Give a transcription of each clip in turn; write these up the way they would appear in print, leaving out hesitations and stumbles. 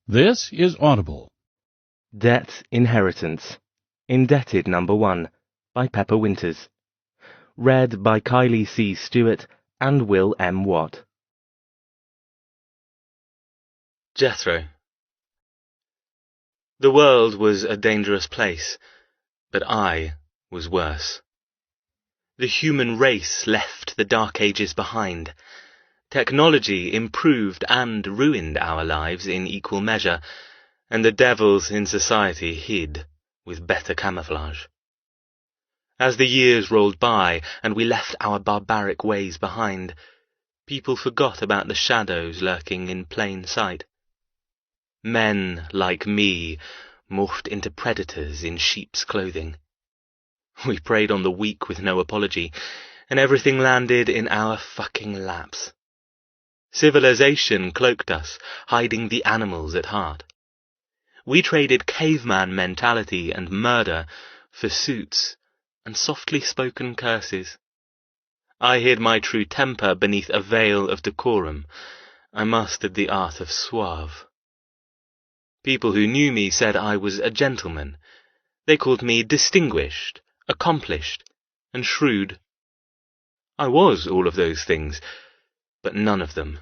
This is Audible. Debt Inheritance. Indebted Number 1 by Pepper Winters. Read by Kylie C. Stewart and Will M. Watt. Jethro. The world was a dangerous place, but I was worse. The human race left the dark ages behind. Technology improved and ruined our lives in equal measure, and the devils in society hid with better camouflage. As the years rolled by and we left our barbaric ways behind, people forgot about the shadows lurking in plain sight. Men like me morphed into predators in sheep's clothing. We preyed on the weak with no apology, and everything landed in our fucking laps. Civilization cloaked us, hiding the animals at heart. We traded caveman mentality and murder for suits and softly spoken curses. I hid my true temper beneath a veil of decorum. I mastered the art of suave. People who knew me said I was a gentleman. They called me distinguished, accomplished, and shrewd. I was all of those things, but none of them.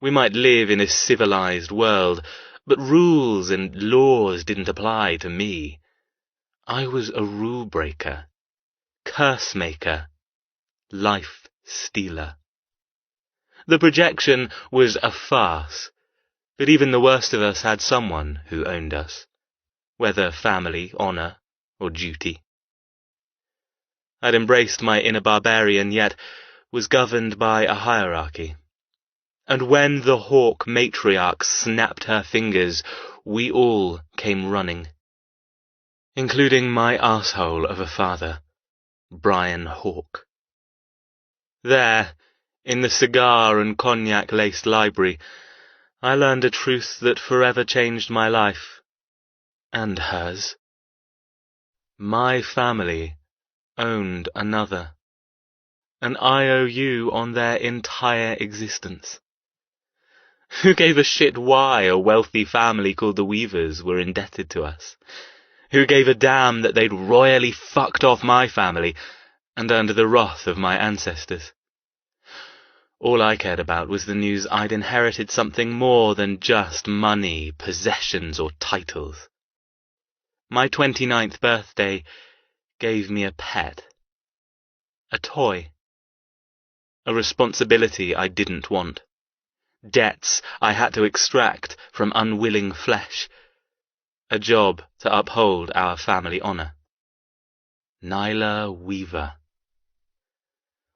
We might live in a civilized world, but rules and laws didn't apply to me. I was a rule breaker, curse maker, life stealer. The projection was a farce, but even the worst of us had someone who owned us, whether family, honor, or duty. I'd embraced my inner barbarian, yet was governed by a hierarchy. And when the hawk matriarch snapped her fingers, we all came running, including my asshole of a father, Brian Hawke. There, in the cigar and cognac-laced library, I learned a truth that forever changed my life, and hers. My family owned another, an IOU on their entire existence. Who gave a shit why a wealthy family called the Weavers were indebted to us? Who gave a damn that they'd royally fucked off my family and earned the wrath of my ancestors? All I cared about was the news I'd inherited something more than just money, possessions, or titles. My 29th birthday gave me a pet, a toy, a responsibility I didn't want, debts I had to extract from unwilling flesh, a job to uphold our family honor. Nyla Weaver.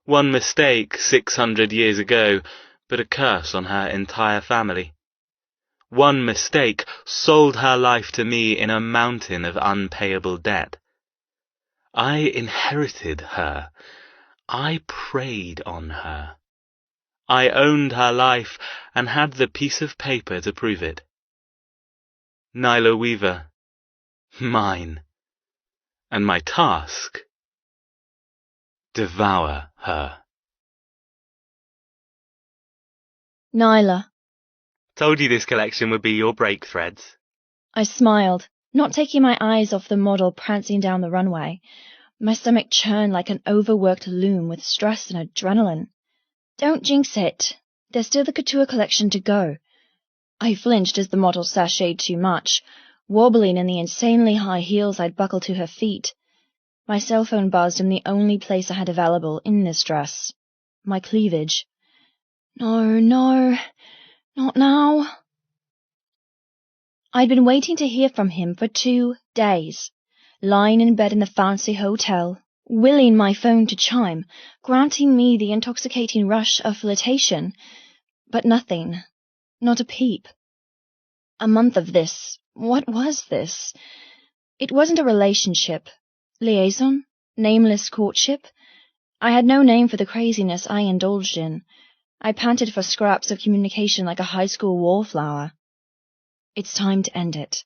One mistake 600 years ago, but a curse on her entire family. One mistake sold her life to me in a mountain of unpayable debt. I inherited her. I preyed on her. I owned her life and had the piece of paper to prove it. Nyla Weaver. Mine. And my task? Devour her. Nyla. Told you this collection would be your break threads. I smiled, not taking my eyes off the model prancing down the runway. My stomach churned like an overworked loom with stress and adrenaline. Don't jinx it. There's still the couture collection to go. I flinched as the model sashayed too much, wobbling in the insanely high heels I'd buckled to her feet. My cell phone buzzed in the only place I had available in this dress. My cleavage. No, not now. I'd been waiting to hear from him for 2 days, lying in bed in the fancy hotel, willing my phone to chime, granting me the intoxicating rush of flirtation, but nothing, not a peep. A month of this. What was this? It wasn't a relationship. Liaison? Nameless courtship? I had no name for the craziness I indulged in. I panted for scraps of communication like a high school wallflower. It's time to end it.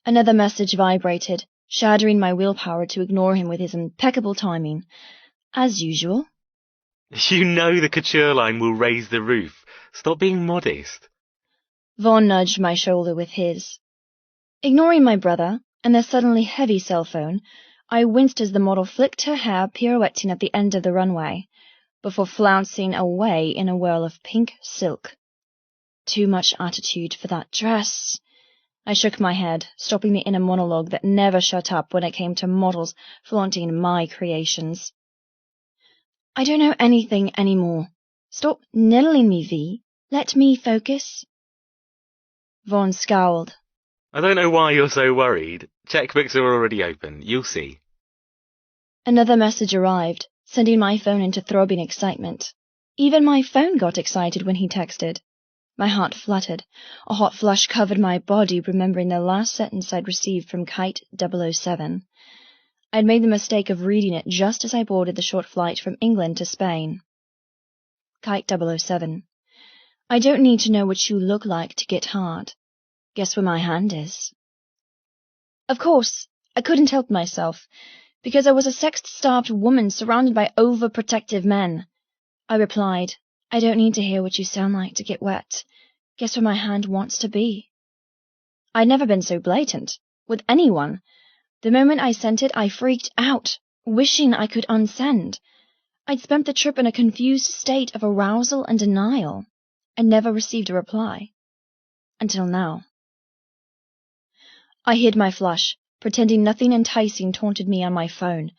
Another message vibrated, shattering my willpower to ignore him with his impeccable timing. As usual. You know the couture line will raise the roof. Stop being modest. Vaughn nudged my shoulder with his. Ignoring my brother and their suddenly heavy cell phone, I winced as the model flicked her hair pirouetting at the end of the runway, before flouncing away in a whirl of pink silk. Too much attitude for that dress. I shook my head, stopping the inner monologue that never shut up when it came to models flaunting my creations. I don't know anything anymore. Stop nettling me, V. Let me focus. Vaughn scowled. I don't know why you're so worried. Checkbooks are already open. You'll see. Another message arrived, sending my phone into throbbing excitement. Even my phone got excited when he texted. My heart fluttered. A hot flush covered my body, remembering the last sentence I'd received from Kite 007. I'd made the mistake of reading it just as I boarded the short flight from England to Spain. Kite 007. I don't need to know what you look like to get hard. Guess where my hand is? Of course, I couldn't help myself, because I was a sex-starved woman surrounded by overprotective men. I replied, I don't need to hear what you sound like to get wet. Guess where my hand wants to be? I'd never been so blatant, with anyone. The moment I sent it, I freaked out, wishing I could unsend. I'd spent the trip in a confused state of arousal and denial, and never received a reply. Until now. I hid my flush, pretending nothing enticing taunted me on my phone.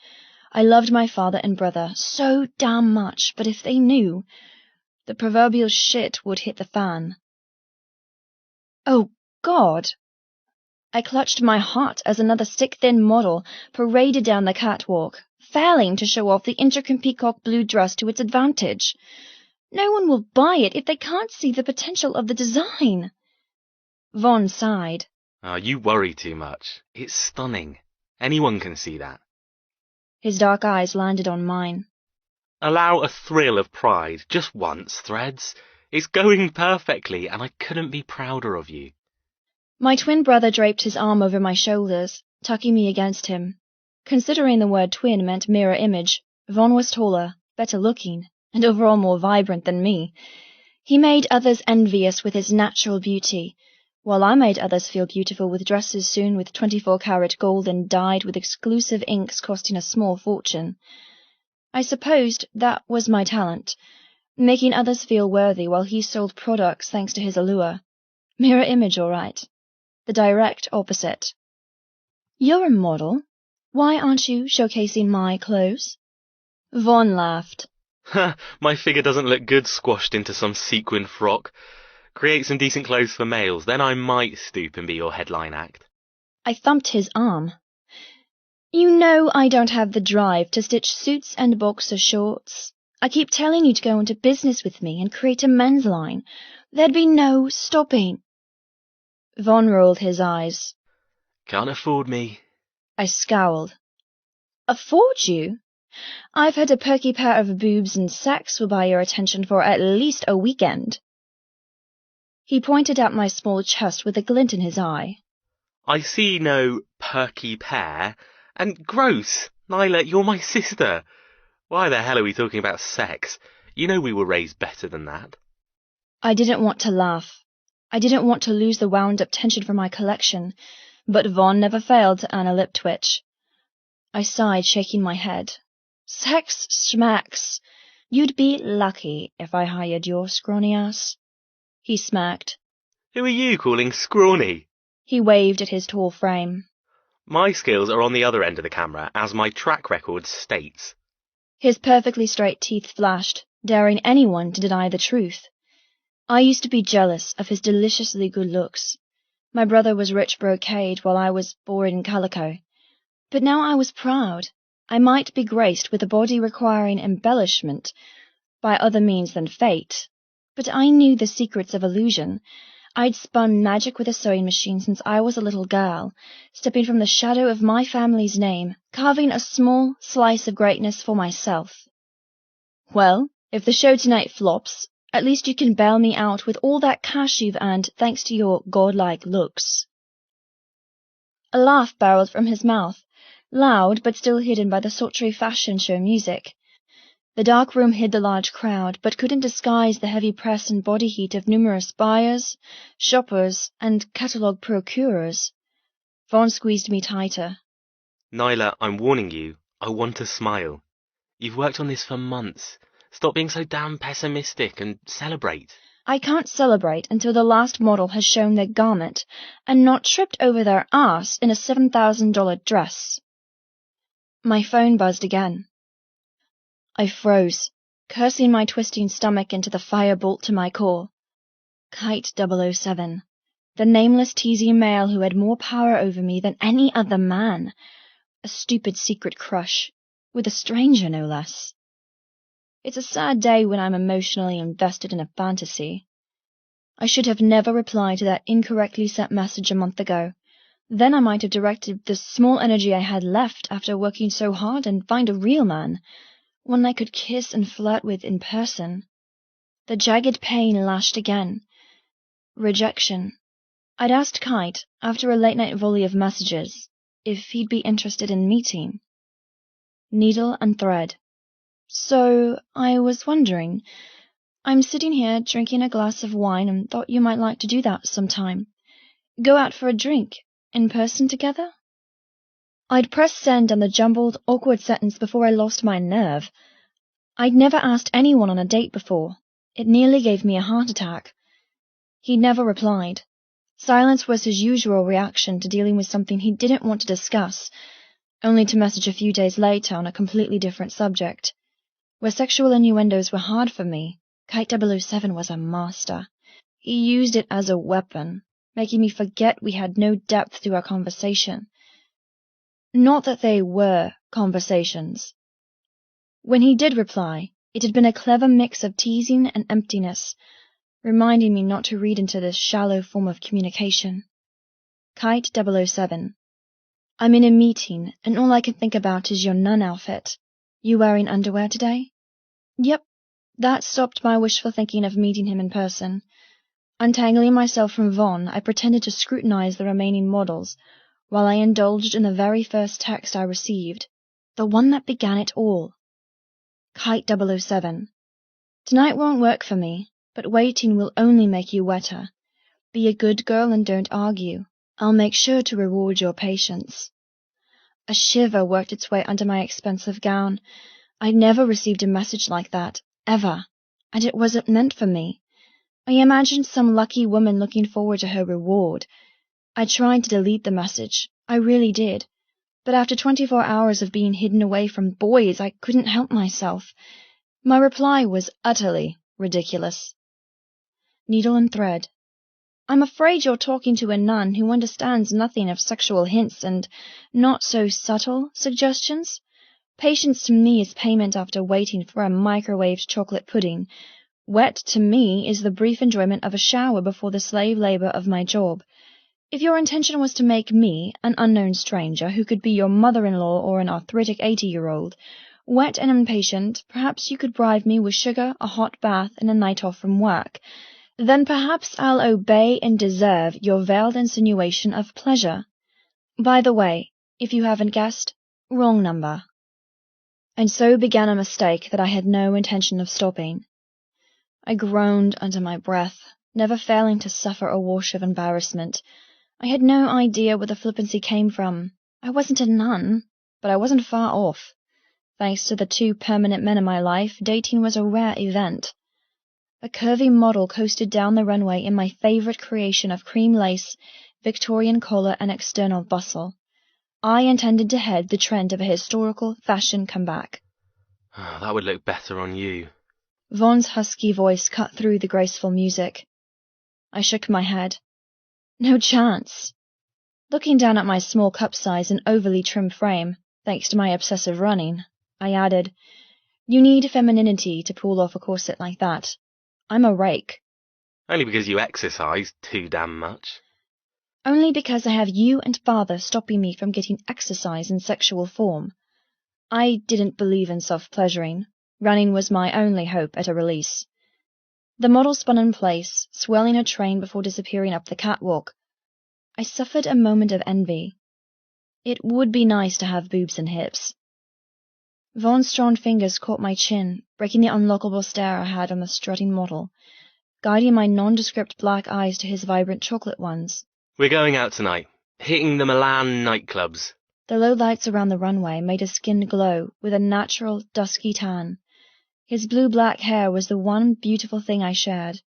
I loved my father and brother so damn much, but if they knew, the proverbial shit would hit the fan. Oh, God! I clutched my heart as another stick-thin model paraded down the catwalk, failing to show off the intricate peacock blue dress to its advantage. No one will buy it if they can't see the potential of the design. Vaughn sighed. You worry too much. It's stunning. Anyone can see that. His dark eyes landed on mine. Allow a thrill of pride, just once, Threads. It's going perfectly, and I couldn't be prouder of you. My twin brother draped his arm over my shoulders, tucking me against him. Considering the word twin meant mirror image, Vaughn was taller, better looking, and overall more vibrant than me. He made others envious with his natural beauty, while I made others feel beautiful with dresses sewn with 24-karat gold and dyed with exclusive inks costing a small fortune. I supposed that was my talent, making others feel worthy while he sold products thanks to his allure. Mirror image, all right. The direct opposite. You're a model. Why aren't you showcasing my clothes? Vaughn laughed. My figure doesn't look good squashed into some sequin frock. Create some decent clothes for males, then I might stoop and be your headline act. I thumped his arm. You know I don't have the drive to stitch suits and boxer shorts. I keep telling you to go into business with me and create a men's line. There'd be no stopping. Vaughn rolled his eyes. Can't afford me. I scowled. Afford you? I've had a perky pair of boobs and sex will buy your attention for at least a weekend. He pointed at my small chest with a glint in his eye. I see no perky pair. And gross. Nyla, you're my sister. Why the hell are we talking about sex? You know we were raised better than that. I didn't want to laugh. I didn't want to lose the wound-up tension from my collection, but Vaughn never failed to earn a lip twitch. I sighed, shaking my head. Sex smacks. You'd be lucky if I hired your scrawny ass. He smirked. Who are you calling scrawny? He waved at his tall frame. My skills are on the other end of the camera, as my track record states. His perfectly straight teeth flashed, daring anyone to deny the truth. I used to be jealous of his deliciously good looks. My brother was rich brocade while I was boring calico. But now I was proud. I might be graced with a body requiring embellishment by other means than fate, but I knew the secrets of illusion. I'd spun magic with a sewing machine since I was a little girl, stepping from the shadow of my family's name, carving a small slice of greatness for myself. Well, if the show tonight flops, at least you can bail me out with all that cash you've earned thanks to your godlike looks. A laugh barreled from his mouth, loud but still hidden by the sultry fashion show music. The dark room hid the large crowd, but couldn't disguise the heavy press and body heat of numerous buyers, shoppers, and catalogue procurers. Vaughn squeezed me tighter. Nyla, I'm warning you. I want a smile. You've worked on this for months. Stop being so damn pessimistic and celebrate. I can't celebrate until the last model has shown their garment and not tripped over their ass in a $7,000 dress. My phone buzzed again. I froze, cursing my twisting stomach into the firebolt to my core. Kite 007, the nameless teasing male who had more power over me than any other man. A stupid secret crush, with a stranger no less. It's a sad day when I'm emotionally invested in a fantasy. I should have never replied to that incorrectly sent message a month ago. Then I might have directed the small energy I had left after working so hard and find a real man, one I could kiss and flirt with in person. The jagged pain lashed again. Rejection. I'd asked Kite, after a late-night volley of messages, if he'd be interested in meeting. Needle and thread. So, I was wondering, I'm sitting here drinking a glass of wine and thought you might like to do that sometime. Go out for a drink, in person together? I'd pressed send on the jumbled, awkward sentence before I lost my nerve. I'd never asked anyone on a date before. It nearly gave me a heart attack. He'd never replied. Silence was his usual reaction to dealing with something he didn't want to discuss, only to message a few days later on a completely different subject. Where sexual innuendos were hard for me, Kite 007 was a master. He used it as a weapon, making me forget we had no depth to our conversation. Not that they were conversations. When he did reply, it had been a clever mix of teasing and emptiness, reminding me not to read into this shallow form of communication. Kite 007. I'm in a meeting, and all I can think about is your nun outfit. You wearing underwear today? Yep. That stopped my wishful thinking of meeting him in person. Untangling myself from Vaughn, I pretended to scrutinize the remaining models, while I indulged in the very first text I received, the one that began it all. Kite 007. Tonight won't work for me, but waiting will only make you wetter. Be a good girl and don't argue. I'll make sure to reward your patience. A shiver worked its way under my expensive gown. I'd never received a message like that, ever, and it wasn't meant for me. I imagined some lucky woman looking forward to her reward. I tried to delete the message, I really did, but after 24 hours of being hidden away from boys, I couldn't help myself. My reply was utterly ridiculous. Needle and thread. I'm afraid you're talking to a nun who understands nothing of sexual hints and not-so-subtle suggestions. Patience to me is payment after waiting for a microwaved chocolate pudding. Wet to me is the brief enjoyment of a shower before the slave labor of my job. If your intention was to make me, an unknown stranger who could be your mother-in-law or an arthritic 80-year-old, wet and impatient, perhaps you could bribe me with sugar, a hot bath, and a night off from work. Then perhaps I'll obey and deserve your veiled insinuation of pleasure. By the way, if you haven't guessed, wrong number. And so began a mistake that I had no intention of stopping. I groaned under my breath, never failing to suffer a wash of embarrassment. I had no idea where the flippancy came from. I wasn't a nun, but I wasn't far off. Thanks to the 2 permanent men in my life, dating was a rare event. A curvy model coasted down the runway in my favorite creation of cream lace, Victorian collar, and external bustle. I intended to head the trend of a historical fashion comeback. That would look better on you. Vaughn's husky voice cut through the graceful music. I shook my head. No chance. Looking down at my small cup size and overly trim frame, thanks to my obsessive running, I added, You need femininity to pull off a corset like that. I'm a rake. Only because you exercise too damn much. Only because I have you and father stopping me from getting exercise in sexual form. I didn't believe in self-pleasuring. Running was my only hope at a release. The model spun in place, swirling her train before disappearing up the catwalk. I suffered a moment of envy. It would be nice to have boobs and hips. Vaughn's strong fingers caught my chin, breaking the unlockable stare I had on the strutting model, guiding my nondescript black eyes to his vibrant chocolate ones. We're going out tonight, hitting the Milan nightclubs. The low lights around the runway made his skin glow with a natural, dusky tan. His blue-black hair was the one beautiful thing I shared.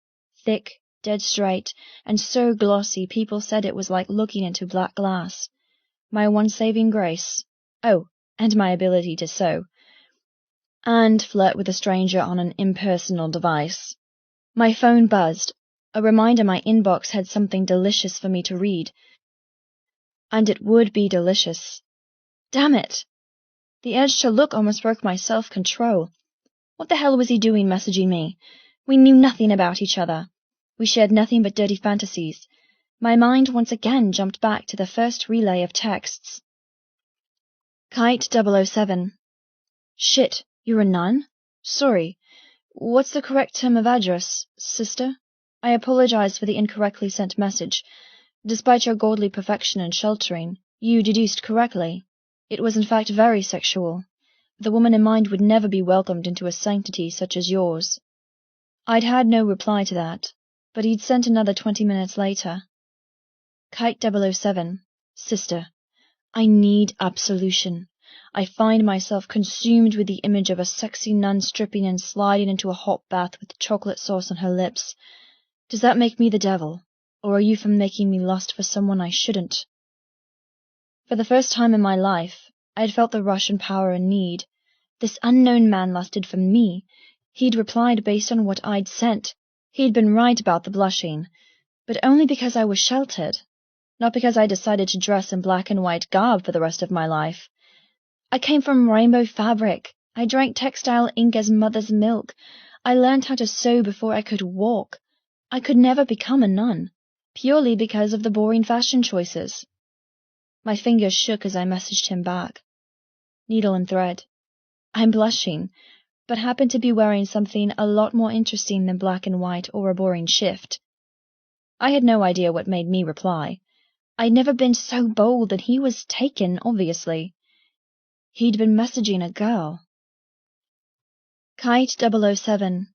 Thick, dead straight, and so glossy people said it was like looking into black glass. My one saving grace. Oh, and my ability to sew. And flirt with a stranger on an impersonal device. My phone buzzed, a reminder my inbox had something delicious for me to read. And it would be delicious. Damn it! The urge to look almost broke my self-control. What the hell was he doing messaging me? We knew nothing about each other. We shared nothing but dirty fantasies. My mind once again jumped back to the first relay of texts. Kite 007. Shit, you're a nun? Sorry. What's the correct term of address, sister? I apologize for the incorrectly sent message. Despite your godly perfection and sheltering, you deduced correctly. It was in fact very sexual. The woman in mind would never be welcomed into a sanctity such as yours. I'd had no reply to that, but he'd sent another 20 minutes later. Kite 007. Sister, I need absolution. I find myself consumed with the image of a sexy nun stripping and sliding into a hot bath with chocolate sauce on her lips. Does that make me the devil, or are you for making me lust for someone I shouldn't? For the first time in my life, I had felt the rush and power and need. This unknown man lusted for me. He'd replied based on what I'd sent. He'd been right about the blushing, but only because I was sheltered, not because I decided to dress in black and white garb for the rest of my life. I came from rainbow fabric. I drank textile ink as mother's milk. I learned how to sew before I could walk. I could never become a nun, purely because of the boring fashion choices. My fingers shook as I messaged him back. Needle and thread. I'm blushing, but happen to be wearing something a lot more interesting than black and white or a boring shift. I had no idea what made me reply. I'd never been so bold that he was taken, obviously. He'd been messaging a girl. Kite 007.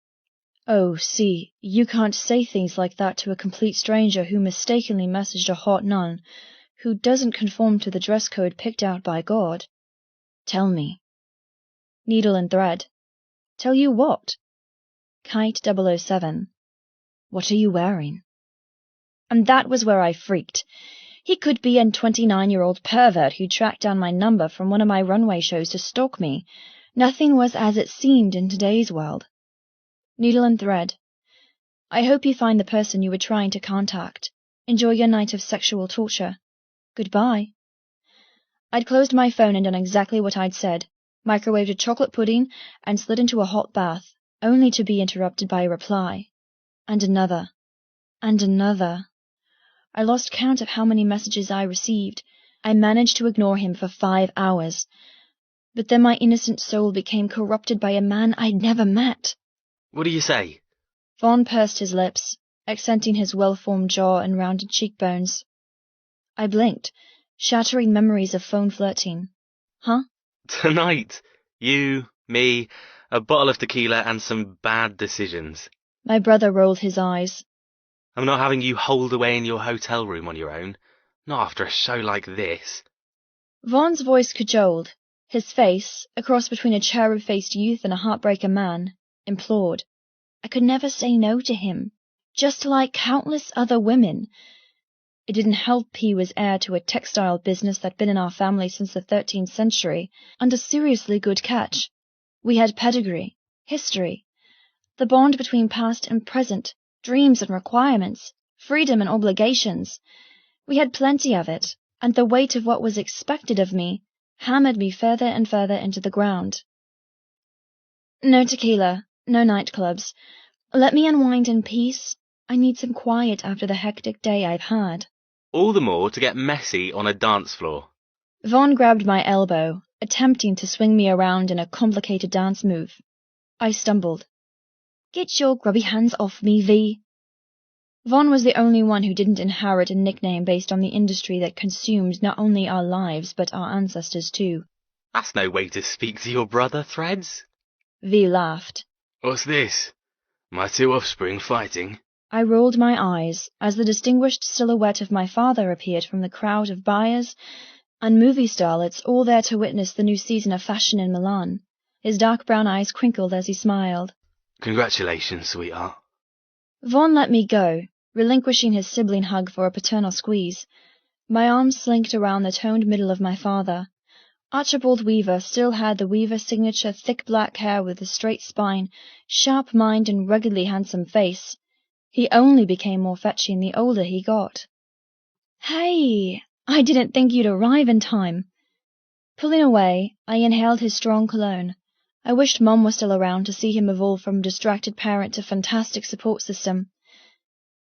Oh, see, you can't say things like that to a complete stranger who mistakenly messaged a hot nun who doesn't conform to the dress code picked out by God. Tell me. Needle and thread. Tell you what? Kite 007. What are you wearing? And that was where I freaked. He could be a 29-year-old pervert who tracked down my number from one of my runway shows to stalk me. Nothing was as it seemed in today's world. Needle and thread. I hope you find the person you were trying to contact. Enjoy your night of sexual torture. Goodbye. I'd closed my phone and done exactly what I'd said, microwaved a chocolate pudding and slid into a hot bath, only to be interrupted by a reply. And another. And another. I lost count of how many messages I received. I managed to ignore him for 5 hours. But then my innocent soul became corrupted by a man I'd never met. What do you say? Vaughn pursed his lips, accenting his well-formed jaw and rounded cheekbones. I blinked, shattering memories of phone flirting. Huh? Tonight. You, me, a bottle of tequila and some bad decisions. My brother rolled his eyes. I'm not having you holed away in your hotel room on your own. Not after a show like this. Vaughn's voice cajoled. His face, a cross between a cherub-faced youth and a heartbreaker man, implored. I could never say no to him, just like countless other women. It didn't help he was heir to a textile business that'd been in our family since the 13th century, and a seriously good catch. We had pedigree, history, the bond between past and present, dreams and requirements, freedom and obligations. We had plenty of it, and the weight of what was expected of me hammered me further and further into the ground. No tequila, no nightclubs. Let me unwind in peace. I need some quiet after the hectic day I've had. All the more to get messy on a dance floor. Vaughn grabbed my elbow, attempting to swing me around in a complicated dance move. I stumbled. Get your grubby hands off me, V. Vaughn was the only one who didn't inherit a nickname based on the industry that consumed not only our lives but our ancestors too. That's no way to speak to your brother, Threads. V laughed. What's this? My two offspring fighting? I rolled my eyes as the distinguished silhouette of my father appeared from the crowd of buyers and movie starlets all there to witness the new season of fashion in Milan. His dark brown eyes crinkled as he smiled. Congratulations, sweetheart. Vaughn let me go, relinquishing his sibling hug for a paternal squeeze. My arms slinked around the toned middle of my father. Archibald Weaver still had the Weaver signature thick black hair with a straight spine, sharp mind and ruggedly handsome face. He only became more fetching the older he got. Hey, I didn't think you'd arrive in time. Pulling away, I inhaled his strong cologne. I wished Mom was still around to see him evolve from distracted parent to fantastic support system.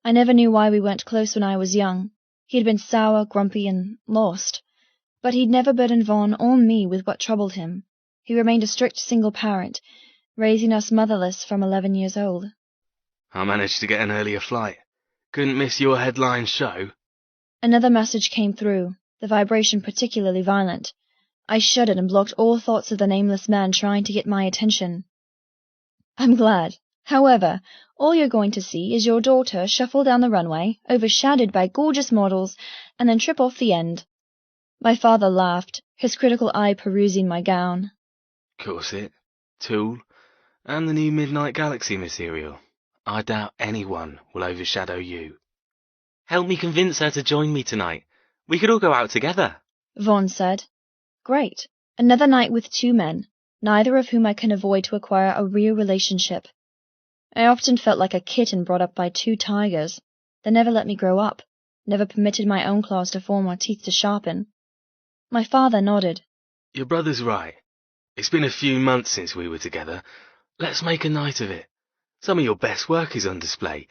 I never knew why we weren't close when I was young. He'd been sour, grumpy, and lost. But he'd never burdened Vaughn or me with what troubled him. He remained a strict single parent, raising us motherless from 11 years old. I managed to get an earlier flight. Couldn't miss your headline show. Another message came through, the vibration particularly violent. I shuddered and blocked all thoughts of the nameless man trying to get my attention. I'm glad. However, all you're going to see is your daughter shuffle down the runway, overshadowed by gorgeous models, and then trip off the end. My father laughed, his critical eye perusing my gown. Corset, tulle, and the new Midnight Galaxy material. I doubt anyone will overshadow you. Help me convince her to join me tonight. We could all go out together. Vaughn said. Great. Another night with two men, neither of whom I can avoid to acquire a real relationship. I often felt like a kitten brought up by two tigers. They never let me grow up, never permitted my own claws to form or teeth to sharpen. My father nodded. Your brother's right. It's been a few months since we were together. Let's make a night of it. Some of your best work is on display.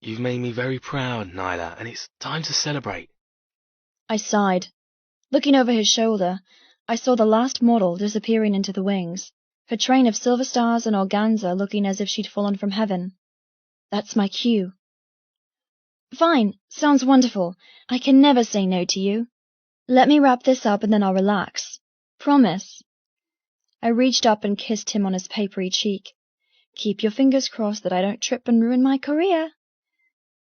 You've made me very proud, Nyla, and it's time to celebrate. I sighed. Looking over his shoulder, I saw the last model disappearing into the wings, her train of silver stars and organza looking as if she'd fallen from heaven. That's my cue. Fine, sounds wonderful. I can never say no to you. Let me wrap this up and then I'll relax. Promise. I reached up and kissed him on his papery cheek. Keep your fingers crossed that I don't trip and ruin my career.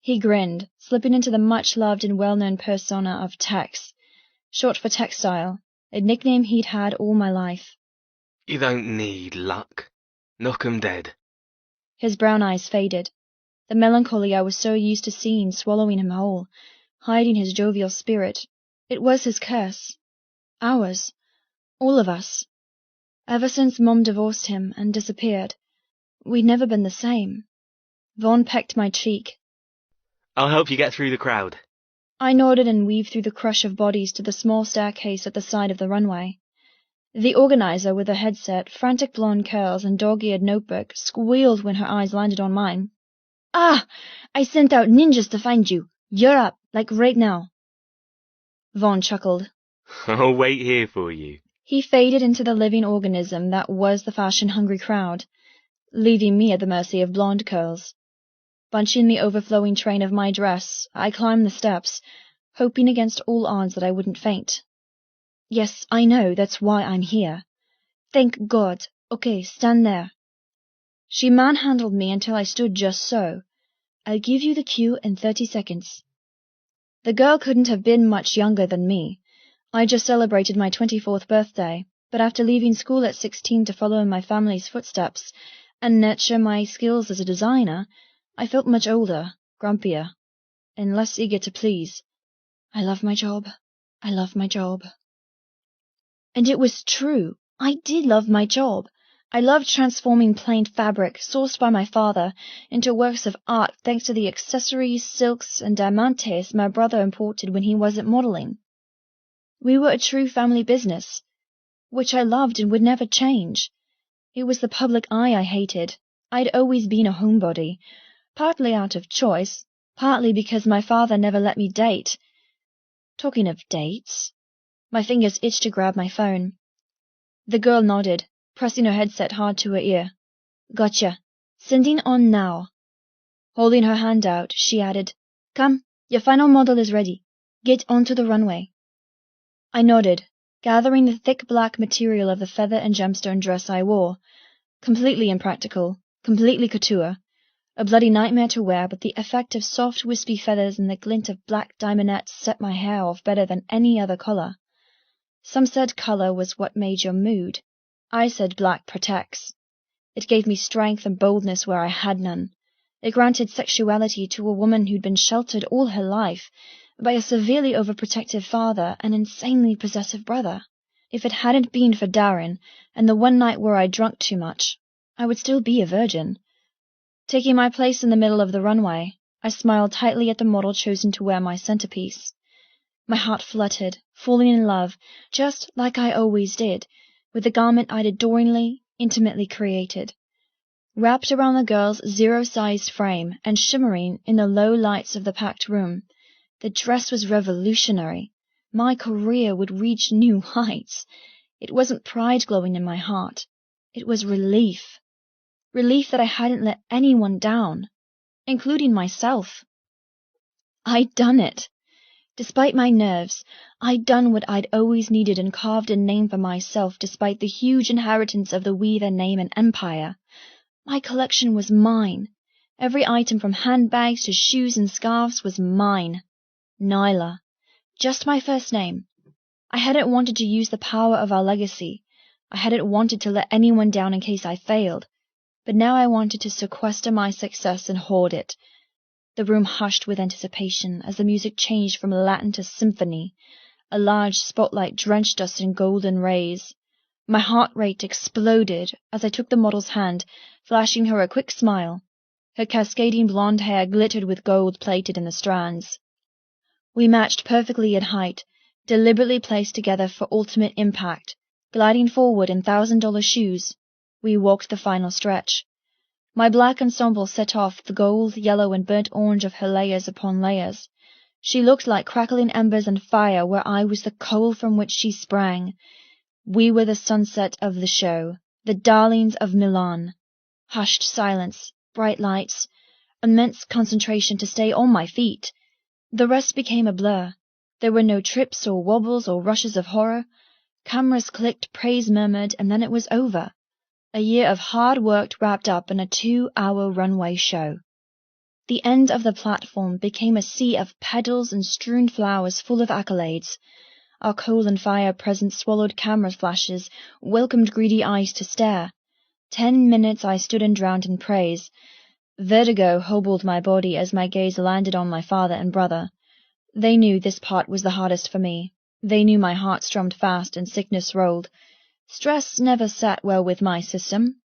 He grinned, slipping into the much-loved and well-known persona of Tex, short for textile, a nickname he'd had all my life. You don't need luck. Knock 'em dead. His brown eyes faded. The melancholy I was so used to seeing swallowing him whole, hiding his jovial spirit. It was his curse. Ours. All of us. Ever since Mom divorced him and disappeared, we'd never been the same. Vaughn pecked my cheek. I'll help you get through the crowd. I nodded and weaved through the crush of bodies to the small staircase at the side of the runway. The organizer, with a headset, frantic blonde curls, and dog-eared notebook, squealed when her eyes landed on mine. Ah! I sent out ninjas to find you. You're up, like right now. Vaughn chuckled. I'll wait here for you. He faded into the living organism that was the fashion-hungry crowd, leaving me at the mercy of blonde curls. Bunching the overflowing train of my dress, I climbed the steps, hoping against all odds that I wouldn't faint. Yes, I know, that's why I'm here. Thank God. Okay, stand there. She manhandled me until I stood just so. I'll give you the cue in 30 seconds. The girl couldn't have been much younger than me. I just celebrated my 24th birthday, but after leaving school at 16 to follow in my family's footsteps and nurture my skills as a designer, I felt much older, grumpier, and less eager to please. I love my job. I love my job. And it was true. I did love my job. I loved transforming plain fabric, sourced by my father, into works of art thanks to the accessories, silks, and diamantes my brother imported when he wasn't modeling. We were a true family business, which I loved and would never change. It was the public eye I hated. I'd always been a homebody, partly out of choice, partly because my father never let me date. Talking of dates, my fingers itched to grab my phone. The girl nodded, pressing her headset hard to her ear. Gotcha. Sending on now. Holding her hand out, she added, Come, your final model is ready. Get onto the runway. I nodded, gathering the thick black material of the feather and gemstone dress I wore. Completely impractical, completely couture, a bloody nightmare to wear, but the effect of soft wispy feathers and the glint of black diamondettes set my hair off better than any other color. Some said color was what made your mood. I said black protects. It gave me strength and boldness where I had none. It granted sexuality to a woman who'd been sheltered all her life by a severely overprotective father and insanely possessive brother. If it hadn't been for Darren and the one night where I drunk too much, I would still be a virgin. Taking my place in the middle of the runway, I smiled tightly at the model chosen to wear my centerpiece. My heart fluttered, falling in love, just like I always did, with the garment I'd adoringly, intimately created. Wrapped around the girl's zero-sized frame and shimmering in the low lights of the packed room, the dress was revolutionary. My career would reach new heights. It wasn't pride glowing in my heart. It was relief. Relief that I hadn't let anyone down, including myself. I'd done it. Despite my nerves, I'd done what I'd always needed and carved a name for myself despite the huge inheritance of the Weaver name and empire. My collection was mine. Every item from handbags to shoes and scarves was mine. Nyla. Just my first name. I hadn't wanted to use the power of our legacy. I hadn't wanted to let anyone down in case I failed. But now I wanted to sequester my success and hoard it. The room hushed with anticipation as the music changed from Latin to symphony. A large spotlight drenched us in golden rays. My heart rate exploded as I took the model's hand, flashing her a quick smile. Her cascading blonde hair glittered with gold plated in the strands. We matched perfectly in height, deliberately placed together for ultimate impact, gliding forward in $1,000 shoes. We walked the final stretch. My black ensemble set off the gold, yellow, and burnt orange of her layers upon layers. She looked like crackling embers and fire where I was the coal from which she sprang. We were the sunset of the show, the darlings of Milan. Hushed silence, bright lights, immense concentration to stay on my feet. The rest became a blur. There were no trips or wobbles or rushes of horror. Cameras clicked, praise murmured, and then it was over. A year of hard work wrapped up in a 2-hour runway show. The end of the platform became a sea of petals and strewn flowers full of accolades. Our coal and fire presence swallowed camera flashes, welcomed greedy eyes to stare. 10 minutes I stood and drowned in praise. Vertigo hobbled my body as my gaze landed on my father and brother. They knew this part was the hardest for me. They knew my heart strummed fast and sickness rolled. Stress never sat well with my system.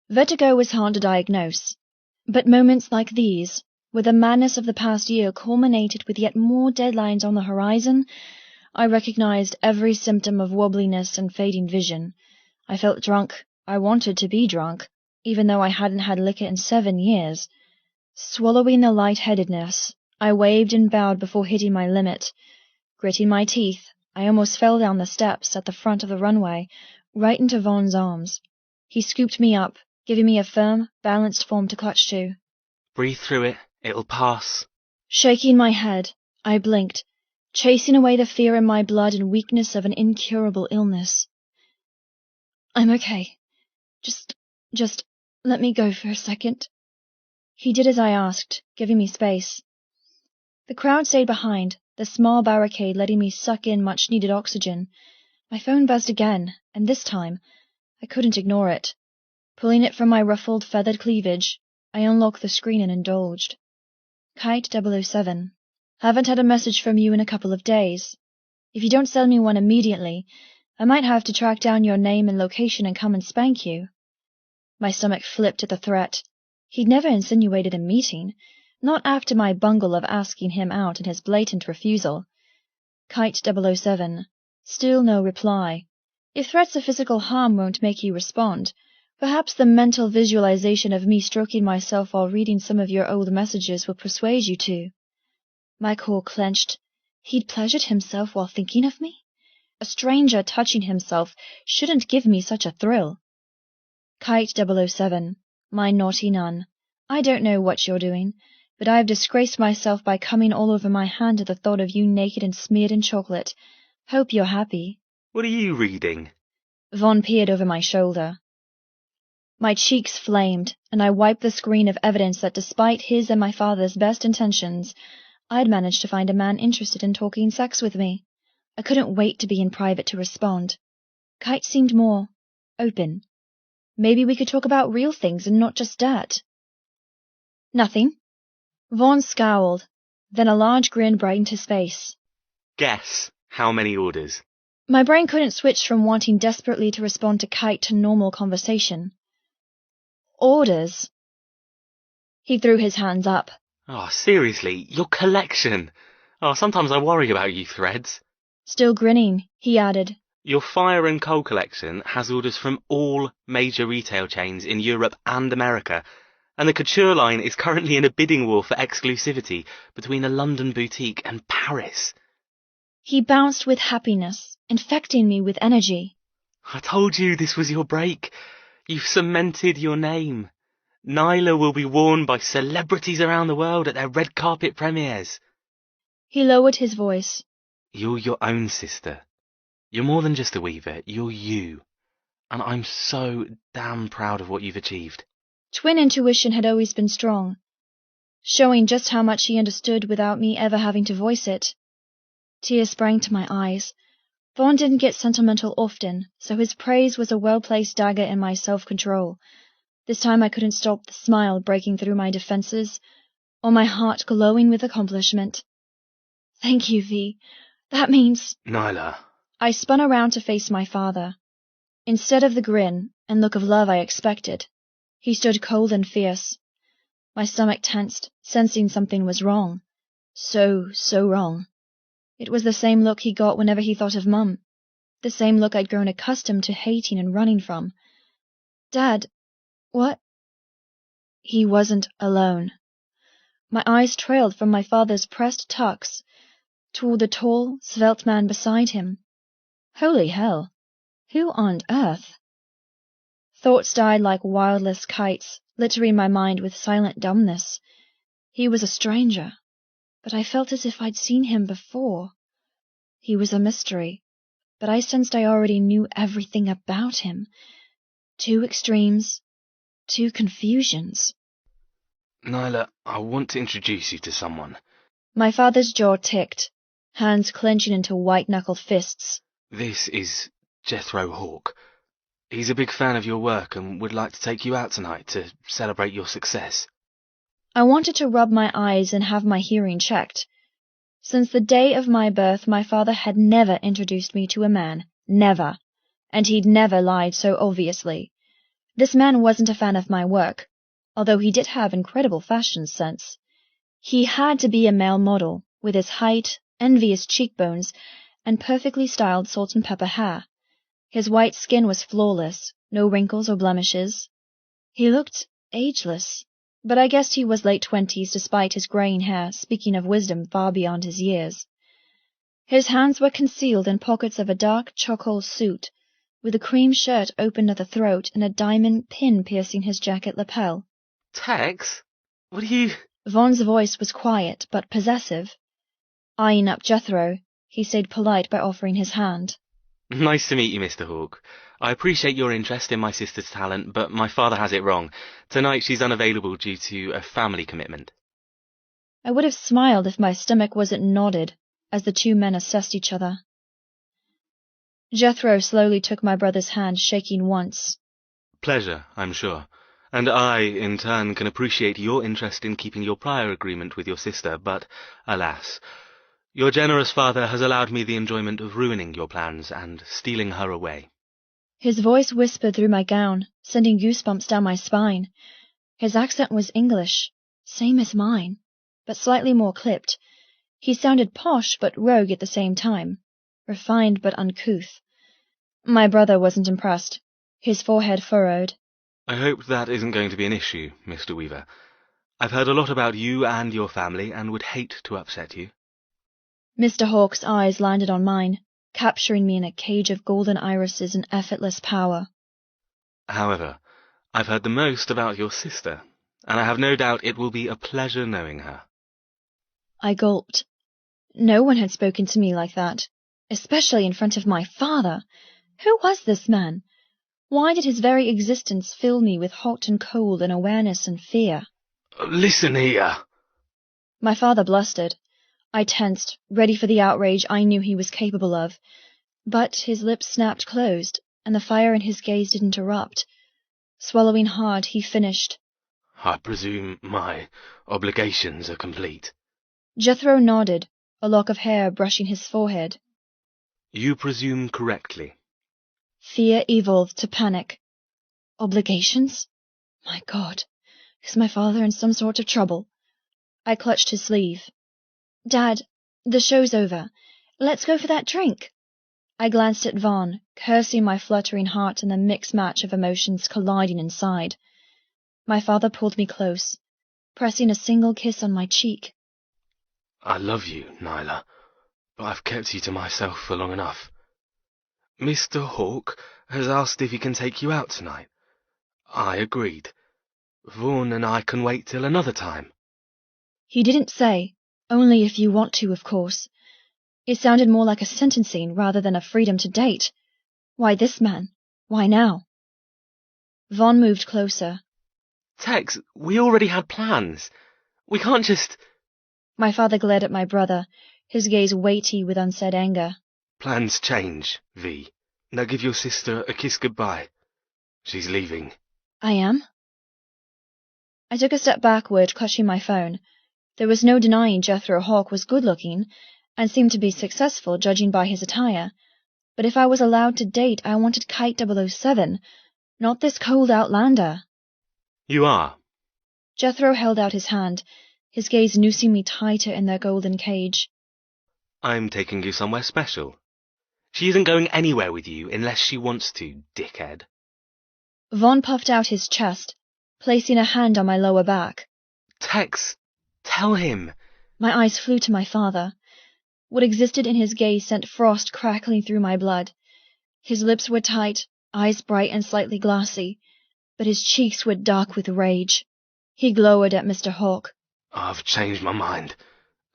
Vertigo was hard to diagnose. But moments like these, where the madness of the past year culminated with yet more deadlines on the horizon, I recognized every symptom of wobbliness and fading vision. I felt drunk. I wanted to be drunk, even though I hadn't had liquor in 7 years. Swallowing the lightheadedness, I waved and bowed before hitting my limit. Gritting my teeth, I almost fell down the steps at the front of the runway, right into Vaughn's arms. He scooped me up, giving me a firm, balanced form to clutch to. Breathe through it. It'll pass. Shaking my head, I blinked, chasing away the fear in my blood and weakness of an incurable illness. I'm okay. Just let me go for a second. He did as I asked, giving me space. The crowd stayed behind, the small barricade letting me suck in much-needed oxygen. My phone buzzed again, and this time, I couldn't ignore it. Pulling it from my ruffled, feathered cleavage, I unlocked the screen and indulged. Kite 007. Haven't had a message from you in a couple of days. If you don't send me one immediately, I might have to track down your name and location and come and spank you. My stomach flipped at the threat. He'd never insinuated a meeting, not after my bungle of asking him out and his blatant refusal. Kite 007. Still no reply. If threats of physical harm won't make you respond, perhaps the mental visualization of me stroking myself while reading some of your old messages will persuade you to. My core clenched. He'd pleasured himself while thinking of me? A stranger touching himself shouldn't give me such a thrill. Kite 007. My naughty nun. I don't know what you're doing, but I've disgraced myself by coming all over my hand at the thought of you naked and smeared in chocolate. Hope you're happy. What are you reading? Vaughn peered over my shoulder. My cheeks flamed, and I wiped the screen of evidence that despite his and my father's best intentions, I'd managed to find a man interested in talking sex with me. I couldn't wait to be in private to respond. Kite seemed more open. Maybe we could talk about real things and not just dirt. Nothing. Vaughn scowled, then a large grin brightened his face. Guess how many orders? My brain couldn't switch from wanting desperately to respond to Kite to normal conversation. Orders. He threw his hands up. Oh, seriously, your collection. Oh, sometimes I worry about you, Threads. Still grinning, he added. Your fire and coal collection has orders from all major retail chains in Europe and America, and the couture line is currently in a bidding war for exclusivity between a London boutique and Paris. He bounced with happiness, infecting me with energy. I told you this was your break. You've cemented your name. Nyla will be worn by celebrities around the world at their red carpet premieres. He lowered his voice. You're your own sister. You're more than just a weaver, you're you. And I'm so damn proud of what you've achieved. Twin intuition had always been strong, showing just how much he understood without me ever having to voice it. Tears sprang to my eyes. Vaughn didn't get sentimental often, so his praise was a well-placed dagger in my self-control. This time I couldn't stop the smile breaking through my defenses, or my heart glowing with accomplishment. Thank you, V. That means... Nyla. I spun around to face my father. Instead of the grin and look of love I expected, he stood cold and fierce. My stomach tensed, sensing something was wrong. So wrong. It was the same look he got whenever he thought of Mum. The same look I'd grown accustomed to hating and running from. Dad, what? He wasn't alone. My eyes trailed from my father's pressed tucks toward the tall, svelte man beside him. Holy hell! Who on earth? Thoughts died like wildless kites, littering my mind with silent dumbness. He was a stranger, but I felt as if I'd seen him before. He was a mystery, but I sensed I already knew everything about him. 2 extremes, 2 confusions. Nyla, I want to introduce you to someone. My father's jaw ticked, hands clenching into white-knuckled fists. This is Jethro Hawk. He's a big fan of your work and would like to take you out tonight to celebrate your success. I wanted to rub my eyes and have my hearing checked. Since the day of my birth, my father had never introduced me to a man. Never. And he'd never lied so obviously. This man wasn't a fan of my work, although he did have incredible fashion sense. He had to be a male model, with his height, envious cheekbones, and perfectly styled salt and pepper hair. His white skin was flawless, no wrinkles or blemishes. He looked ageless, but I guessed he was late 20s despite his graying hair speaking of wisdom far beyond his years. His hands were concealed in pockets of a dark charcoal suit, with a cream shirt open at the throat and a diamond pin piercing his jacket lapel. Tex? What are you... Vaughn's voice was quiet but possessive. Eyeing up Jethro, he stayed polite by offering his hand. Nice to meet you, Mr. Hawk. I appreciate your interest in my sister's talent, but my father has it wrong. Tonight she's unavailable due to a family commitment. I would have smiled if my stomach wasn't knotted as the 2 men assessed each other. Jethro slowly took my brother's hand, shaking once. Pleasure, I'm sure. And I, in turn, can appreciate your interest in keeping your prior agreement with your sister, but, alas, your generous father has allowed me the enjoyment of ruining your plans and stealing her away. His voice whispered through my gown, sending goosebumps down my spine. His accent was English, same as mine, but slightly more clipped. He sounded posh but rogue at the same time, refined but uncouth. My brother wasn't impressed. His forehead furrowed. I hope that isn't going to be an issue, Mr. Weaver. I've heard a lot about you and your family and would hate to upset you. Mr. Hawk's eyes landed on mine, capturing me in a cage of golden irises and effortless power. However, I've heard the most about your sister, and I have no doubt it will be a pleasure knowing her. I gulped. No one had spoken to me like that. especially in front of my father. Who was this man? Why did his very existence fill me with hot and cold and awareness and fear? Listen here. My father blustered. I tensed, ready for the outrage I knew he was capable of. But his lips snapped closed, and the fire in his gaze didn't erupt. Swallowing hard, he finished. I presume my obligations are complete. Jethro nodded, a lock of hair brushing his forehead. You presume correctly. Fear evolved to panic. Obligations? My God, is my father in some sort of trouble? I clutched his sleeve. Dad, the show's over. Let's go for that drink. I glanced at Vaughn, cursing my fluttering heart and the mixed match of emotions colliding inside. My father pulled me close, pressing a single kiss on my cheek. I love you, Nyla, but I've kept you to myself for long enough. Mr. Hawke has asked if he can take you out tonight. I agreed. Vaughn and I can wait till another time. He didn't say, only if you want to, of course. It sounded more like a sentencing rather than a freedom to date. Why this man? Why now? Vaughn moved closer. Tex, we already had plans. We can't just... My father glared at my brother, his gaze weighty with unsaid anger. Plans change, V. Now give your sister a kiss goodbye. She's leaving. I am? I took a step backward, clutching my phone. There was no denying Jethro Hawke was good-looking, and seemed to be successful, judging by his attire. But if I was allowed to date, I wanted Kite 007, not this cold outlander. You are. Jethro held out his hand, his gaze noosing me tighter in their golden cage. I'm taking you somewhere special. She isn't going anywhere with you unless she wants to, dickhead. Vaughn puffed out his chest, placing a hand on my lower back. Tex, tell him. My eyes flew to my father. What existed in his gaze sent frost crackling through my blood. His lips were tight, eyes bright and slightly glassy, but his cheeks were dark with rage. He glowered at Mr. Hawke. I've changed my mind.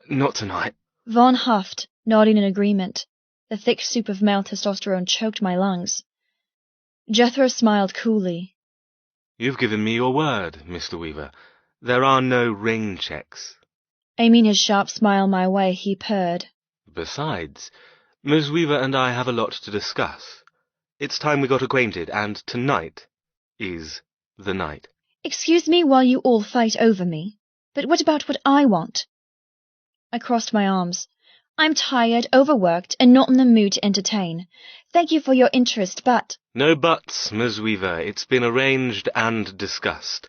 Not tonight. Vaughn huffed, nodding in agreement. The thick soup of male testosterone choked my lungs. Jethro smiled coolly. You've given me your word, Mr. Weaver. There are no ring checks. Aiming his sharp smile my way, he purred. Besides, Ms. Weaver and I have a lot to discuss. It's time we got acquainted, and tonight is the night. Excuse me while you all fight over me, but what about what I want? I crossed my arms. I'm tired, overworked, and not in the mood to entertain. Thank you for your interest, but... No buts, Ms. Weaver. It's been arranged and discussed.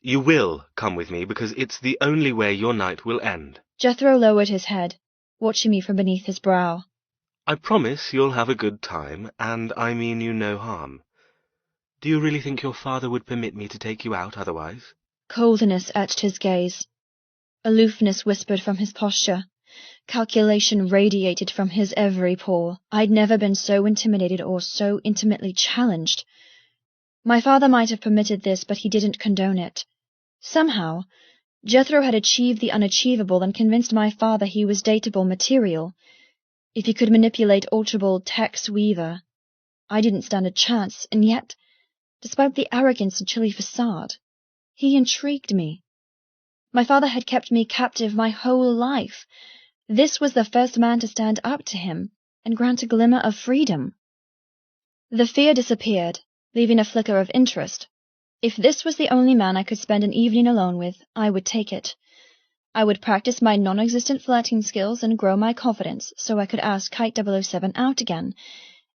You will come with me because it's the only way your night will end. Jethro lowered his head, watching me from beneath his brow. I promise you'll have a good time, and I mean you no harm. Do you really think your father would permit me to take you out otherwise? Coldness etched his gaze. Aloofness whispered from his posture. Calculation radiated from his every pore. I'd never been so intimidated or so intimately challenged. My father might have permitted this, but he didn't condone it. Somehow, Jethro had achieved the unachievable and convinced my father he was dateable material. If he could manipulate ultra-bold Tex Weaver, I didn't stand a chance, and yet, despite the arrogance and chilly facade, he intrigued me. My father had kept me captive my whole life. This was the first man to stand up to him and grant a glimmer of freedom. The fear disappeared, leaving a flicker of interest. If this was the only man I could spend an evening alone with, I would take it. I would practice my non-existent flirting skills and grow my confidence so I could ask Kite 007 out again,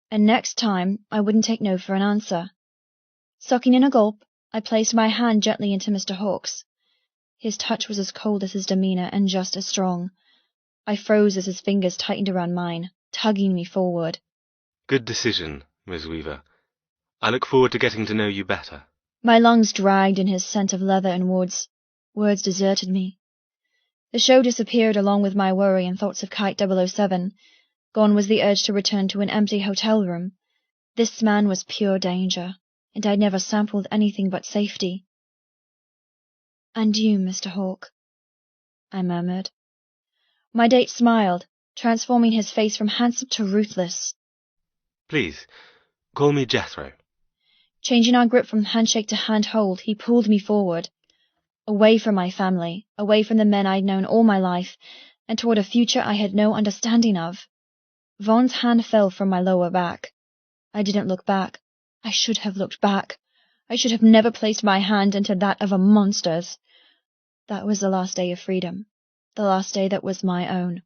and next time I wouldn't take no for an answer. Sucking in a gulp, I placed my hand gently into Mr. Hawke's. His touch was as cold as his demeanor and just as strong. I froze as his fingers tightened around mine, tugging me forward. Good decision, Ms. Weaver. I look forward to getting to know you better. My lungs dragged in his scent of leather and woods. Words deserted me. The show disappeared along with my worry and thoughts of Kite 007. Gone was the urge to return to an empty hotel room. This man was pure danger, and I'd never sampled anything but safety. And you, Mr. Hawke, I murmured. My date smiled, transforming his face from handsome to ruthless. Please, call me Jethro. Changing our grip from handshake to handhold, he pulled me forward, away from my family, away from the men I'd known all my life, and toward a future I had no understanding of. Vaughn's hand fell from my lower back. I didn't look back. I should have looked back. I should have never placed my hand into that of a monster's. That was the last day of freedom, the last day that was my own.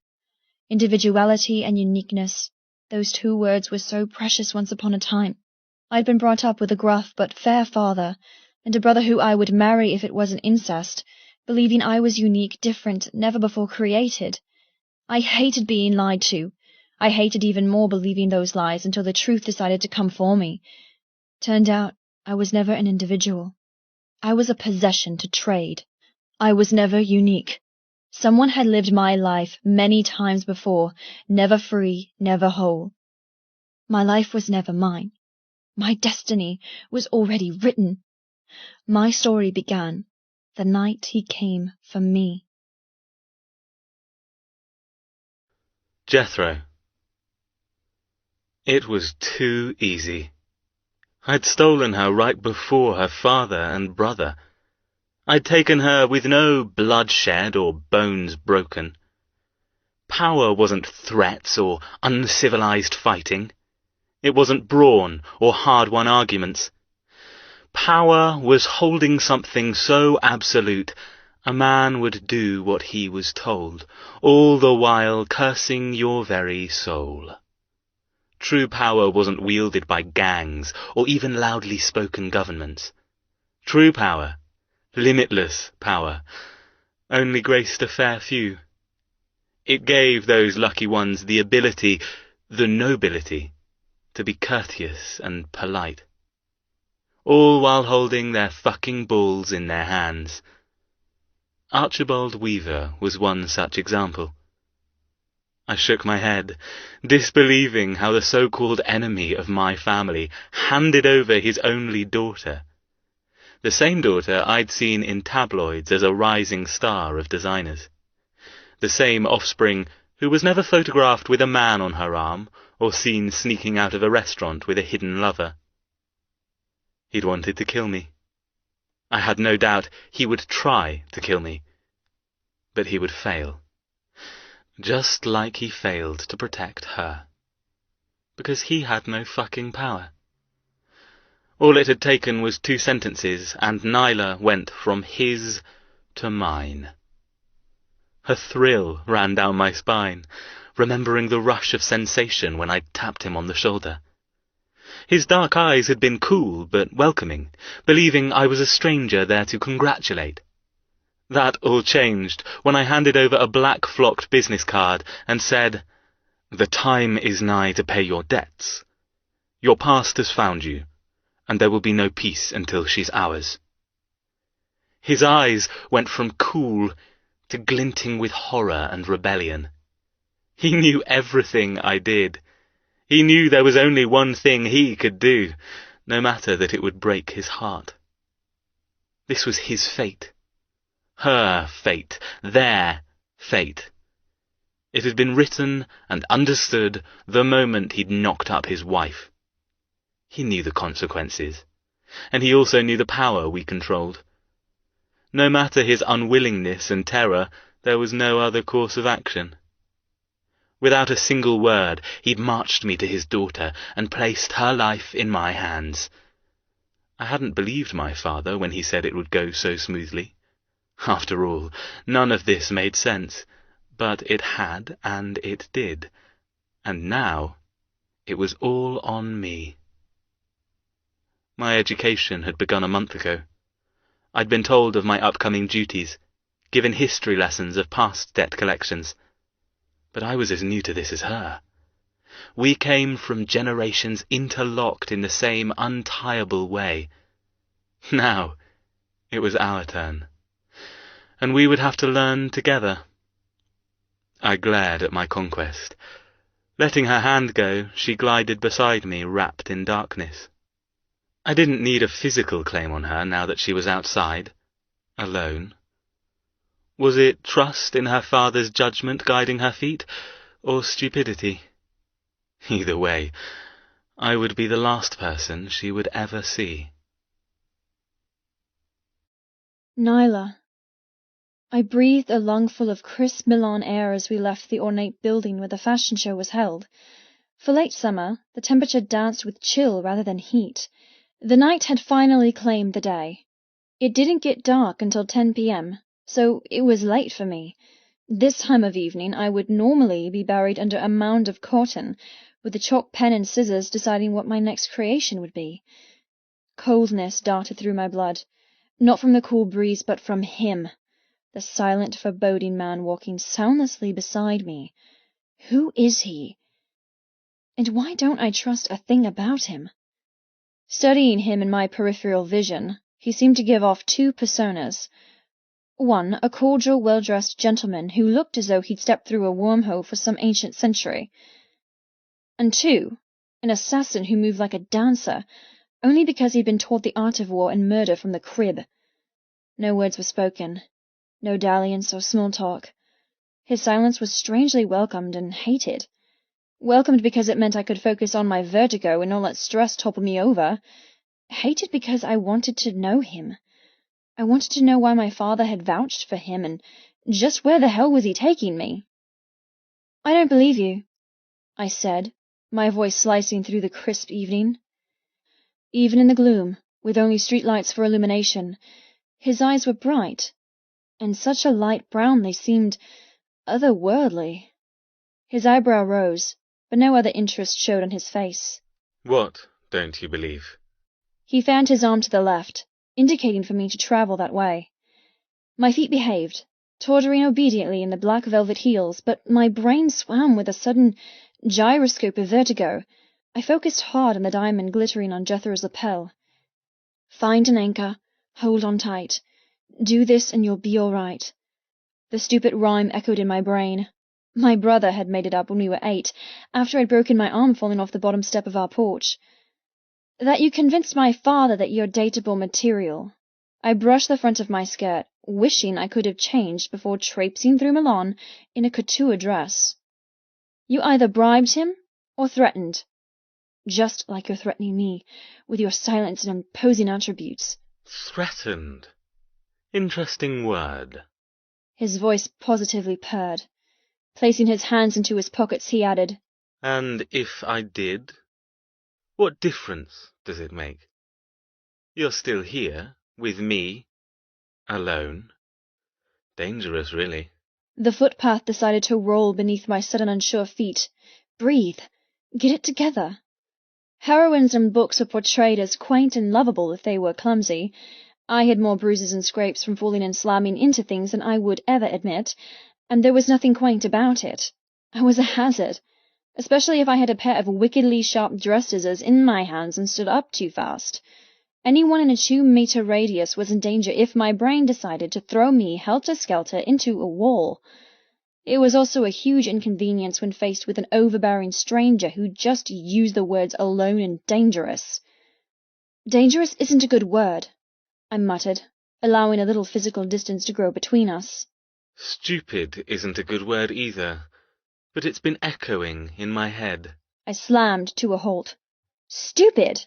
Individuality and uniqueness, those two words were so precious once upon a time. I'd been brought up with a gruff but fair father, and a brother who I would marry if it wasn't incest, believing I was unique, different, never before created. I hated being lied to. I hated even more believing those lies until the truth decided to come for me. Turned out, I was never an individual. I was a possession to trade. I was never unique. Someone had lived my life many times before, never free, never whole. My life was never mine. My destiny was already written. My story began the night he came for me. Jethro. It was too easy. I'd stolen her right before her father and brother. I'd taken her with no bloodshed or bones broken. Power wasn't threats or uncivilized fighting. It wasn't brawn or hard-won arguments. Power was holding something so absolute a man would do what he was told, all the while cursing your very soul. True power wasn't wielded by gangs or even loudly spoken governments. True power, limitless power, only graced a fair few. It gave those lucky ones the ability, the nobility, to be courteous and polite, all while holding their fucking balls in their hands. Archibald Weaver was one such example. I shook my head, disbelieving how the so-called enemy of my family handed over his only daughter, the same daughter I'd seen in tabloids as a rising star of designers, the same offspring who was never photographed with a man on her arm or seen sneaking out of a restaurant with a hidden lover. He'd wanted to kill me. I had no doubt he would try to kill me, but he would fail. Just like he failed to protect her. Because he had no fucking power. All it had taken was 2 sentences, and Nyla went from his to mine. A thrill ran down my spine, remembering the rush of sensation when I tapped him on the shoulder. His dark eyes had been cool but welcoming, believing I was a stranger there to congratulate. That all changed when I handed over a black-flocked business card and said, "The time is nigh to pay your debts. Your past has found you, and there will be no peace until she's ours." His eyes went from cool to glinting with horror and rebellion. He knew everything I did. He knew there was only one thing he could do, no matter that it would break his heart. This was his fate. Her fate, their fate. It had been written and understood the moment he'd knocked up his wife. He knew the consequences, and he also knew the power we controlled. No matter his unwillingness and terror, there was no other course of action. Without a single word, he'd marched me to his daughter and placed her life in my hands. I hadn't believed my father when he said it would go so smoothly. After all, none of this made sense, but it had and it did, and now it was all on me. My education had begun a month ago. I'd been told of my upcoming duties, given history lessons of past debt collections, but I was as new to this as her. We came from generations interlocked in the same untiable way. Now it was our turn, and we would have to learn together. I glared at my conquest. Letting her hand go, she glided beside me, wrapped in darkness. I didn't need a physical claim on her now that she was outside, alone. Was it trust in her father's judgment guiding her feet, or stupidity. Either way, I would be the last person she would ever see. Nyla. I breathed a lungful of crisp Milan air as we left the ornate building where the fashion show was held. For late summer, the temperature danced with chill rather than heat. The night had finally claimed the day. It didn't get dark until 10 p.m., so it was late for me. This time of evening I would normally be buried under a mound of cotton, with a chalk pen and scissors deciding what my next creation would be. Coldness darted through my blood, not from the cool breeze but from him, the silent, foreboding man walking soundlessly beside me. Who is he? And why don't I trust a thing about him? Studying him in my peripheral vision, he seemed to give off two personas. One, a cordial, well-dressed gentleman who looked as though he'd stepped through a wormhole for some ancient century. And two, an assassin who moved like a dancer, only because he'd been taught the art of war and murder from the crib. No words were spoken, no dalliance or small talk. His silence was strangely welcomed and hated. Welcomed because it meant I could focus on my vertigo and not let stress topple me over. Hated because I wanted to know him. I wanted to know why my father had vouched for him, and just where the hell was he taking me? I don't believe you, I said, my voice slicing through the crisp evening. Even in the gloom, with only streetlights for illumination, his eyes were bright, and such a light brown they seemed otherworldly. His eyebrow rose, but no other interest showed on his face. What don't you believe? He fanned his arm to the left, indicating for me to travel that way. My feet behaved, tottering obediently in the black velvet heels, but my brain swam with a sudden gyroscope of vertigo. I focused hard on the diamond glittering on Jethro's lapel. Find an anchor, hold on tight. Do this and you'll be all right. The stupid rhyme echoed in my brain. My brother had made it up when we were 8, after I'd broken my arm falling off the bottom step of our porch. That you convinced my father that you're dateable material. I brushed the front of my skirt, wishing I could have changed before traipsing through Milan in a couture dress. You either bribed him or threatened. Just like you're threatening me, with your silence and imposing attributes. Threatened. Interesting word. His voice positively purred. Placing his hands into his pockets, he added, And if I did? What difference does it make? You're still here, with me, alone. Dangerous, really. The footpath decided to roll beneath my sudden unsure feet. Breathe. Get it together. Heroines in books were portrayed as quaint and lovable if they were clumsy. I had more bruises and scrapes from falling and slamming into things than I would ever admit, and there was nothing quaint about it. I was a hazard, especially if I had a pair of wickedly sharp dress scissors in my hands and stood up too fast. Anyone in a 2-meter radius was in danger if my brain decided to throw me helter-skelter into a wall. It was also a huge inconvenience when faced with an overbearing stranger who just used the words alone and dangerous. Dangerous isn't a good word, I muttered, allowing a little physical distance to grow between us. Stupid isn't a good word either, but it's been echoing in my head. I slammed to a halt. Stupid!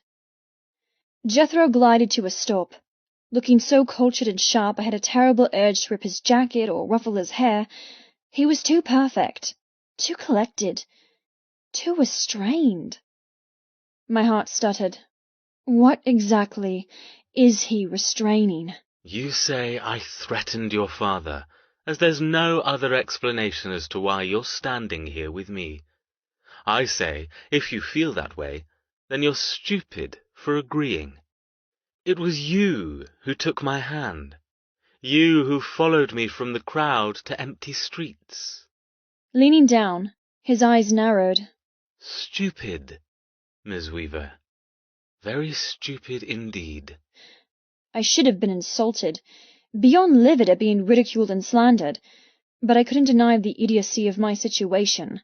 Jethro glided to a stop. Looking so cultured and sharp I had a terrible urge to rip his jacket or ruffle his hair. He was too perfect, too collected, too restrained. My heart stuttered. What exactly is he restraining? You say I threatened your father, as there's no other explanation as to why you're standing here with me. I say, if you feel that way, then you're stupid for agreeing. It was you who took my hand. You who followed me from the crowd to empty streets. Leaning down, his eyes narrowed. Stupid, Miss Weaver. Very stupid indeed. I should have been insulted, beyond livid at being ridiculed and slandered, but I couldn't deny the idiocy of my situation.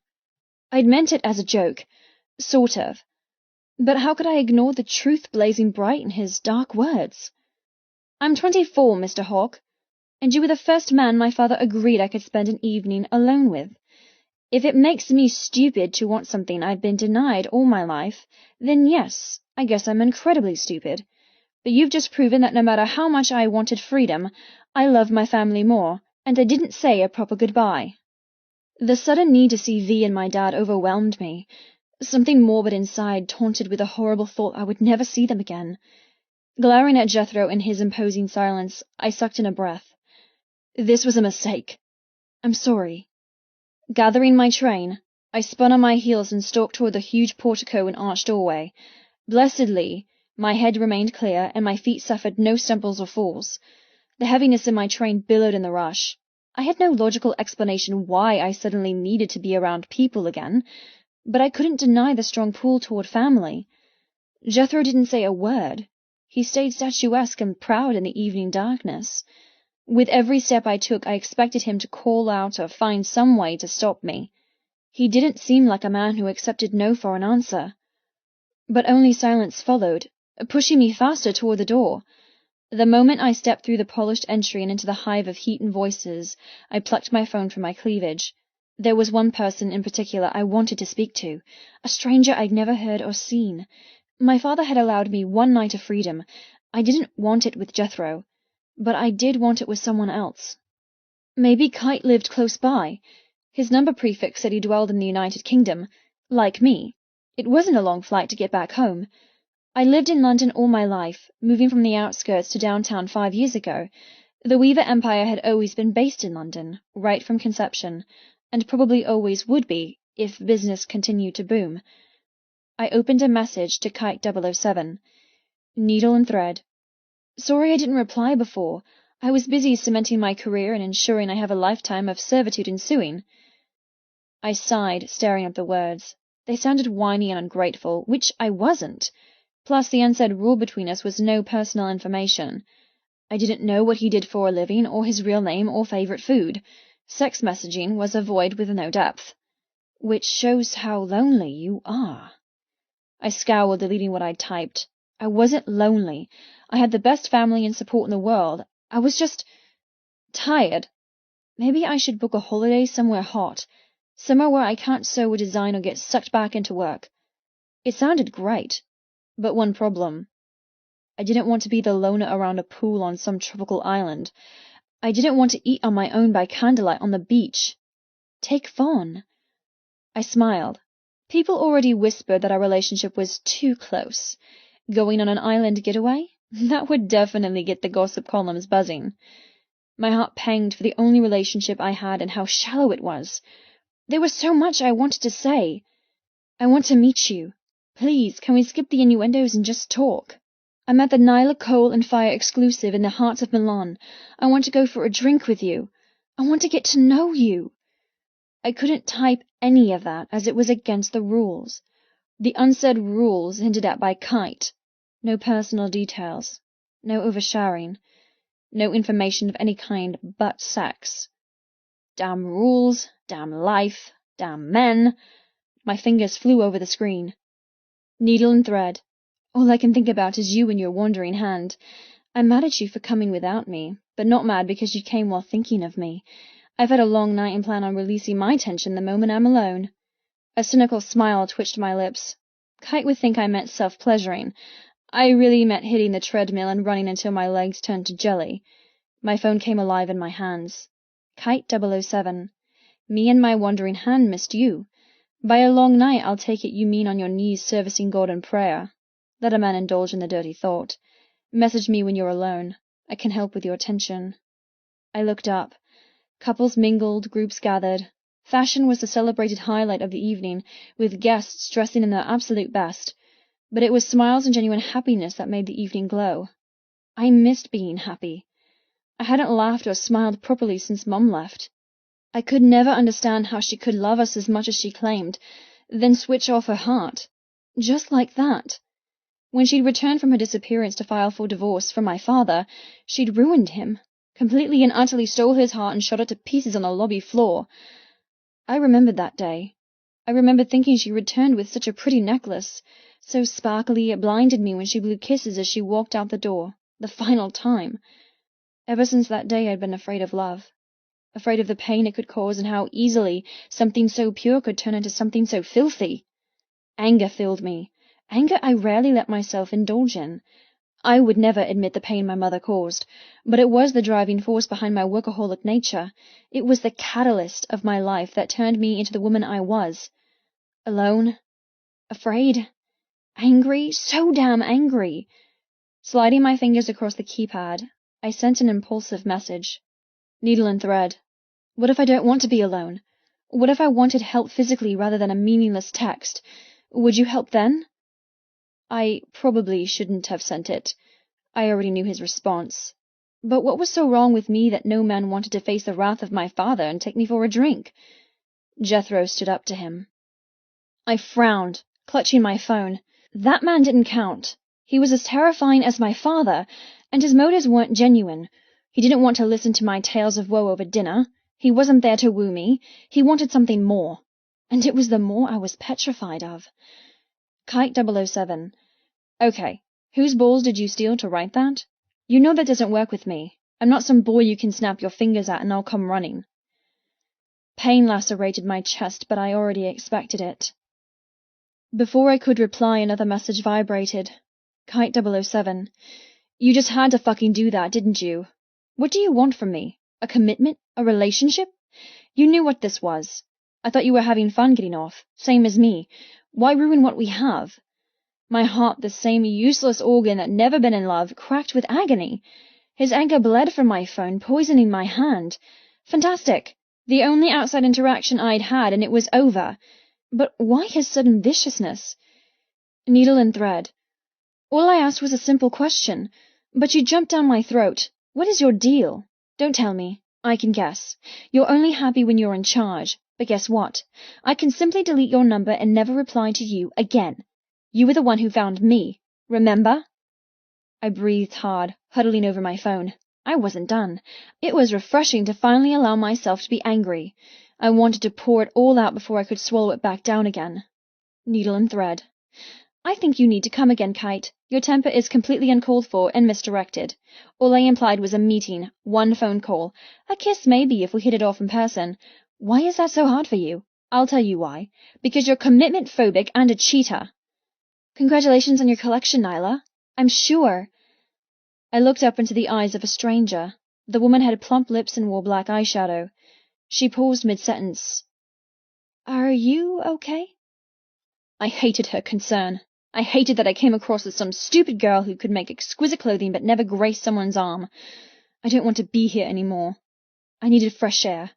I'd meant it as a joke, sort of, but how could I ignore the truth blazing bright in his dark words? I'm 24, Mr. Hawke, and you were the first man my father agreed I could spend an evening alone with. If it makes me stupid to want something I've been denied all my life, then yes, I guess I'm incredibly stupid. But you've just proven that no matter how much I wanted freedom, I love my family more, and I didn't say a proper goodbye. The sudden need to see V and my dad overwhelmed me. Something morbid inside taunted with a horrible thought I would never see them again. Glaring at Jethro in his imposing silence, I sucked in a breath. This was a mistake. I'm sorry. Gathering my train, I spun on my heels and stalked toward the huge portico and arched doorway. Blessedly, my head remained clear and my feet suffered no stumbles or falls. The heaviness in my train billowed in the rush. I had no logical explanation why I suddenly needed to be around people again, but I couldn't deny the strong pull toward family. Jethro didn't say a word. He stayed statuesque and proud in the evening darkness. With every step I took, I expected him to call out or find some way to stop me. He didn't seem like a man who accepted no for an answer. But only silence followed, pushing me faster toward the door. The moment I stepped through the polished entry and into the hive of heat and voices, I plucked my phone from my cleavage. There was one person in particular I wanted to speak to, a stranger I'd never heard or seen. My father had allowed me one night of freedom. I didn't want it with Jethro, but I did want it with someone else. Maybe Kite lived close by. His number prefix said he dwelled in the United Kingdom. Like me, it wasn't a long flight to get back home. I lived in London all my life, moving from the outskirts to downtown 5 years ago. The Weaver Empire had always been based in London, right from conception, and probably always would be if business continued to boom. I opened a message to Kite 007. Needle and thread. Sorry I didn't reply before. I was busy cementing my career and ensuring I have a lifetime of servitude ensuing. I sighed, staring at the words. They sounded whiny and ungrateful, which I wasn't. Plus, the unsaid rule between us was no personal information. I didn't know what he did for a living, or his real name, or favorite food. Sex messaging was a void with no depth. Which shows how lonely you are. I scowled, deleting what I'd typed. I wasn't lonely. I had the best family and support in the world. I was just tired. Maybe I should book a holiday somewhere hot, somewhere where I can't sew or design or get sucked back into work. It sounded great, but one problem. I didn't want to be the loner around a pool on some tropical island. I didn't want to eat on my own by candlelight on the beach. Take Fawn. I smiled. People already whispered that our relationship was too close. Going on an island getaway? That would definitely get the gossip columns buzzing. My heart panged for the only relationship I had and how shallow it was. There was so much I wanted to say. I want to meet you. Please, can we skip the innuendos and just talk? I'm at the Nyla Coal and Fire exclusive in the heart of Milan. I want to go for a drink with you. I want to get to know you. I couldn't type any of that as it was against the rules. The unsaid rules hinted at by Kite. No personal details. No oversharing. No information of any kind but sex. Damn rules, damn life, damn men. My fingers flew over the screen. Needle and thread. All I can think about is you and your wandering hand. I'm mad at you for coming without me, but not mad because you came while thinking of me. I've had a long night and plan on releasing my tension the moment I'm alone. A cynical smile twitched my lips. Kite would think I meant self-pleasuring. I really meant hitting the treadmill and running until my legs turned to jelly. My phone came alive in my hands. Kite 007. Me and my wandering hand missed you. By a long night, I'll take it you mean on your knees servicing God in prayer. Let a man indulge in the dirty thought. Message me when you're alone. I can help with your tension. I looked up. Couples mingled, groups gathered. Fashion was the celebrated highlight of the evening, with guests dressing in their absolute best. But it was smiles and genuine happiness that made the evening glow. I missed being happy. I hadn't laughed or smiled properly since Mum left. I could never understand how she could love us as much as she claimed, then switch off her heart. Just like that. When she'd returned from her disappearance to file for divorce from my father, she'd ruined him. Completely and utterly stole his heart and shot it to pieces on the lobby floor. I remembered that day. I remembered thinking she returned with such a pretty necklace. So sparkly it blinded me when she blew kisses as she walked out the door, the final time. Ever since that day I'd been afraid of love. afraid of the pain it could cause and how easily something so pure could turn into something so filthy. Anger filled me, anger I rarely let myself indulge in. I would never admit the pain my mother caused, but it was the driving force behind my workaholic nature. It was the catalyst of my life that turned me into the woman I was. Alone, afraid, angry, so damn angry. Sliding my fingers across the keypad, I sent an impulsive message. Needle and thread. What if I don't want to be alone? What if I wanted help physically rather than a meaningless text? Would you help then? I probably shouldn't have sent it. I already knew his response. But what was so wrong with me that no man wanted to face the wrath of my father and take me for a drink? Jethro stood up to him. I frowned, clutching my phone. That man didn't count. He was as terrifying as my father, and his motives weren't genuine. He didn't want to listen to my tales of woe over dinner. He wasn't there to woo me. He wanted something more. And it was the more I was petrified of. Kite 007. Okay, whose balls did you steal to write that? You know that doesn't work with me. I'm not some boy you can snap your fingers at and I'll come running. Pain lacerated my chest, but I already expected it. Before I could reply, another message vibrated. Kite 007. You just had to fucking do that, didn't you? What do you want from me? A commitment? A relationship? You knew what this was. I thought you were having fun getting off, same as me. Why ruin what we have? My heart, the same useless organ that never been in love, cracked with agony. His anger bled from my phone, poisoning my hand. Fantastic. The only outside interaction I'd had, and it was over. But why his sudden viciousness? Needle and thread. All I asked was a simple question, but you jumped down my throat. What is your deal? Don't tell me. I can guess. You're only happy when you're in charge. But guess what? I can simply delete your number and never reply to you again. You were the one who found me. Remember? I breathed hard, huddling over my phone. I wasn't done. It was refreshing to finally allow myself to be angry. I wanted to pour it all out before I could swallow it back down again. Needle and thread. I think you need to come again, Kite. Your temper is completely uncalled for and misdirected. All I implied was a meeting, one phone call, a kiss maybe if we hit it off in person. Why is that so hard for you? I'll tell you why. Because you're commitment-phobic and a cheater. Congratulations on your collection, Nyla. I'm sure. I looked up into the eyes of a stranger. The woman had plump lips and wore black eyeshadow. She paused mid-sentence. Are you okay? I hated her concern. I hated that I came across as some stupid girl who could make exquisite clothing but never grace someone's arm. I don't want to be here anymore. I needed fresh air.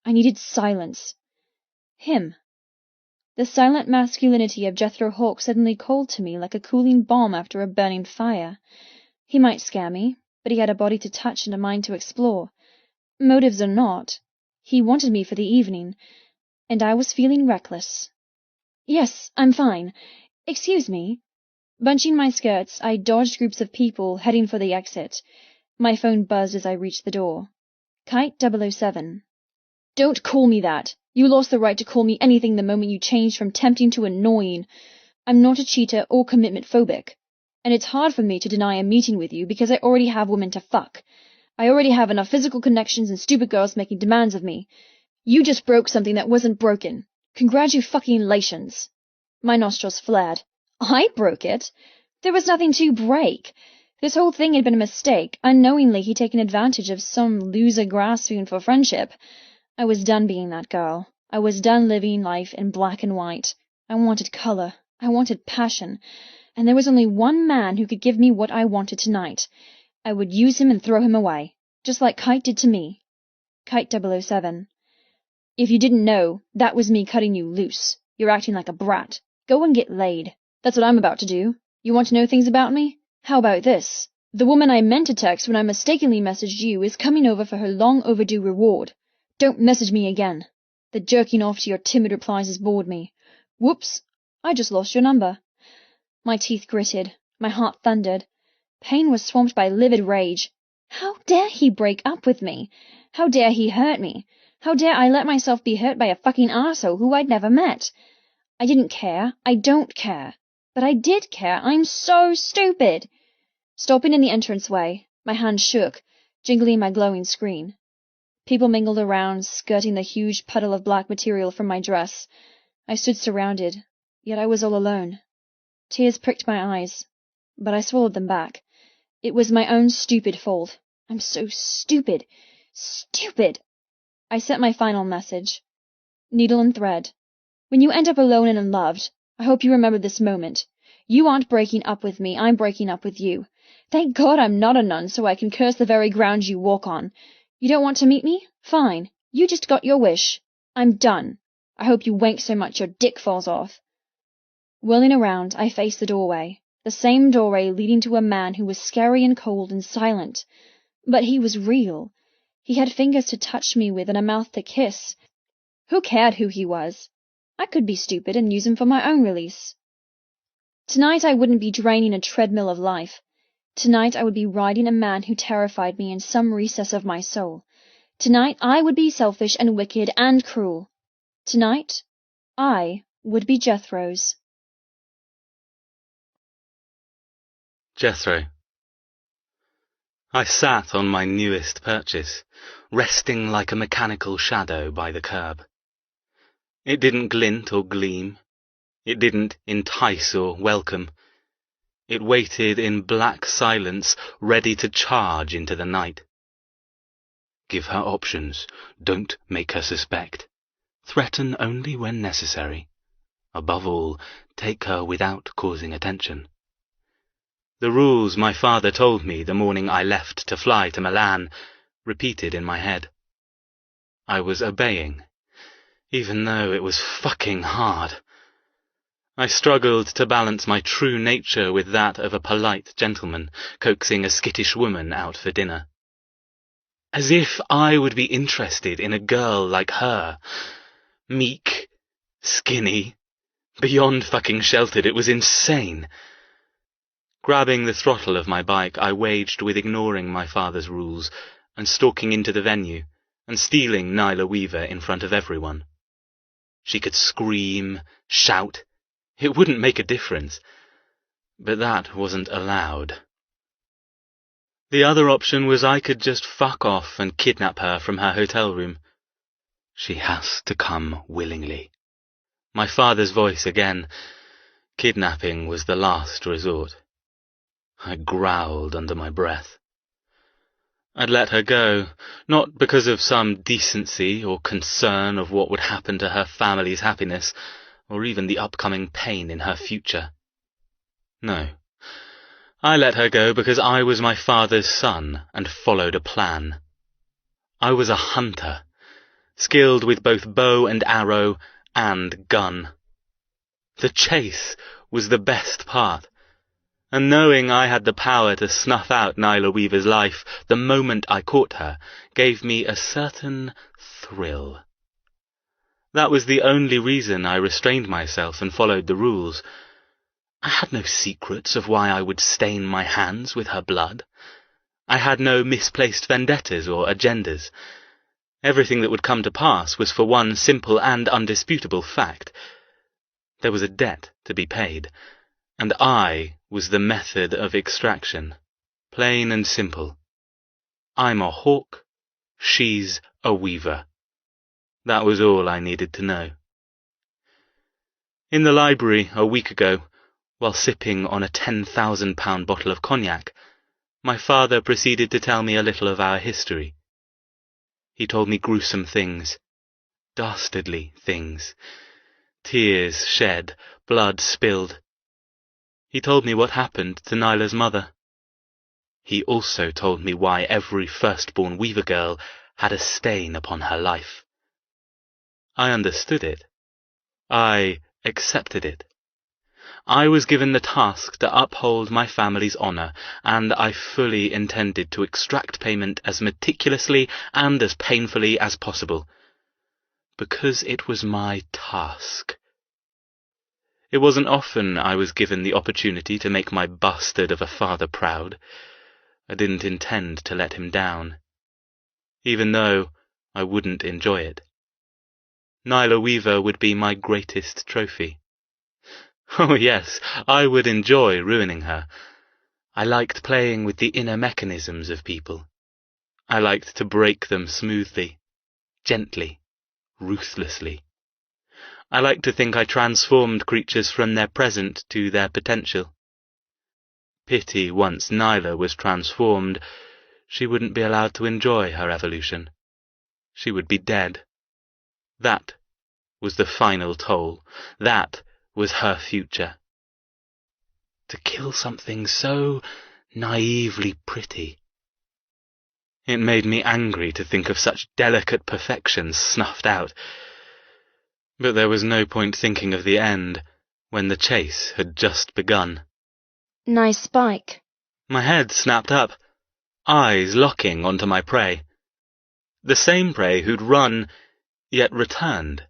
I needed silence. Him. The silent masculinity of Jethro Hawk suddenly called to me like a cooling balm after a burning fire. He might scare me, but he had a body to touch and a mind to explore. Motives or not, he wanted me for the evening, and I was feeling reckless. Yes, I'm fine. Excuse me. Bunching my skirts, I dodged groups of people heading for the exit. My phone buzzed as I reached the door. Kite 007. Don't call me that. You lost the right to call me anything the moment you changed from tempting to annoying. I'm not a cheater or commitment-phobic. And it's hard for me to deny a meeting with you because I already have women to fuck. I already have enough physical connections and stupid girls making demands of me. You just broke something that wasn't broken. Congratulations. My nostrils flared. I broke it? There was nothing to break. This whole thing had been a mistake. Unknowingly, he'd taken advantage of some loser grasping for friendship. I was done being that girl. I was done living life in black and white. I wanted color. I wanted passion. And there was only one man who could give me what I wanted tonight. I would use him and throw him away, just like Kite did to me. Kite 007. If you didn't know, that was me cutting you loose. You're acting like a brat. Go and get laid. That's what I'm about to do. You want to know things about me? How about this? The woman I meant to text when I mistakenly messaged you is coming over for her long-overdue reward. Don't message me again. The jerking off to your timid replies has bored me. Whoops, I just lost your number. My teeth gritted. My heart thundered. Pain was swamped by livid rage. How dare he break up with me? How dare he hurt me? How dare I let myself be hurt by a fucking arsehole who I'd never met? I didn't care. I don't care. But I did care. I'm so stupid. Stopping in the entranceway, my hand shook, jingling my glowing screen. People mingled around, skirting the huge puddle of black material from my dress. I stood surrounded, yet I was all alone. Tears pricked my eyes, but I swallowed them back. It was my own stupid fault. I'm so stupid. Stupid! I sent my final message. Needle and thread. When you end up alone and unloved, I hope you remember this moment. You aren't breaking up with me, I'm breaking up with you. Thank God I'm not a nun, so I can curse the very ground you walk on. You don't want to meet me? Fine. You just got your wish. I'm done. I hope you wank so much your dick falls off. Whirling around, I faced the doorway. The same doorway leading to a man who was scary and cold and silent. But he was real. He had fingers to touch me with and a mouth to kiss. Who cared who he was? I could be stupid and use him for my own release. Tonight I wouldn't be draining a treadmill of life. Tonight I would be riding a man who terrified me in some recess of my soul. Tonight I would be selfish and wicked and cruel. Tonight I would be Jethro's. Jethro. I sat on my newest purchase, resting like a mechanical shadow by the curb. It didn't glint or gleam. It didn't entice or welcome. It waited in black silence, ready to charge into the night. Give her options. Don't make her suspect. Threaten only when necessary. Above all, take her without causing attention. The rules my father told me the morning I left to fly to Milan repeated in my head. I was obeying, even though it was fucking hard. I struggled to balance my true nature with that of a polite gentleman coaxing a skittish woman out for dinner. As if I would be interested in a girl like her. Meek, skinny, beyond fucking sheltered. It was insane. Grabbing the throttle of my bike, I waged with ignoring my father's rules and stalking into the venue and stealing Nyla Weaver in front of everyone. She could scream, shout. It wouldn't make a difference, but that wasn't allowed. The other option was I could just fuck off and kidnap her from her hotel room. She has to come willingly. My father's voice again. Kidnapping was the last resort. I growled under my breath. I'd let her go, not because of some decency or concern of what would happen to her family's happiness, or even the upcoming pain in her future. No. I let her go because I was my father's son and followed a plan. I was a hunter, skilled with both bow and arrow and gun. The chase was the best part, and knowing I had the power to snuff out Nyla Weaver's life the moment I caught her gave me a certain thrill. That was the only reason I restrained myself and followed the rules. I had no secrets of why I would stain my hands with her blood. I had no misplaced vendettas or agendas. Everything that would come to pass was for one simple and undisputable fact. There was a debt to be paid, and I was the method of extraction. Plain and simple. I'm a hawk, she's a weaver. That was all I needed to know. In the library a week ago, while sipping on a £10,000 bottle of cognac, my father proceeded to tell me a little of our history. He told me gruesome things, dastardly things, tears shed, blood spilled. He told me what happened to Nyla's mother. He also told me why every firstborn Weaver girl had a stain upon her life. I understood it. I accepted it. I was given the task to uphold my family's honor, and I fully intended to extract payment as meticulously and as painfully as possible, because it was my task. It wasn't often I was given the opportunity to make my bastard of a father proud. I didn't intend to let him down, even though I wouldn't enjoy it. Nyla Weaver would be my greatest trophy. Oh yes, I would enjoy ruining her. I liked playing with the inner mechanisms of people. I liked to break them smoothly, gently, ruthlessly. I like to think I transformed creatures from their present to their potential. Pity once Nyla was transformed, she wouldn't be allowed to enjoy her evolution. She would be dead. That was the final toll. That was her future. To kill something so naively pretty. It made me angry to think of such delicate perfections snuffed out. But there was no point thinking of the end when the chase had just begun. Nice spike. My head snapped up, eyes locking onto my prey. The same prey who'd run, yet returned.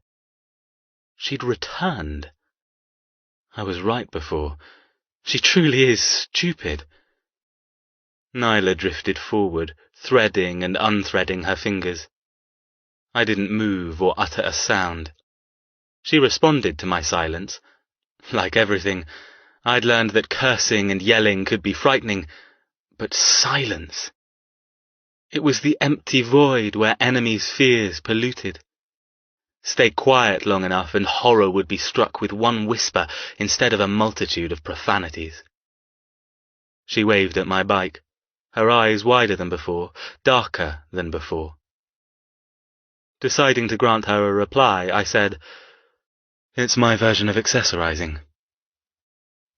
She'd returned. I was right before. She truly is stupid. Nyla drifted forward, threading and unthreading her fingers. I didn't move or utter a sound. She responded to my silence. Like everything, I'd learned that cursing and yelling could be frightening, but silence. It was the empty void where enemies' fears polluted. Stay quiet long enough and horror would be struck with one whisper instead of a multitude of profanities. She waved at my bike, her eyes wider than before, darker than before. Deciding to grant her a reply, I said, "It's my version of accessorizing."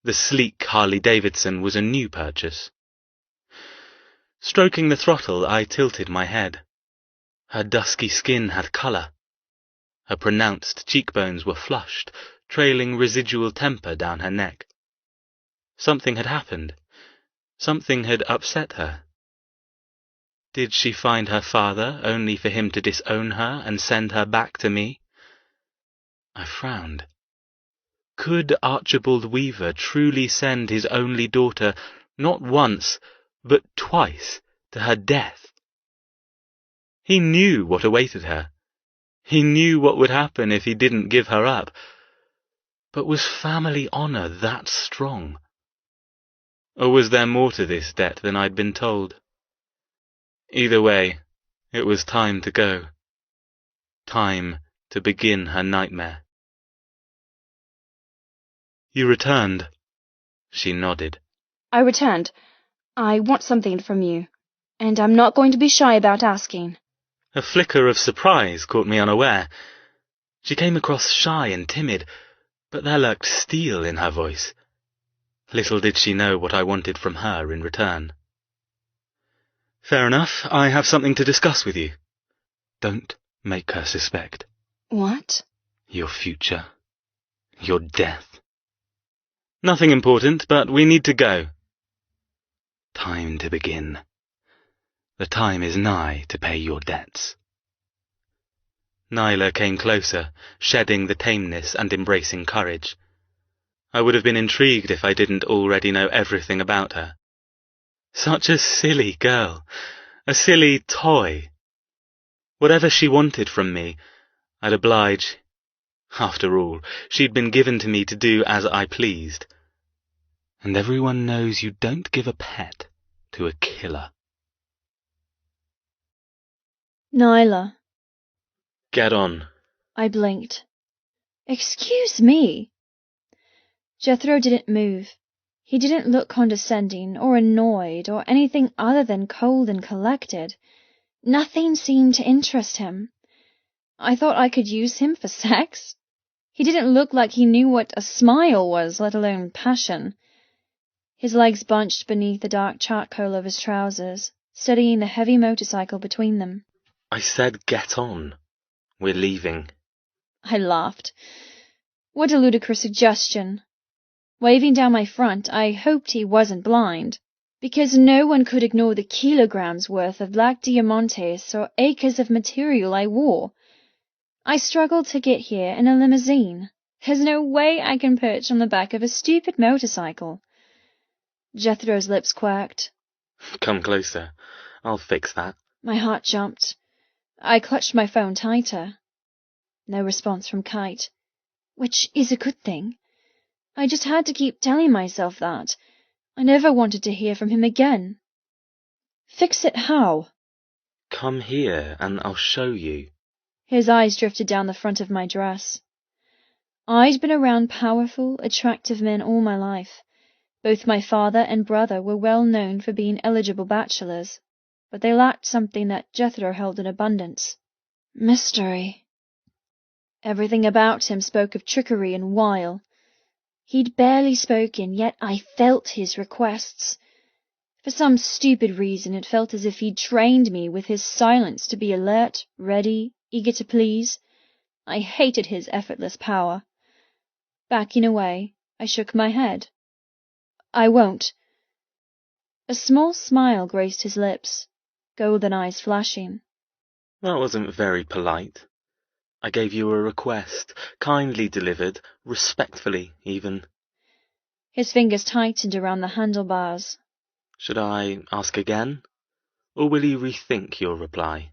The sleek Harley-Davidson was a new purchase. Stroking the throttle, I tilted my head. Her dusky skin had colour. Her pronounced cheekbones were flushed, trailing residual temper down her neck. Something had happened. Something had upset her. Did she find her father only for him to disown her and send her back to me? I frowned. Could Archibald Weaver truly send his only daughter not once, but twice, to her death? He knew what awaited her. He knew what would happen if he didn't give her up. But was family honour that strong? Or was there more to this debt than I'd been told? Either way, it was time to go. Time to begin her nightmare. "You returned." She nodded. I returned. I want something from you, and I'm not going to be shy about asking. A flicker of surprise caught me unaware. She came across shy and timid, but there lurked steel in her voice. Little did she know what I wanted from her in return. "Fair enough, I have something to discuss with you. Don't make her suspect." What? "Your future. Your death." "Nothing important, but we need to go." "Time to begin. The time is nigh to pay your debts." Nyla came closer, shedding the tameness and embracing courage. I would have been intrigued if I didn't already know everything about her. Such a silly girl, a silly toy. Whatever she wanted from me, I'd oblige. After all, she'd been given to me to do as I pleased. And everyone knows you don't give a pet to a killer. Nyla. "Get on." I blinked. Excuse me. Jethro didn't move. He didn't look condescending or annoyed or anything other than cold and collected. Nothing seemed to interest him. I thought I could use him for sex. He didn't look like he knew what a smile was, let alone passion. His legs bunched beneath the dark charcoal of his trousers, steadying the heavy motorcycle between them. "I said get on. We're leaving." I laughed. What a ludicrous suggestion. Waving down my front, I hoped he wasn't blind, because no one could ignore the kilograms worth of black diamantes or acres of material I wore. I struggled to get here in a limousine. There's no way I can perch on the back of a stupid motorcycle. Jethro's lips quirked. "Come closer. I'll fix that." My heart jumped. I clutched my phone tighter. No response from Kite, which is a good thing. I just had to keep telling myself that. I never wanted to hear from him again. Fix it how? "Come here and I'll show you." His eyes drifted down the front of my dress. I'd been around powerful, attractive men all my life. Both my father and brother were well known for being eligible bachelors, but they lacked something that Jethro held in abundance: mystery. Everything about him spoke of trickery and wile. He'd barely spoken, yet I felt his requests. For some stupid reason, it felt as if he'd trained me with his silence to be alert, ready, eager to please. I hated his effortless power. Backing away, I shook my head. I won't. A small smile graced his lips, golden eyes flashing. That wasn't very polite. I gave you a request, kindly delivered, respectfully even. His fingers tightened around the handlebars. Should I ask again? Or will you rethink your reply?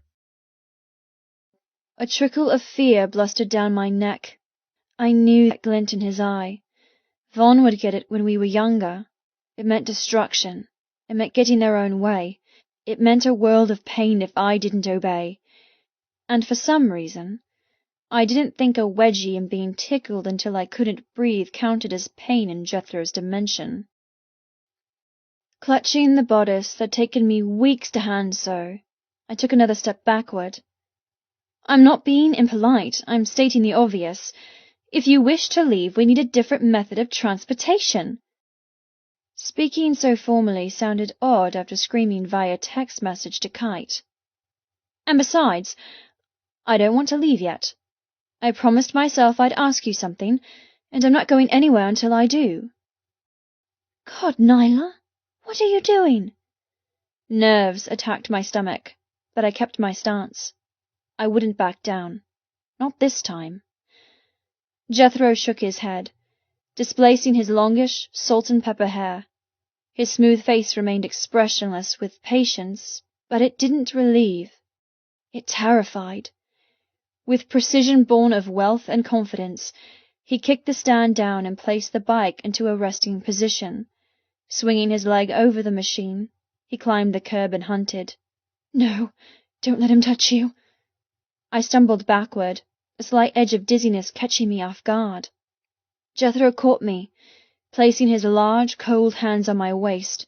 A trickle of fear blustered down my neck. I knew that glint in his eye. Vaughn would get it when we were younger. It meant destruction. It meant getting their own way. It meant a world of pain if I didn't obey. And for some reason, I didn't think a wedgie and being tickled until I couldn't breathe counted as pain in Jethro's dimension. Clutching the bodice that'd taken me weeks to hand sew, I took another step backward. I'm not being impolite, I'm stating the obvious. If you wish to leave, we need a different method of transportation. Speaking so formally sounded odd after screaming via text message to Kite. And besides, I don't want to leave yet. I promised myself I'd ask you something, and I'm not going anywhere until I do. God, Nyla, what are you doing? Nerves attacked my stomach, but I kept my stance. I wouldn't back down. Not this time. Jethro shook his head, displacing his longish, salt-and-pepper hair. His smooth face remained expressionless with patience, but it didn't relieve. It terrified. With precision born of wealth and confidence, he kicked the stand down and placed the bike into a resting position. Swinging his leg over the machine, he climbed the curb and hunted. No, don't let him touch you. I stumbled backward, a slight edge of dizziness catching me off guard. Jethro caught me, placing his large, cold hands on my waist.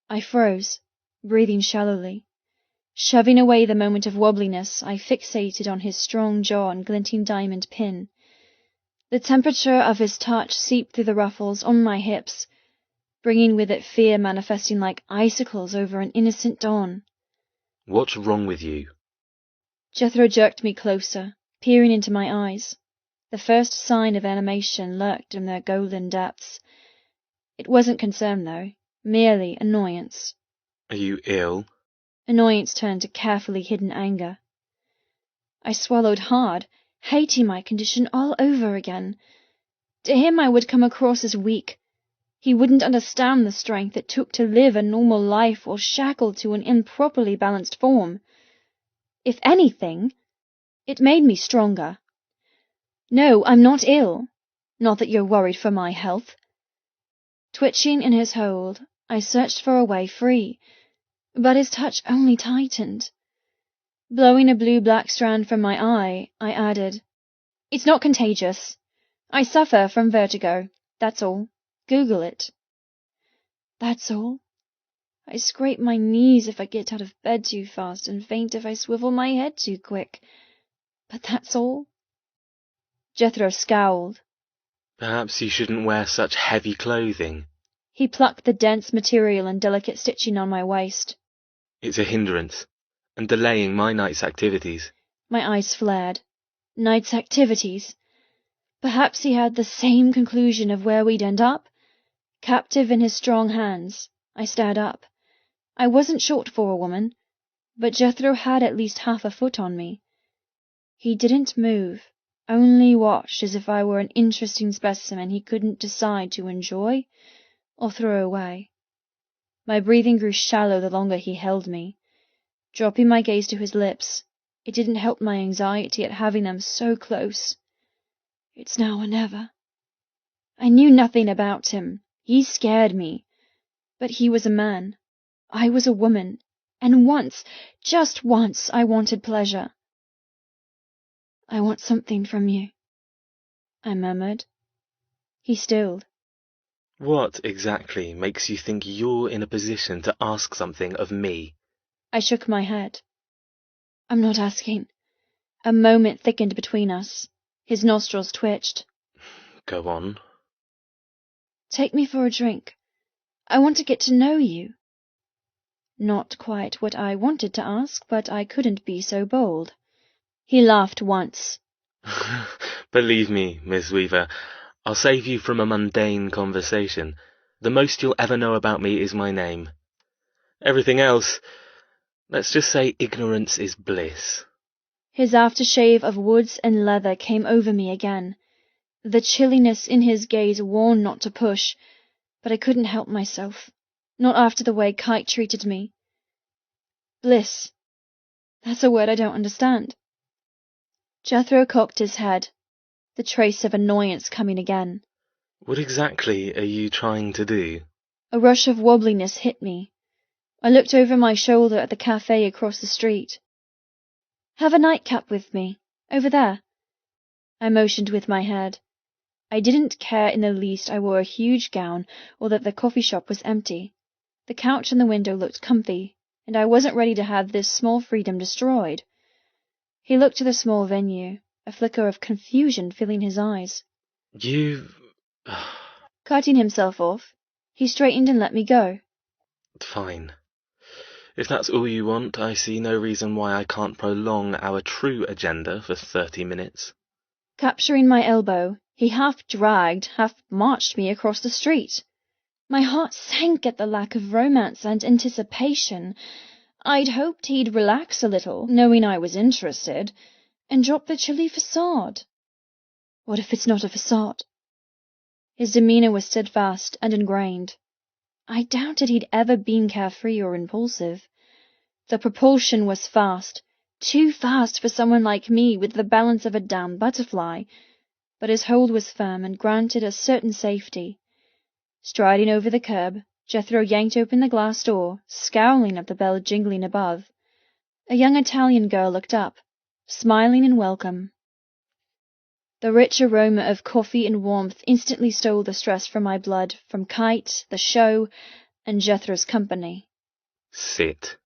I froze, breathing shallowly. Shoving away the moment of wobbliness, I fixated on his strong jaw and glinting diamond pin. The temperature of his touch seeped through the ruffles on my hips, bringing with it fear manifesting like icicles over an innocent dawn. What's wrong with you? Jethro jerked me closer, peering into my eyes. The first sign of animation lurked in their golden depths. It wasn't concern, though, merely annoyance. Are you ill? Annoyance turned to carefully hidden anger. I swallowed hard, hating my condition all over again. To him I would come across as weak. He wouldn't understand the strength it took to live a normal life while shackled to an improperly balanced form. If anything, it made me stronger. No, I'm not ill. Not that you're worried for my health. Twitching in his hold, I searched for a way free, but his touch only tightened. Blowing a blue-black strand from my eye, I added, It's not contagious. I suffer from vertigo, that's all. Google it. That's all? I scrape my knees if I get out of bed too fast and faint if I swivel my head too quick. But that's all? Jethro scowled. Perhaps you shouldn't wear such heavy clothing. He plucked the dense material and delicate stitching on my waist. It's a hindrance, and delaying my night's activities. My eyes flared. Night's activities? Perhaps he had the same conclusion of where we'd end up? Captive in his strong hands, I stared up. I wasn't short for a woman, but Jethro had at least half a foot on me. He didn't move, only watched as if I were an interesting specimen he couldn't decide to enjoy or throw away. My breathing grew shallow the longer he held me. Dropping my gaze to his lips, it didn't help my anxiety at having them so close. It's now or never. I knew nothing about him. He scared me. But he was a man. I was a woman. And once, just once, I wanted pleasure. I want something from you, I murmured. He stilled. What exactly makes you think you're in a position to ask something of me? I shook my head. I'm not asking. A moment thickened between us. His nostrils twitched. Go on. Take me for a drink. I want to get to know you. Not quite what I wanted to ask, but I couldn't be so bold. He laughed once. Believe me, Miss Weaver, I'll save you from a mundane conversation. The most you'll ever know about me is my name. Everything else, let's just say ignorance is bliss. His aftershave of woods and leather came over me again. The chilliness in his gaze warned not to push, but I couldn't help myself. Not after the way Kite treated me. Bliss. That's a word I don't understand. Jethro cocked his head, the trace of annoyance coming again. What exactly are you trying to do? A rush of wobbliness hit me. I looked over my shoulder at the cafe across the street. Have a nightcap with me, over there. I motioned with my head. I didn't care in the least I wore a huge gown or that the coffee shop was empty. The couch in the window looked comfy, and I wasn't ready to have this small freedom destroyed. He looked to the small venue, a flicker of confusion filling his eyes. You've... Cutting himself off, he straightened and let me go. Fine. If that's all you want, I see no reason why I can't prolong our true agenda for 30 minutes. Capturing my elbow, he half dragged, half marched me across the street. My heart sank at the lack of romance and anticipation. I'd hoped he'd relax a little, knowing I was interested, and drop the chilly facade. What if it's not a facade? His demeanor was steadfast and ingrained. I doubted he'd ever been carefree or impulsive. The propulsion was fast, too fast for someone like me with the balance of a down butterfly, but his hold was firm and granted a certain safety. Striding over the curb, Jethro yanked open the glass door, scowling at the bell jingling above. A young Italian girl looked up, smiling in welcome. The rich aroma of coffee and warmth instantly stole the stress from my blood, from Kite, the show, and Jethro's company. Sit.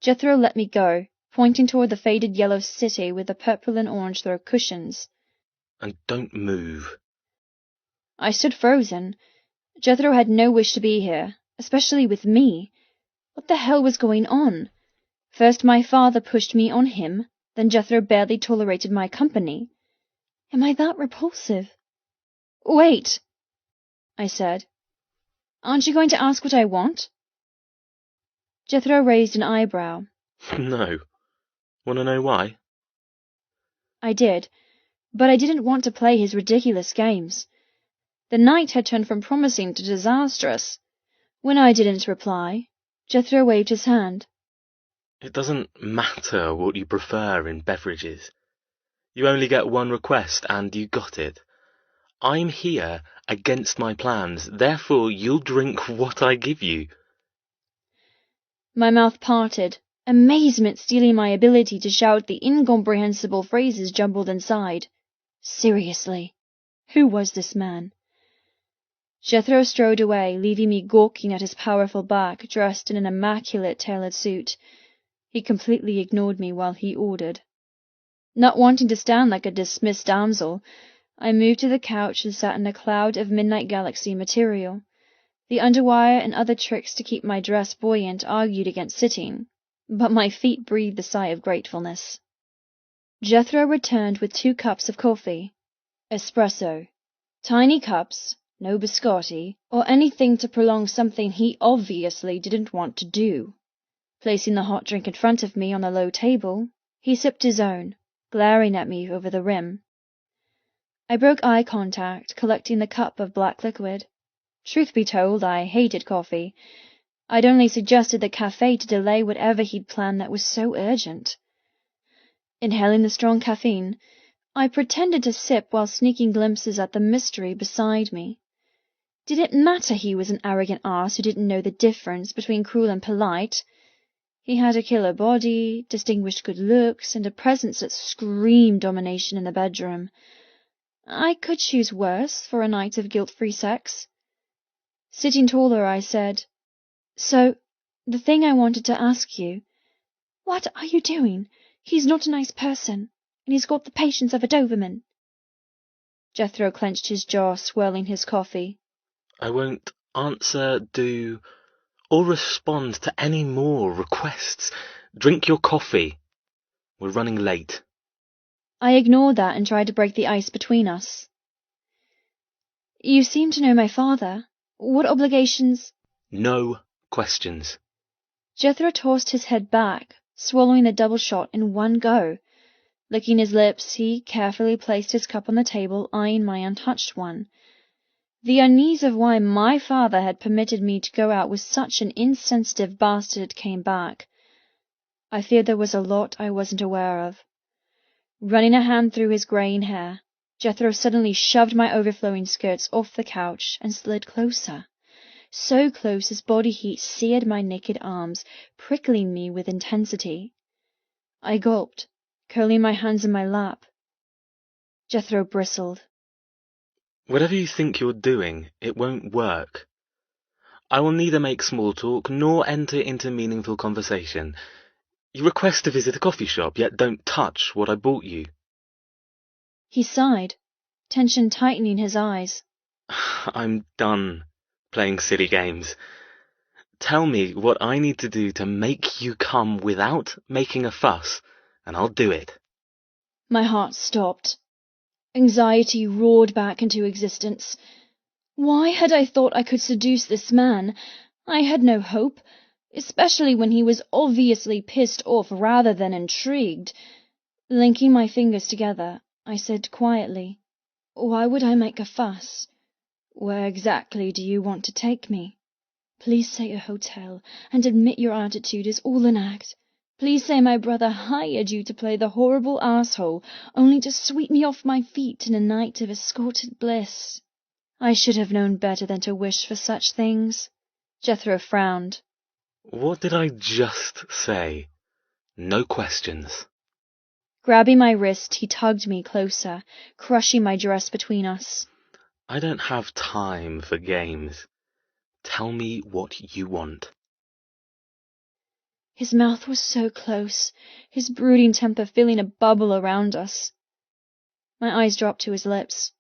Jethro let me go, pointing toward the faded yellow city with the purple and orange throw cushions. And don't move. I stood frozen. Jethro had no wish to be here, especially with me. What the hell was going on? First my father pushed me on him, then Jethro barely tolerated my company. Am I that repulsive? Wait, I said. Aren't you going to ask what I want? Jethro raised an eyebrow. No. Want to know why? I did, but I didn't want to play his ridiculous games. The night had turned from promising to disastrous. When I didn't reply, Jethro waved his hand. It doesn't matter what you prefer in beverages. You only get one request, and you got it. I'm here against my plans, therefore you'll drink what I give you. My mouth parted, amazement stealing my ability to shout the incomprehensible phrases jumbled inside. Seriously, who was this man? Jethro strode away, leaving me gawking at his powerful back, dressed in an immaculate tailored suit. He completely ignored me while he ordered. Not wanting to stand like a dismissed damsel, I moved to the couch and sat in a cloud of Midnight Galaxy material. The underwire and other tricks to keep my dress buoyant argued against sitting, but my feet breathed a sigh of gratefulness. Jethro returned with 2 cups of coffee. Espresso. Tiny cups, no biscotti, or anything to prolong something he obviously didn't want to do. Placing the hot drink in front of me on a low table, he sipped his own, glaring at me over the rim. I broke eye contact, collecting the cup of black liquid. Truth be told, I hated coffee. I'd only suggested the cafe to delay whatever he'd planned that was so urgent. Inhaling the strong caffeine, I pretended to sip while sneaking glimpses at the mystery beside me. Did it matter he was an arrogant arse who didn't know the difference between cruel and polite? He had a killer body, distinguished good looks, and a presence that screamed domination in the bedroom. I could choose worse for a night of guilt-free sex. Sitting taller, I said, "So, the thing I wanted to ask you, what are you doing? He's not a nice person, and he's got the patience of a Doberman." Jethro clenched his jaw, swirling his coffee. I won't answer, do, or respond to any more requests. Drink your coffee. We're running late. I ignored that and tried to break the ice between us. "You seem to know my father. What obligations—" No questions. Jethro tossed his head back, swallowing the double shot in one go. Licking his lips, he carefully placed his cup on the table, eyeing my untouched one. The unease of why my father had permitted me to go out with such an insensitive bastard came back. I feared there was a lot I wasn't aware of. Running a hand through his graying hair, Jethro suddenly shoved my overflowing skirts off the couch and slid closer. So close his body heat seared my naked arms, prickling me with intensity. I gulped, curling my hands in my lap. Jethro bristled. Whatever you think you're doing, it won't work. I will neither make small talk nor enter into meaningful conversation. You request to visit a coffee shop, yet don't touch what I bought you. He sighed, tension tightening his eyes. I'm done playing silly games. Tell me what I need to do to make you come without making a fuss, and I'll do it. My heart stopped. Anxiety roared back into existence. Why had I thought I could seduce this man? I had no hope, especially when he was obviously pissed off rather than intrigued. Linking my fingers together, I said quietly, "Why would I make a fuss? Where exactly do you want to take me? Please say a hotel, and admit your attitude is all an act. Please say my brother hired you to play the horrible asshole, only to sweep me off my feet in a night of escorted bliss." I should have known better than to wish for such things. Jethro frowned. What did I just say? No questions. Grabbing my wrist, he tugged me closer, crushing my dress between us. I don't have time for games. Tell me what you want. His mouth was so close, his brooding temper filling a bubble around us. My eyes dropped to his lips.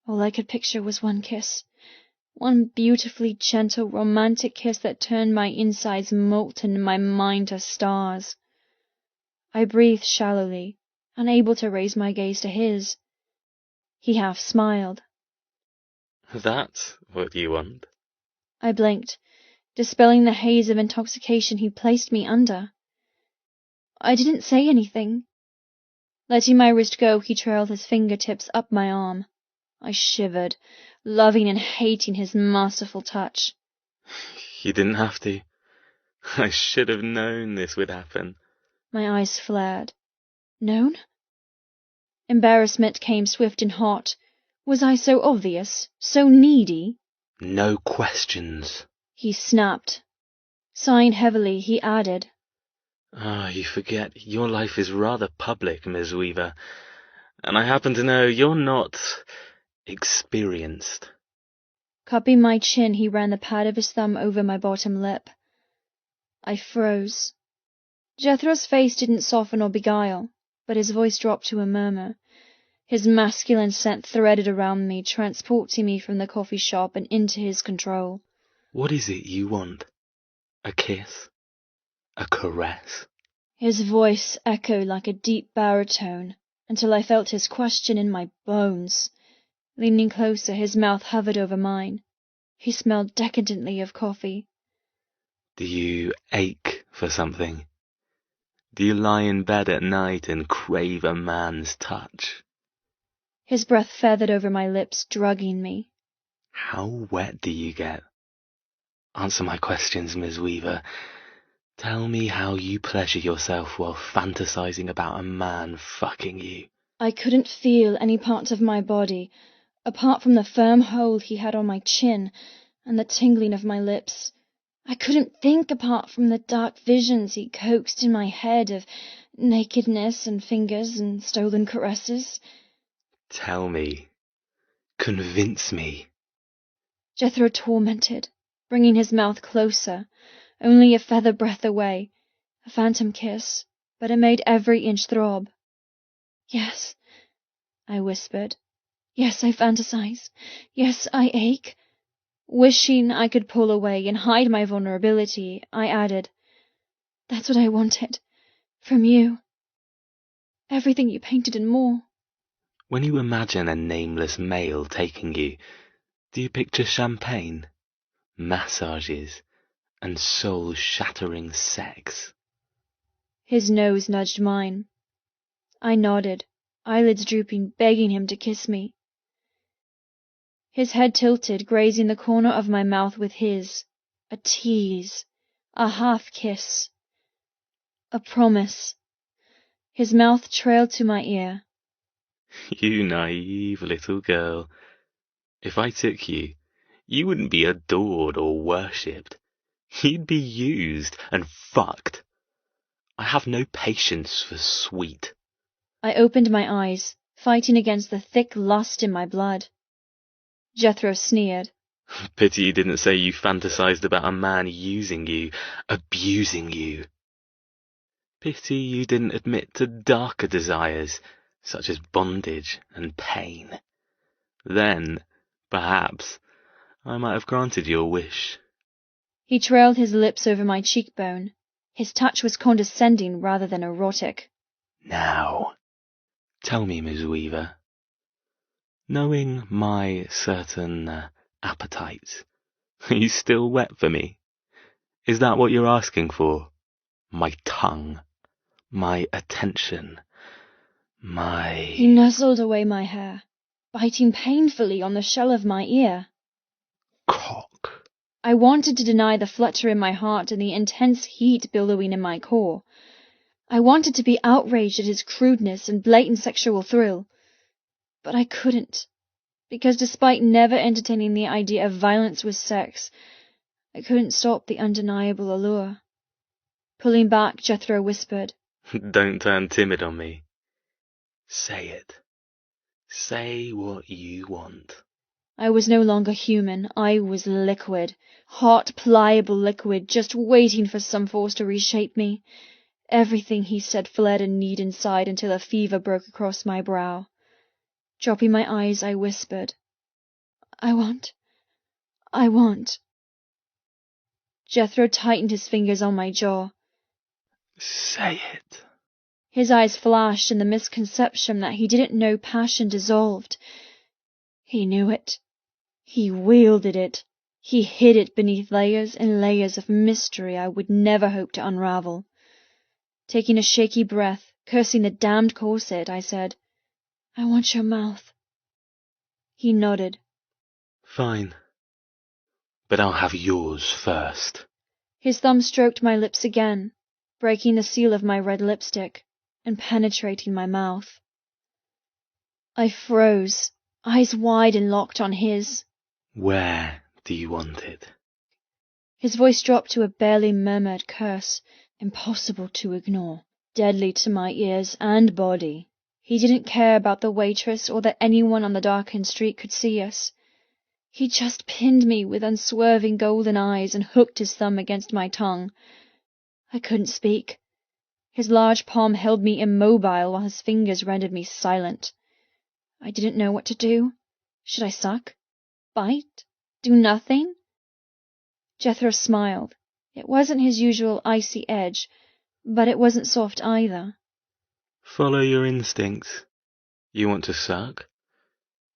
All I could picture was one kiss. One beautifully gentle, romantic kiss that turned my insides molten and my mind to stars. I breathed shallowly, unable to raise my gaze to his. He half smiled. That's what you want? I blinked, dispelling the haze of intoxication he placed me under. I didn't say anything. Letting my wrist go, he trailed his fingertips up my arm. I shivered, loving and hating his masterful touch. You didn't have to. I should have known this would happen. My eyes flared. Known? Embarrassment came swift and hot. Was I so obvious? So needy? No questions. He snapped. Sighing heavily, he added, You forget your life is rather public, Ms. Weaver, and I happen to know you're not experienced. Cupping my chin, he ran the pad of his thumb over my bottom lip. I froze. Jethro's face didn't soften or beguile, but his voice dropped to a murmur. His masculine scent threaded around me, transporting me from the coffee shop and into his control. What is it you want? A kiss? A caress? His voice echoed like a deep baritone, until I felt his question in my bones. Leaning closer, his mouth hovered over mine. He smelled decadently of coffee. Do you ache for something? Do you lie in bed at night and crave a man's touch? His breath feathered over my lips, drugging me. How wet do you get? Answer my questions, Ms. Weaver. Tell me how you pleasure yourself while fantasizing about a man fucking you. I couldn't feel any part of my body, apart from the firm hold he had on my chin and the tingling of my lips. I couldn't think apart from the dark visions he coaxed in my head of nakedness and fingers and stolen caresses. Tell me. Convince me. Jethro tormented, bringing his mouth closer, only a feather breath away, a phantom kiss, but it made every inch throb. Yes, I whispered. Yes, I fantasize. Yes, I ache. Wishing I could pull away and hide my vulnerability, I added, that's what I wanted. From you. Everything you painted and more. When you imagine a nameless male taking you, do you picture champagne, massages, and soul-shattering sex? His nose nudged mine. I nodded, eyelids drooping, begging him to kiss me. His head tilted, grazing the corner of my mouth with his. A tease. A half-kiss. A promise. His mouth trailed to my ear. You naive little girl. If I took you, you wouldn't be adored or worshipped. You'd be used and fucked. I have no patience for sweet. I opened my eyes, fighting against the thick lust in my blood. Jethro sneered. Pity you didn't say you fantasized about a man using you, abusing you. Pity you didn't admit to darker desires, such as bondage and pain. Then, perhaps, I might have granted your wish. He trailed his lips over my cheekbone. His touch was condescending rather than erotic. Now, tell me, Ms. Weaver, knowing my certain appetites, are you still wet for me? Is that what you're asking for? My tongue, my attention, my... He nuzzled away my hair, biting painfully on the shell of my ear. cock. I wanted to deny the flutter in my heart and the intense heat billowing in my core. I wanted to be outraged at his crudeness and blatant sexual thrill. But I couldn't, because despite never entertaining the idea of violence with sex, I couldn't stop the undeniable allure. Pulling back, Jethro whispered, Don't turn timid on me. Say it. Say what you want. I was no longer human. I was liquid. Hot, pliable liquid, just waiting for some force to reshape me. Everything he said fled a need inside until a fever broke across my brow. Dropping my eyes, I whispered, I want. Jethro tightened his fingers on my jaw. Say it. His eyes flashed in the misconception that he didn't know passion dissolved. He knew it. He wielded it. He hid it beneath layers and layers of mystery I would never hope to unravel. Taking a shaky breath, cursing the damned corset, I said, I want your mouth. He nodded. Fine. But I'll have yours first. His thumb stroked my lips again, breaking the seal of my red lipstick and penetrating my mouth. I froze, eyes wide and locked on his. Where do you want it? His voice dropped to a barely murmured curse, impossible to ignore, deadly to my ears and body. He didn't care about the waitress or that anyone on the darkened street could see us. He just pinned me with unswerving golden eyes and hooked his thumb against my tongue. I couldn't speak. His large palm held me immobile while his fingers rendered me silent. I didn't know what to do. Should I suck? Bite? Do nothing? Jethro smiled. It wasn't his usual icy edge, but it wasn't soft either. Follow your instincts. You want to suck?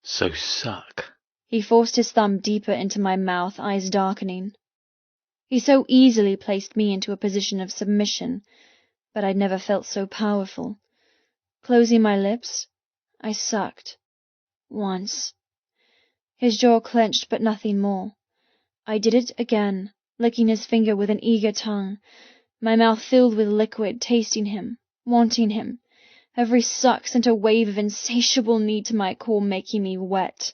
So suck. He forced his thumb deeper into my mouth, eyes darkening. He so easily placed me into a position of submission, but I'd never felt so powerful. Closing my lips, I sucked. Once. His jaw clenched, but nothing more. I did it again, licking his finger with an eager tongue, my mouth filled with liquid, tasting him, wanting him. Every suck sent a wave of insatiable need to my core, making me wet.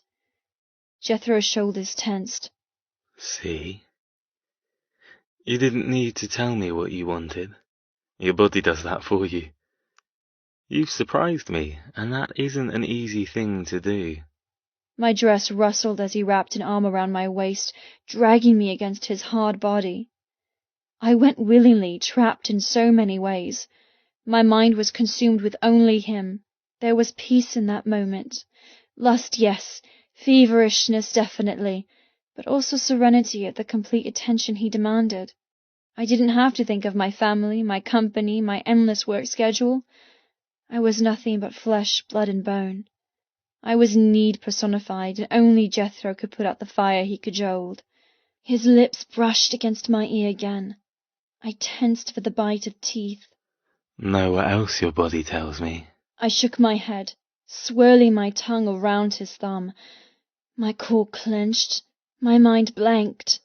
Jethro's shoulders tensed. See? You didn't need to tell me what you wanted. Your body does that for you. You've surprised me, and that isn't an easy thing to do. My dress rustled as he wrapped an arm around my waist, dragging me against his hard body. I went willingly, trapped in so many ways. My mind was consumed with only him. There was peace in that moment. Lust, yes. Feverishness, definitely. But also serenity at the complete attention he demanded. I didn't have to think of my family, my company, my endless work schedule. I was nothing but flesh, blood, and bone. I was need personified, and only Jethro could put out the fire he cajoled. His lips brushed against my ear again. I tensed for the bite of teeth. Know what else your body tells me? I shook my head, swirling my tongue around his thumb. My core clenched, my mind blanked.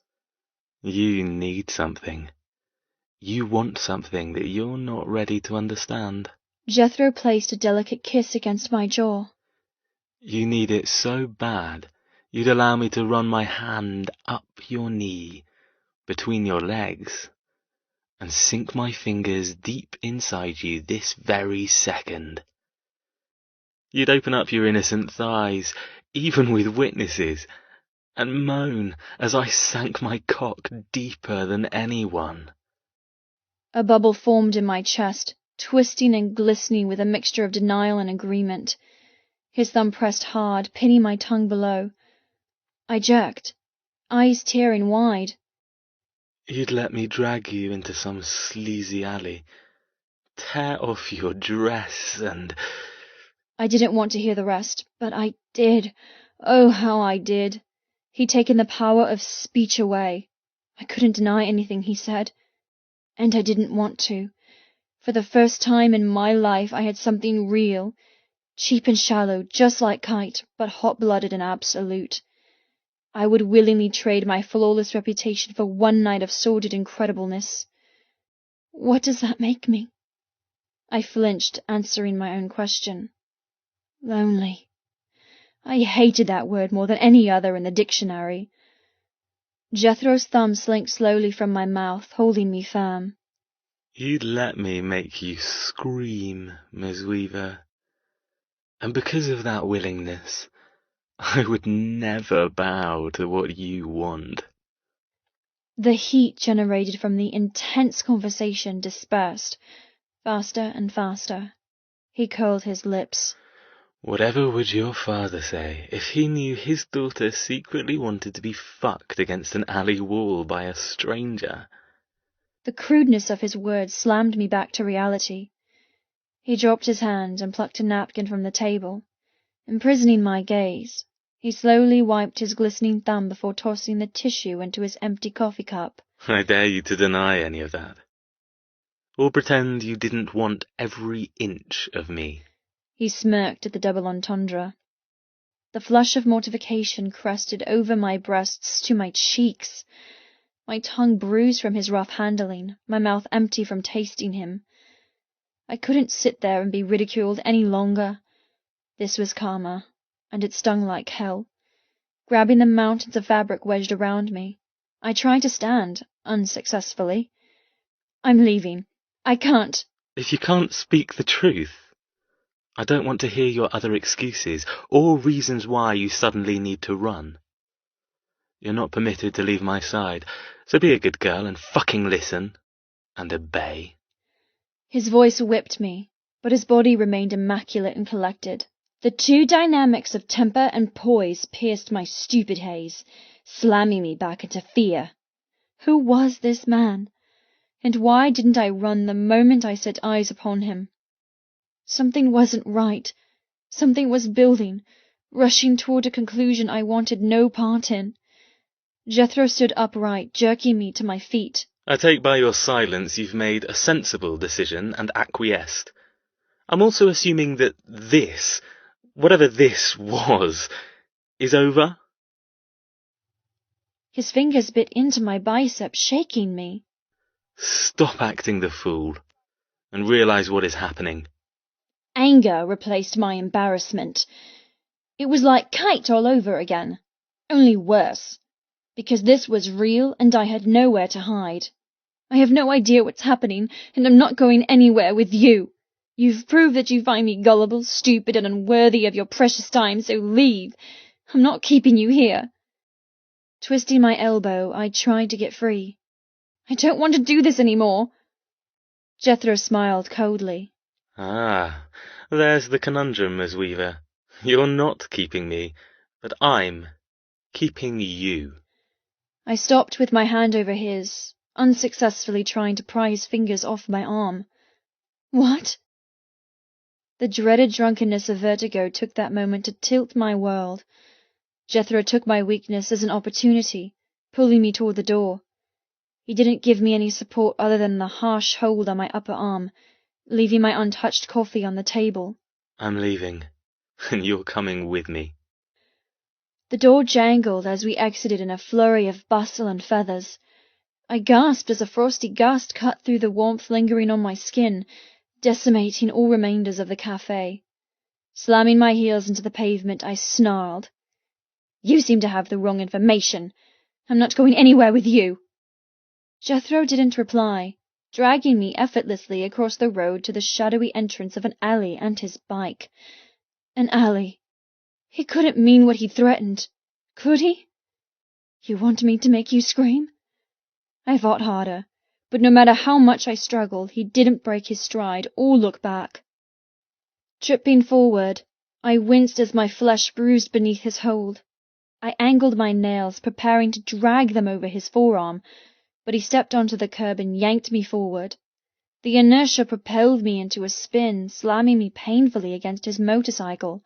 You need something. You want something that you're not ready to understand. Jethro placed a delicate kiss against my jaw. You need it so bad, you'd allow me to run my hand up your knee, between your legs, and sink my fingers deep inside you this very second. You'd open up your innocent thighs, even with witnesses, and moan as I sank my cock deeper than anyone. A bubble formed in my chest, twisting and glistening with a mixture of denial and agreement. His thumb pressed hard, pinning my tongue below. I jerked, eyes tearing wide. You'd let me drag you into some sleazy alley, tear off your dress and... I didn't want to hear the rest, but I did. Oh, how I did. He'd taken the power of speech away. I couldn't deny anything he said. And I didn't want to. For the first time in my life I had something real, cheap and shallow, just like Kite, but hot-blooded and absolute. I would willingly trade my flawless reputation for one night of sordid incredibleness. What does that make me? I flinched, answering my own question. Lonely. I hated that word more than any other in the dictionary. Jethro's thumb slinked slowly from my mouth, holding me firm. You'd let me make you scream, Miss Weaver. And because of that willingness, I would never bow to what you want. The heat generated from the intense conversation dispersed, faster and faster. He curled his lips. Whatever would your father say if he knew his daughter secretly wanted to be fucked against an alley wall by a stranger? The crudeness of his words slammed me back to reality. He dropped his hand and plucked a napkin from the table. Imprisoning my gaze, he slowly wiped his glistening thumb before tossing the tissue into his empty coffee cup. I dare you to deny any of that. Or pretend you didn't want every inch of me. He smirked at the double entendre. The flush of mortification crested over my breasts to my cheeks. My tongue bruised from his rough handling, my mouth empty from tasting him. I couldn't sit there and be ridiculed any longer. This was karma, and it stung like hell. Grabbing the mountains of fabric wedged around me, I tried to stand, unsuccessfully. I'm leaving. I can't. If you can't speak the truth, I don't want to hear your other excuses or reasons why you suddenly need to run. You're not permitted to leave my side, so be a good girl and fucking listen and obey. His voice whipped me, but his body remained immaculate and collected. The two dynamics of temper and poise pierced my stupid haze, slamming me back into fear. Who was this man? And why didn't I run the moment I set eyes upon him? Something wasn't right. Something was building, rushing toward a conclusion I wanted no part in. Jethro stood upright, jerking me to my feet. I take by your silence you've made a sensible decision and acquiesced. I'm also assuming that this, whatever this was, is over? His fingers bit into my bicep, shaking me. Stop acting the fool, and realize what is happening. Anger replaced my embarrassment. It was like Kite all over again, only worse, because this was real and I had nowhere to hide. I have no idea what's happening, and I'm not going anywhere with you. You've proved that you find me gullible, stupid, and unworthy of your precious time, so leave. I'm not keeping you here. Twisting my elbow, I tried to get free. I don't want to do this any more. Jethro smiled coldly. Ah, there's the conundrum, Miss Weaver. You're not keeping me, but I'm keeping you. I stopped with my hand over his, unsuccessfully trying to pry his fingers off my arm. What? The dreaded drunkenness of vertigo took that moment to tilt my world. Jethro took my weakness as an opportunity, pulling me toward the door. He didn't give me any support other than the harsh hold on my upper arm, leaving my untouched coffee on the table. I'm leaving, and you're coming with me. The door jangled as we exited in a flurry of bustle and feathers. I gasped as a frosty gust cut through the warmth lingering on my skin, decimating all remainders of the cafe. Slamming my heels into the pavement, I snarled. You seem to have the wrong information. I'm not going anywhere with you. Jethro didn't reply, dragging me effortlessly across the road to the shadowy entrance of an alley and his bike. An alley. He couldn't mean what he threatened, could he? You want me to make you scream? I fought harder, but no matter how much I struggled, he didn't break his stride or look back. Tripping forward, I winced as my flesh bruised beneath his hold. I angled my nails, preparing to drag them over his forearm, but he stepped onto the curb and yanked me forward. The inertia propelled me into a spin, slamming me painfully against his motorcycle.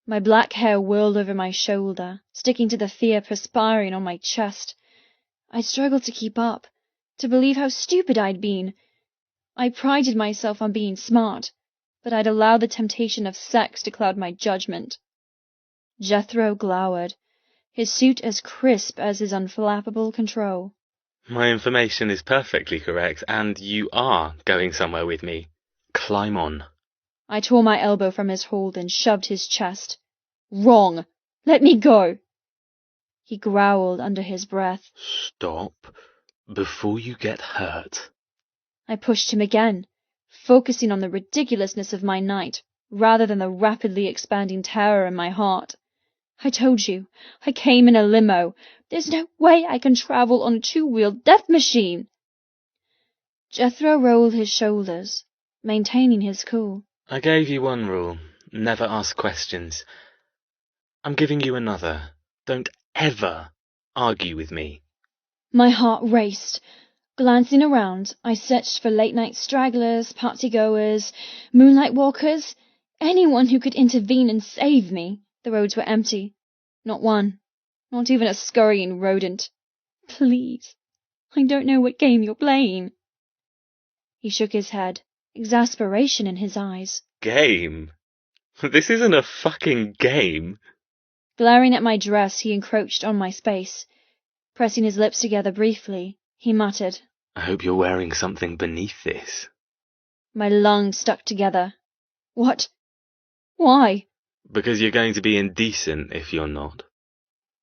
My black hair whirled over my shoulder, sticking to the fear perspiring on my chest. I struggled to keep up, to believe how stupid I'd been. I prided myself on being smart, but I'd allowed the temptation of sex to cloud my judgment. Jethro glowered, his suit as crisp as his unflappable control. My information is perfectly correct, and you are going somewhere with me. Climb on. I tore my elbow from his hold and shoved his chest. Wrong! Let me go! He growled under his breath. Stop before you get hurt. I pushed him again, focusing on the ridiculousness of my night, rather than the rapidly expanding terror in my heart. I told you, I came in a limo. There's no way I can travel on a two-wheeled death machine. Jethro rolled his shoulders, maintaining his cool. I gave you one rule. Never ask questions. I'm giving you another. Don't ever argue with me. My heart raced. Glancing around, I searched for late-night stragglers, party-goers, moonlight walkers, anyone who could intervene and save me. The roads were empty. Not one. Not even a scurrying rodent. Please. I don't know what game you're playing. He shook his head, exasperation in his eyes. Game? This isn't a fucking game. Glaring at my dress, he encroached on my space. Pressing his lips together briefly, he muttered, I hope you're wearing something beneath this. My lungs stuck together. What? Why? Because you're going to be indecent if you're not.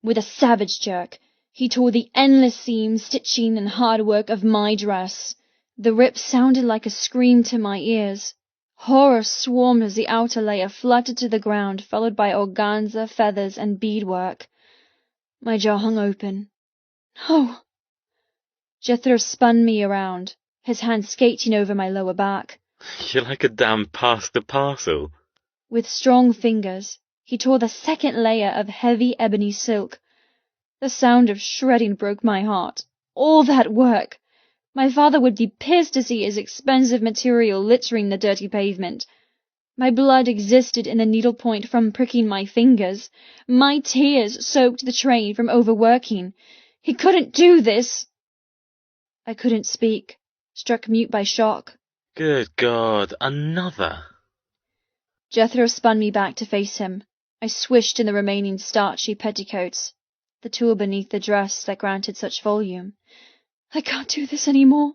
With a savage jerk, he tore the endless seams, stitching, and hard work of my dress. The rip sounded like a scream to my ears. Horror swarmed as the outer layer fluttered to the ground, followed by organza, feathers, and beadwork. My jaw hung open. No! Jethro spun me around, his hand skating over my lower back. You're like a damn pasta parcel. With strong fingers, he tore the second layer of heavy ebony silk. The sound of shredding broke my heart. All that work! My father would be pissed to see his expensive material littering the dirty pavement. My blood existed in the needlepoint from pricking my fingers. My tears soaked the train from overworking. He couldn't do this! I couldn't speak, struck mute by shock. Good God, another! Jethro spun me back to face him. I swished in the remaining starchy petticoats, the tulle beneath the dress that granted such volume. I can't do this any more.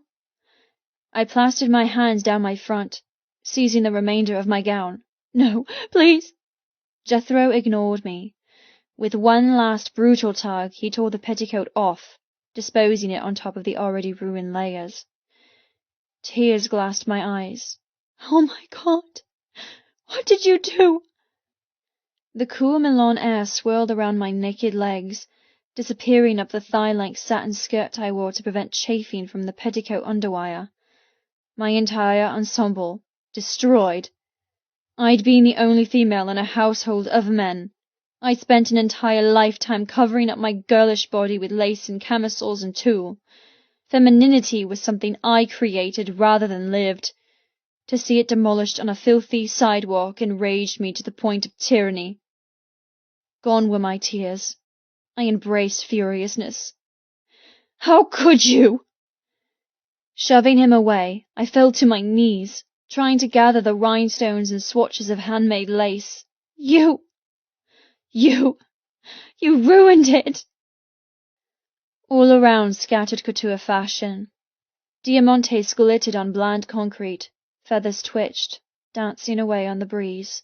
I plastered my hands down my front, seizing the remainder of my gown. No, please! Jethro ignored me. With one last brutal tug, he tore the petticoat off, disposing it on top of the already ruined layers. Tears glassed my eyes. Oh my God! What did you do? The cool Milan air swirled around my naked legs, disappearing up the thigh-length satin skirt I wore to prevent chafing from the petticoat underwire. My entire ensemble destroyed. I'd been the only female in a household of men. I'd spent an entire lifetime covering up my girlish body with lace and camisoles and tulle. Femininity was something I created rather than lived. To see it demolished on a filthy sidewalk enraged me to the point of tyranny. Gone were my tears. I embraced furiousness. How could you? Shoving him away, I fell to my knees, trying to gather the rhinestones and swatches of handmade lace. You ruined it! All around scattered couture fashion. Diamantes glittered on bland concrete, feathers twitched, dancing away on the breeze.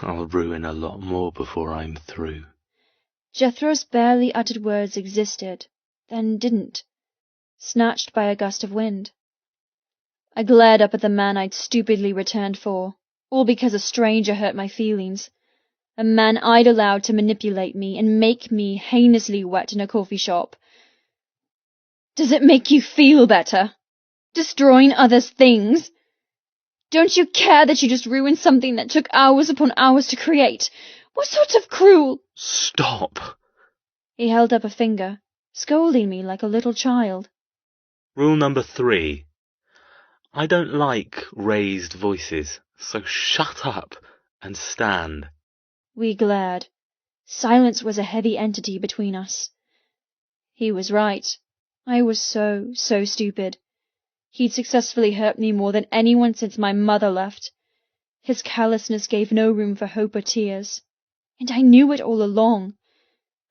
I'll ruin a lot more before I'm through. Jethro's barely uttered words existed, then didn't, snatched by a gust of wind. I glared up at the man I'd stupidly returned for, all because a stranger hurt my feelings. A man I'd allowed to manipulate me and make me heinously wet in a coffee shop. Does it make you feel better? Destroying others' things? Don't you care that you just ruined something that took hours upon hours to create? What sort of cruel— Stop! He held up a finger, scolding me like a little child. Rule number 3. I don't like raised voices, so shut up and stand. We glared. Silence was a heavy entity between us. He was right. I was so stupid. He'd successfully hurt me more than anyone since my mother left. His callousness gave no room for hope or tears. And I knew it all along.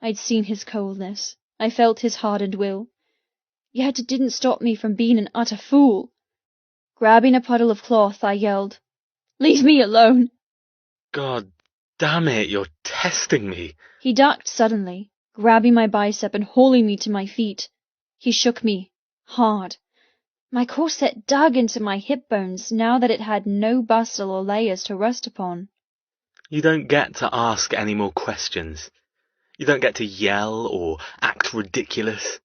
I'd seen his coldness. I felt his hardened will. Yet it didn't stop me from being an utter fool. Grabbing a puddle of cloth, I yelled, "Leave me alone!" God damn it, you're testing me. He ducked suddenly, grabbing my bicep and hauling me to my feet. He shook me, hard. My corset dug into my hip bones now that it had no bustle or layers to rest upon. You don't get to ask any more questions. You don't get to yell or act ridiculous.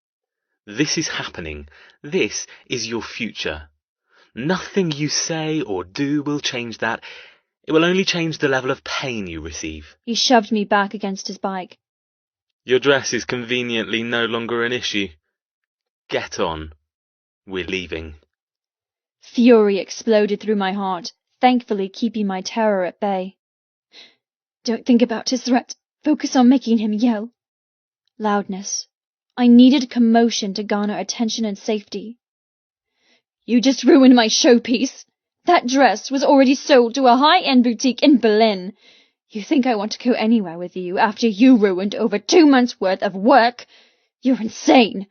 This is happening. This is your future. Nothing you say or do will change that. It will only change the level of pain you receive. He shoved me back against his bike. Your dress is conveniently no longer an issue. Get on. We're leaving. Fury exploded through my heart, thankfully keeping my terror at bay. Don't think about his threat. Focus on making him yell. Loudness. I needed commotion to garner attention and safety. You just ruined my showpiece. That dress was already sold to a high-end boutique in Berlin. You think I want to go anywhere with you after you ruined over 2 months' worth of work? You're insane.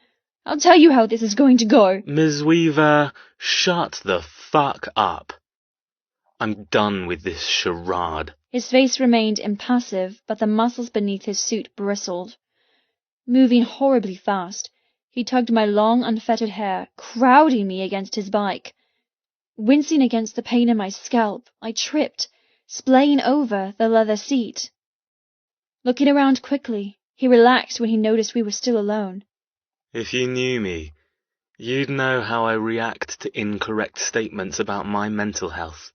I'll tell you how this is going to go. Ms. Weaver, shut the fuck up. I'm done with this charade. His face remained impassive, but the muscles beneath his suit bristled. Moving horribly fast, he tugged my long, unfettered hair, crowding me against his bike. Wincing against the pain in my scalp, I tripped, splaying over the leather seat. Looking around quickly, he relaxed when he noticed we were still alone. If you knew me, you'd know how I react to incorrect statements about my mental health.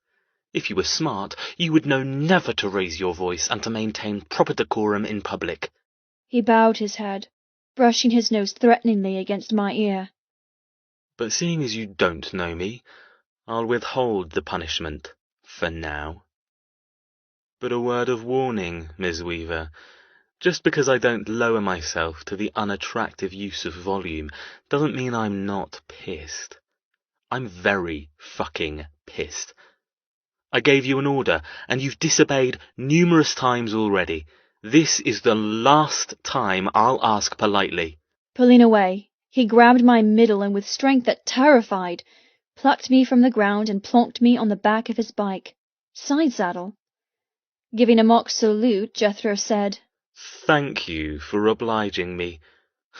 If you were smart, you would know never to raise your voice and to maintain proper decorum in public. He bowed his head, brushing his nose threateningly against my ear. But seeing as you don't know me, I'll withhold the punishment, for now. But a word of warning, Ms. Weaver. Just because I don't lower myself to the unattractive use of volume doesn't mean I'm not pissed. I'm very fucking pissed. I gave you an order, and you've disobeyed numerous times already. This is the last time I'll ask politely. Pulling away, he grabbed my middle and with strength that terrified, plucked me from the ground and plonked me on the back of his bike, side saddle. Giving a mock salute, Jethro said, Thank you for obliging me.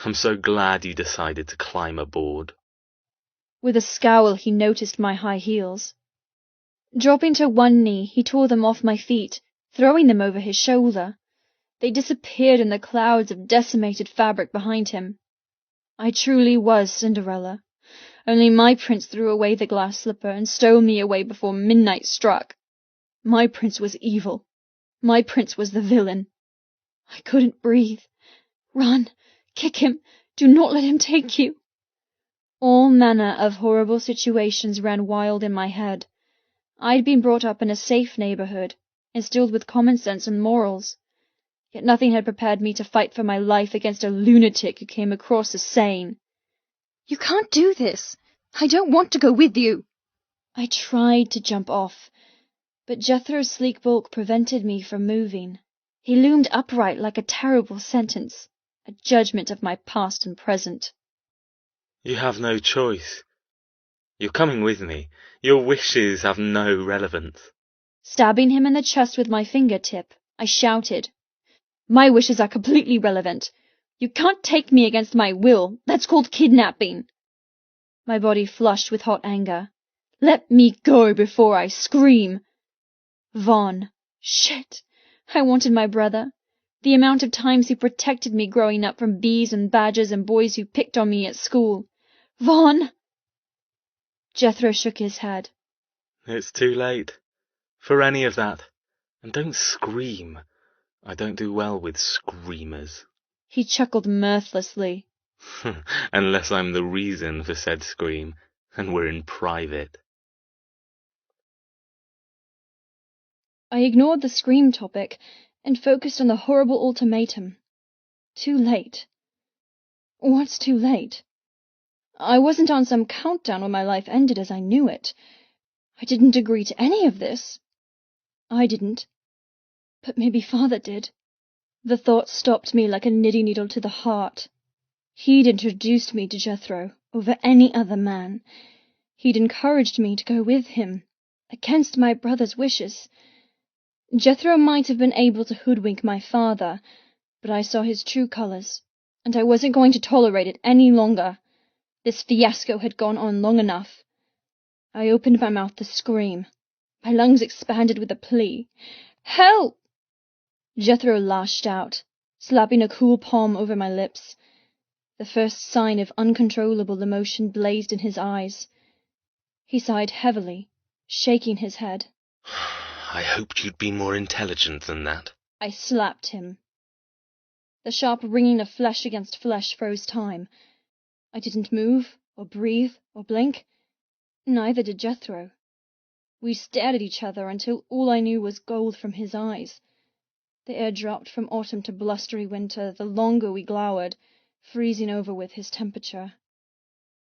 I'm so glad you decided to climb aboard. With a scowl, he noticed my high heels. Dropping to one knee, he tore them off my feet, throwing them over his shoulder. They disappeared in the clouds of decimated fabric behind him. I truly was Cinderella. Only my prince threw away the glass slipper and stole me away before midnight struck. My prince was evil. My prince was the villain. I couldn't breathe. Run! Kick him! Do not let him take you! All manner of horrible situations ran wild in my head. I'd been brought up in a safe neighborhood, instilled with common sense and morals. Yet nothing had prepared me to fight for my life against a lunatic who came across as sane. "You can't do this! I don't want to go with you!" I tried to jump off, but Jethro's sleek bulk prevented me from moving. He loomed upright like a terrible sentence, a judgment of my past and present. You have no choice. You're coming with me. Your wishes have no relevance. Stabbing him in the chest with my fingertip, I shouted, "My wishes are completely relevant. You can't take me against my will. That's called kidnapping." My body flushed with hot anger. Let me go before I scream. Vaughn. Shit. I wanted my brother. The amount of times he protected me growing up from bees and badgers and boys who picked on me at school. Vaughn! Jethro shook his head. It's too late for any of that. And don't scream. I don't do well with screamers. He chuckled mirthlessly. Unless I'm the reason for said scream, and we're in private. I ignored the scream topic and focused on the horrible ultimatum. Too late. What's too late? I wasn't on some countdown when my life ended as I knew it. I didn't agree to any of this. I didn't. But maybe Father did. The thought stopped me like a knitting needle to the heart. He'd introduced me to Jethro over any other man. He'd encouraged me to go with him, against my brother's wishes. Jethro might have been able to hoodwink my father, but I saw his true colors, and I wasn't going to tolerate it any longer. This fiasco had gone on long enough. I opened my mouth to scream. My lungs expanded with a plea. "Help!" Jethro lashed out, slapping a cool palm over my lips. The first sign of uncontrollable emotion blazed in his eyes. He sighed heavily, shaking his head. I hoped you'd be more intelligent than that. I slapped him. The sharp ringing of flesh against flesh froze time. I didn't move, or breathe, or blink. Neither did Jethro. We stared at each other until all I knew was gold from his eyes. The air dropped from autumn to blustery winter the longer we glowered, freezing over with his temperature.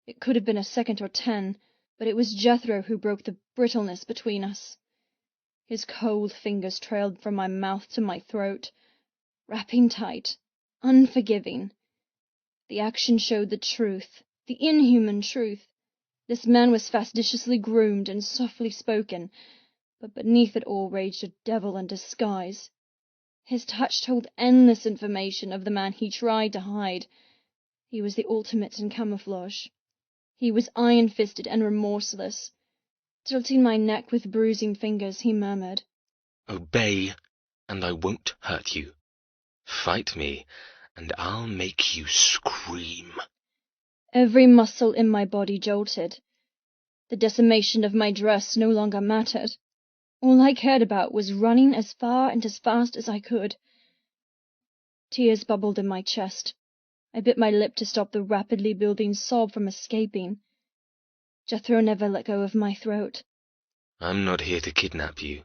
It could have been a second or 10, but it was Jethro who broke the brittleness between us. His cold fingers trailed from my mouth to my throat, wrapping tight, unforgiving. The action showed the truth, the inhuman truth. This man was fastidiously groomed and softly spoken, but beneath it all raged a devil in disguise. His touch told endless information of the man he tried to hide. He was the ultimate in camouflage. He was iron-fisted and remorseless. Tilting my neck with bruising fingers, he murmured, Obey, and I won't hurt you. Fight me, and I'll make you scream. Every muscle in my body jolted. The decimation of my dress no longer mattered. All I cared about was running as far and as fast as I could. Tears bubbled in my chest. I bit my lip to stop the rapidly building sob from escaping. Jethro never let go of my throat. I'm not here to kidnap you.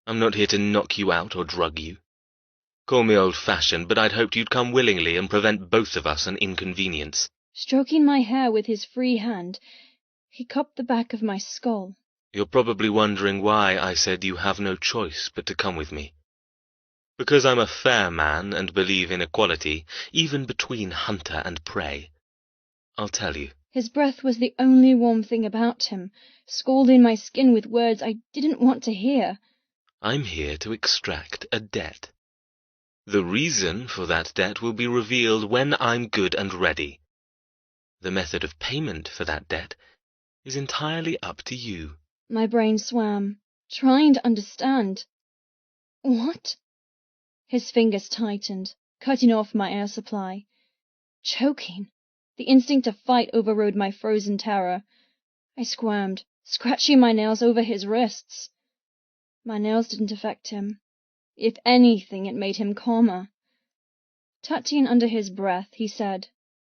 I'm not here to knock you out or drug you. Call me old-fashioned, but I'd hoped you'd come willingly and prevent both of us an inconvenience. Stroking my hair with his free hand, he cupped the back of my skull. You're probably wondering why I said you have no choice but to come with me. Because I'm a fair man and believe in equality, even between hunter and prey. I'll tell you. His breath was the only warm thing about him, scalding my skin with words I didn't want to hear. I'm here to extract a debt. The reason for that debt will be revealed when I'm good and ready. The method of payment for that debt is entirely up to you. My brain swam, trying to understand. What? His fingers tightened, cutting off my air supply. Choking. The instinct to fight overrode my frozen terror. I squirmed, scratching my nails over his wrists. My nails didn't affect him. If anything, it made him calmer. Touching under his breath, he said,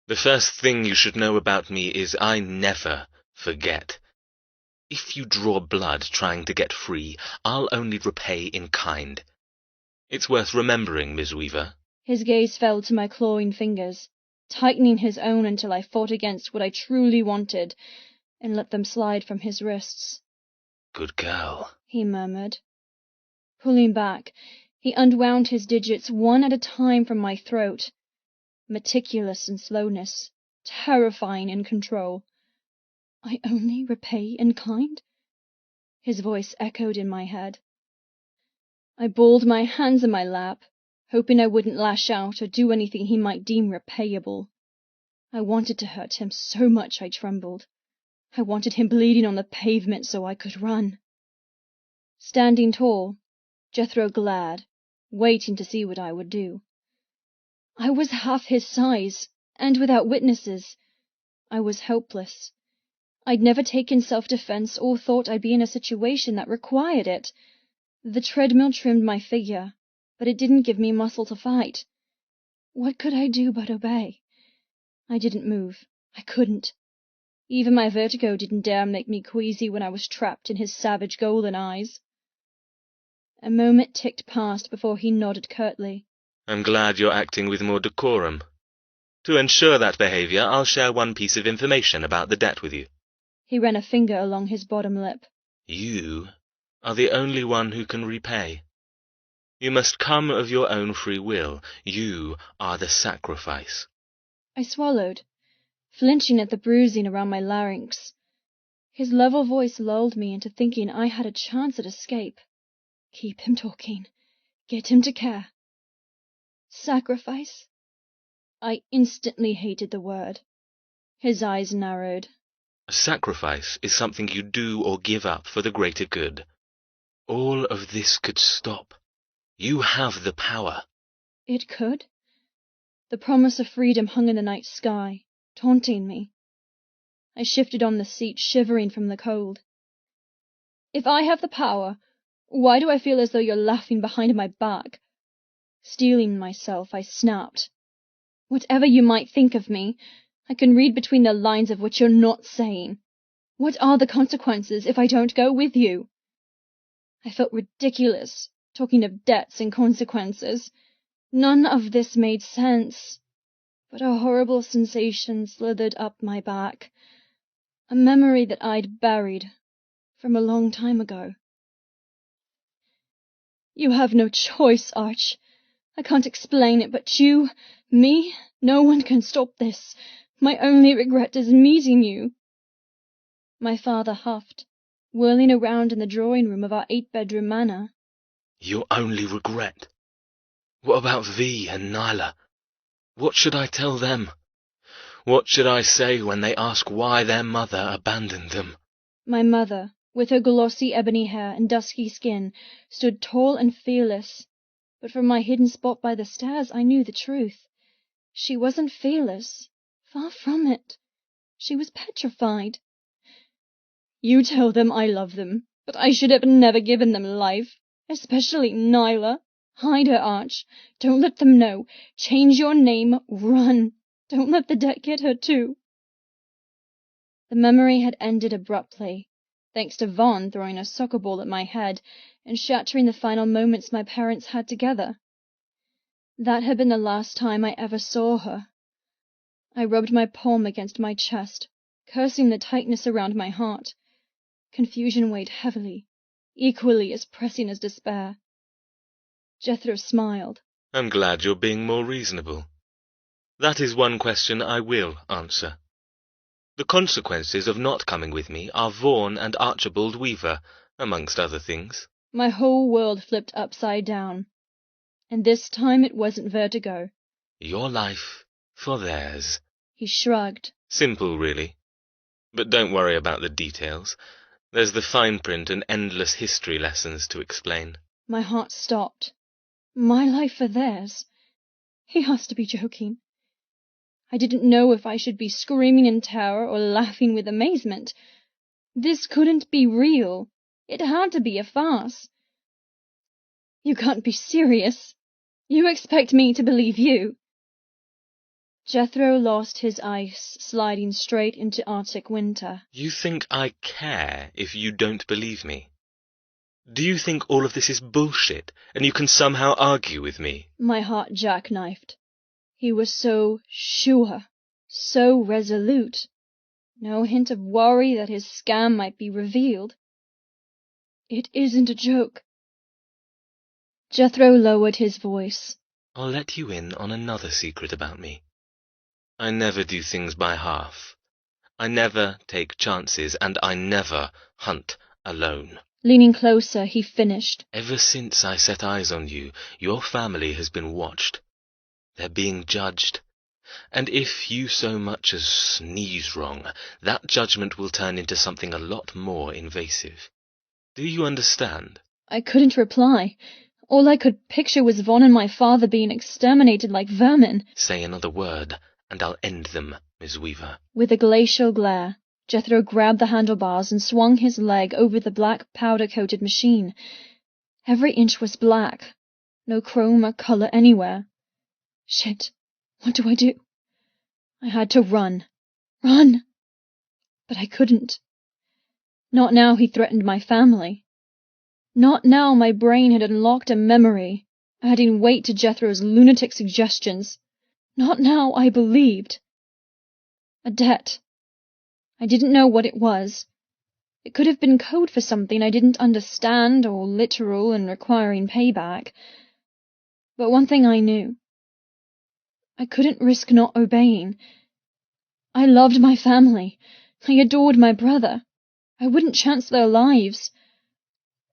The first thing you should know about me is I never forget. If you draw blood trying to get free, I'll only repay in kind. It's worth remembering, Miss Weaver. His gaze fell to my clawing fingers, tightening his own until I fought against what I truly wanted and let them slide from his wrists. Good girl, he murmured. Pulling back, he unwound his digits one at a time from my throat. Meticulous in slowness, terrifying in control. I only repay in kind? His voice echoed in my head. I balled my hands in my lap, hoping I wouldn't lash out or do anything he might deem repayable. I wanted to hurt him so much I trembled. I wanted him bleeding on the pavement so I could run. Standing tall, Jethro glared, waiting to see what I would do. I was half his size, and without witnesses. I was helpless. I'd never taken self-defense or thought I'd be in a situation that required it. The treadmill trimmed my figure, but it didn't give me muscle to fight. What could I do but obey? I didn't move. I couldn't. Even my vertigo didn't dare make me queasy when I was trapped in his savage golden eyes. A moment ticked past before he nodded curtly. I'm glad you're acting with more decorum. To ensure that behavior, I'll share one piece of information about the debt with you. He ran a finger along his bottom lip. You are the only one who can repay. You must come of your own free will. You are the sacrifice. I swallowed, flinching at the bruising around my larynx. His level voice lulled me into thinking I had a chance at escape. Keep him talking. Get him to care. Sacrifice? I instantly hated the word. His eyes narrowed. A sacrifice is something you do or give up for the greater good. All of this could stop. You have the power. It could? The promise of freedom hung in the night sky, taunting me. I shifted on the seat, shivering from the cold. If I have the power, why do I feel as though you're laughing behind my back? Steeling myself, I snapped. Whatever you might think of me, I can read between the lines of what you're not saying. What are the consequences if I don't go with you? I felt ridiculous, talking of debts and consequences. None of this made sense. But a horrible sensation slithered up my back. A memory that I'd buried from a long time ago. You have no choice, Arch. I can't explain it, but you, me, no one can stop this. My only regret is meeting you. My father huffed, whirling around in the drawing room of our 8-bedroom manor. Your only regret? What about Vi and Nyla? What should I tell them? What should I say when they ask why their mother abandoned them? My mother, with her glossy ebony hair and dusky skin, stood tall and fearless. But from my hidden spot by the stairs I knew the truth. She wasn't fearless. Far from it. She was petrified. You tell them I love them, but I should have never given them life. Especially Nyla. Hide her, Arch. Don't let them know. Change your name. Run. Don't let the debt get her, too. The memory had ended abruptly, thanks to Vaughn throwing a soccer ball at my head and shattering the final moments my parents had together. That had been the last time I ever saw her. I rubbed my palm against my chest, cursing the tightness around my heart. Confusion weighed heavily, equally as pressing as despair. Jethro smiled. I'm glad you're being more reasonable. That is one question I will answer. The consequences of not coming with me are Vaughn and Archibald Weaver, amongst other things. My whole world flipped upside down. And this time it wasn't vertigo. Your life for theirs. He shrugged. Simple, really. But don't worry about the details. There's the fine print and endless history lessons to explain. My heart stopped. My life for theirs? He has to be joking. I didn't know if I should be screaming in terror or laughing with amazement. This couldn't be real. It had to be a farce. You can't be serious. You expect me to believe you? Jethro lost his ice, sliding straight into Arctic winter. You think I care if you don't believe me? Do you think all of this is bullshit, and you can somehow argue with me? My heart jackknifed. He was so sure, so resolute. No hint of worry that his scam might be revealed. It isn't a joke. Jethro lowered his voice. I'll let you in on another secret about me. I never do things by half. I never take chances, and I never hunt alone. Leaning closer, he finished. Ever since I set eyes on you, your family has been watched. They're being judged. And if you so much as sneeze wrong, that judgment will turn into something a lot more invasive. Do you understand? I couldn't reply. All I could picture was Vaughn and my father being exterminated like vermin. Say another word, and I'll end them, Miss Weaver. With a glacial glare, Jethro grabbed the handlebars and swung his leg over the black powder-coated machine. Every inch was black. No chrome or color anywhere. Shit. What do I do? I had to run. Run! But I couldn't. Not now he threatened my family. Not now my brain had unlocked a memory, adding weight to Jethro's lunatic suggestions. Not now I believed. A debt. I didn't know what it was. It could have been code for something I didn't understand, or literal and requiring payback. But one thing I knew. I couldn't risk not obeying. I loved my family. I adored my brother. I wouldn't chance their lives.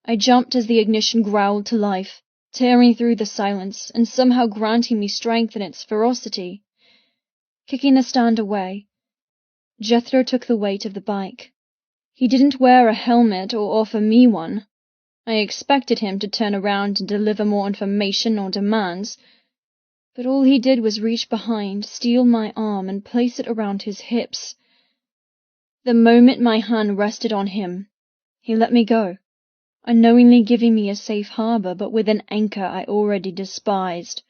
I jumped as the ignition growled to life, tearing through the silence and somehow granting me strength in its ferocity. Kicking the stand away, Jethro took the weight of the bike. He didn't wear a helmet or offer me one. I expected him to turn around and deliver more information or demands, but all he did was reach behind, steal my arm, and place it around his hips. The moment my hand rested on him, he let me go, unknowingly giving me a safe harbor, but with an anchor I already despised.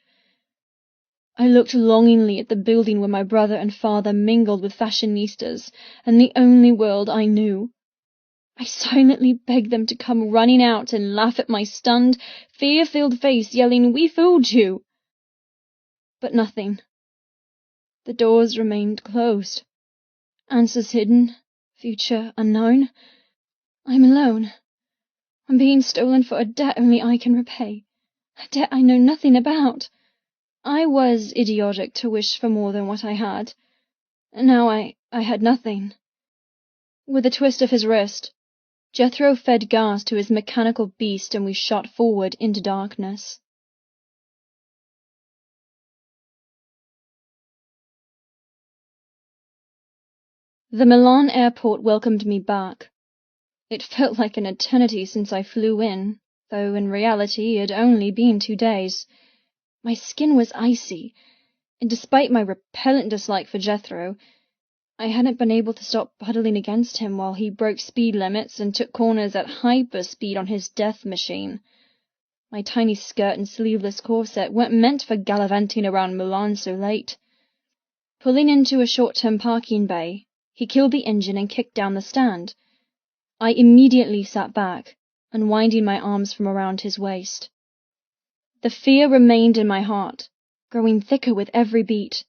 I looked longingly at the building where my brother and father mingled with fashionistas, and the only world I knew. I silently begged them to come running out and laugh at my stunned, fear-filled face, yelling, "We fooled you!" But nothing. The doors remained closed. Answers hidden, future unknown. I'm alone. I'm being stolen for a debt only I can repay. A debt I know nothing about. I was idiotic to wish for more than what I had. Now I had nothing. With a twist of his wrist, Jethro fed gas to his mechanical beast, and we shot forward into darkness. The Milan airport welcomed me back. It felt like an eternity since I flew in, though in reality it had only been 2 days. My skin was icy, and despite my repellent dislike for Jethro, I hadn't been able to stop huddling against him while he broke speed limits and took corners at hyperspeed on his death machine. My tiny skirt and sleeveless corset weren't meant for gallivanting around Milan so late. Pulling into a short-term parking bay, he killed the engine and kicked down the stand. I immediately sat back, unwinding my arms from around his waist. The fear remained in my heart, growing thicker with every beat.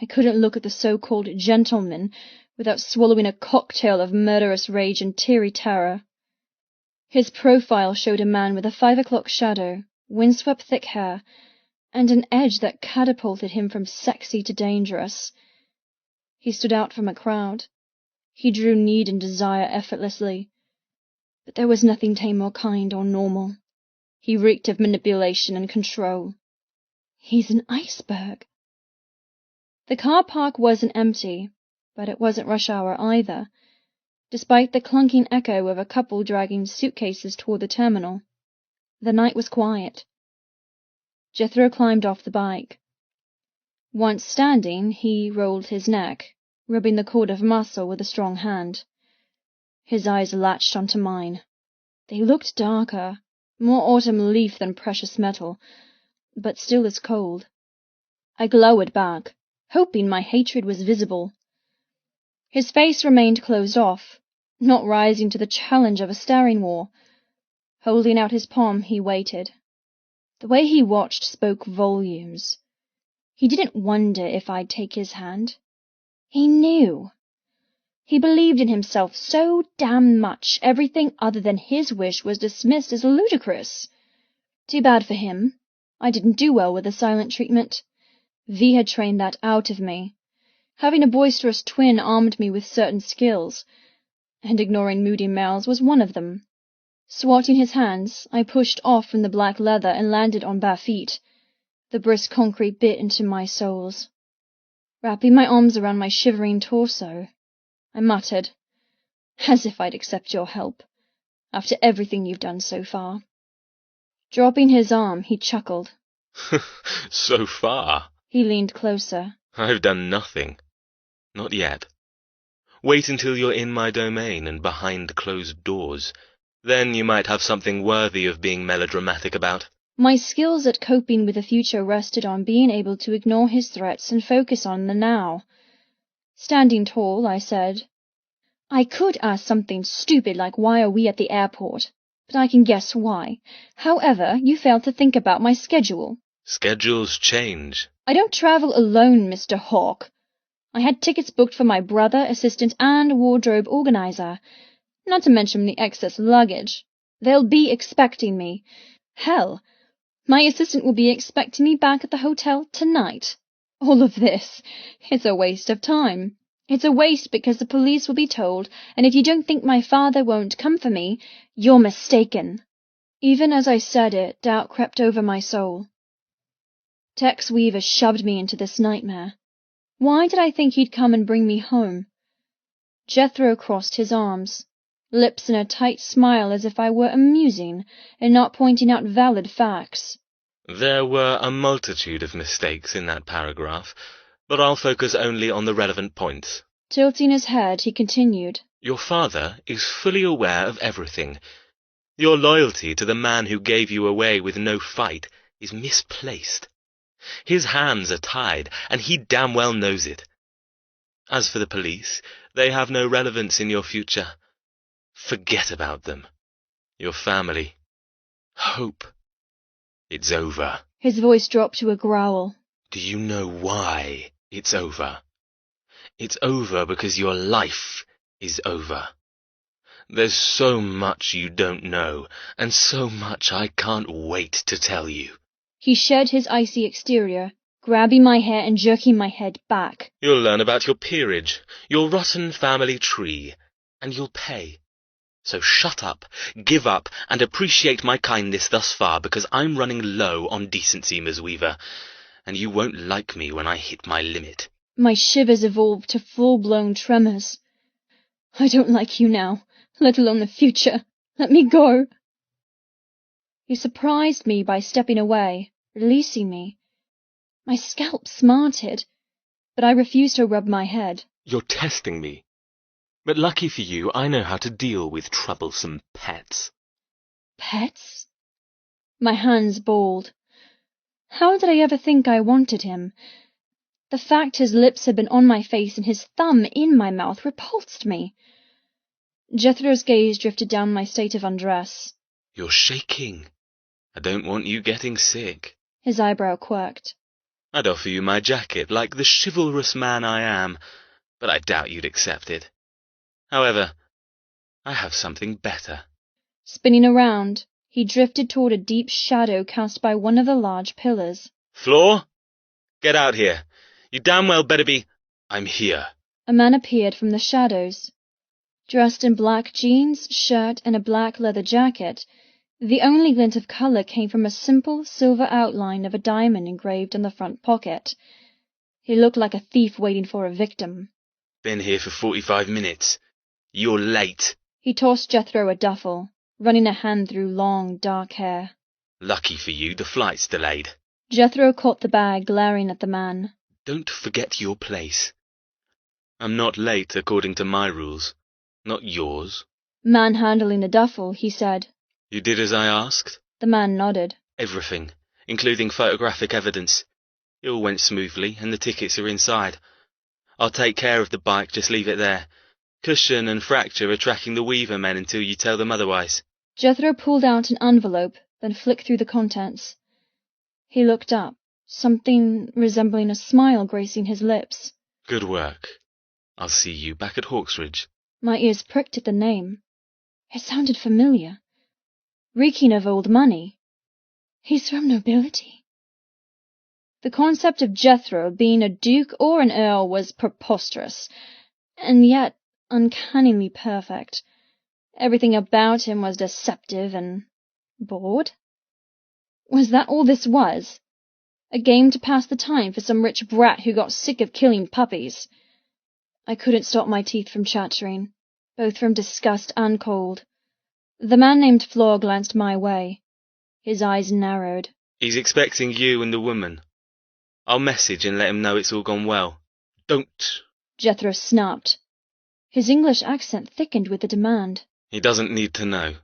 I couldn't look at the so-called gentleman without swallowing a cocktail of murderous rage and teary terror. His profile showed a man with a 5 o'clock shadow, windswept thick hair, and an edge that catapulted him from sexy to dangerous. He stood out from a crowd. He drew need and desire effortlessly, but there was nothing tame or kind or normal. He reeked of manipulation and control. He's an iceberg. The car park wasn't empty, but it wasn't rush hour either, despite the clunking echo of a couple dragging suitcases toward the terminal. The night was quiet. Jethro climbed off the bike. Once standing, he rolled his neck, rubbing the cord of muscle with a strong hand. His eyes latched onto mine. They looked darker, more autumn leaf than precious metal, but still as cold. I glowered back, hoping my hatred was visible. His face remained closed off, not rising to the challenge of a staring war. Holding out his palm, he waited. The way he watched spoke volumes. He didn't wonder if I'd take his hand. He knew. He believed in himself so damn much, everything other than his wish was dismissed as ludicrous. Too bad for him. I didn't do well with the silent treatment. V had trained that out of me. Having a boisterous twin armed me with certain skills, and ignoring moody males was one of them. Swatting his hands, I pushed off from the black leather and landed on bare feet. The brisk concrete bit into my soles. Wrapping my arms around my shivering torso, I muttered, "As if I'd accept your help, after everything you've done so far." Dropping his arm, he chuckled. So far? He leaned closer. I've done nothing. Not yet. Wait until you're in my domain and behind closed doors. Then you might have something worthy of being melodramatic about. My skills at coping with the future rested on being able to ignore his threats and focus on the now. Standing tall, I said, "I could ask something stupid like why are we at the airport, but I can guess why. However, you failed to think about my schedule." Schedules change. "I don't travel alone, Mr. Hawke. I had tickets booked for my brother, assistant, and wardrobe organizer, not to mention the excess luggage. They'll be expecting me. Hell, my assistant will be expecting me back at the hotel tonight. All of this, it's a waste of time. It's a waste because the police will be told, and if you don't think my father won't come for me, you're mistaken." Even as I said it, doubt crept over my soul. Tex Weaver shoved me into this nightmare. Why did I think he'd come and bring me home? Jethro crossed his arms, lips in a tight smile as if I were amusing and not pointing out valid facts. There were a multitude of mistakes in that paragraph, but I'll focus only on the relevant points. Tilting his head, he continued, Your father is fully aware of everything. Your loyalty to the man who gave you away with no fight is misplaced. His hands are tied, and he damn well knows it. As for the police, they have no relevance in your future. Forget about them. Your family. Hope. It's over. His voice dropped to a growl. Do you know why it's over? It's over because your life is over. There's so much you don't know, and so much I can't wait to tell you. He shed his icy exterior, grabbing my hair and jerking my head back. You'll learn about your peerage, your rotten family tree, and you'll pay. So shut up, give up, and appreciate my kindness thus far, because I'm running low on decency, Ms. Weaver, and you won't like me when I hit my limit. My shivers evolved to full-blown tremors. I don't like you now, let alone the future. Let me go. He surprised me by stepping away, releasing me. My scalp smarted, but I refused to rub my head. You're testing me. But lucky for you, I know how to deal with troublesome pets. Pets? My hands balled. How did I ever think I wanted him? The fact his lips had been on my face and his thumb in my mouth repulsed me. Jethro's gaze drifted down my state of undress. You're shaking. I don't want you getting sick. His eyebrow quirked. I'd offer you my jacket like the chivalrous man I am, but I doubt you'd accept it. However, I have something better. Spinning around, he drifted toward a deep shadow cast by one of the large pillars. Floor? Get out here. You damn well better be... I'm here. A man appeared from the shadows. Dressed in black jeans, shirt, and a black leather jacket, The only glint of colour came from a simple silver outline of a diamond engraved on the front pocket. He looked like a thief waiting for a victim. Been here for 45 minutes. You're late. He tossed Jethro a duffel, running a hand through long, dark hair. Lucky for you, the flight's delayed. Jethro caught the bag, glaring at the man. Don't forget your place. I'm not late according to my rules, not yours. Manhandling the duffel, he said. You did as I asked? The man nodded. Everything, including photographic evidence. It all went smoothly, and the tickets are inside. I'll take care of the bike, just leave it there. Cushion and fracture are tracking the Weaver men until you tell them otherwise. Jethro pulled out an envelope, then flicked through the contents. He looked up, something resembling a smile gracing his lips. Good work. I'll see you back at Hawksridge. My ears pricked at the name. It sounded familiar, reeking of old money. He's from nobility. The concept of Jethro being a duke or an earl was preposterous, and yet uncannily perfect. Everything about him was deceptive and bored. Was that all this was? A game to pass the time for some rich brat who got sick of killing puppies? I couldn't stop my teeth from chattering, both from disgust and cold. The man named Flor glanced my way. His eyes narrowed. He's expecting you and the woman. I'll message and let him know it's all gone well. Don't. Jethro snapped. His English accent thickened with the demand. He doesn't need to know.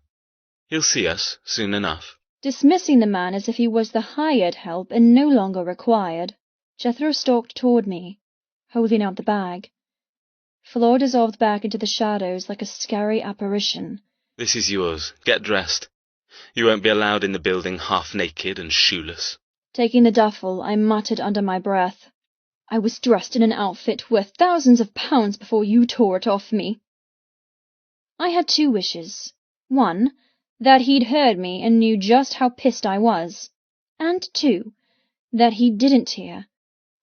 He'll see us soon enough. Dismissing the man as if he was the hired help and no longer required, Jethro stalked toward me, holding out the bag. Flor dissolved back into the shadows like a scary apparition. This is yours. Get dressed. You won't be allowed in the building half naked and shoeless. Taking the duffel, I muttered under my breath. I was dressed in an outfit worth thousands of pounds before you tore it off me. I had two wishes. One, that he'd heard me and knew just how pissed I was. And two, that he didn't hear,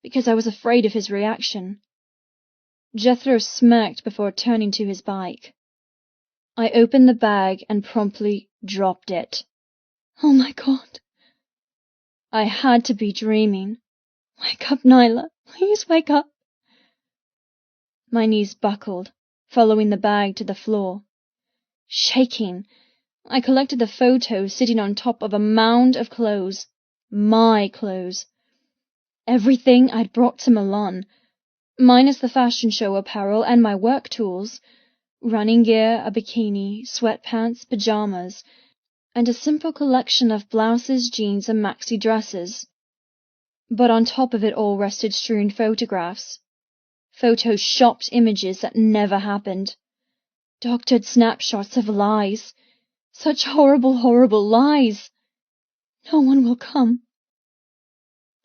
because I was afraid of his reaction. Jethro smirked before turning to his bike. I opened the bag and promptly dropped it. Oh my God. I had to be dreaming. Wake up, Nyla. Please wake up. My knees buckled, following the bag to the floor. Shaking, I collected the photos sitting on top of a mound of clothes. My clothes. Everything I'd brought to Milan, minus the fashion show apparel and my work tools, running gear, a bikini, sweatpants, pajamas, and a simple collection of blouses, jeans, and maxi dresses. But on top of it all rested strewn photographs. Photoshopped images that never happened. Doctored snapshots of lies. Such horrible, horrible lies. No one will come.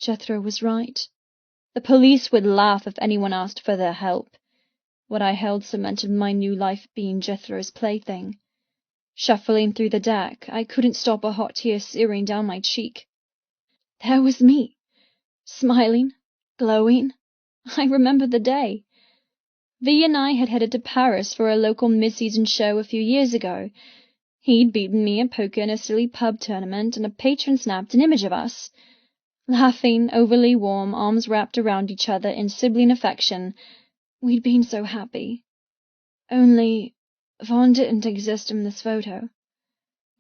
Jethro was right. The police would laugh if anyone asked for their help. What I held cemented my new life being Jethro's plaything. Shuffling through the deck, I couldn't stop a hot tear searing down my cheek. There was me, smiling, glowing. I remembered the day. V and I had headed to Paris for a local mid-season show a few years ago. He'd beaten me at poker in a silly pub tournament, and a patron snapped an image of us. Laughing, overly warm, arms wrapped around each other in sibling affection. We'd been so happy. Only Vaughn didn't exist in this photo.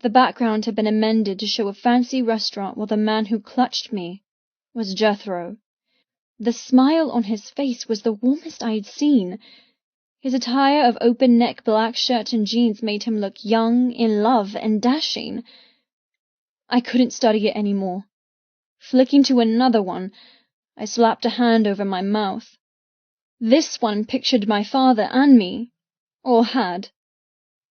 The background had been amended to show a fancy restaurant while the man who clutched me was Jethro. The smile on his face was the warmest I had seen. His attire of open-neck black shirt and jeans made him look young, in love, and dashing. I couldn't study it any more. Flicking to another one, I slapped a hand over my mouth. This one pictured my father and me, or had.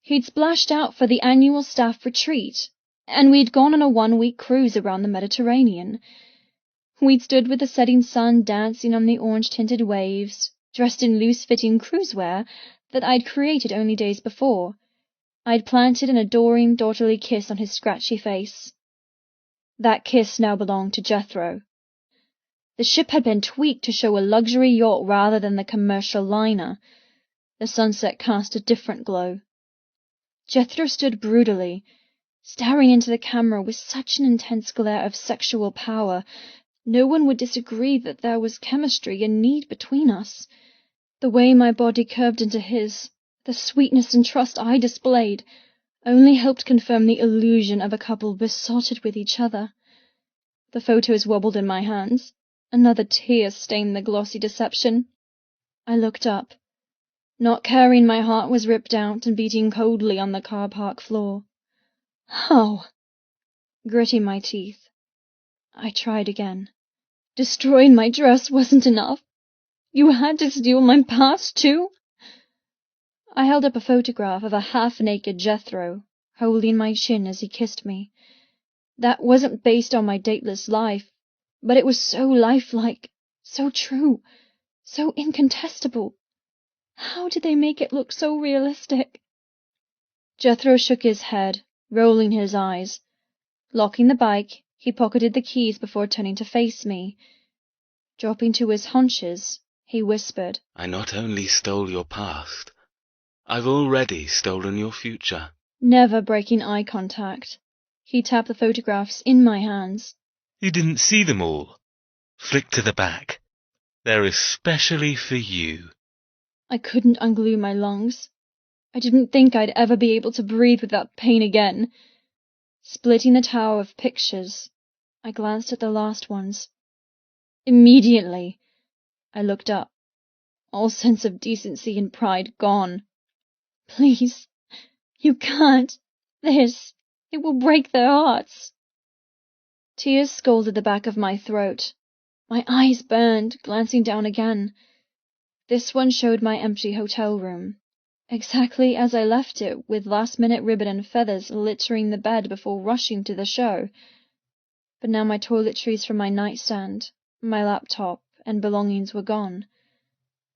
He'd splashed out for the annual staff retreat, and we'd gone on a 1-week cruise around the Mediterranean. We'd stood with the setting sun dancing on the orange-tinted waves, dressed in loose-fitting cruisewear that I'd created only days before. I'd planted an adoring, daughterly kiss on his scratchy face. That kiss now belonged to Jethro. The ship had been tweaked to show a luxury yacht rather than the commercial liner. The sunset cast a different glow. Jethro stood brutally, staring into the camera with such an intense glare of sexual power, no one would disagree that there was chemistry and need between us. The way my body curved into his, the sweetness and trust I displayed, only helped confirm the illusion of a couple besotted with each other. The photos wobbled in my hands. Another tear stained the glossy deception. I looked up. Not caring, my heart was ripped out and beating coldly on the car park floor. How? Gritting my teeth, I tried again. Destroying my dress wasn't enough. You had to steal my past, too? I held up a photograph of a half-naked Jethro, holding my chin as he kissed me. That wasn't based on my dateless life, but it was so lifelike, so true, so incontestable. How did they make it look so realistic? Jethro shook his head, rolling his eyes. Locking the bike, he pocketed the keys before turning to face me. Dropping to his haunches, he whispered, I not only stole your past, I've already stolen your future. Never breaking eye contact. He tapped the photographs in my hands. You didn't see them all. Flick to the back. They're especially for you. I couldn't unglue my lungs. I didn't think I'd ever be able to breathe without pain again. Splitting the tower of pictures, I glanced at the last ones. Immediately, I looked up, all sense of decency and pride gone. Please, you can't. It will break their hearts. Tears scalded the back of my throat. My eyes burned, glancing down again. This one showed my empty hotel room, exactly as I left it, with last-minute ribbon and feathers littering the bed before rushing to the show. But now my toiletries from my nightstand, my laptop, and belongings were gone,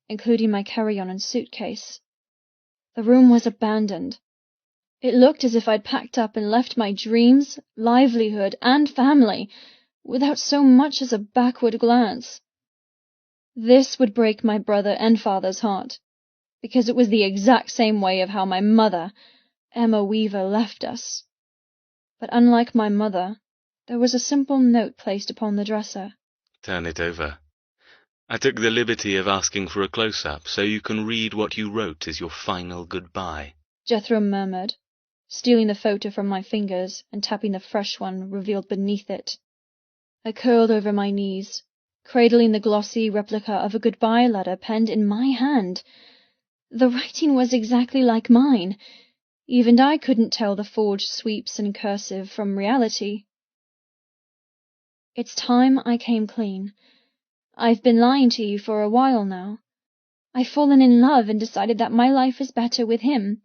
including my carry-on and suitcase. The room was abandoned. It looked as if I'd packed up and left my dreams, livelihood, and family without so much as a backward glance. This would break my brother and father's heart, because it was the exact same way of how my mother, Emma Weaver, left us. But unlike my mother, there was a simple note placed upon the dresser. Turn it over. I took the liberty of asking for a close-up so you can read what you wrote as your final goodbye. Jethro murmured, stealing the photo from my fingers and tapping the fresh one revealed beneath it. I curled over my knees, cradling the glossy replica of a goodbye letter penned in my hand. The writing was exactly like mine. Even I couldn't tell the forged sweeps and cursive from reality. It's time I came clean. I've been lying to you for a while now. I've fallen in love and decided that my life is better with him.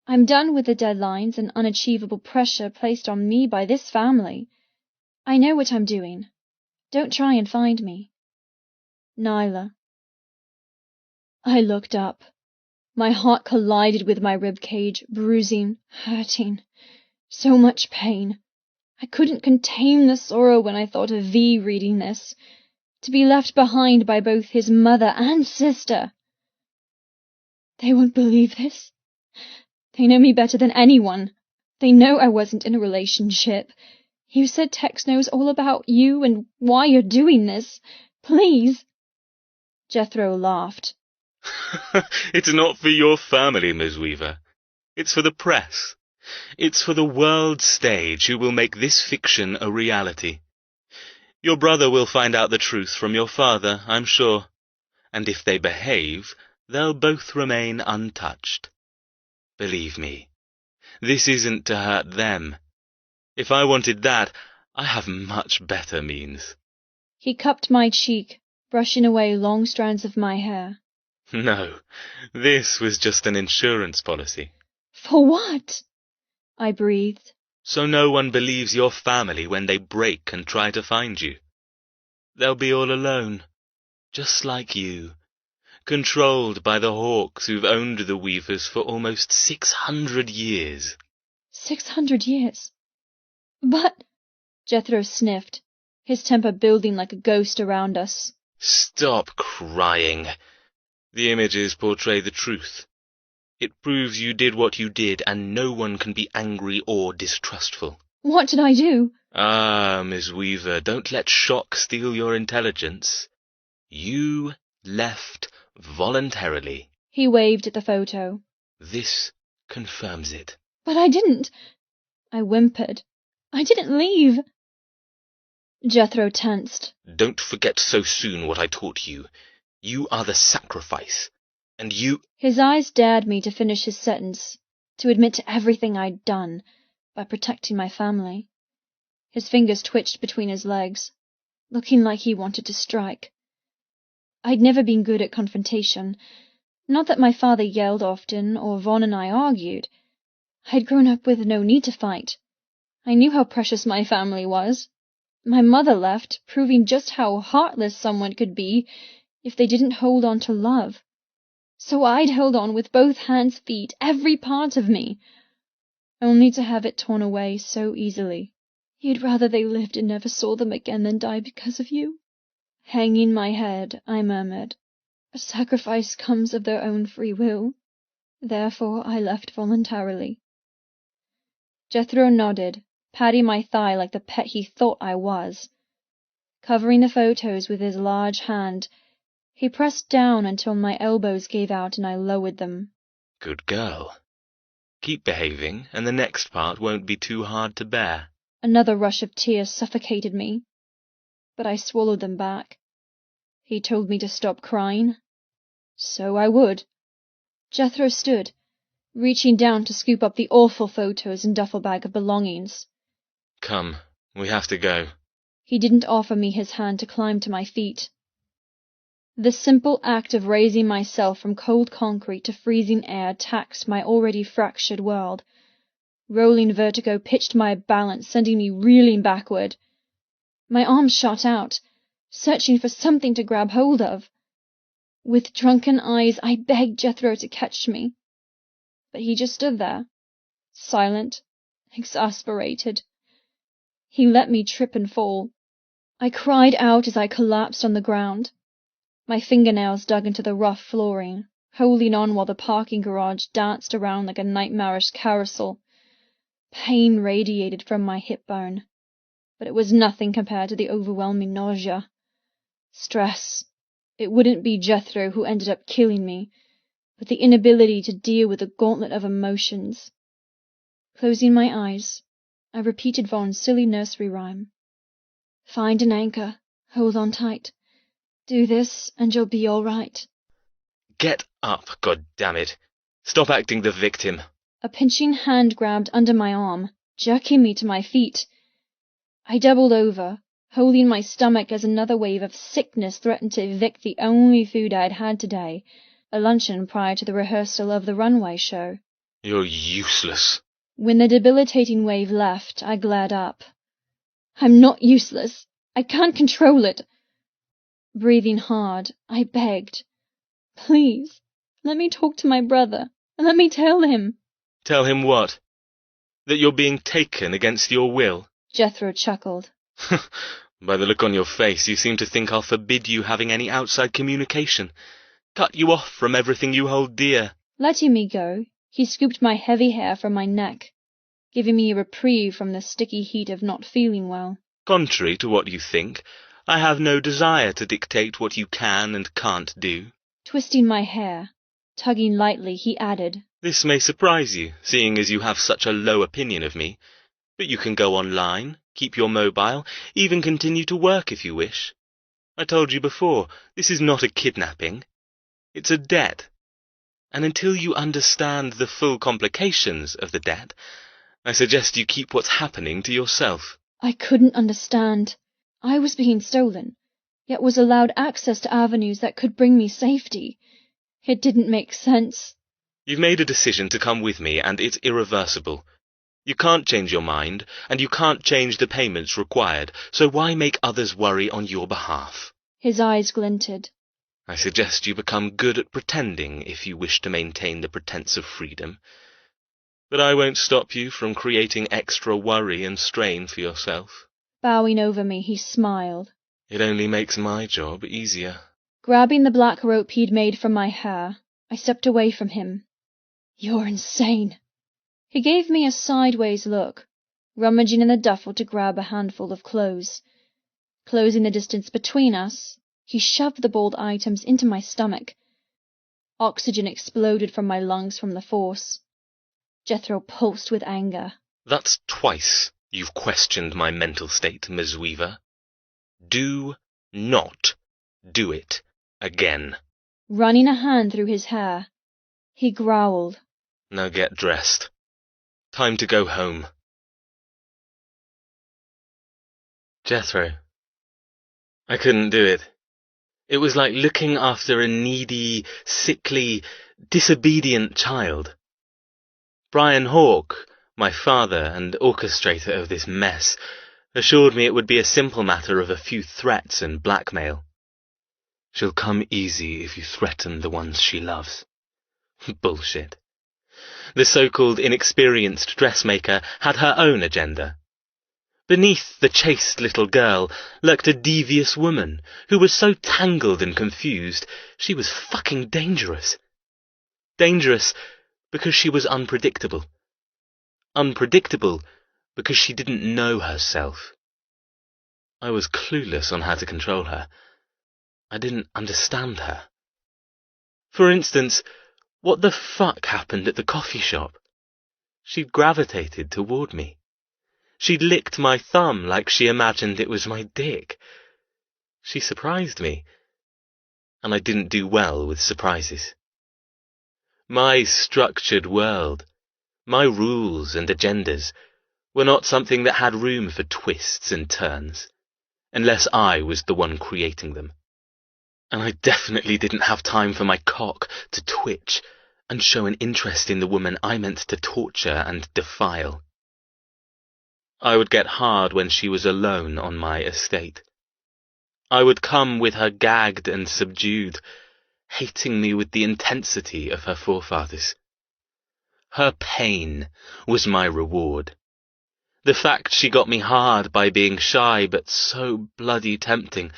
I'm done with the deadlines and unachievable pressure placed on me by this family. I know what I'm doing. Don't try and find me. Nyla. I looked up. My heart collided with my rib cage, bruising, hurting. So much pain. I couldn't contain the sorrow when I thought of V reading this. To be left behind by both his mother and sister. They won't believe this. They know me better than anyone. They know I wasn't in a relationship. You said Tex knows all about you and why you're doing this. Please. Jethro laughed. It's not for your family, Ms. Weaver. It's for the press. It's for the world stage who will make this fiction a reality. Your brother will find out the truth from your father, I'm sure. And if they behave, they'll both remain untouched. Believe me, this isn't to hurt them. If I wanted that, I have much better means. He cupped my cheek, brushing away long strands of my hair. No, this was just an insurance policy. For what? I breathed. So no one believes your family when they break and try to find you. They'll be all alone, just like you, controlled by the Hawks who've owned the Weavers for almost 600 years. 600 years? But... Jethro sniffed, his temper building like a ghost around us. Stop crying. The images portray the truth. It proves you did what you did, and no one can be angry or distrustful. What did I do? Ah, Miss Weaver, don't let shock steal your intelligence. You left voluntarily. He waved at the photo. This confirms it. But I didn't. I whimpered. I didn't leave. Jethro tensed. Don't forget so soon what I taught you. You are the sacrifice, and you— His eyes dared me to finish his sentence, to admit to everything I'd done by protecting my family. His fingers twitched between his legs, looking like he wanted to strike. I'd never been good at confrontation. Not that my father yelled often, or Vaughn and I argued. I'd grown up with no need to fight. I knew how precious my family was. My mother left, proving just how heartless someone could be if they didn't hold on to love. So I'd held on with both hands, feet, every part of me, only to have it torn away so easily. You'd rather they lived and never saw them again than die because of you? Hanging my head, I murmured. A sacrifice comes of their own free will. Therefore I left voluntarily. Jethro nodded, patting my thigh like the pet he thought I was. Covering the photos with his large hand, he pressed down until my elbows gave out and I lowered them. Good girl. Keep behaving, and the next part won't be too hard to bear. Another rush of tears suffocated me, but I swallowed them back. He told me to stop crying. So I would. Jethro stood, reaching down to scoop up the awful photos and duffel bag of belongings. Come, we have to go. He didn't offer me his hand to climb to my feet. The simple act of raising myself from cold concrete to freezing air taxed my already fractured world. Rolling vertigo pitched my balance, sending me reeling backward. My arms shot out, searching for something to grab hold of. With drunken eyes, I begged Jethro to catch me. But he just stood there, silent, exasperated. He let me trip and fall. I cried out as I collapsed on the ground. My fingernails dug into the rough flooring, holding on while the parking garage danced around like a nightmarish carousel. Pain radiated from my hip bone, but it was nothing compared to the overwhelming nausea. Stress. It wouldn't be Jethro who ended up killing me, but the inability to deal with the gauntlet of emotions. Closing my eyes, I repeated Vaughn's silly nursery rhyme. Find an anchor, hold on tight. Do this, and you'll be all right. Get up, goddammit. Stop acting the victim. A pinching hand grabbed under my arm, jerking me to my feet. I doubled over, holding my stomach as another wave of sickness threatened to evict the only food I'd had today, a luncheon prior to the rehearsal of the runway show. You're useless. When the debilitating wave left, I glared up. I'm not useless. I can't control it. Breathing hard, I begged. Please, let me talk to my brother, and let me tell him. Tell him what? That you're being taken against your will? Jethro chuckled. By the look on your face, you seem to think I'll forbid you having any outside communication. Cut you off from everything you hold dear. Letting me go, he scooped my heavy hair from my neck, giving me a reprieve from the sticky heat of not feeling well. Contrary to what you think, I have no desire to dictate what you can and can't do. Twisting my hair, tugging lightly, he added, This may surprise you, seeing as you have such a low opinion of me. But you can go online, keep your mobile, even continue to work if you wish. I told you before, this is not a kidnapping. It's a debt. And until you understand the full complications of the debt, I suggest you keep what's happening to yourself. I couldn't understand. I was being stolen, yet was allowed access to avenues that could bring me safety. It didn't make sense. You've made a decision to come with me, and it's irreversible. You can't change your mind, and you can't change the payments required, so why make others worry on your behalf? His eyes glinted. I suggest you become good at pretending if you wish to maintain the pretense of freedom. But I won't stop you from creating extra worry and strain for yourself. Bowing over me, he smiled. It only makes my job easier. Grabbing the black rope he'd made from my hair, I stepped away from him. You're insane. He gave me a sideways look, rummaging in the duffel to grab a handful of clothes. Closing the distance between us, he shoved the bald items into my stomach. Oxygen exploded from my lungs from the force. Jethro pulsed with anger. That's twice you've questioned my mental state, Ms. Weaver. Do not do it again. Running a hand through his hair, he growled. Now get dressed. Time to go home. Jethro. I couldn't do it. It was like looking after a needy, sickly, disobedient child. Brian Hawke, my father and orchestrator of this mess, assured me it would be a simple matter of a few threats and blackmail. She'll come easy if you threaten the ones she loves. Bullshit. The so-called inexperienced dressmaker had her own agenda. Beneath the chaste little girl lurked a devious woman who was so tangled and confused she was fucking dangerous. Dangerous because she was unpredictable. Unpredictable because she didn't know herself. I was clueless on how to control her. I didn't understand her. For instance, what the fuck happened at the coffee shop? She'd gravitated toward me. She'd licked my thumb like she imagined it was my dick. She surprised me, and I didn't do well with surprises. My structured world, my rules and agendas, were not something that had room for twists and turns, unless I was the one creating them. And I definitely didn't have time for my cock to twitch and show an interest in the woman I meant to torture and defile. I would get hard when she was alone on my estate. I would come with her gagged and subdued, hating me with the intensity of her forefathers. Her pain was my reward. The fact she got me hard by being shy but so bloody tempting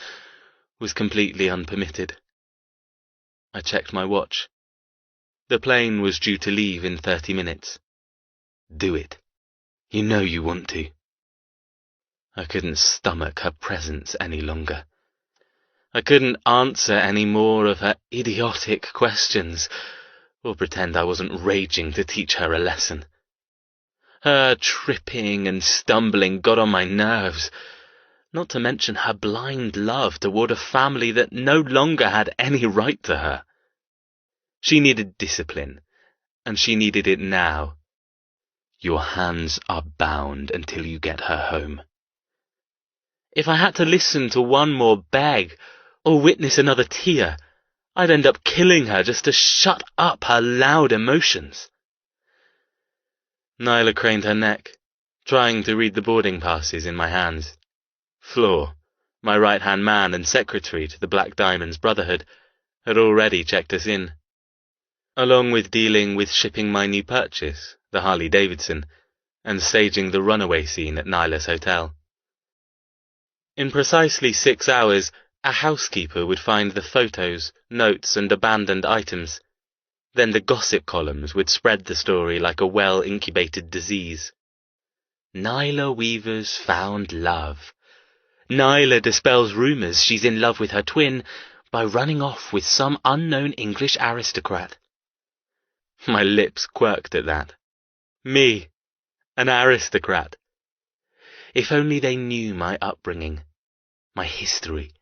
was completely unpermitted. I checked my watch. The plane was due to leave in 30 minutes. Do it. You know you want to. I couldn't stomach her presence any longer. I couldn't answer any more of her idiotic questions, or pretend I wasn't raging to teach her a lesson. Her tripping and stumbling got on my nerves, not to mention her blind love toward a family that no longer had any right to her. She needed discipline, and she needed it now. Your hands are bound until you get her home. If I had to listen to one more beg, or witness another tear, I'd end up killing her just to shut up her loud emotions. Nyla craned her neck, trying to read the boarding passes in my hands. Flor, my right-hand man and secretary to the Black Diamonds Brotherhood, had already checked us in, along with dealing with shipping my new purchase, the Harley-Davidson, and staging the runaway scene at Nyla's hotel. In precisely 6 hours, a housekeeper would find the photos, notes, and abandoned items. Then the gossip columns would spread the story like a well-incubated disease. Nyla Weaver's found love. Nyla dispels rumours she's in love with her twin by running off with some unknown English aristocrat. My lips quirked at that. Me, an aristocrat. If only they knew my upbringing, my history.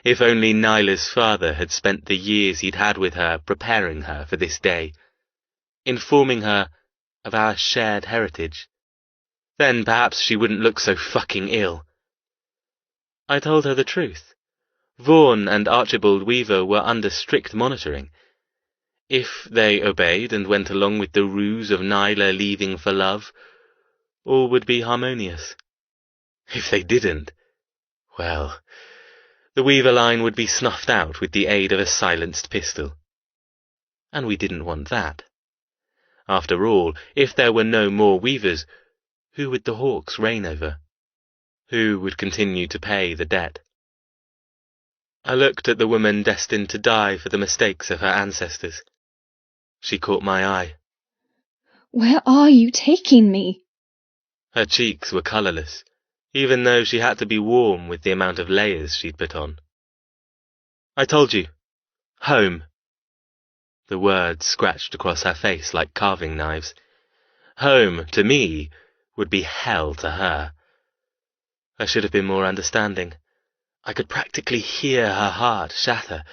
If only Nyla's father had spent the years he'd had with her preparing her for this day, informing her of our shared heritage. Then perhaps she wouldn't look so fucking ill. I told her the truth. Vaughan and Archibald Weaver were under strict monitoring. If they obeyed and went along with the ruse of Nyla leaving for love, all would be harmonious. If they didn't, well, the Weaver line would be snuffed out with the aid of a silenced pistol. And we didn't want that. After all, if there were no more Weavers, who would the Hawks reign over? Who would continue to pay the debt? I looked at the woman destined to die for the mistakes of her ancestors. She caught my eye. Where are you taking me? Her cheeks were colourless, even though she had to be warm with the amount of layers she'd put on. I told you. Home. The words scratched across her face like carving knives. Home, to me, would be hell to her. I should have been more understanding. I could practically hear her heart shatter.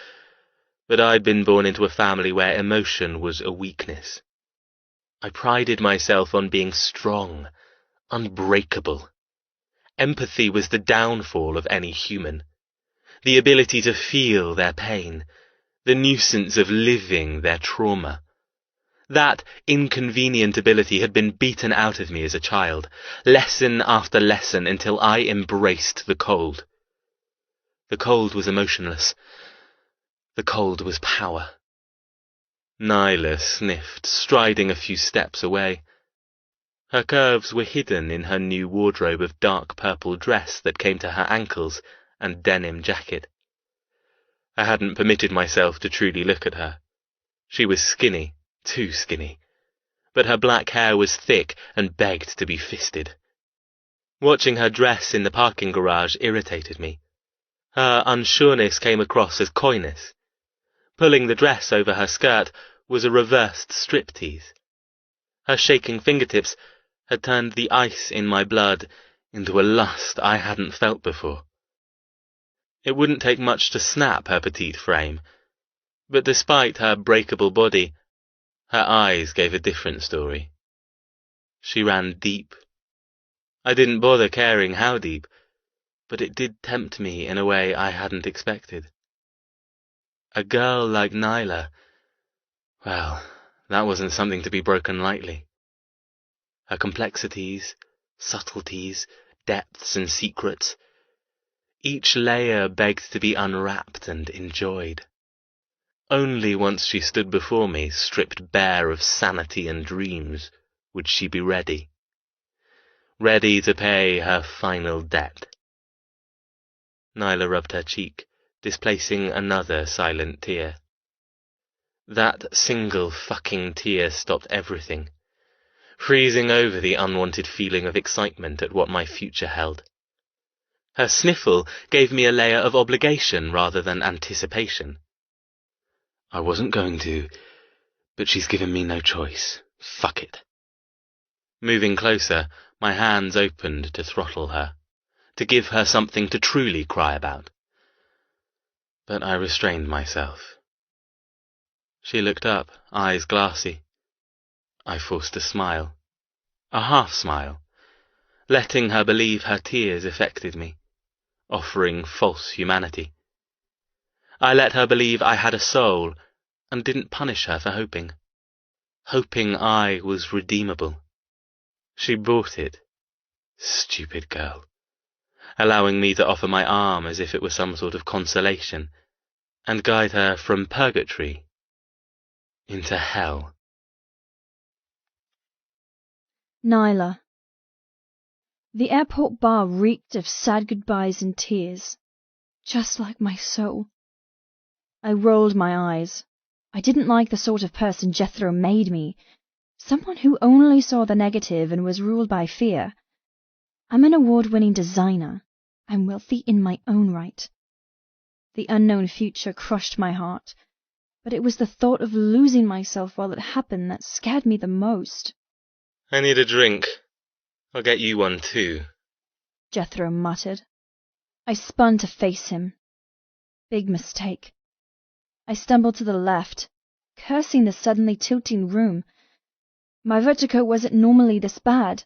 But I'd been born into a family where emotion was a weakness. I prided myself on being strong, unbreakable. Empathy was the downfall of any human. The ability to feel their pain, the nuisance of living their trauma. That inconvenient ability had been beaten out of me as a child, lesson after lesson, until I embraced the cold. The cold was emotionless. The cold was power. Nyla sniffed, striding a few steps away. Her curves were hidden in her new wardrobe of dark purple dress that came to her ankles and denim jacket. I hadn't permitted myself to truly look at her. She was skinny, too skinny, but her black hair was thick and begged to be fisted. Watching her dress in the parking garage irritated me. Her unsureness came across as coyness. Pulling the dress over her skirt was a reversed striptease. Her shaking fingertips had turned the ice in my blood into a lust I hadn't felt before. It wouldn't take much to snap her petite frame, but despite her breakable body, her eyes gave a different story. She ran deep. I didn't bother caring how deep, but it did tempt me in a way I hadn't expected. A girl like Nyla, well, that wasn't something to be broken lightly. Her complexities, subtleties, depths and secrets, each layer begged to be unwrapped and enjoyed. Only once she stood before me, stripped bare of sanity and dreams, would she be ready. Ready to pay her final debt. Nyla rubbed her cheek, displacing another silent tear. That single fucking tear stopped everything, freezing over the unwanted feeling of excitement at what my future held. Her sniffle gave me a layer of obligation rather than anticipation. I wasn't going to, but she's given me no choice. Fuck it. Moving closer, my hands opened to throttle her, to give her something to truly cry about. But I restrained myself. She looked up, eyes glassy. I forced a smile, a half-smile, letting her believe her tears affected me, offering false humanity. I let her believe I had a soul, and didn't punish her for hoping I was redeemable. She bought it, stupid girl, allowing me to offer my arm as if it were some sort of consolation, and guide her from purgatory into hell. Nyla. The airport bar reeked of sad goodbyes and tears, just like my soul. I rolled my eyes. I didn't like the sort of person Jethro made me, someone who only saw the negative and was ruled by fear. I'm an award-winning designer. I'm wealthy in my own right. The unknown future crushed my heart, but it was the thought of losing myself while it happened that scared me the most. I need a drink. I'll get you one too, Jethro muttered. I spun to face him. Big mistake. I stumbled to the left, cursing the suddenly tilting room. My vertigo wasn't normally this bad.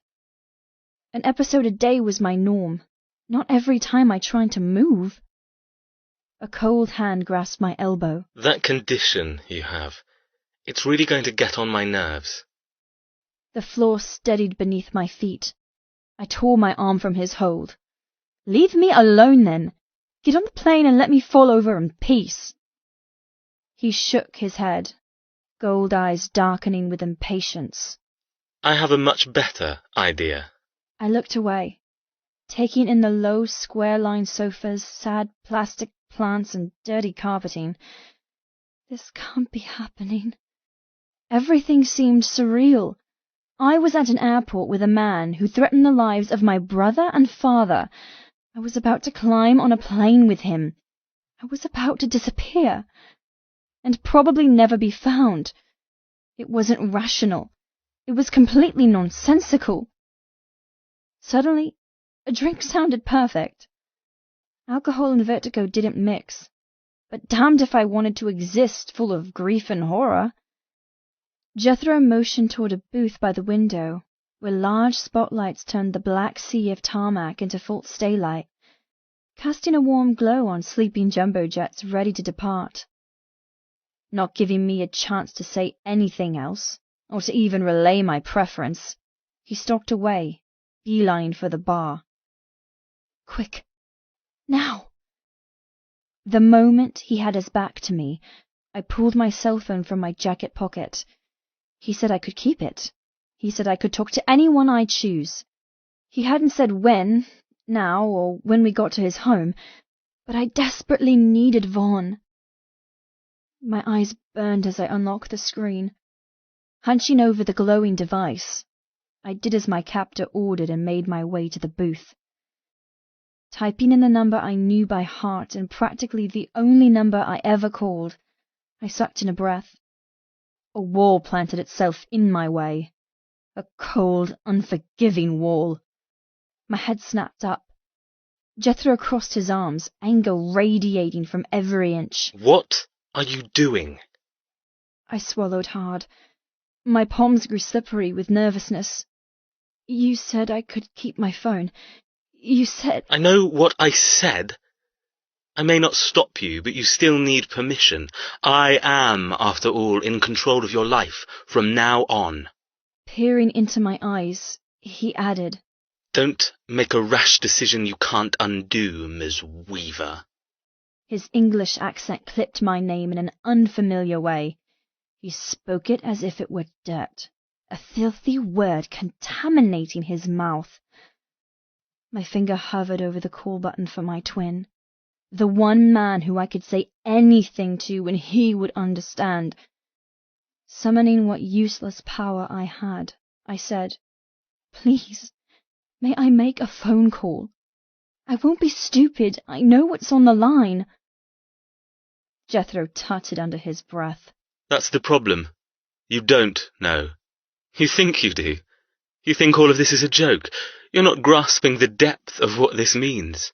An episode a day was my norm, not every time I tried to move. A cold hand grasped my elbow. That condition you have, it's really going to get on my nerves. The floor steadied beneath my feet. I tore my arm from his hold. Leave me alone then. Get on the plane and let me fall over in peace. He shook his head, gold eyes darkening with impatience. I have a much better idea. I looked away, taking in the low, square-lined sofas, sad plastic plants, and dirty carpeting. This can't be happening. Everything seemed surreal. I was at an airport with a man who threatened the lives of my brother and father. I was about to climb on a plane with him. I was about to disappear, and probably never be found. It wasn't rational. It was completely nonsensical. Suddenly, a drink sounded perfect. Alcohol and vertigo didn't mix, but damned if I wanted to exist full of grief and horror. Jethro motioned toward a booth by the window, where large spotlights turned the black sea of tarmac into false daylight, casting a warm glow on sleeping jumbo jets ready to depart. Not giving me a chance to say anything else, or to even relay my preference, he stalked away, beeline for the bar. Quick! Now! The moment he had his back to me, I pulled my cell phone from my jacket pocket. He said I could keep it. He said I could talk to anyone I'd choose. He hadn't said when, now, or when we got to his home, but I desperately needed Vaughn. My eyes burned as I unlocked the screen. Hunching over the glowing device, I did as my captor ordered and made my way to the booth. Typing in the number I knew by heart and practically the only number I ever called, I sucked in a breath. A wall planted itself in my way. A cold, unforgiving wall. My head snapped up. Jethro crossed his arms, anger radiating from every inch. What are you doing? I swallowed hard. My palms grew slippery with nervousness. You said I could keep my phone. You said... I know what I said. I may not stop you, but you still need permission. I am, after all, in control of your life from now on. Peering into my eyes, he added, Don't make a rash decision you can't undo, Ms. Weaver. His English accent clipped my name in an unfamiliar way. He spoke it as if it were dirt, a filthy word contaminating his mouth. My finger hovered over the call button for my twin, the one man who I could say anything to and he would understand. Summoning what useless power I had, I said, Please, may I make a phone call? I won't be stupid. I know what's on the line. Jethro tutted under his breath. That's the problem. You don't know. You think you do. You think all of this is a joke. You're not grasping the depth of what this means.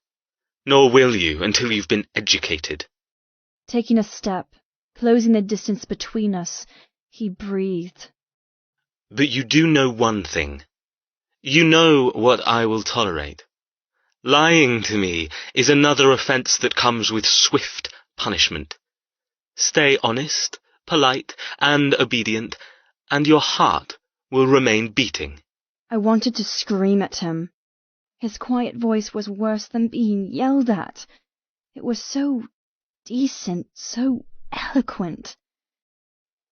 Nor will you until you've been educated. Taking a step, closing the distance between us, he breathed. But you do know one thing. You know what I will tolerate. Lying to me is another offence that comes with swift punishment. Stay honest, polite, and obedient, and your heart will remain beating. I wanted to scream at him. His quiet voice was worse than being yelled at. It was so decent, so eloquent.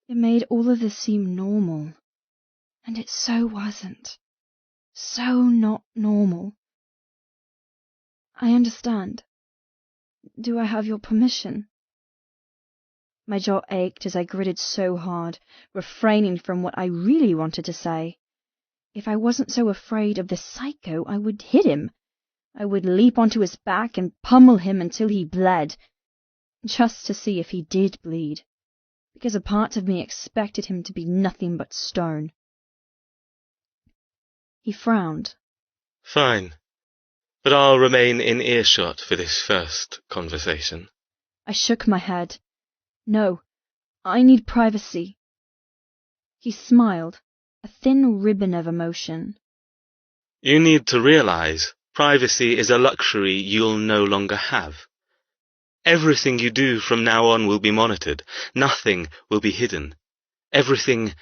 It made all of this seem normal. And it so wasn't. So not normal. I understand. Do I have your permission? My jaw ached as I gritted so hard, refraining from what I really wanted to say. If I wasn't so afraid of the psycho, I would hit him. I would leap onto his back and pummel him until he bled, just to see if he did bleed, because a part of me expected him to be nothing but stone. He frowned. Fine. But I'll remain in earshot for this first conversation. I shook my head. No, I need privacy. He smiled, a thin ribbon of emotion. You need to realize privacy is a luxury you'll no longer have. Everything you do from now on will be monitored. Nothing will be hidden. Everything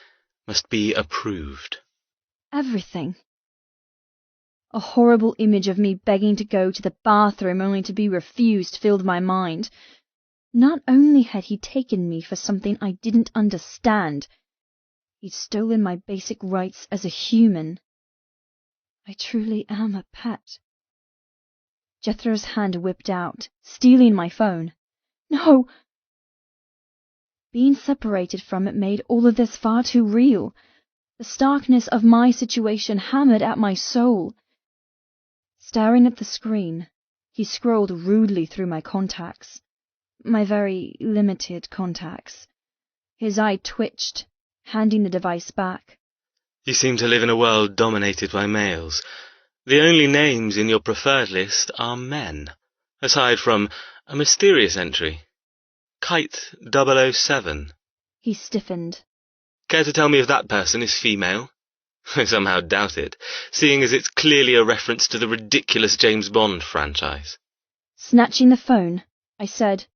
must be approved. Everything. A horrible image of me begging to go to the bathroom only to be refused filled my mind. Not only had he taken me for something I didn't understand, he'd stolen my basic rights as a human. I truly am a pet. Jethro's hand whipped out, stealing my phone. No! Being separated from it made all of this far too real. The starkness of my situation hammered at my soul. Staring at the screen, he scrolled rudely through my contacts. My very limited contacts. His eye twitched, handing the device back. You seem to live in a world dominated by males. The only names in your preferred list are men, aside from a mysterious entry. Kite 007. He stiffened. Care to tell me if that person is female? I somehow doubt it, seeing as it's clearly a reference to the ridiculous James Bond franchise. Snatching the phone, I said,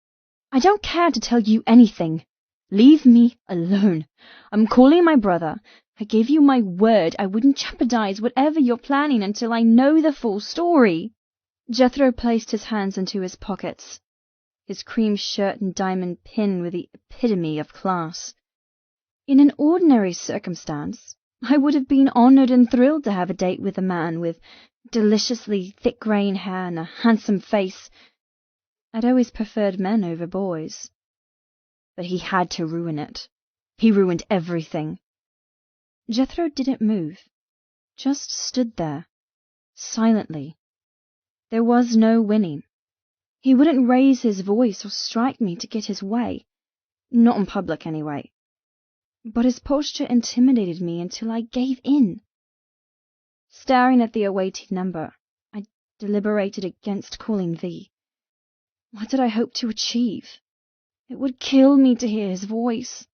I don't care to tell you anything. Leave me alone. I'm calling my brother. I gave you my word I wouldn't jeopardize whatever you're planning until I know the full story. Jethro placed his hands into his pockets. His cream shirt and diamond pin were the epitome of class. In an ordinary circumstance, I would have been honored and thrilled to have a date with a man with deliciously thick graying hair and a handsome face. I'd always preferred men over boys. But he had to ruin it. He ruined everything. Jethro didn't move, just stood there, silently. There was no winning. He wouldn't raise his voice or strike me to get his way. Not in public, anyway. But his posture intimidated me until I gave in. Staring at the awaiting number, I deliberated against calling V. What did I hope to achieve? It would kill me to hear his voice.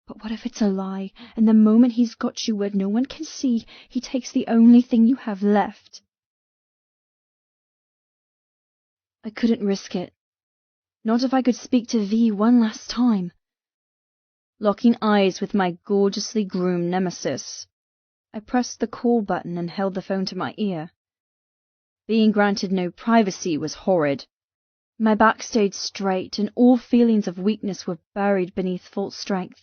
But what if it's a lie, and the moment he's got you where no one can see, he takes the only thing you have left? I couldn't risk it. Not if I could speak to V one last time. Locking eyes with my gorgeously groomed nemesis, I pressed the call button and held the phone to my ear. Being granted no privacy was horrid. My back stayed straight, and all feelings of weakness were buried beneath false strength.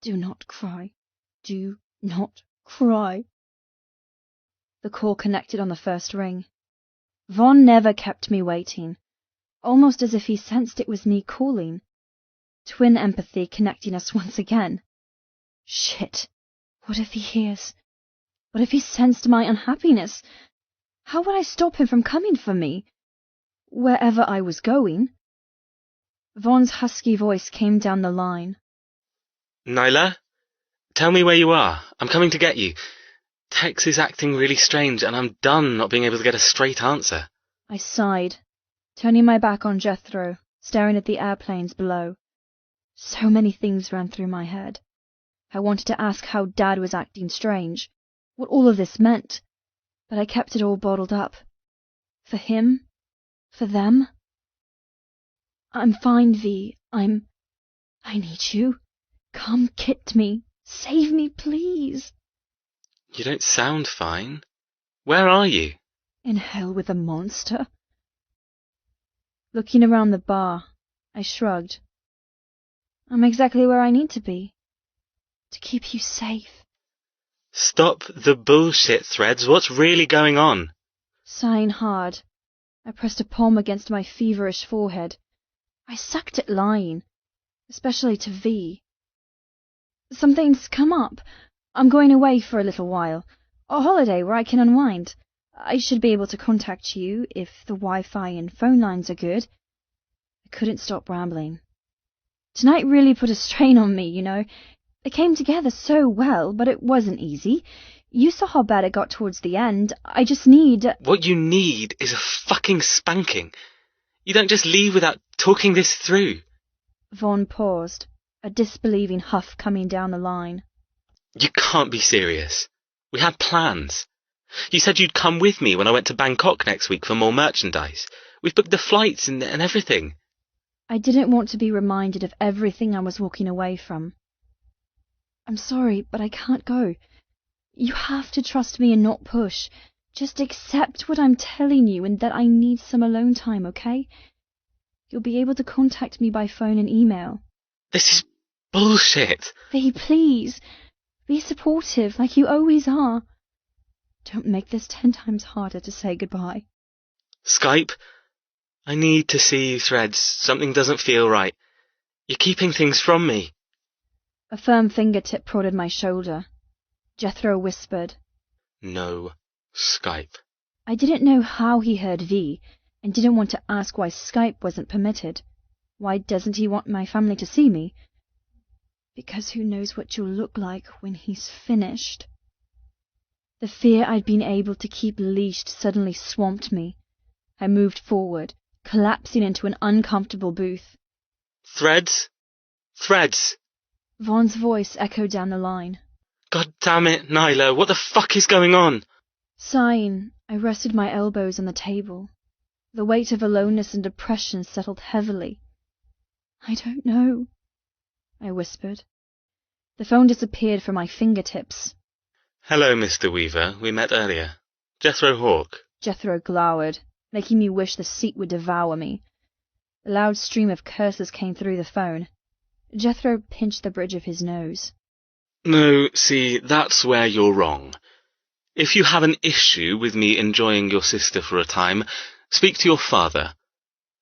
Do not cry. Do not cry. The call connected on the first ring. Vaughn never kept me waiting, almost as if he sensed it was me calling. Twin empathy connecting us once again. Shit. What if he hears? What if he sensed my unhappiness? How would I stop him from coming for me? Wherever I was going. Vaughn's husky voice came down the line. Nyla? Tell me where you are. I'm coming to get you. Tex is acting really strange, and I'm done not being able to get a straight answer. I sighed, turning my back on Jethro, staring at the airplanes below. So many things ran through my head. I wanted to ask how Dad was acting strange, what all of this meant, but I kept it all bottled up. For him? For them? I'm fine, V. I need you. Come get me. Save me, please. You don't sound fine. Where are you? In hell with a monster. Looking around the bar, I shrugged. I'm exactly where I need to be. To keep you safe. Stop the bullshit, Threads. What's really going on? Sighing hard, I pressed a palm against my feverish forehead. I sucked at lying, especially to V. Something's come up. I'm going away for a little while. A holiday where I can unwind. I should be able to contact you if the Wi-Fi and phone lines are good. I couldn't stop rambling. Tonight really put a strain on me, you know. It came together so well, but it wasn't easy. You saw how bad it got towards the end. I just need... What you need is a fucking spanking. You don't just leave without talking this through. Vaughn paused, a disbelieving huff coming down the line. You can't be serious. We had plans. You said you'd come with me when I went to Bangkok next week for more merchandise. We've booked the flights and everything. I didn't want to be reminded of everything I was walking away from. I'm sorry, but I can't go. You have to trust me and not push. Just accept what I'm telling you and that I need some alone time, okay? You'll be able to contact me by phone and email. This is bullshit. V, please. Be supportive like you always are. Don't make this 10 times harder to say goodbye. Skype? I need to see you, Threads. Something doesn't feel right. You're keeping things from me. A firm fingertip prodded my shoulder. Jethro whispered. No Skype. I didn't know how he heard V, and didn't want to ask why Skype wasn't permitted. Why doesn't he want my family to see me? Because who knows what you'll look like when he's finished. The fear I'd been able to keep leashed suddenly swamped me. I moved forward, collapsing into an uncomfortable booth. Threads? Threads! Vaughn's voice echoed down the line. God damn it, Nyla, what the fuck is going on? Sighing, I rested my elbows on the table. The weight of aloneness and depression settled heavily. I don't know, I whispered. The phone disappeared from my fingertips. Hello, Mr. Weaver. We met earlier. Jethro Hawk. Jethro glowered, making me wish the seat would devour me. A loud stream of curses came through the phone. Jethro pinched the bridge of his nose. No, see, that's where you're wrong. If you have an issue with me enjoying your sister for a time, speak to your father.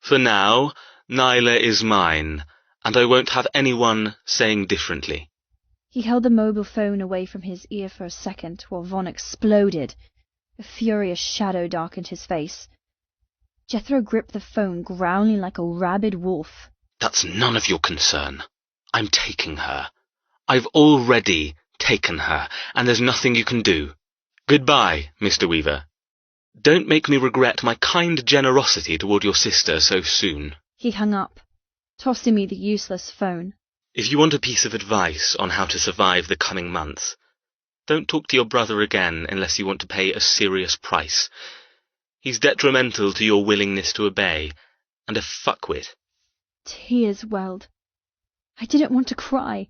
For now, Nyla is mine, and I won't have anyone saying differently. He held the mobile phone away from his ear for a second while Vaughn exploded. A furious shadow darkened his face. Jethro gripped the phone, growling like a rabid wolf. That's none of your concern. I'm taking her. I've already taken her, and there's nothing you can do. Goodbye, Mr. Weaver. Don't make me regret my kind generosity toward your sister so soon. He hung up, tossing me the useless phone. If you want a piece of advice on how to survive the coming months, don't talk to your brother again unless you want to pay a serious price. He's detrimental to your willingness to obey, and a fuckwit. Tears welled. I didn't want to cry.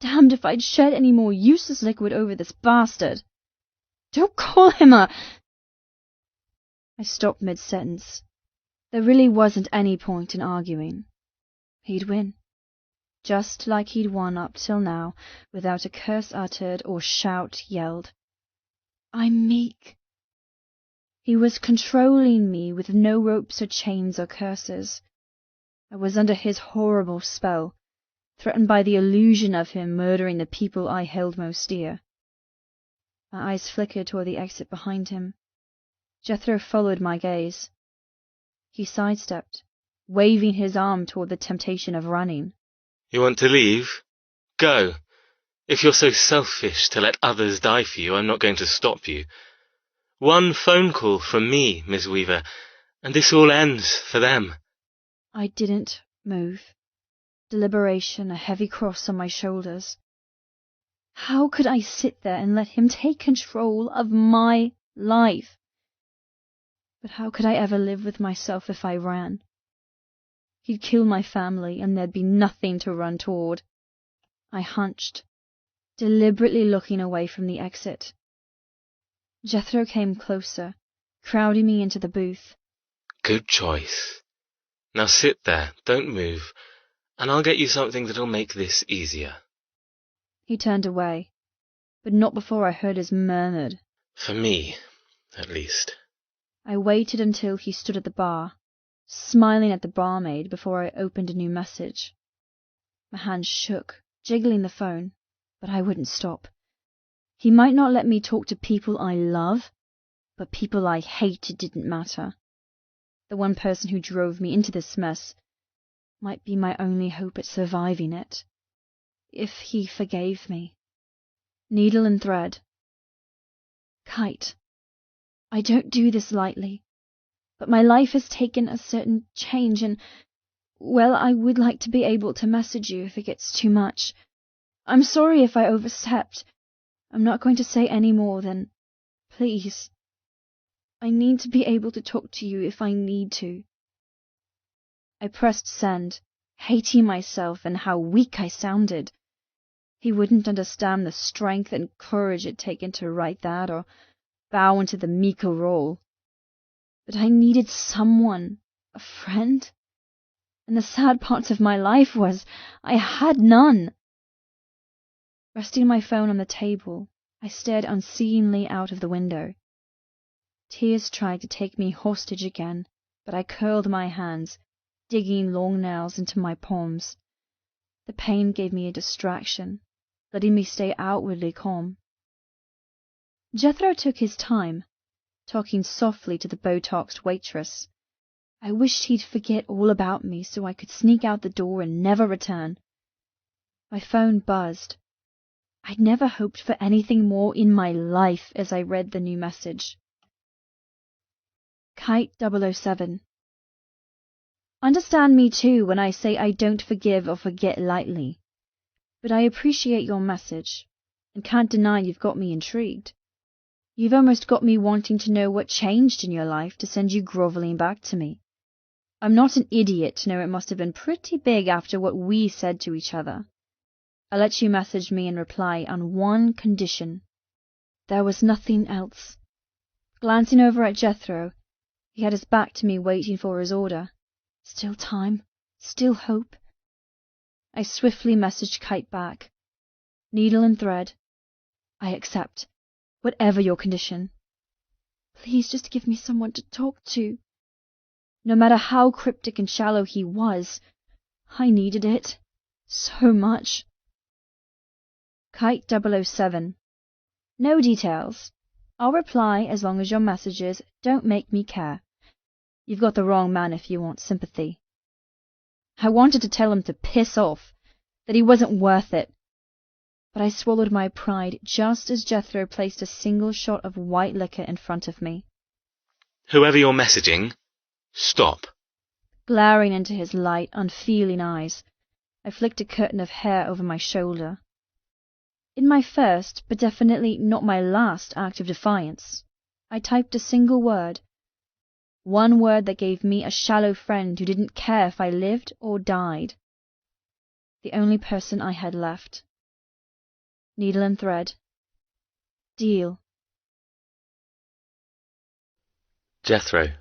Damned if I'd shed any more useless liquid over this bastard. Don't call him a... I stopped mid-sentence. There really wasn't any point in arguing. He'd win. Just like he'd won up till now, without a curse uttered or shout yelled. I'm meek. He was controlling me with no ropes or chains or curses. I was under his horrible spell, threatened by the illusion of him murdering the people I held most dear. My eyes flickered toward the exit behind him. Jethro followed my gaze. He sidestepped, waving his arm toward the temptation of running. You want to leave? Go. If you're so selfish to let others die for you, I'm not going to stop you. One phone call from me, Miss Weaver, and this all ends for them. I didn't move. Deliberation a heavy cross on my shoulders. How could I sit there and let him take control of my life? But how could I ever live with myself if I ran? He'd kill my family, and there'd be nothing to run toward. I hunched, deliberately looking away from the exit. Jethro came closer, crowding me into the booth. Good choice. Now sit there, don't move, and I'll get you something that'll make this easier. He turned away, but not before I heard his murmured. For me, at least. I waited until he stood at the bar, smiling at the barmaid before I opened a new message. My hands shook, jiggling the phone, but I wouldn't stop. He might not let me talk to people I love, but people I hated didn't matter. The one person who drove me into this mess might be my only hope at surviving it. If he forgave me. Needle and thread. Kite. I don't do this lightly, but my life has taken a certain change and, well, I would like to be able to message you if it gets too much. I'm sorry if I overstepped. I'm not going to say any more than, please. I need to be able to talk to you if I need to. I pressed send, hating myself and how weak I sounded. He wouldn't understand the strength and courage it'd taken to write that or bow into the meeker role. But I needed someone, a friend. And the sad part of my life was I had none. Resting my phone on the table, I stared unseeingly out of the window. Tears tried to take me hostage again, but I curled my hands, digging long nails into my palms. The pain gave me a distraction, letting me stay outwardly calm. Jethro took his time, talking softly to the Botoxed waitress. I wished he'd forget all about me so I could sneak out the door and never return. My phone buzzed. I'd never hoped for anything more in my life as I read the new message. Kite 007. Understand me too when I say I don't forgive or forget lightly. But I appreciate your message, and can't deny you've got me intrigued. You've almost got me wanting to know what changed in your life to send you groveling back to me. I'm not an idiot to know it must have been pretty big after what we said to each other. I'll let you message me in reply on one condition. There was nothing else. Glancing over at Jethro, he had his back to me waiting for his order. Still time, still hope. I swiftly messaged Kite back. Needle and thread. I accept, whatever your condition. Please just give me someone to talk to. No matter how cryptic and shallow he was, I needed it. So much. Kite 007. No details. I'll reply as long as your messages don't make me care. You've got the wrong man if you want sympathy. I wanted to tell him to piss off, that he wasn't worth it. But I swallowed my pride just as Jethro placed a single shot of white liquor in front of me. Whoever you're messaging, stop. Glaring into his light, unfeeling eyes, I flicked a curtain of hair over my shoulder. In my first, but definitely not my last, act of defiance, I typed a single word. One word that gave me a shallow friend who didn't care if I lived or died. The only person I had left. Needle and thread. Deal. Jethro.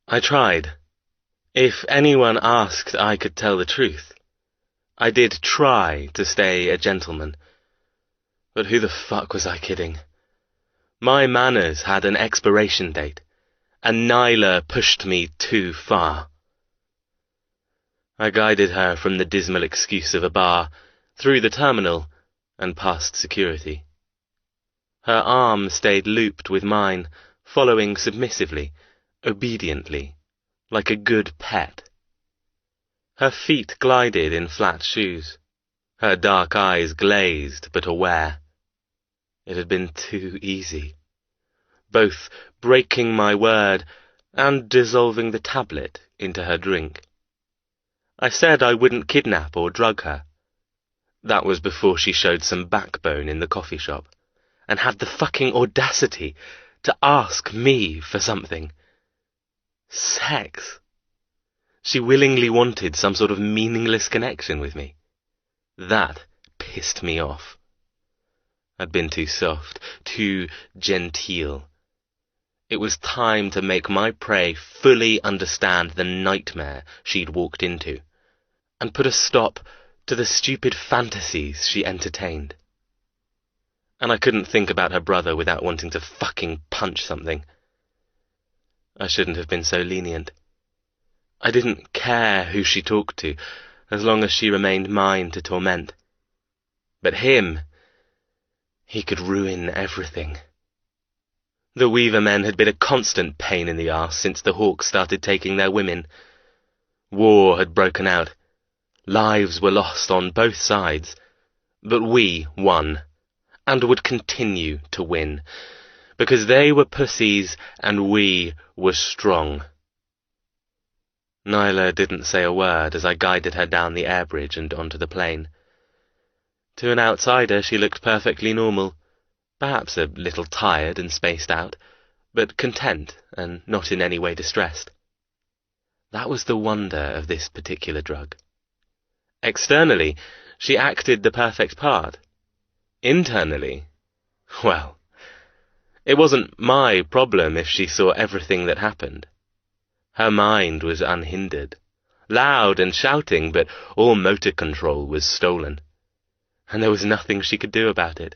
I tried. If anyone asked, I could tell the truth. I did try to stay a gentleman. But who the fuck was I kidding? My manners had an expiration date, and Nyla pushed me too far. I guided her from the dismal excuse of a bar, through the terminal, and past security. Her arm stayed looped with mine, following submissively, obediently, like a good pet. Her feet glided in flat shoes, her dark eyes glazed but aware. It had been too easy, both breaking my word and dissolving the tablet into her drink. I said I wouldn't kidnap or drug her. That was before she showed some backbone in the coffee shop, and had the fucking audacity to ask me for something. Sex. She willingly wanted some sort of meaningless connection with me. That pissed me off. I'd been too soft, too genteel. It was time to make my prey fully understand the nightmare she'd walked into, and put a stop to the stupid fantasies she entertained. And I couldn't think about her brother without wanting to fucking punch something. I shouldn't have been so lenient. I didn't care who she talked to, as long as she remained mine to torment. But him, he could ruin everything. The Weaver men had been a constant pain in the arse since the Hawks started taking their women. War had broken out. Lives were lost on both sides. But we won, and would continue to win, because they were pussies and we were strong. Nyla didn't say a word as I guided her down the air bridge and onto the plane. To an outsider she looked perfectly normal, perhaps a little tired and spaced out, but content and not in any way distressed. That was the wonder of this particular drug. Externally, she acted the perfect part. Internally, well, it wasn't my problem if she saw everything that happened. Her mind was unhindered, loud and shouting, but all motor control was stolen, and there was nothing she could do about it.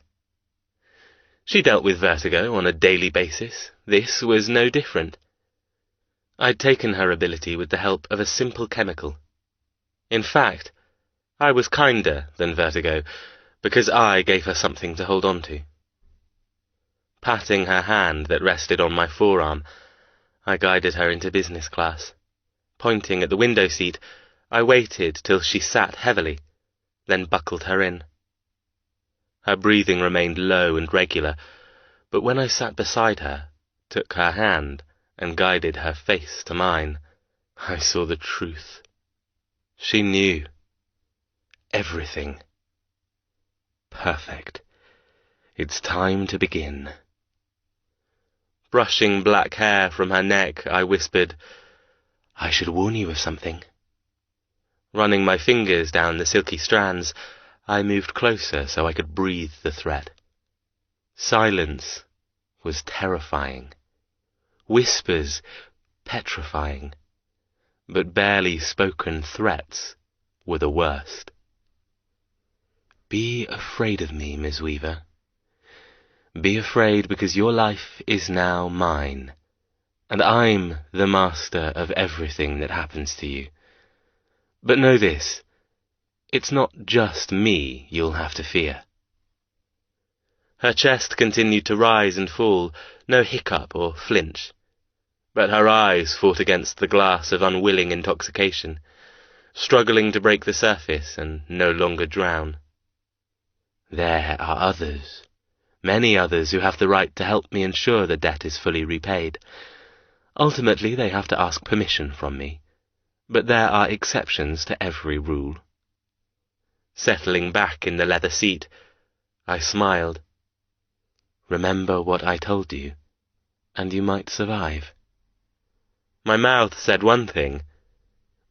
She dealt with vertigo on a daily basis. This was no different. I'd taken her ability with the help of a simple chemical. In fact, I was kinder than Vertigo, because I gave her something to hold on to. Patting her hand that rested on my forearm, I guided her into business class. Pointing at the window seat, I waited till she sat heavily, then buckled her in. Her breathing remained low and regular, but when I sat beside her, took her hand, and guided her face to mine, I saw the truth. She knew. Everything. Perfect. It's time to begin. Brushing black hair from her neck, I whispered, I should warn you of something. Running my fingers down the silky strands, I moved closer so I could breathe the threat. Silence was terrifying. Whispers petrifying. But barely spoken threats were the worst. Be afraid of me, Miss Weaver. Be afraid because your life is now mine, and I'm the master of everything that happens to you. But know this, it's not just me you'll have to fear. Her chest continued to rise and fall, no hiccup or flinch, but her eyes fought against the glass of unwilling intoxication, struggling to break the surface and no longer drown. There are others, many others who have the right to help me ensure the debt is fully repaid. Ultimately, they have to ask permission from me, but there are exceptions to every rule. Settling back in the leather seat, I smiled. Remember what I told you, and you might survive. My mouth said one thing,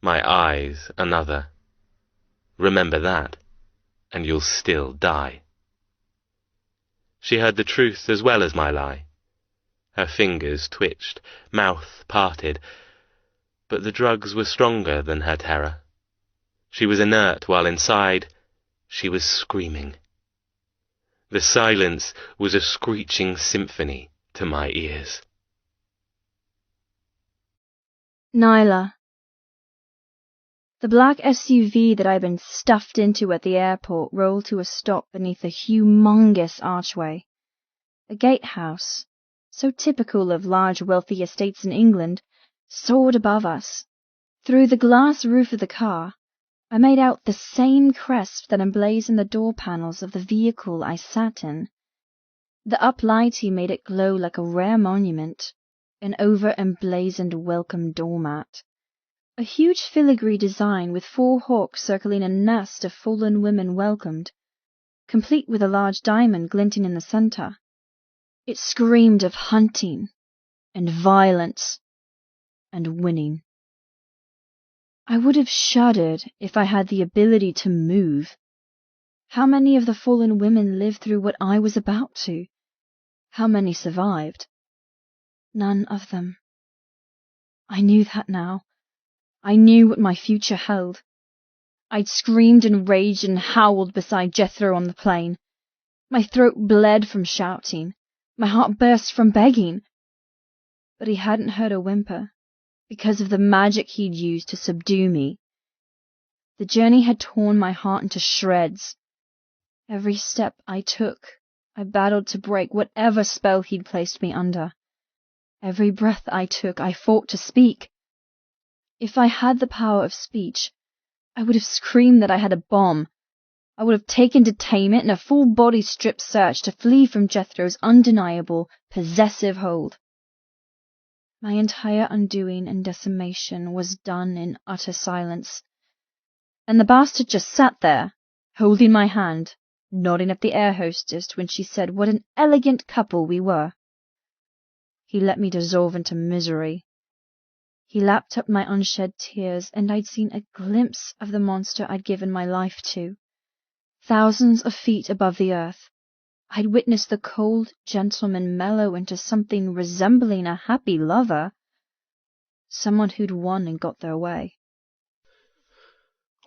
my eyes another. Remember that, and you'll still die. She heard the truth as well as my lie. Her fingers twitched, mouth parted, but the drugs were stronger than her terror. She was inert while inside she was screaming. The silence was a screeching symphony to my ears. Nyla. The black SUV that I'd been stuffed into at the airport rolled to a stop beneath a humongous archway. A gatehouse, so typical of large wealthy estates in England, soared above us. Through the glass roof of the car, I made out the same crest that emblazoned the door panels of the vehicle I sat in. The uplighting made it glow like a rare monument, an over-emblazoned welcome doormat. A huge filigree design with 4 hawks circling a nest of fallen women welcomed, complete with a large diamond glinting in the center. It screamed of hunting, and violence, and winning. I would have shuddered if I had the ability to move. How many of the fallen women lived through what I was about to? How many survived? None of them. I knew that now. I knew what my future held. I'd screamed and raged and howled beside Jethro on the plane. My throat bled from shouting. My heart burst from begging. But he hadn't heard a whimper, because of the magic he'd used to subdue me. The journey had torn my heart into shreds. Every step I took, I battled to break whatever spell he'd placed me under. Every breath I took, I fought to speak. If I had the power of speech, I would have screamed that I had a bomb. I would have taken detainment and a full-body strip search to flee from Jethro's undeniable, possessive hold. My entire undoing and decimation was done in utter silence, and the bastard just sat there, holding my hand, nodding at the air hostess when she said what an elegant couple we were. He let me dissolve into misery. He lapped up my unshed tears, and I'd seen a glimpse of the monster I'd given my life to. Thousands of feet above the earth, I'd witnessed the cold gentleman mellow into something resembling a happy lover. Someone who'd won and got their way.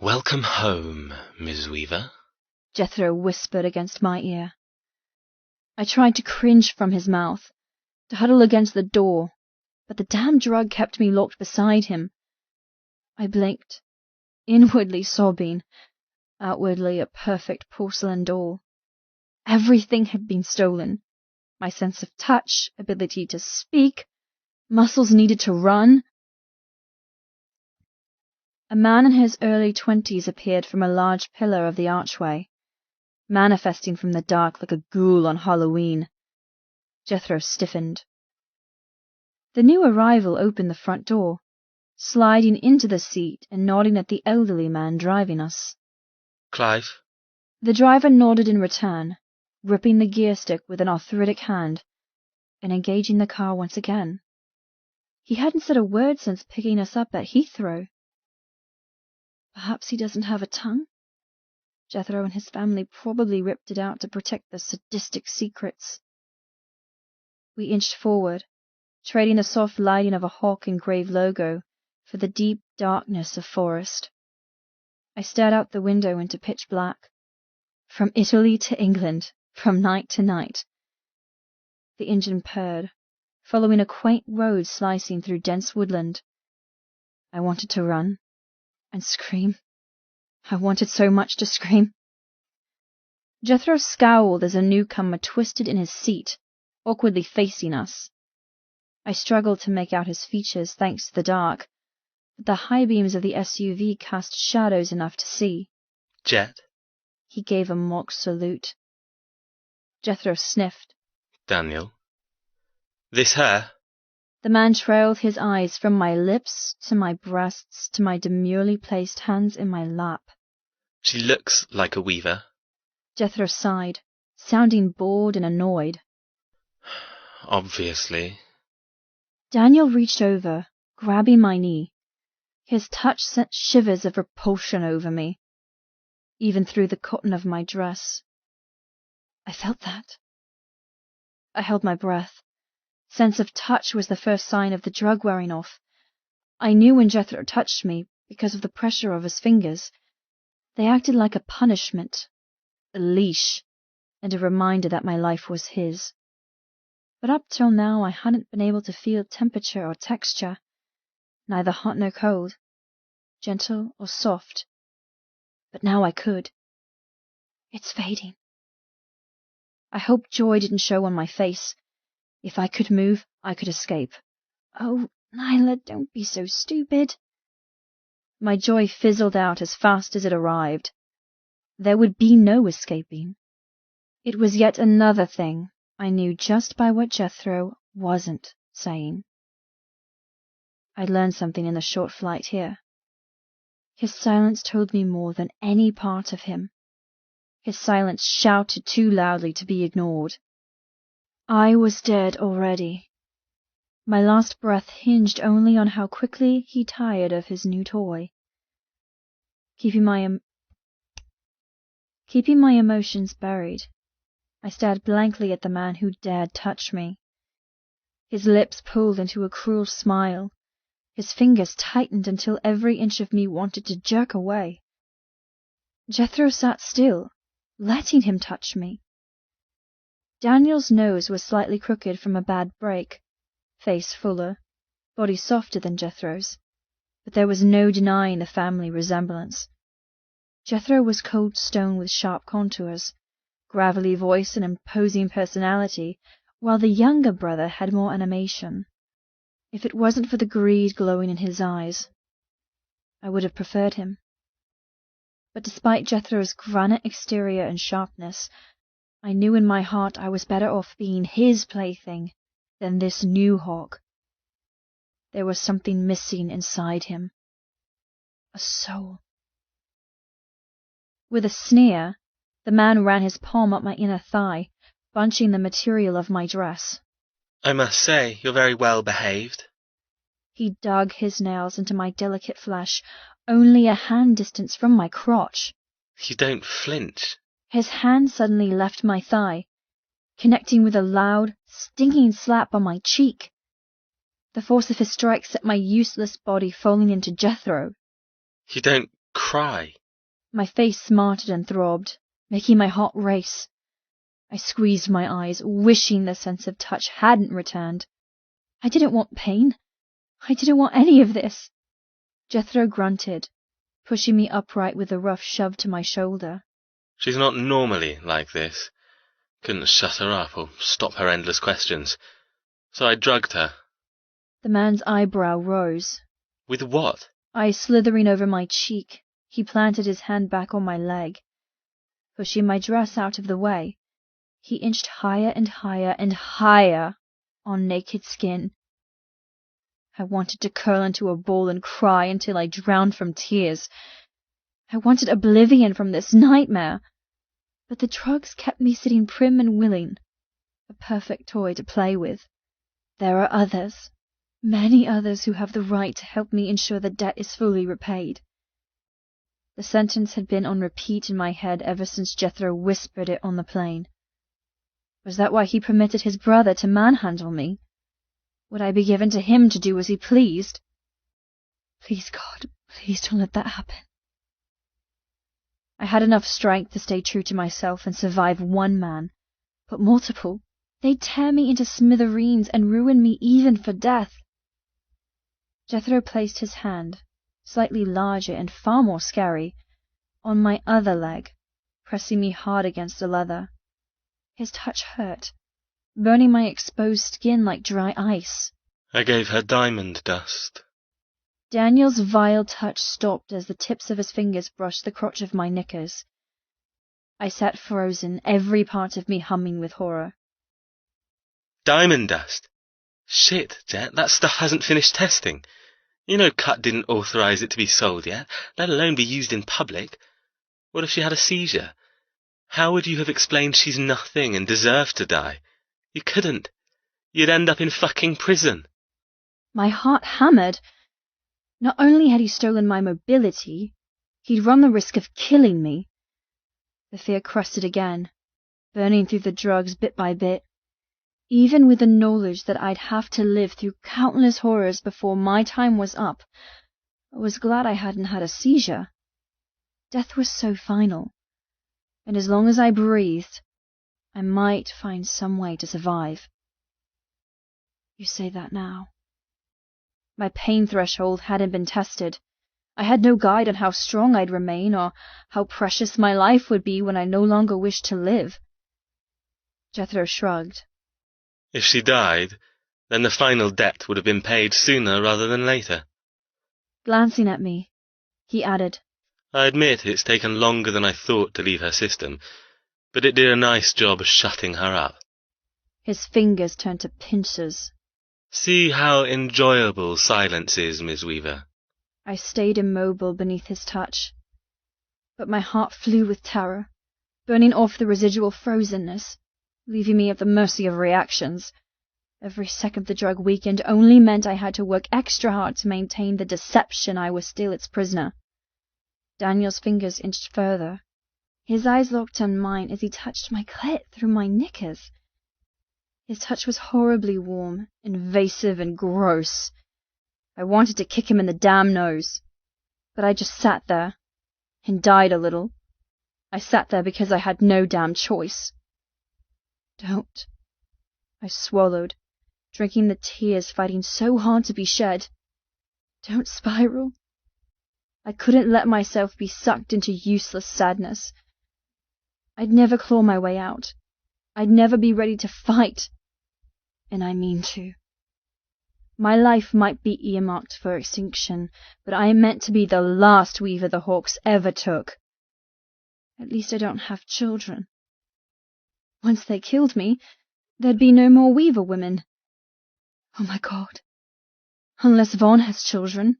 Welcome home, Miss Weaver, Jethro whispered against my ear. I tried to cringe from his mouth, to huddle against the door, but the damn drug kept me locked beside him. I blinked, inwardly sobbing. outwardly a perfect porcelain doll. Everything had been stolen. My sense of touch, ability to speak, muscles needed to run. A man in his early 20s appeared from a large pillar of the archway, manifesting from the dark like a ghoul on Halloween. Jethro stiffened. The new arrival opened the front door, sliding into the seat and nodding at the elderly man driving us. Clive? The driver nodded in return, gripping the gear stick with an arthritic hand and engaging the car once again. He hadn't said a word since picking us up at Heathrow. Perhaps he doesn't have a tongue? Jethro and his family probably ripped it out to protect their sadistic secrets. We inched forward, trading the soft lighting of a hawk engraved logo for the deep darkness of forest. I stared out the window into pitch black. From Italy to England, from night to night. The engine purred, following a quaint road slicing through dense woodland. I wanted to run and scream. I wanted so much to scream. Jethro scowled as a newcomer twisted in his seat, awkwardly facing us. I struggled to make out his features thanks to the dark, but the high beams of the SUV cast shadows enough to see. Jet? He gave a mock salute. Jethro sniffed. Daniel? This her? The man trailed his eyes from my lips to my breasts to my demurely placed hands in my lap. She looks like a weaver. Jethro sighed, sounding bored and annoyed. Obviously. Daniel reached over, grabbing my knee. His touch sent shivers of repulsion over me, even through the cotton of my dress. I felt that. I held my breath. Sense of touch was the first sign of the drug wearing off. I knew when Jethro touched me because of the pressure of his fingers. They acted like a punishment, a leash, and a reminder that my life was his. But up till now I hadn't been able to feel temperature or texture, neither hot nor cold, gentle or soft. But now I could. It's fading. I hope joy didn't show on my face. If I could move, I could escape. Oh, Nyla, don't be so stupid. My joy fizzled out as fast as it arrived. There would be no escaping. It was yet another thing I knew just by what Jethro wasn't saying. I'd learned something in the short flight here. His silence told me more than any part of him. His silence shouted too loudly to be ignored. I was dead already. My last breath hinged only on how quickly he tired of his new toy. Keeping my emotions buried, I stared blankly at the man who dared touch me. His lips pulled into a cruel smile. His fingers tightened until every inch of me wanted to jerk away. Jethro sat still, letting him touch me. Daniel's nose was slightly crooked from a bad break, face fuller, body softer than Jethro's, but there was no denying the family resemblance. Jethro was cold stone with sharp contours, gravelly voice and imposing personality, while the younger brother had more animation. If it wasn't for the greed glowing in his eyes, I would have preferred him. But despite Jethro's granite exterior and sharpness, I knew in my heart I was better off being his plaything than this new hawk. There was something missing inside him. A soul. With a sneer, the man ran his palm up my inner thigh, bunching the material of my dress. I must say, you're very well behaved. He dug his nails into my delicate flesh, only a hand distance from my crotch. You don't flinch. His hand suddenly left my thigh, connecting with a loud, stinging slap on my cheek. The force of his strike set my useless body falling into Jethro. You don't cry. My face smarted and throbbed, making my heart race. I squeezed my eyes, wishing the sense of touch hadn't returned. I didn't want pain. I didn't want any of this. Jethro grunted, pushing me upright with a rough shove to my shoulder. She's not normally like this. Couldn't shut her up or stop her endless questions. So I drugged her. The man's eyebrow rose. With what? Eyes slithering over my cheek, he planted his hand back on my leg. Pushing my dress out of the way, he inched higher and higher and higher on naked skin. I wanted to curl into a ball and cry until I drowned from tears. I wanted oblivion from this nightmare, but the drugs kept me sitting prim and willing, a perfect toy to play with. There are others, many others who have the right to help me ensure the debt is fully repaid. The sentence had been on repeat in my head ever since Jethro whispered it on the plane. Was that why he permitted his brother to manhandle me? Would I be given to him to do as he pleased? Please, God, please don't let that happen. I had enough strength to stay true to myself and survive one man, but multiple. They'd tear me into smithereens and ruin me even for death. Jethro placed his hand, slightly larger and far more scary, on my other leg, pressing me hard against the leather. His touch hurt, burning my exposed skin like dry ice. I gave her diamond dust. Daniel's vile touch stopped as the tips of his fingers brushed the crotch of my knickers. I sat frozen, every part of me humming with horror. Diamond dust? Shit, Jet, that stuff hasn't finished testing. You know Cut didn't authorize it to be sold yet, let alone be used in public. What if she had a seizure? How would you have explained she's nothing and deserved to die? You couldn't. You'd end up in fucking prison. My heart hammered. Not only had he stolen my mobility, he'd run the risk of killing me. The fear crusted again, burning through the drugs bit by bit. Even with the knowledge that I'd have to live through countless horrors before my time was up, I was glad I hadn't had a seizure. Death was so final, and as long as I breathed, I might find some way to survive. You say that now. My pain threshold hadn't been tested. I had no guide on how strong I'd remain or how precious my life would be when I no longer wished to live. Jethro shrugged. If she died, then the final debt would have been paid sooner rather than later. Glancing at me, he added, I admit it's taken longer than I thought to leave her system, but it did a nice job shutting her up. His fingers turned to pincers. See how enjoyable silence is, Miss Weaver. I stayed immobile beneath his touch, but my heart flew with terror, burning off the residual frozenness, leaving me at the mercy of reactions. Every second the drug weakened only meant I had to work extra hard to maintain the deception I was still its prisoner. Daniel's fingers inched further. His eyes locked on mine as he touched my clit through my knickers. His touch was horribly warm, invasive, and gross. I wanted to kick him in the damn nose, but I just sat there and died a little. I sat there because I had no damn choice. Don't. I swallowed, drinking the tears fighting so hard to be shed. Don't spiral. I couldn't let myself be sucked into useless sadness. I'd never claw my way out. I'd never be ready to fight. And I mean to. My life might be earmarked for extinction, but I meant to be the last Weaver the Hawks ever took. At least I don't have children. Once they killed me, there'd be no more Weaver women. Oh my God. Unless Vaughn has children.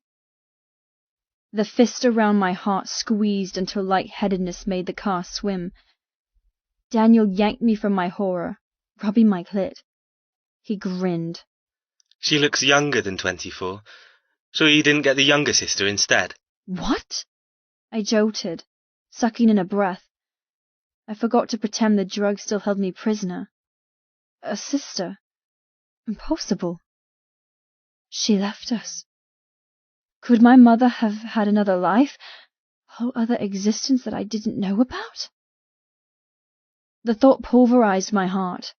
The fist around my heart squeezed until lightheadedness made the car swim. Daniel yanked me from my horror, rubbing my clit. He grinned. She looks younger than 24. So you didn't get the younger sister instead? What? I jolted, sucking in a breath. I forgot to pretend the drug still held me prisoner. A sister? Impossible. She left us. Could my mother have had another life? A whole other existence that I didn't know about? The thought pulverized my heart.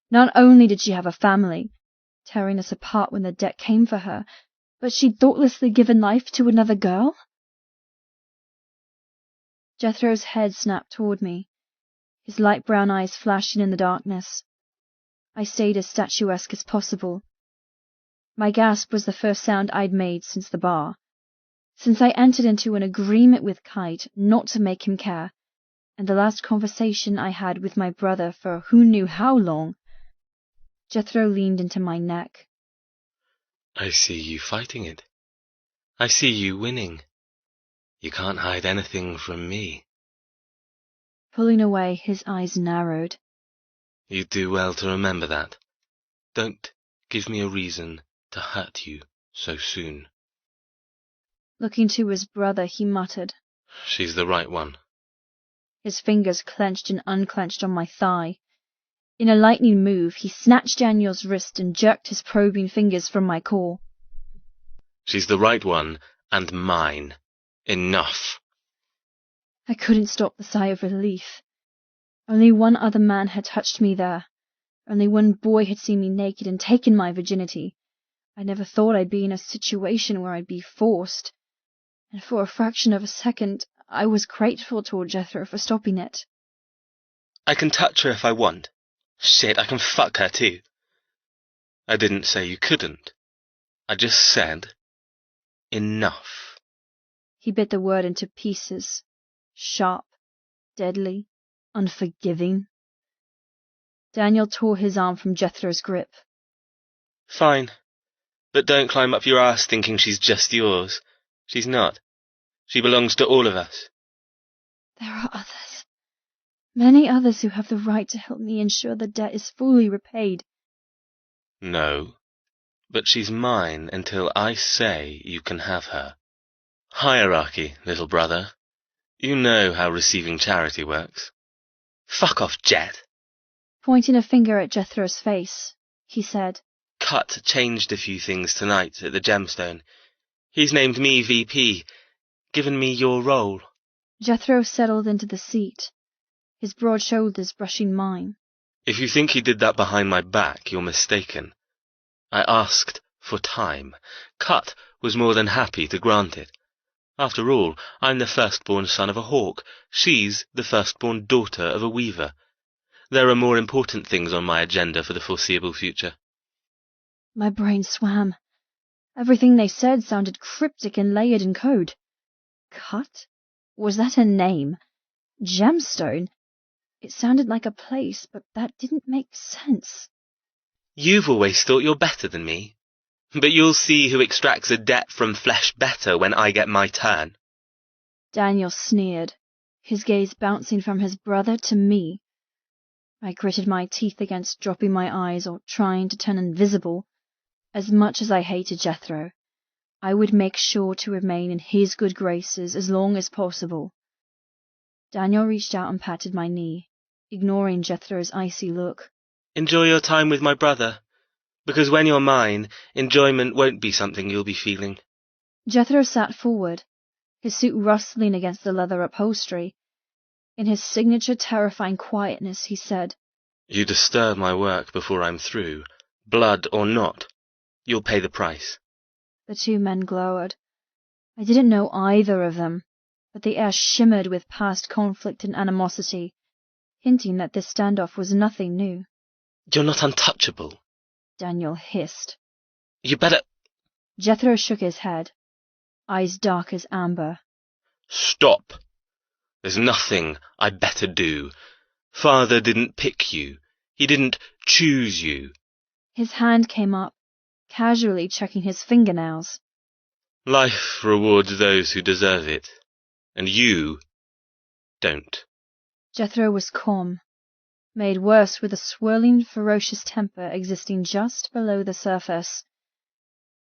Not only did she have a family, tearing us apart when the debt came for her, but she'd thoughtlessly given life to another girl? Jethro's head snapped toward me, his light brown eyes flashing in the darkness. I stayed as statuesque as possible. My gasp was the first sound I'd made since the bar, since I entered into an agreement with Kite not to make him care, and the last conversation I had with my brother for who knew how long. Jethro leaned into my neck. I see you fighting it. I see you winning. You can't hide anything from me. Pulling away, his eyes narrowed. You'd do well to remember that. Don't give me a reason to hurt you so soon. Looking to his brother, he muttered. She's the right one. His fingers clenched and unclenched on my thigh. In a lightning move, he snatched Daniel's wrist and jerked his probing fingers from my core. She's the right one, and mine. Enough. I couldn't stop the sigh of relief. Only one other man had touched me there. Only one boy had seen me naked and taken my virginity. I never thought I'd be in a situation where I'd be forced. And for a fraction of a second, I was grateful toward Jethro for stopping it. I can touch her if I want. Shit, I can fuck her too. I didn't say you couldn't. I just said, enough. He bit the word into pieces. Sharp, deadly, unforgiving. Daniel tore his arm from Jethro's grip. Fine. But don't climb up your ass thinking she's just yours. She's not. She belongs to all of us. There are others. Many others who have the right to help me ensure the debt is fully repaid. No. But she's mine until I say you can have her. Hierarchy, little brother. You know how receiving charity works. Fuck off, Jet. Pointing a finger at Jethro's face, he said. Cut changed a few things tonight at the Gemstone. He's named me VP, given me your role. Jethro settled into the seat, his broad shoulders brushing mine. If you think he did that behind my back, you're mistaken. I asked for time. Cut was more than happy to grant it. After all, I'm the firstborn son of a hawk. She's the firstborn daughter of a weaver. There are more important things on my agenda for the foreseeable future. My brain swam. Everything they said sounded cryptic and layered in code. Cut? Was that a name? Gemstone? It sounded like a place, but that didn't make sense. You've always thought you're better than me. But you'll see who extracts a debt from flesh better when I get my turn. Daniel sneered, his gaze bouncing from his brother to me. I gritted my teeth against dropping my eyes or trying to turn invisible. As much as I hated Jethro, I would make sure to remain in his good graces as long as possible. Daniel reached out and patted my knee, ignoring Jethro's icy look. Enjoy your time with my brother. Because when you're mine, enjoyment won't be something you'll be feeling. Jethro sat forward, his suit rustling against the leather upholstery. In his signature terrifying quietness, he said, You disturb my work before I'm through, blood or not. You'll pay the price. The two men glowered. I didn't know either of them, but the air shimmered with past conflict and animosity, hinting that this standoff was nothing new. You're not untouchable. Daniel hissed. You better... Jethro shook his head, eyes dark as amber. Stop. There's nothing I better do. Father didn't pick you. He didn't choose you. His hand came up, casually checking his fingernails. Life rewards those who deserve it, and you don't. Jethro was calm, made worse with a swirling, ferocious temper existing just below the surface.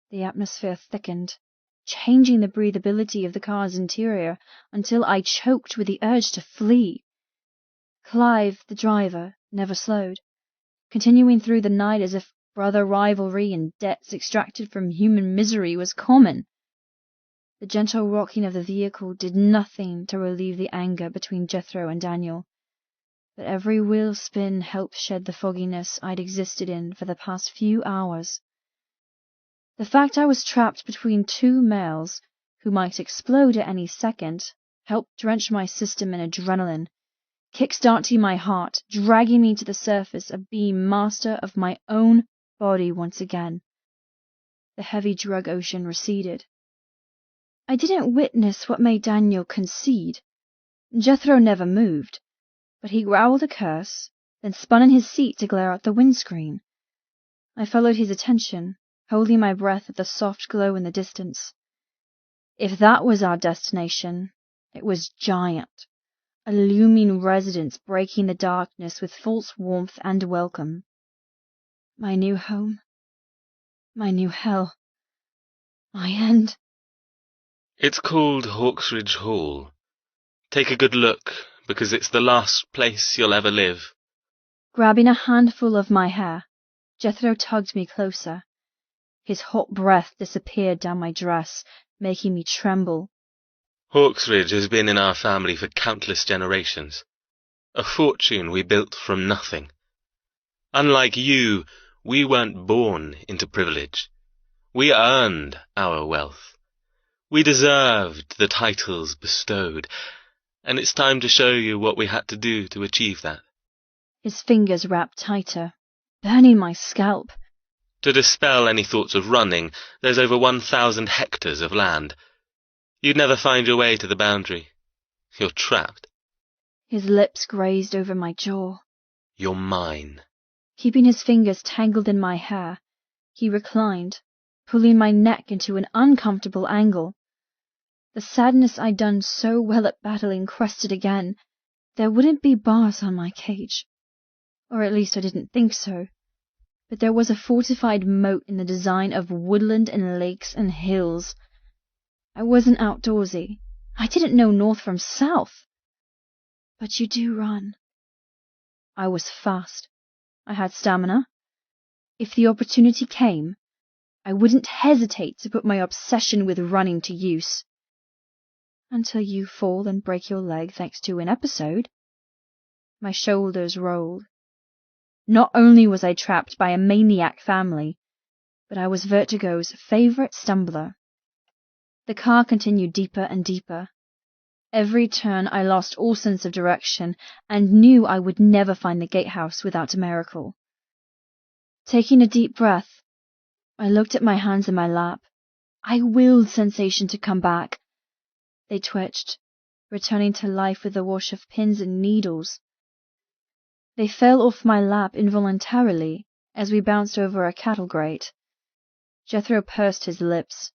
The atmosphere thickened, changing the breathability of the car's interior until I choked with the urge to flee. Clive, the driver, never slowed, continuing through the night as if brother rivalry and debts extracted from human misery was common. The gentle rocking of the vehicle did nothing to relieve the anger between Jethro and Daniel, but every wheel spin helped shed the fogginess I'd existed in for the past few hours. The fact I was trapped between two males who might explode at any second helped drench my system in adrenaline, kick-starting my heart, dragging me to the surface of being master of my own body once again. The heavy drug ocean receded. I didn't witness what made Daniel concede. Jethro never moved, but he growled a curse, then spun in his seat to glare out the windscreen. I followed his attention, holding my breath at the soft glow in the distance. If that was our destination, it was giant, a looming residence breaking the darkness with false warmth and welcome. My new home, my new hell, my end. It's called Hawksridge Hall. Take a good look, because it's the last place you'll ever live. Grabbing a handful of my hair, Jethro tugged me closer. His hot breath disappeared down my dress, making me tremble. Hawksridge has been in our family for countless generations. A fortune we built from nothing. Unlike you, we weren't born into privilege. We earned our wealth. We deserved the titles bestowed, and it's time to show you what we had to do to achieve that. His fingers wrapped tighter, burning my scalp. To dispel any thoughts of running, there's over 1,000 hectares of land. You'd never find your way to the boundary. You're trapped. His lips grazed over my jaw. You're mine. Keeping his fingers tangled in my hair, he reclined, pulling my neck into an uncomfortable angle. The sadness I'd done so well at battling crested again. There wouldn't be bars on my cage. Or at least I didn't think so. But there was a fortified moat in the design of woodland and lakes and hills. I wasn't outdoorsy. I didn't know north from south. But you do run. I was fast. I had stamina. If the opportunity came, I wouldn't hesitate to put my obsession with running to use. Until you fall and break your leg thanks to an episode. My shoulders rolled. Not only was I trapped by a maniac family, but I was Vertigo's favorite stumbler. The car continued deeper and deeper. Every turn I lost all sense of direction and knew I would never find the gatehouse without a miracle. Taking a deep breath, I looked at my hands in my lap. I willed sensation to come back. They twitched, returning to life with a wash of pins and needles. They fell off my lap involuntarily as we bounced over a cattle grate. Jethro pursed his lips,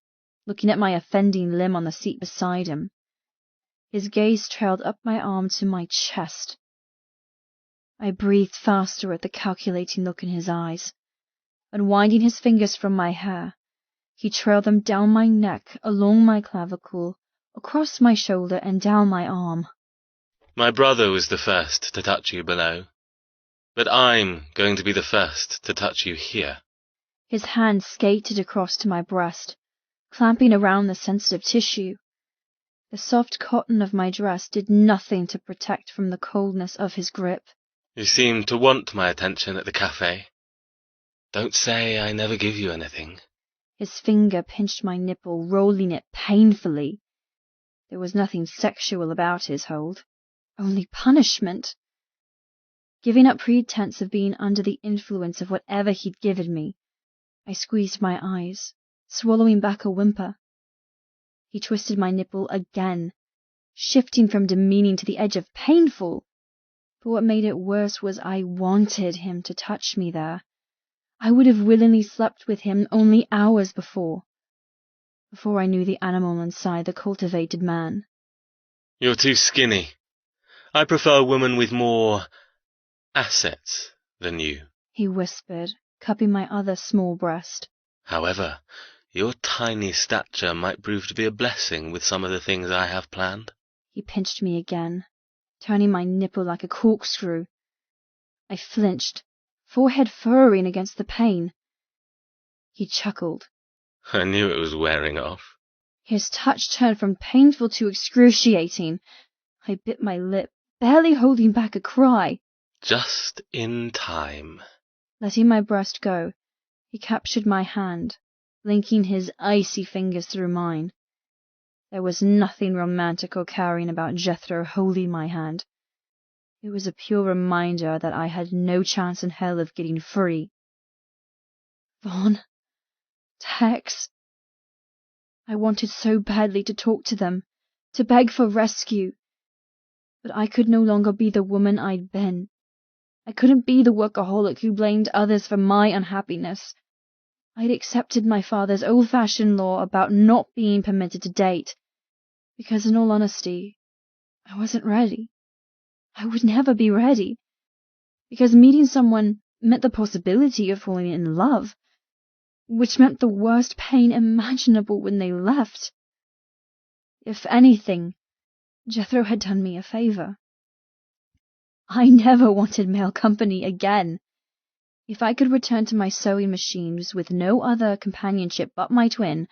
looking at my offending limb on the seat beside him. His gaze trailed up my arm to my chest. I breathed faster at the calculating look in his eyes. Unwinding his fingers from my hair, he trailed them down my neck, along my clavicle, across my shoulder, and down my arm. My brother was the first to touch you below, but I'm going to be the first to touch you here. His hand skated across to my breast, clamping around the sensitive tissue. The soft cotton of my dress did nothing to protect from the coldness of his grip. You seem to want my attention at the cafe. Don't say I never give you anything. His finger pinched my nipple, rolling it painfully. There was nothing sexual about his hold, only punishment. Giving up pretense of being under the influence of whatever he'd given me, I squeezed my eyes, swallowing back a whimper. He twisted my nipple again, shifting from demeaning to the edge of painful. But what made it worse was I wanted him to touch me there. I would have willingly slept with him only hours before I knew the animal inside the cultivated man. You're too skinny. I prefer a woman with more assets than you, he whispered, cupping my other small breast. However, your tiny stature might prove to be a blessing with some of the things I have planned. He pinched me again, turning my nipple like a corkscrew. I flinched, forehead furrowing against the pain. He chuckled. I knew it was wearing off. His touch turned from painful to excruciating. I bit my lip, barely holding back a cry. Just in time. Letting my breast go, he captured my hand, linking his icy fingers through mine. There was nothing romantic or caring about Jethro holding my hand. It was a pure reminder that I had no chance in hell of getting free. Vaughn, Tex. I wanted so badly to talk to them, to beg for rescue. But I could no longer be the woman I'd been. I couldn't be the workaholic who blamed others for my unhappiness. I'd accepted my father's old-fashioned law about not being permitted to date, because in all honesty, I wasn't ready. I would never be ready, because meeting someone meant the possibility of falling in love, which meant the worst pain imaginable when they left. If anything, Jethro had done me a favor. I never wanted male company again. If I could return to my sewing machines with no other companionship but my twin,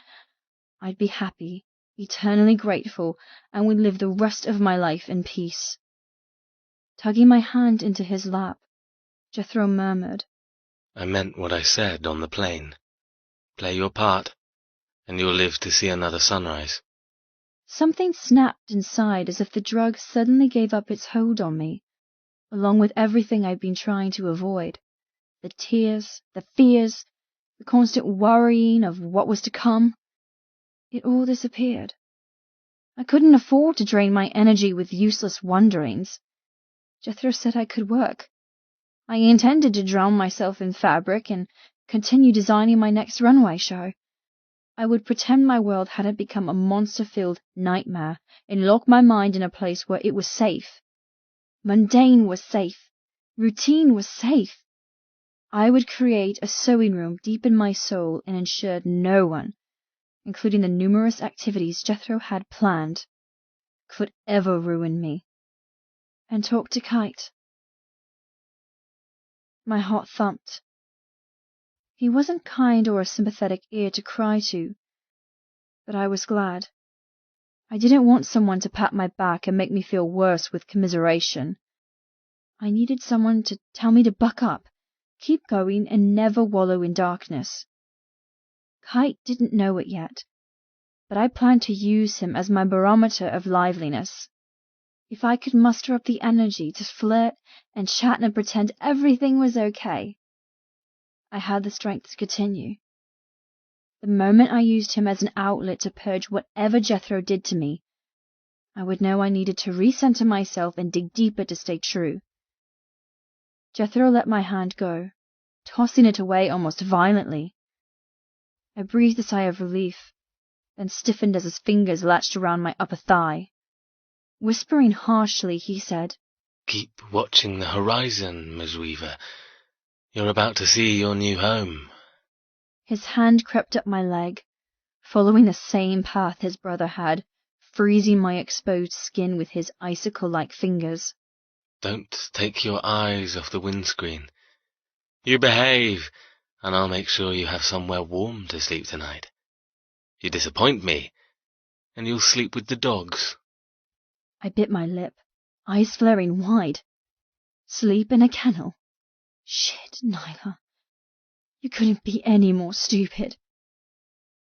I'd be happy, eternally grateful, and would live the rest of my life in peace. Tugging my hand into his lap, Jethro murmured, I meant what I said on the plane. Play your part, and you'll live to see another sunrise. Something snapped inside as if the drug suddenly gave up its hold on me, along with everything I'd been trying to avoid. The tears, the fears, the constant worrying of what was to come. It all disappeared. I couldn't afford to drain my energy with useless wonderings. Jethro said I could work. I intended to drown myself in fabric and continue designing my next runway show. I would pretend my world hadn't become a monster-filled nightmare and lock my mind in a place where it was safe. Mundane was safe. Routine was safe. I would create a sewing room deep in my soul and ensure no one, including the numerous activities Jethro had planned, could ever ruin me. And talk to Kite. My heart thumped. He wasn't kind or a sympathetic ear to cry to, but I was glad. I didn't want someone to pat my back and make me feel worse with commiseration. I needed someone to tell me to buck up, keep going, and never wallow in darkness. Kite didn't know it yet, but I planned to use him as my barometer of liveliness. If I could muster up the energy to flirt and chat and pretend everything was okay, I had the strength to continue. The moment I used him as an outlet to purge whatever Jethro did to me, I would know I needed to recenter myself and dig deeper to stay true. Jethro let my hand go, tossing it away almost violently. I breathed a sigh of relief, then stiffened as his fingers latched around my upper thigh. Whispering harshly, he said, Keep watching the horizon, Miss Weaver. You're about to see your new home. His hand crept up my leg, following the same path his brother had, freezing my exposed skin with his icicle-like fingers. Don't take your eyes off the windscreen. You behave, and I'll make sure you have somewhere warm to sleep tonight. You disappoint me, and you'll sleep with the dogs. I bit my lip, eyes flaring wide. Sleep in a kennel? Shit, Nyla. You couldn't be any more stupid.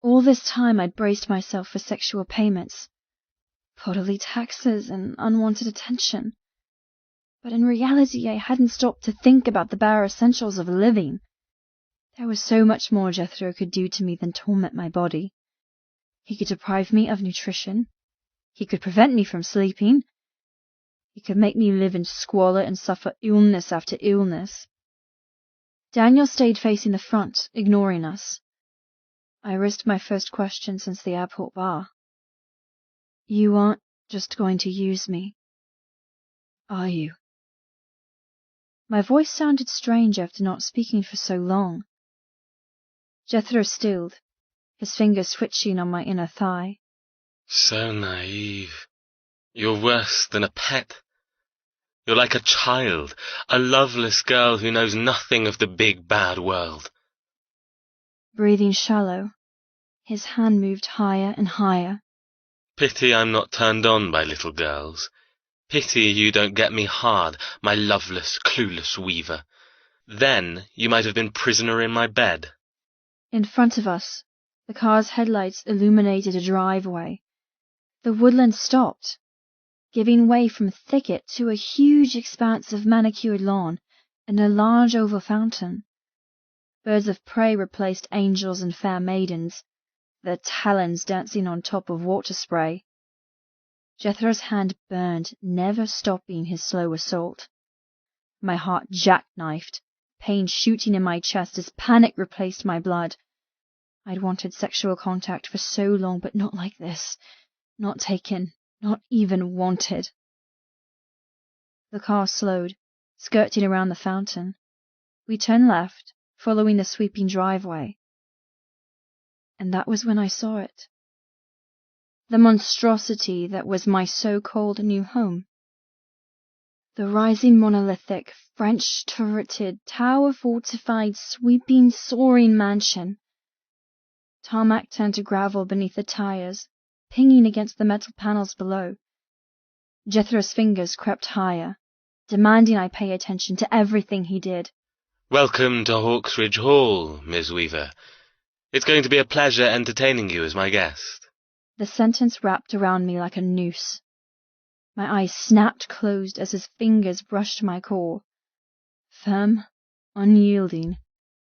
All this time I'd braced myself for sexual payments, bodily taxes, and unwanted attention. But in reality, I hadn't stopped to think about the bare essentials of living. There was so much more Jethro could do to me than torment my body. He could deprive me of nutrition. He could prevent me from sleeping. He could make me live in squalor and suffer illness after illness. Daniel stayed facing the front, ignoring us. I risked my first question since the airport bar. You aren't just going to use me, are you? My voice sounded strange after not speaking for so long. Jethro stilled, his fingers twitching on my inner thigh. So naive. You're worse than a pet. You're like a child, a loveless girl who knows nothing of the big bad world. Breathing shallow, his hand moved higher and higher. Pity I'm not turned on by little girls. Pity you don't get me hard, my loveless, clueless Weaver. Then you might have been prisoner in my bed. In front of us, the car's headlights illuminated a driveway, The woodland stopped, giving way from thicket to a huge expanse of manicured lawn and a large oval fountain. Birds of prey replaced angels and fair maidens, their talons dancing on top of water spray. Jethro's hand burned, never stopping his slow assault. My heart jackknifed, pain shooting in my chest as panic replaced my blood. I'd wanted sexual contact for so long, but not like this. Not taken, not even wanted. The car slowed, skirting around the fountain. We turned left, following the sweeping driveway. And that was when I saw it. The monstrosity that was my so-called new home. The rising monolithic, French turreted, tower-fortified, sweeping, soaring mansion. Tarmac turned to gravel beneath the tires, pinging against the metal panels below. Jethro's fingers crept higher, demanding I pay attention to everything he did. Welcome to Hawksridge Hall, Miss Weaver. It's going to be a pleasure entertaining you as my guest. The sentence wrapped around me like a noose. My eyes snapped closed as his fingers brushed my core. Firm, unyielding,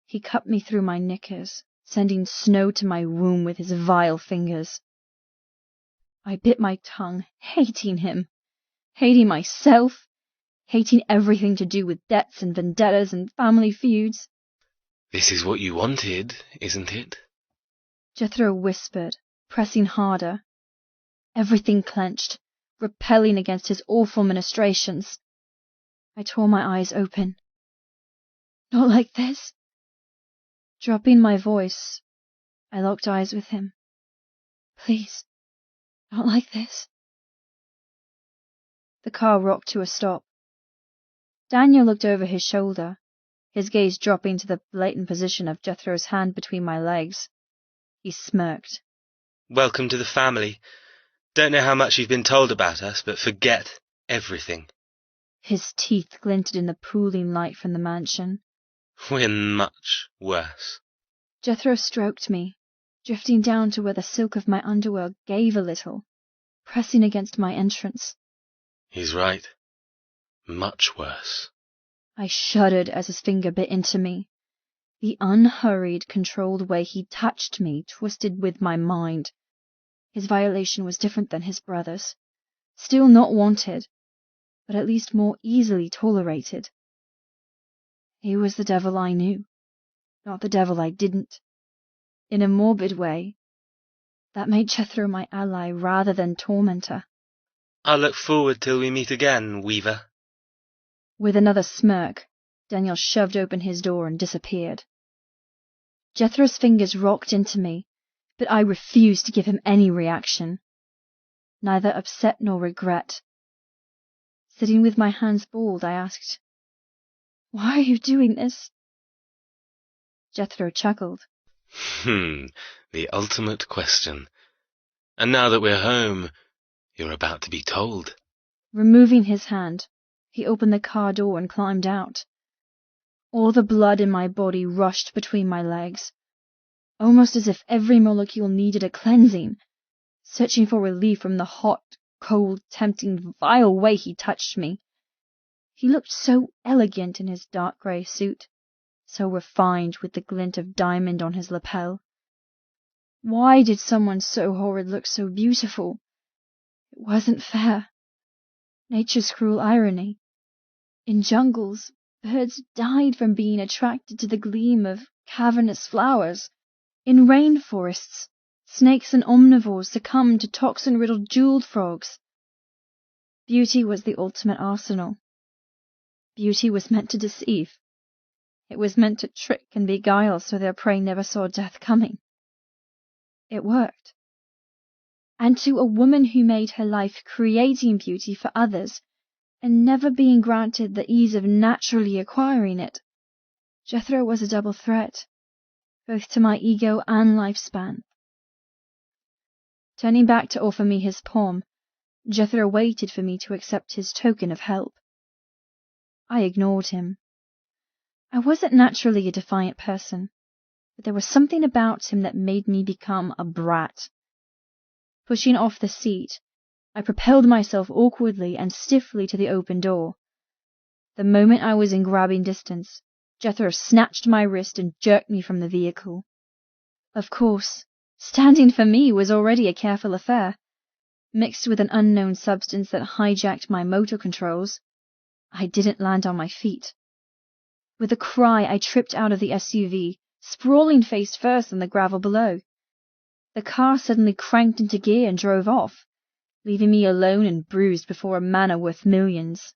he cut me through my knickers, sending snow to my womb with his vile fingers. I bit my tongue, hating him, hating myself, hating everything to do with debts and vendettas and family feuds. This is what you wanted, isn't it? Jethro whispered, pressing harder. Everything clenched, repelling against his awful ministrations. I tore my eyes open. Not like this. Dropping my voice, I locked eyes with him. Please, not like this. The car rocked to a stop. Daniel looked over his shoulder, his gaze dropping to the blatant position of Jethro's hand between my legs. He smirked. Welcome to the family. Don't know how much you've been told about us, but forget everything. His teeth glinted in the pooling light from the mansion. We're much worse. Jethro stroked me, drifting down to where the silk of my underwear gave a little, pressing against my entrance. He's right. Much worse. I shuddered as his finger bit into me. The unhurried, controlled way he touched me twisted with my mind. His violation was different than his brother's. Still not wanted, but at least more easily tolerated. He was the devil I knew, not the devil I didn't. In a morbid way, that made Jethro my ally rather than tormentor. I'll look forward till we meet again, Weaver. With another smirk, Daniel shoved open his door and disappeared. Jethro's fingers rocked into me, but I refused to give him any reaction. Neither upset nor regret. Sitting with my hands balled, I asked, "Why are you doing this?" Jethro chuckled. The ultimate question. And now that we're home, you're about to be told. Removing his hand, he opened the car door and climbed out. All the blood in my body rushed between my legs, almost as if every molecule needed a cleansing, searching for relief from the hot, cold, tempting, vile way he touched me. He looked so elegant in his dark grey suit, so refined with the glint of diamond on his lapel. Why did someone so horrid look so beautiful? It wasn't fair. Nature's cruel irony. In jungles, birds died from being attracted to the gleam of cavernous flowers. In rainforests, snakes and omnivores succumbed to toxin-riddled jeweled frogs. Beauty was the ultimate arsenal. Beauty was meant to deceive. It was meant to trick and beguile so their prey never saw death coming. It worked. And to a woman who made her life creating beauty for others and never being granted the ease of naturally acquiring it, Jethro was a double threat, both to my ego and lifespan. Turning back to offer me his palm, Jethro waited for me to accept his token of help. I ignored him. I wasn't naturally a defiant person, but there was something about him that made me become a brat. Pushing off the seat, I propelled myself awkwardly and stiffly to the open door. The moment I was in grabbing distance, Jethro snatched my wrist and jerked me from the vehicle. Of course, standing for me was already a careful affair. Mixed with an unknown substance that hijacked my motor controls, I didn't land on my feet. With a cry, I tripped out of the SUV, sprawling face first on the gravel below. The car suddenly cranked into gear and drove off, leaving me alone and bruised before a manor worth millions.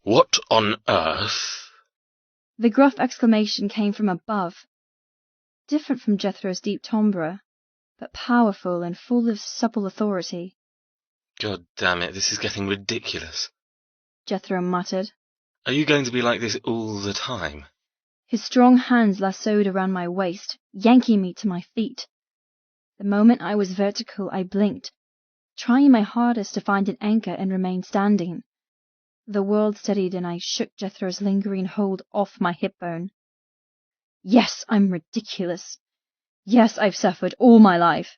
What on earth? The gruff exclamation came from above, different from Jethro's deep timbre, but powerful and full of supple authority. God damn it, this is getting ridiculous. Jethro muttered. Are you going to be like this all the time? His strong hands lassoed around my waist, yanking me to my feet. The moment I was vertical, I blinked, trying my hardest to find an anchor and remain standing. The world steadied and I shook Jethro's lingering hold off my hip bone. Yes, I'm ridiculous. Yes, I've suffered all my life.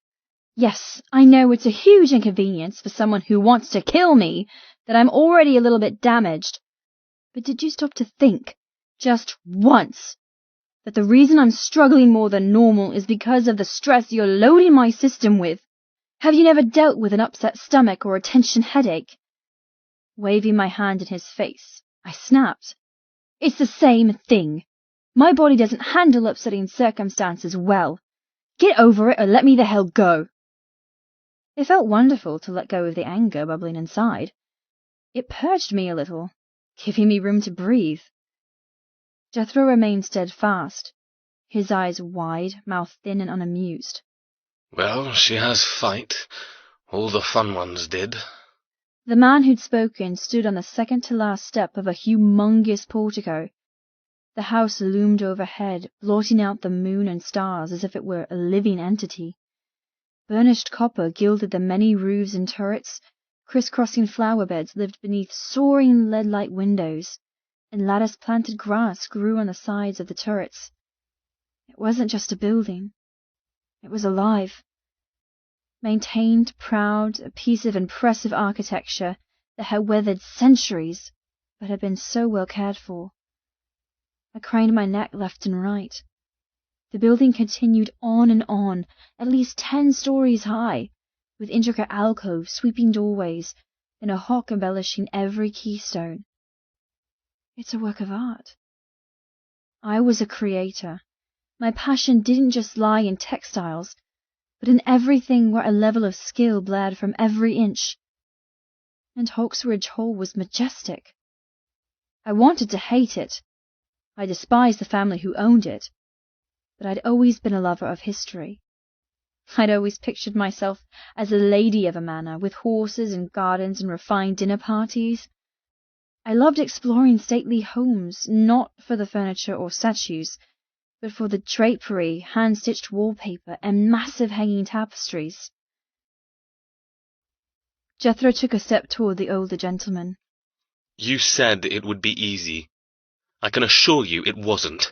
Yes, I know it's a huge inconvenience for someone who wants to kill me, that I'm already a little bit damaged. But did you stop to think, just once, that the reason I'm struggling more than normal is because of the stress you're loading my system with? Have you never dealt with an upset stomach or a tension headache? Waving my hand in his face, I snapped. It's the same thing. My body doesn't handle upsetting circumstances well. Get over it or let me the hell go. It felt wonderful to let go of the anger bubbling inside. It purged me a little, giving me room to breathe. Jethro remained steadfast, his eyes wide, mouth thin and unamused. Well, she has fight. All the fun ones did. The man who'd spoken stood on the second-to-last step of a humongous portico. The house loomed overhead, blotting out the moon and stars as if it were a living entity. Burnished copper gilded the many roofs and turrets, criss-crossing flower beds lived beneath soaring lead-light windows, and lattice-planted grass grew on the sides of the turrets. It wasn't just a building. It was alive. Maintained, proud, a piece of impressive architecture that had weathered centuries, but had been so well cared for. I craned my neck left and right. The building continued on and on, at least 10 stories high, with intricate alcoves, sweeping doorways, and a hawk embellishing every keystone. It's a work of art. I was a creator. My passion didn't just lie in textiles, but in everything where a level of skill bled from every inch. And Hawksridge Hall was majestic. I wanted to hate it. I despised the family who owned it. But I'd always been a lover of history. I'd always pictured myself as a lady of a manor, with horses and gardens and refined dinner parties. I loved exploring stately homes, not for the furniture or statues, but for the drapery, hand-stitched wallpaper, and massive hanging tapestries. Jethro took a step toward the older gentleman. You said it would be easy. I can assure you it wasn't.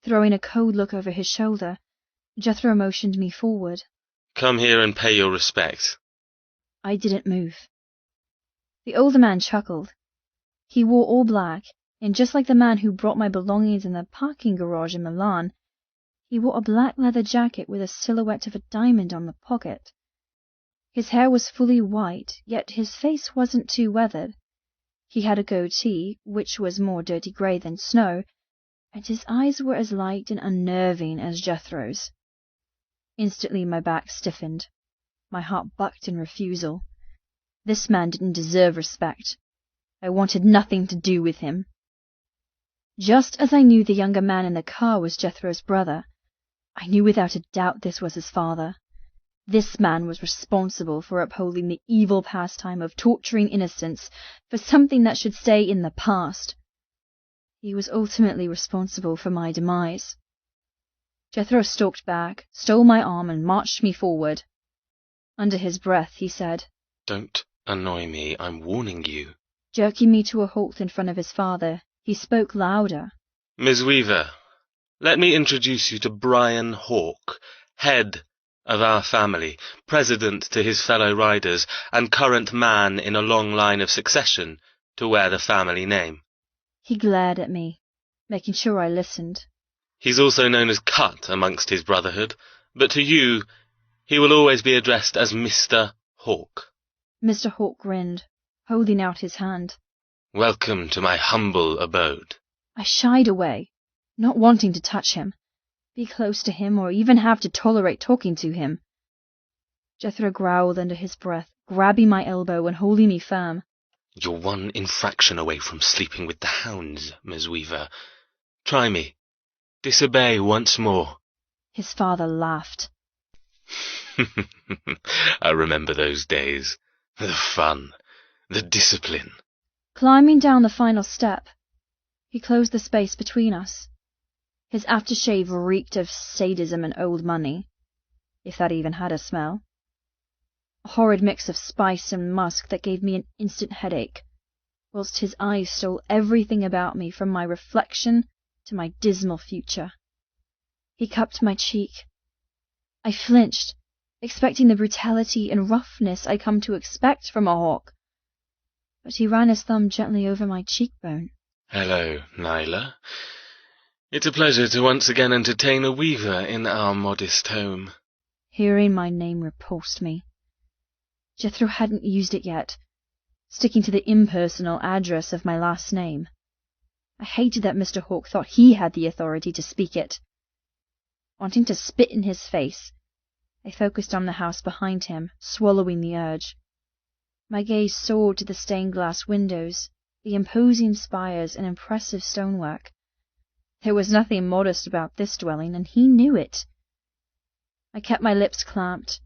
Throwing a cold look over his shoulder, Jethro motioned me forward. Come here and pay your respects. I didn't move. The older man chuckled. He wore all black, and just like the man who brought my belongings in the parking garage in Milan, he wore a black leather jacket with a silhouette of a diamond on the pocket. His hair was fully white, yet his face wasn't too weathered. He had a goatee, which was more dirty grey than snow, and his eyes were as light and unnerving as Jethro's. Instantly my back stiffened. My heart bucked in refusal. This man didn't deserve respect. I wanted nothing to do with him. Just as I knew the younger man in the car was Jethro's brother, I knew without a doubt this was his father. This man was responsible for upholding the evil pastime of torturing innocents for something that should stay in the past. He was ultimately responsible for my demise. Jethro stalked back, stole my arm, and marched me forward. Under his breath, he said, Don't annoy me, I'm warning you. Jerking me to a halt in front of his father, he spoke louder. Miss Weaver, let me introduce you to Brian Hawke, head of our family, president to his fellow riders, and current man in a long line of succession to wear the family name. He glared at me, making sure I listened. He's also known as Cut amongst his brotherhood, but to you, he will always be addressed as Mr. Hawk. Mr. Hawk grinned, holding out his hand. Welcome to my humble abode. I shied away, not wanting to touch him, be close to him, or even have to tolerate talking to him. Jethro growled under his breath, grabbing my elbow and holding me firm. You're one infraction away from sleeping with the hounds, Miss Weaver. Try me. Disobey once more. His father laughed. I remember those days. The fun. The discipline. Climbing down the final step, he closed the space between us. His aftershave reeked of sadism and old money, if that even had a smell. A horrid mix of spice and musk that gave me an instant headache, whilst his eyes stole everything about me, from my reflection to my dismal future. He cupped my cheek. I flinched, expecting the brutality and roughness I come to expect from a hawk. But he ran his thumb gently over my cheekbone. Hello, Nyla. It's a pleasure to once again entertain a weaver in our modest home. Hearing my name repulsed me. Jethro hadn't used it yet, sticking to the impersonal address of my last name. I hated that Mr. Hawk thought he had the authority to speak it. Wanting to spit in his face, I focused on the house behind him, swallowing the urge. My gaze soared to the stained-glass windows, the imposing spires and impressive stonework. There was nothing modest about this dwelling, and he knew it. I kept my lips clamped.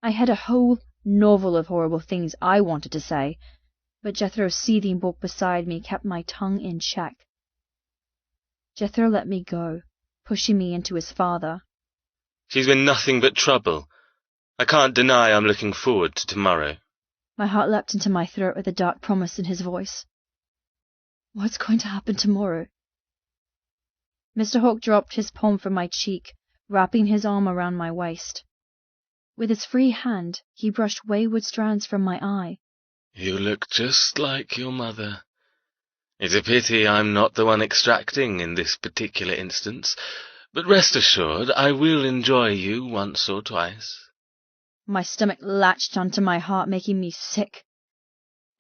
I had a whole novel of horrible things I wanted to say, but Jethro's seething bulk beside me kept my tongue in check. Jethro let me go, pushing me into his father. She's been nothing but trouble. I can't deny I'm looking forward to tomorrow. My heart leapt into my throat with a dark promise in his voice. What's going to happen tomorrow? Mr. Hawk dropped his palm from my cheek, wrapping his arm around my waist. With his free hand, he brushed wayward strands from my eye. You look just like your mother. It's a pity I'm not the one extracting in this particular instance, but rest assured I will enjoy you once or twice. My stomach latched onto my heart, making me sick.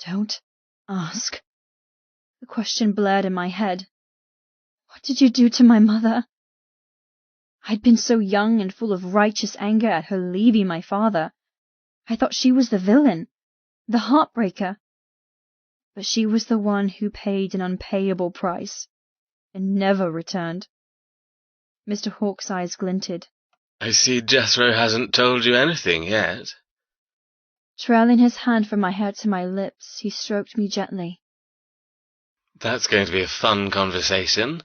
Don't ask. The question blared in my head. What did you do to my mother? I'd been so young and full of righteous anger at her leaving my father. I thought she was the villain, the heartbreaker. But she was the one who paid an unpayable price, and never returned. Mr. Hawk's eyes glinted. I see Jethro hasn't told you anything yet. Trailing his hand from my hair to my lips, he stroked me gently. That's going to be a fun conversation,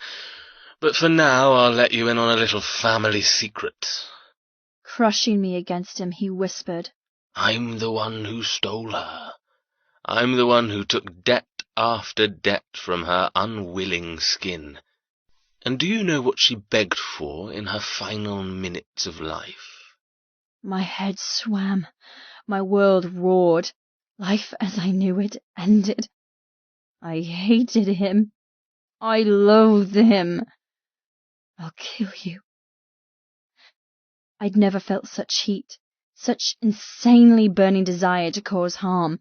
but for now I'll let you in on a little family secret. Crushing me against him, he whispered. I'm the one who stole her. I'm the one who took debt after debt from her unwilling skin. And do you know what she begged for in her final minutes of life? My head swam. My world roared. Life as I knew it ended. I hated him. I loathed him. I'll kill you. I'd never felt such heat, such insanely burning desire to cause harm.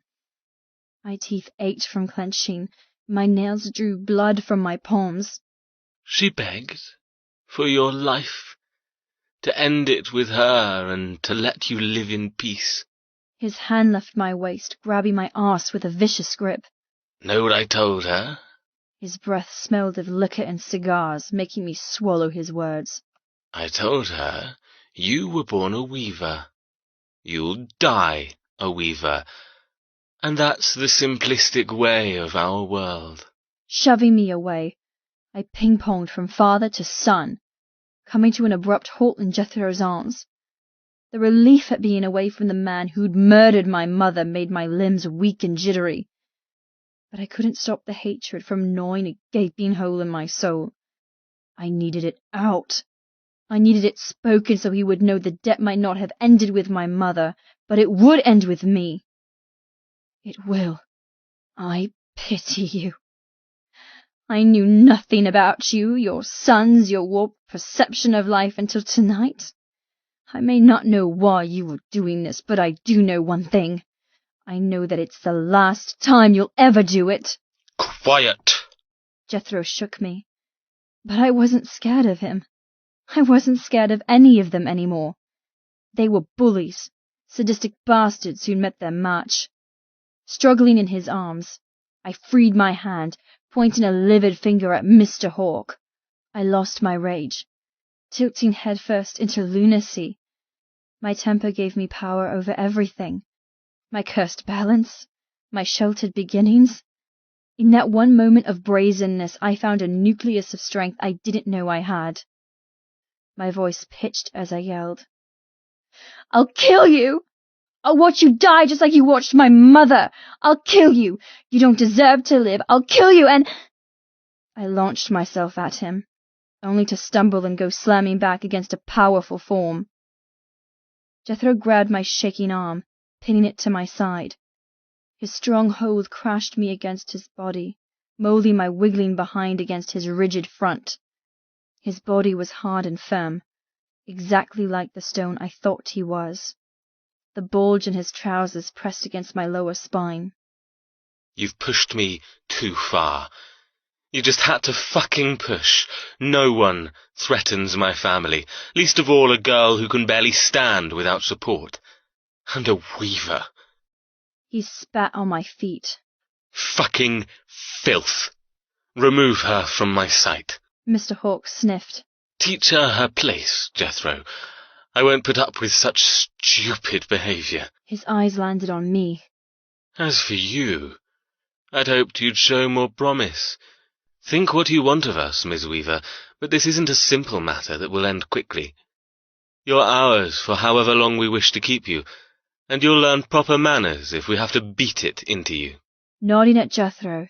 My teeth ached from clenching. My nails drew blood from my palms. She begged for your life, to end it with her and to let you live in peace. His hand left my waist, grabbing my arse with a vicious grip. Know what I told her? His breath smelled of liquor and cigars, making me swallow his words. I told her you were born a weaver. You'll die a weaver. And that's the simplistic way of our world. Shoving me away, I ping-ponged from father to son, coming to an abrupt halt in Jethro's arms. The relief at being away from the man who'd murdered my mother made my limbs weak and jittery. But I couldn't stop the hatred from gnawing a gaping hole in my soul. I needed it out. I needed it spoken so he would know the debt might not have ended with my mother, but it would end with me. It will. I pity you. I knew nothing about you, your sons, your warped perception of life until tonight. I may not know why you were doing this, but I do know one thing. I know that it's the last time you'll ever do it. Quiet! Jethro shook me. But I wasn't scared of him. I wasn't scared of any of them anymore. They were bullies, sadistic bastards who'd met their match. Struggling in his arms, I freed my hand, pointing a livid finger at Mr. Hawke. I lost my rage, tilting headfirst into lunacy. My temper gave me power over everything. My cursed balance, my sheltered beginnings. In that one moment of brazenness, I found a nucleus of strength I didn't know I had. My voice pitched as I yelled. I'll kill you! I'll watch you die just like you watched my mother! I'll kill you! You don't deserve to live! I'll kill you and... I launched myself at him, only to stumble and go slamming back against a powerful form. Jethro grabbed my shaking arm, pinning it to my side. His strong hold crashed me against his body, molding my wiggling behind against his rigid front. His body was hard and firm, exactly like the stone I thought he was. The bulge in his trousers pressed against my lower spine. You've pushed me too far. You just had to fucking push. No one threatens my family, least of all a girl who can barely stand without support. And a weaver. He spat on my feet. Fucking filth. Remove her from my sight. Mr. Hawke sniffed. Teach her her place, Jethro. I won't put up with such stupid behaviour. His eyes landed on me. As for you, I'd hoped you'd show more promise. Think what you want of us, Miss Weaver, but this isn't a simple matter that will end quickly. You're ours for however long we wish to keep you, and you'll learn proper manners if we have to beat it into you. Nodding at Jethro,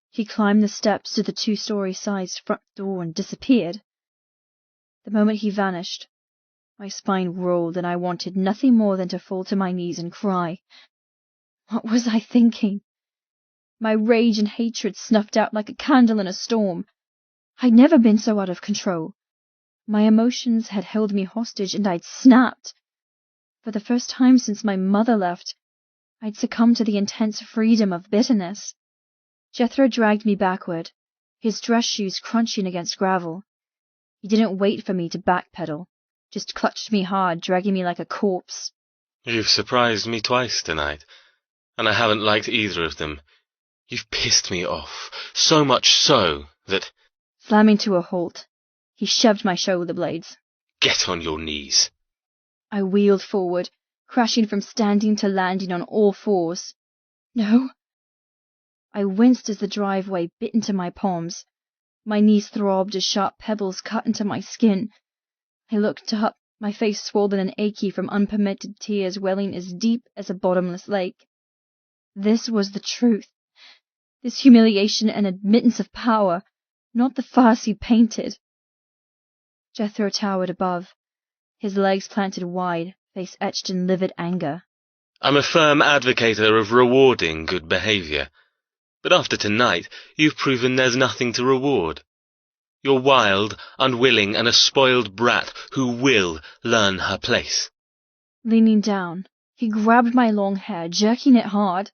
he climbed the steps to the 2-story-sized front door and disappeared. The moment he vanished, my spine rolled and I wanted nothing more than to fall to my knees and cry. What was I thinking? My rage and hatred snuffed out like a candle in a storm. I'd never been so out of control. My emotions had held me hostage and I'd snapped. For the first time since my mother left, I'd succumbed to the intense freedom of bitterness. Jethro dragged me backward, his dress shoes crunching against gravel. He didn't wait for me to backpedal, just clutched me hard, dragging me like a corpse. You've surprised me twice tonight, and I haven't liked either of them. You've pissed me off, so much so that... Slamming to a halt, he shoved my shoulder blades. Get on your knees. I wheeled forward, crashing from standing to landing on all fours. No. I winced as the driveway bit into my palms. My knees throbbed as sharp pebbles cut into my skin. I looked up, my face swollen and achy from unpermitted tears welling as deep as a bottomless lake. This was the truth. This humiliation and admittance of power, not the farce he painted. Jethro towered above, his legs planted wide, face etched in livid anger. I'm a firm advocator of rewarding good behaviour. But after tonight, you've proven there's nothing to reward. You're wild, unwilling, and a spoiled brat who will learn her place. Leaning down, he grabbed my long hair, jerking it hard.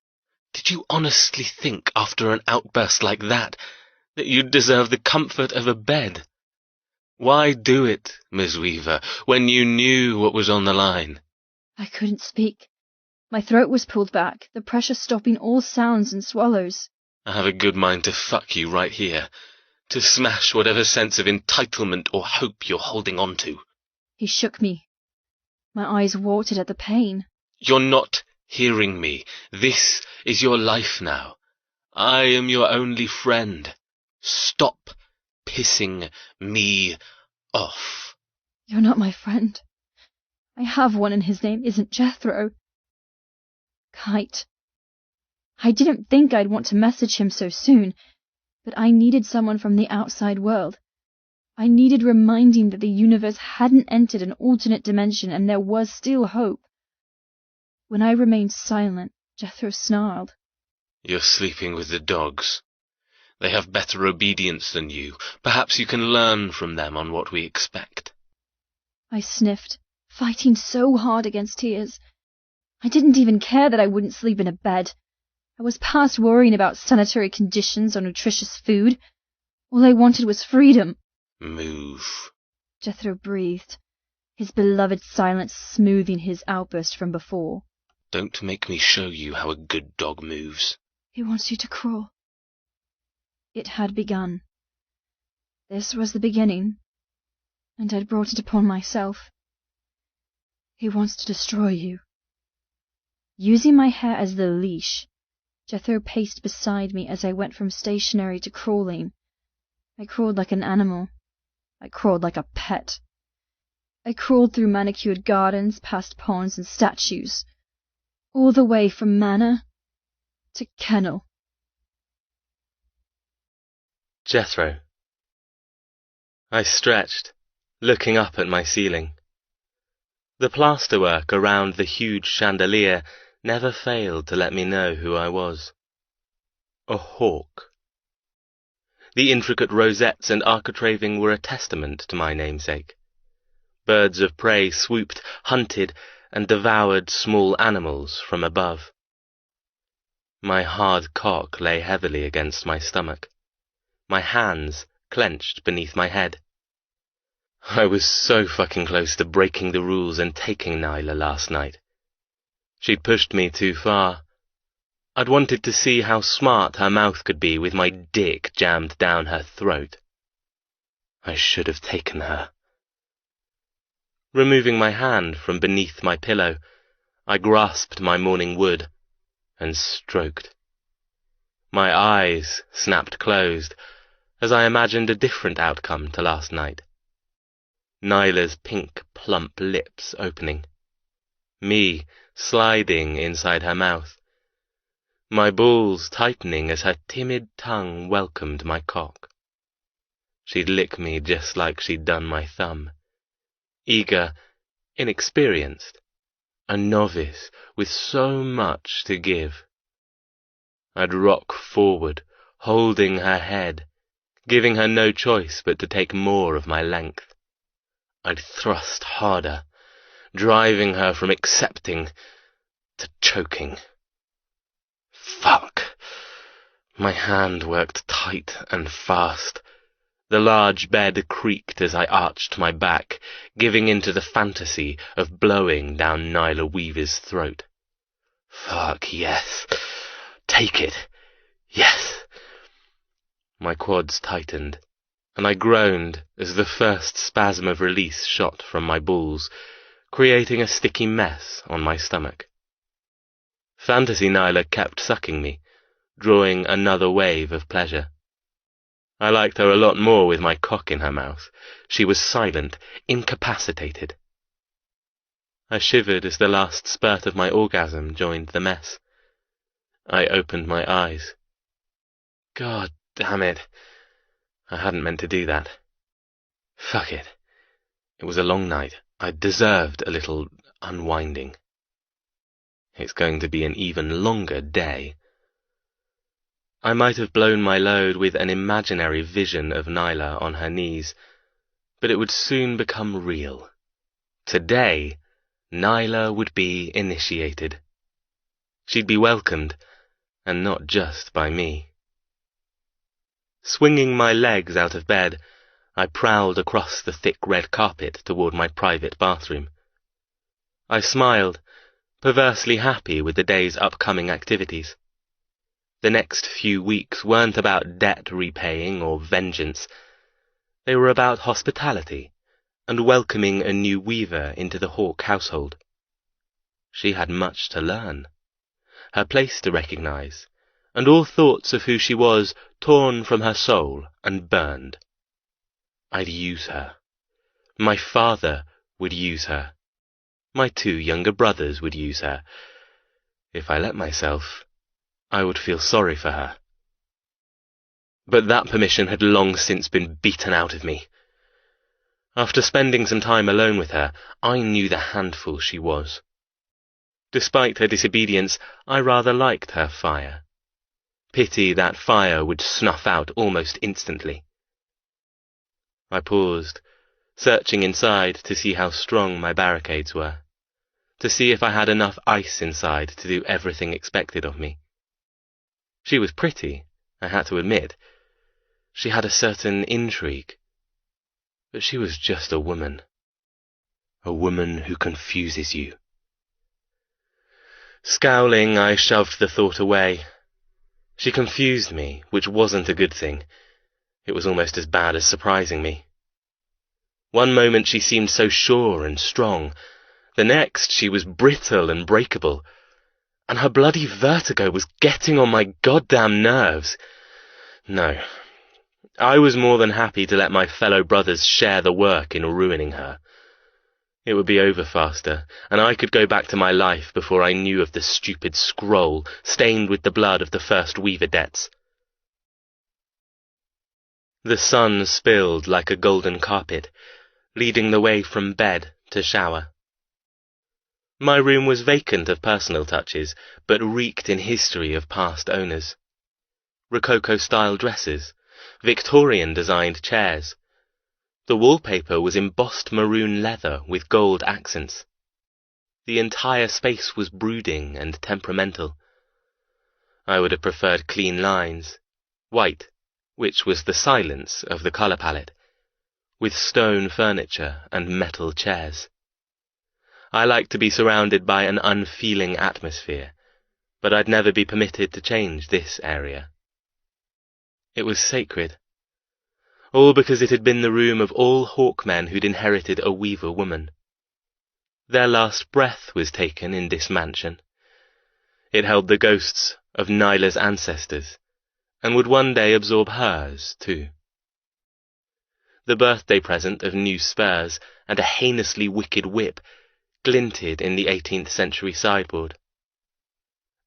Did you honestly think, after an outburst like that you'd deserve the comfort of a bed? Why do it, Miss Weaver, when you knew what was on the line? I couldn't speak. My throat was pulled back, the pressure stopping all sounds and swallows. I have a good mind to fuck you right here, to smash whatever sense of entitlement or hope you're holding on to. He shook me. My eyes watered at the pain. You're not hearing me. This is your life now. I am your only friend. Stop pissing me off. You're not my friend. I have one and his name isn't Jethro. Kite. I didn't think I'd want to message him so soon, but I needed someone from the outside world. I needed reminding that the universe hadn't entered an alternate dimension and there was still hope. When I remained silent, Jethro snarled. You're sleeping with the dogs. They have better obedience than you. Perhaps you can learn from them on what we expect. I sniffed, fighting so hard against tears. I didn't even care that I wouldn't sleep in a bed. I was past worrying about sanitary conditions or nutritious food. All I wanted was freedom. Move. Jethro breathed, his beloved silence smoothing his outburst from before. Don't make me show you how a good dog moves. He wants you to crawl. It had begun. This was the beginning, and I'd brought it upon myself. He wants to destroy you. Using my hair as the leash, Jethro paced beside me as I went from stationary to crawling. I crawled like an animal. I crawled like a pet. I crawled through manicured gardens, past ponds and statues, all the way from manor to kennel. Jethro. I stretched, looking up at my ceiling. The plasterwork around the huge chandelier never failed to let me know who I was. A hawk. The intricate rosettes and architraving were a testament to my namesake. Birds of prey swooped, hunted, and devoured small animals from above. My hard cock lay heavily against my stomach. My hands clenched beneath my head. I was so fucking close to breaking the rules and taking Nyla last night. She'd pushed me too far. I'd wanted to see how smart her mouth could be with my dick jammed down her throat. I should have taken her. Removing my hand from beneath my pillow, I grasped my morning wood and stroked. My eyes snapped closed as I imagined a different outcome to last night. Nyla's pink, plump lips opening. Me sliding inside her mouth. My balls tightening as her timid tongue welcomed my cock. She'd lick me just like she'd done my thumb. Eager, inexperienced, a novice with so much to give. I'd rock forward, holding her head, giving her no choice but to take more of my length. I'd thrust harder, driving her from accepting to choking. Fuck! My hand worked tight and fast. The large bed creaked as I arched my back, giving into the fantasy of blowing down Nyla Weaver's throat. Fuck, yes. Take it. Yes. My quads tightened, and I groaned as the first spasm of release shot from my balls, creating a sticky mess on my stomach. Fantasy Nyla kept sucking me, drawing another wave of pleasure. I liked her a lot more with my cock in her mouth. She was silent, incapacitated. I shivered as the last spurt of my orgasm joined the mess. I opened my eyes. God damn it. I hadn't meant to do that. Fuck it. It was a long night. I deserved a little unwinding. It's going to be an even longer day. I might have blown my load with an imaginary vision of Nyla on her knees, but it would soon become real. Today, Nyla would be initiated. She'd be welcomed, and not just by me. Swinging my legs out of bed, I prowled across the thick red carpet toward my private bathroom. I smiled, perversely happy with the day's upcoming activities. The next few weeks weren't about debt repaying or vengeance. They were about hospitality and welcoming a new weaver into the Hawke household. She had much to learn, her place to recognize, and all thoughts of who she was torn from her soul and burned. I'd use her. My father would use her. My 2 younger brothers would use her. If I let myself, I would feel sorry for her. But that permission had long since been beaten out of me. After spending some time alone with her, I knew the handful she was. Despite her disobedience, I rather liked her fire. Pity that fire would snuff out almost instantly. I paused, searching inside to see how strong my barricades were, to see if I had enough ice inside to do everything expected of me. She was pretty, I had to admit. She had a certain intrigue. But she was just a woman. A woman who confuses you. Scowling, I shoved the thought away. She confused me, which wasn't a good thing. It was almost as bad as surprising me. One moment she seemed so sure and strong. The next she was brittle and breakable. And her bloody vertigo was getting on my goddamn nerves. No. I was more than happy to let my fellow brothers share the work in ruining her. It would be over faster, and I could go back to my life before I knew of the stupid scroll stained with the blood of the first Weaverdettes. The sun spilled like a golden carpet, leading the way from bed to shower. My room was vacant of personal touches, but reeked in history of past owners. Rococo-style dresses, Victorian-designed chairs. The wallpaper was embossed maroon leather with gold accents. The entire space was brooding and temperamental. I would have preferred clean lines, white, which was the silence of the colour palette, with stone furniture and metal chairs. I liked to be surrounded by an unfeeling atmosphere, but I'd never be permitted to change this area. It was sacred. All because it had been the room of all hawkmen who'd inherited a weaver woman. Their last breath was taken in this mansion. It held the ghosts of Nyla's ancestors, and would one day absorb hers, too. The birthday present of new spurs and a heinously wicked whip glinted in the 18th century sideboard.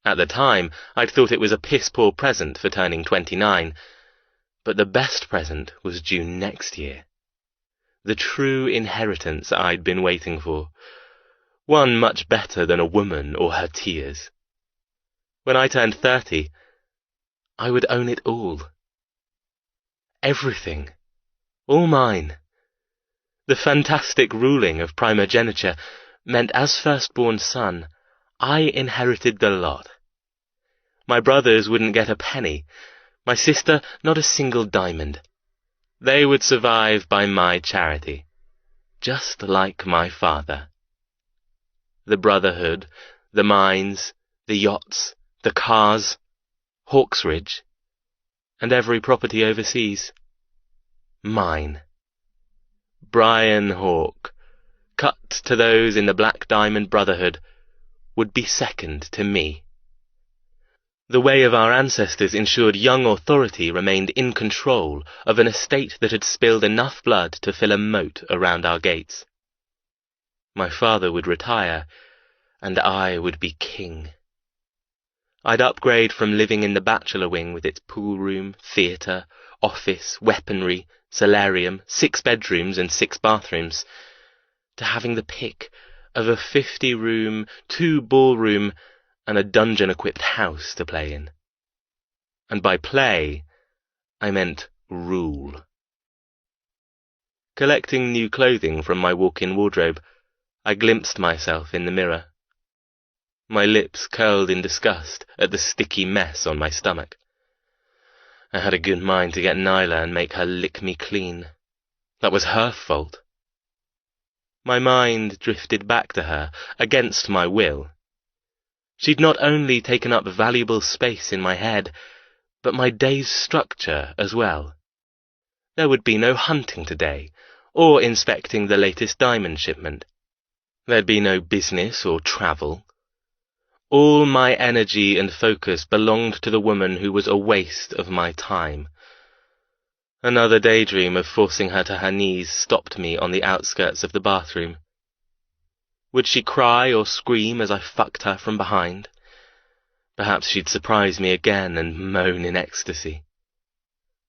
At the time, I'd thought it was a piss-poor present for turning 29, but the best present was due next year. The true inheritance I'd been waiting for. One much better than a woman or her tears. When I turned 30, I would own it all. Everything. All mine. The fantastic ruling of primogeniture meant as firstborn son, I inherited the lot. My brothers wouldn't get a penny, my sister not a single diamond. They would survive by my charity, just like my father. The brotherhood, the mines, the yachts, the cars, Hawksridge, and every property overseas. Mine. Brian Hawke, cut to those in the Black Diamond Brotherhood, would be second to me. The way of our ancestors ensured young authority remained in control of an estate that had spilled enough blood to fill a moat around our gates. My father would retire, and I would be king. I'd upgrade from living in the bachelor wing with its pool room, theatre, office, weaponry, solarium, 6 bedrooms and 6 bathrooms, to having the pick of a 50-room, 2-ballroom, and a dungeon-equipped house to play in. And by play, I meant rule. Collecting new clothing from my walk-in wardrobe, I glimpsed myself in the mirror. My lips curled in disgust at the sticky mess on my stomach. I had a good mind to get Nyla and make her lick me clean. That was her fault. My mind drifted back to her, against my will. She'd not only taken up valuable space in my head, but my day's structure as well. There would be no hunting today, or inspecting the latest diamond shipment. There'd be no business or travel. All my energy and focus belonged to the woman who was a waste of my time. Another daydream of forcing her to her knees stopped me on the outskirts of the bathroom. Would she cry or scream as I fucked her from behind? Perhaps she'd surprise me again and moan in ecstasy.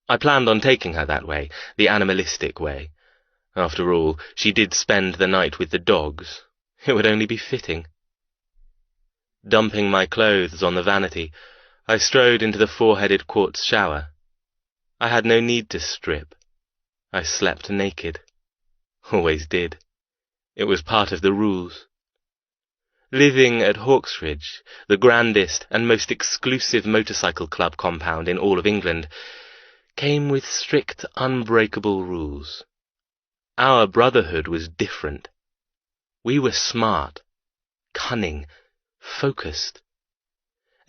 I planned on taking her that way, the animalistic way. After all, she did spend the night with the dogs. It would only be fitting. Dumping my clothes on the vanity, I strode into the four-headed quartz shower. I had no need to strip. I slept naked. Always did. It was part of the rules. Living at Hawksridge, the grandest and most exclusive motorcycle club compound in all of England, came with strict, unbreakable rules. Our brotherhood was different. We were smart, cunning, focused.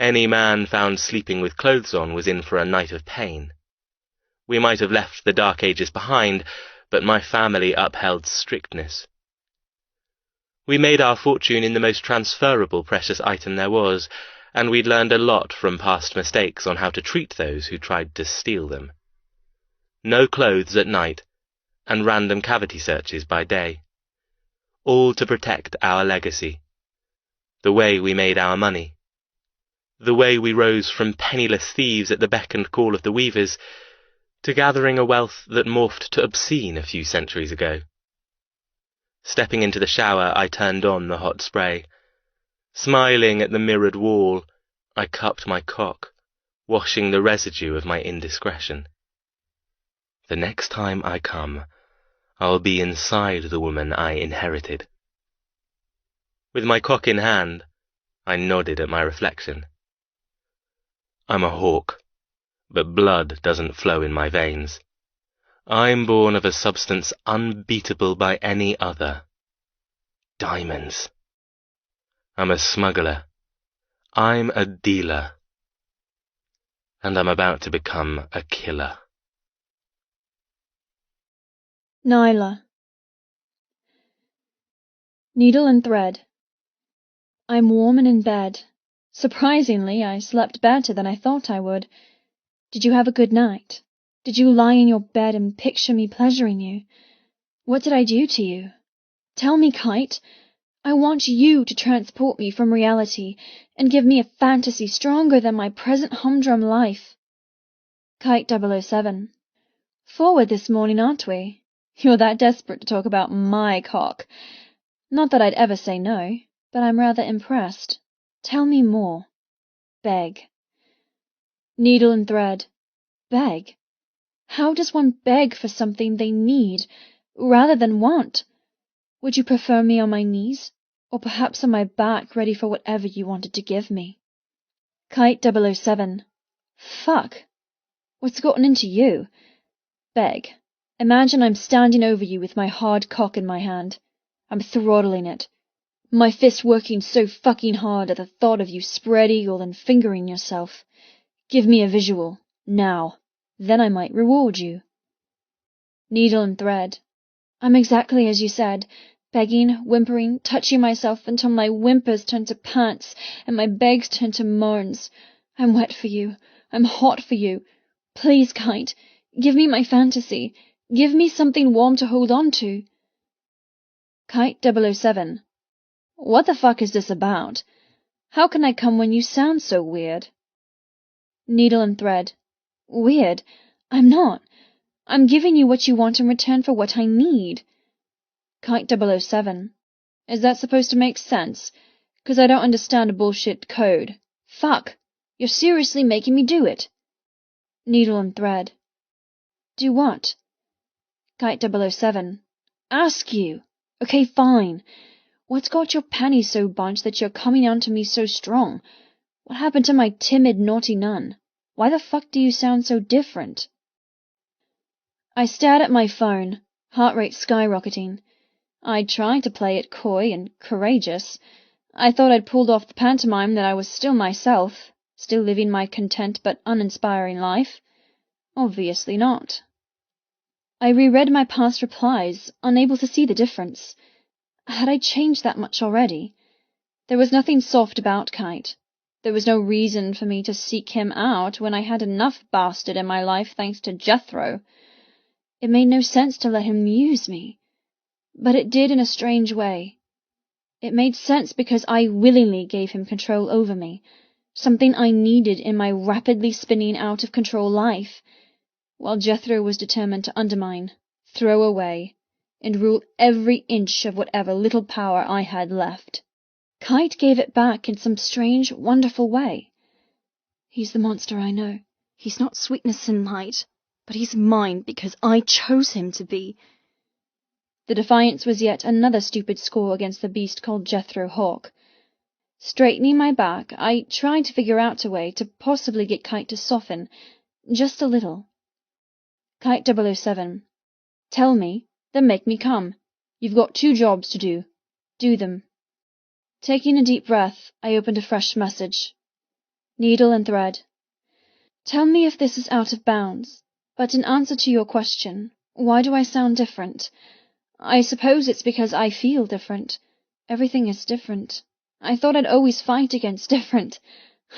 Any man found sleeping with clothes on was in for a night of pain. We might have left the Dark Ages behind, but my family upheld strictness. We made our fortune in the most transferable precious item there was, and we'd learned a lot from past mistakes on how to treat those who tried to steal them. No clothes at night, and random cavity searches by day. All to protect our legacy. The way we made our money. The way we rose from penniless thieves at the beck and call of the weavers to gathering a wealth that morphed to obscene a few centuries ago. Stepping into the shower, I turned on the hot spray. Smiling at the mirrored wall, I cupped my cock, washing the residue of my indiscretion. The next time I come, I'll be inside the woman I inherited. With my cock in hand, I nodded at my reflection. I'm a hawk, but blood doesn't flow in my veins. I'm born of a substance unbeatable by any other. Diamonds. I'm a smuggler. I'm a dealer. And I'm about to become a killer. Nyla. Needle and thread. I'm warm and in bed. Surprisingly, I slept better than I thought I would. Did you have a good night? Did you lie in your bed and picture me pleasuring you? What did I do to you? Tell me, Kite. I want you to transport me from reality and give me a fantasy stronger than my present humdrum life. Kite 007. Forward this morning, aren't we? You're that desperate to talk about my cock. Not that I'd ever say no, but I'm rather impressed. Tell me more. Beg. Needle and thread. Beg? How does one beg for something they need, rather than want? Would you prefer me on my knees, or perhaps on my back, ready for whatever you wanted to give me? Kite 007. Fuck. What's gotten into you? Beg. Imagine I'm standing over you with my hard cock in my hand. I'm throttling it. My fist working so fucking hard at the thought of you spread eagled and fingering yourself. Give me a visual, now. Then I might reward you. Needle and thread. I'm exactly as you said, begging, whimpering, touching myself until my whimpers turn to pants and my begs turn to moans. I'm wet for you. I'm hot for you. Please, Kite, give me my fantasy. Give me something warm to hold on to. Kite 007. What the fuck is this about? How can I come when you sound so weird? Needle and thread. Weird? I'm not. I'm giving you what you want in return for what I need. Kite 007. Is that supposed to make sense? 'Cause I don't understand a bullshit code. Fuck! You're seriously making me do it. Needle and thread. Do what? Kite 007. Ask you. Okay, fine. What's got your panties so bunched that you're coming on to me so strong? What happened to my timid, naughty nun? Why the fuck do you sound so different? I stared at my phone, heart rate skyrocketing. I'd tried to play it coy and courageous. I thought I'd pulled off the pantomime that I was still myself, still living my content but uninspiring life. Obviously not. I reread my past replies, unable to see the difference. Had I changed that much already? There was nothing soft about Kite. There was no reason for me to seek him out when I had enough bastard in my life thanks to Jethro. It made no sense to let him use me. But it did in a strange way. It made sense because I willingly gave him control over me, something I needed in my rapidly spinning out-of-control life, while Jethro was determined to undermine, throw away, and rule every inch of whatever little power I had left. Kite gave it back in some strange, wonderful way. He's the monster I know. He's not sweetness and light, but he's mine because I chose him to be. The defiance was yet another stupid score against the beast called Jethro Hawk. Straightening my back, I tried to figure out a way to possibly get Kite to soften, just a little. Kite 007. Tell me, then make me come. You've got 2 jobs to do. Do them. Taking a deep breath, I opened a fresh message. Needle and thread. Tell me if this is out of bounds, but in answer to your question, why do I sound different? I suppose it's because I feel different. Everything is different. I thought I'd always fight against different.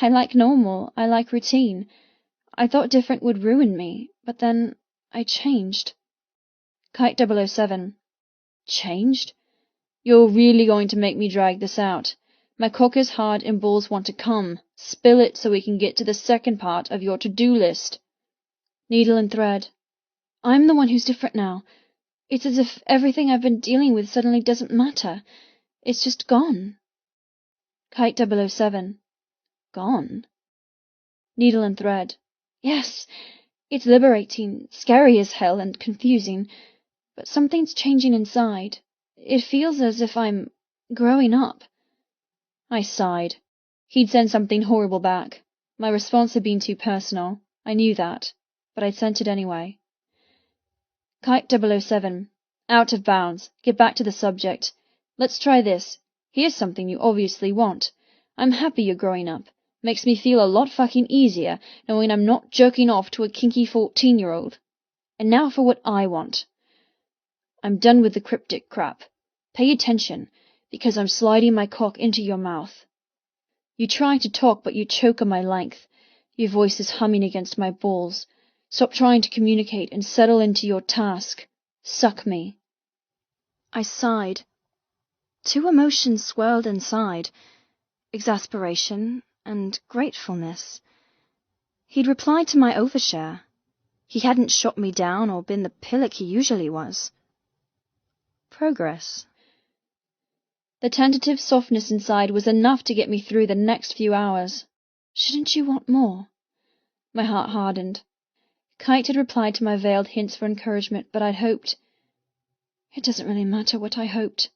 I like normal. I like routine. I thought different would ruin me, but then I changed. Kite 007. Changed? You're really going to make me drag this out. My cock is hard and balls want to come. Spill it so we can get to the second part of your to-do list. Needle and thread. I'm the one who's different now. It's as if everything I've been dealing with suddenly doesn't matter. It's just gone. Kite 007. Gone? Needle and thread. Yes, it's liberating, scary as hell, and confusing, but something's changing inside. It feels as if I'm growing up. I sighed. He'd send something horrible back. My response had been too personal. I knew that, but I'd sent it anyway. Kite 007. Out of bounds. Get back to the subject. Let's try this. Here's something you obviously want. I'm happy you're growing up. Makes me feel a lot fucking easier knowing I'm not jerking off to a kinky 14-year-old. And now for what I want. I'm done with the cryptic crap. Pay attention, because I'm sliding my cock into your mouth. You try to talk, but you choke on my length. Your voice is humming against my balls. Stop trying to communicate and settle into your task. Suck me. I sighed. 2 emotions swirled inside. Exasperation and gratefulness. He'd replied to my overshare. He hadn't shot me down or been the pillock he usually was. Progress. The tentative softness inside was enough to get me through the next few hours. Shouldn't you want more? My heart hardened. Kite had replied to my veiled hints for encouragement, but I'd hoped. It doesn't really matter what I hoped.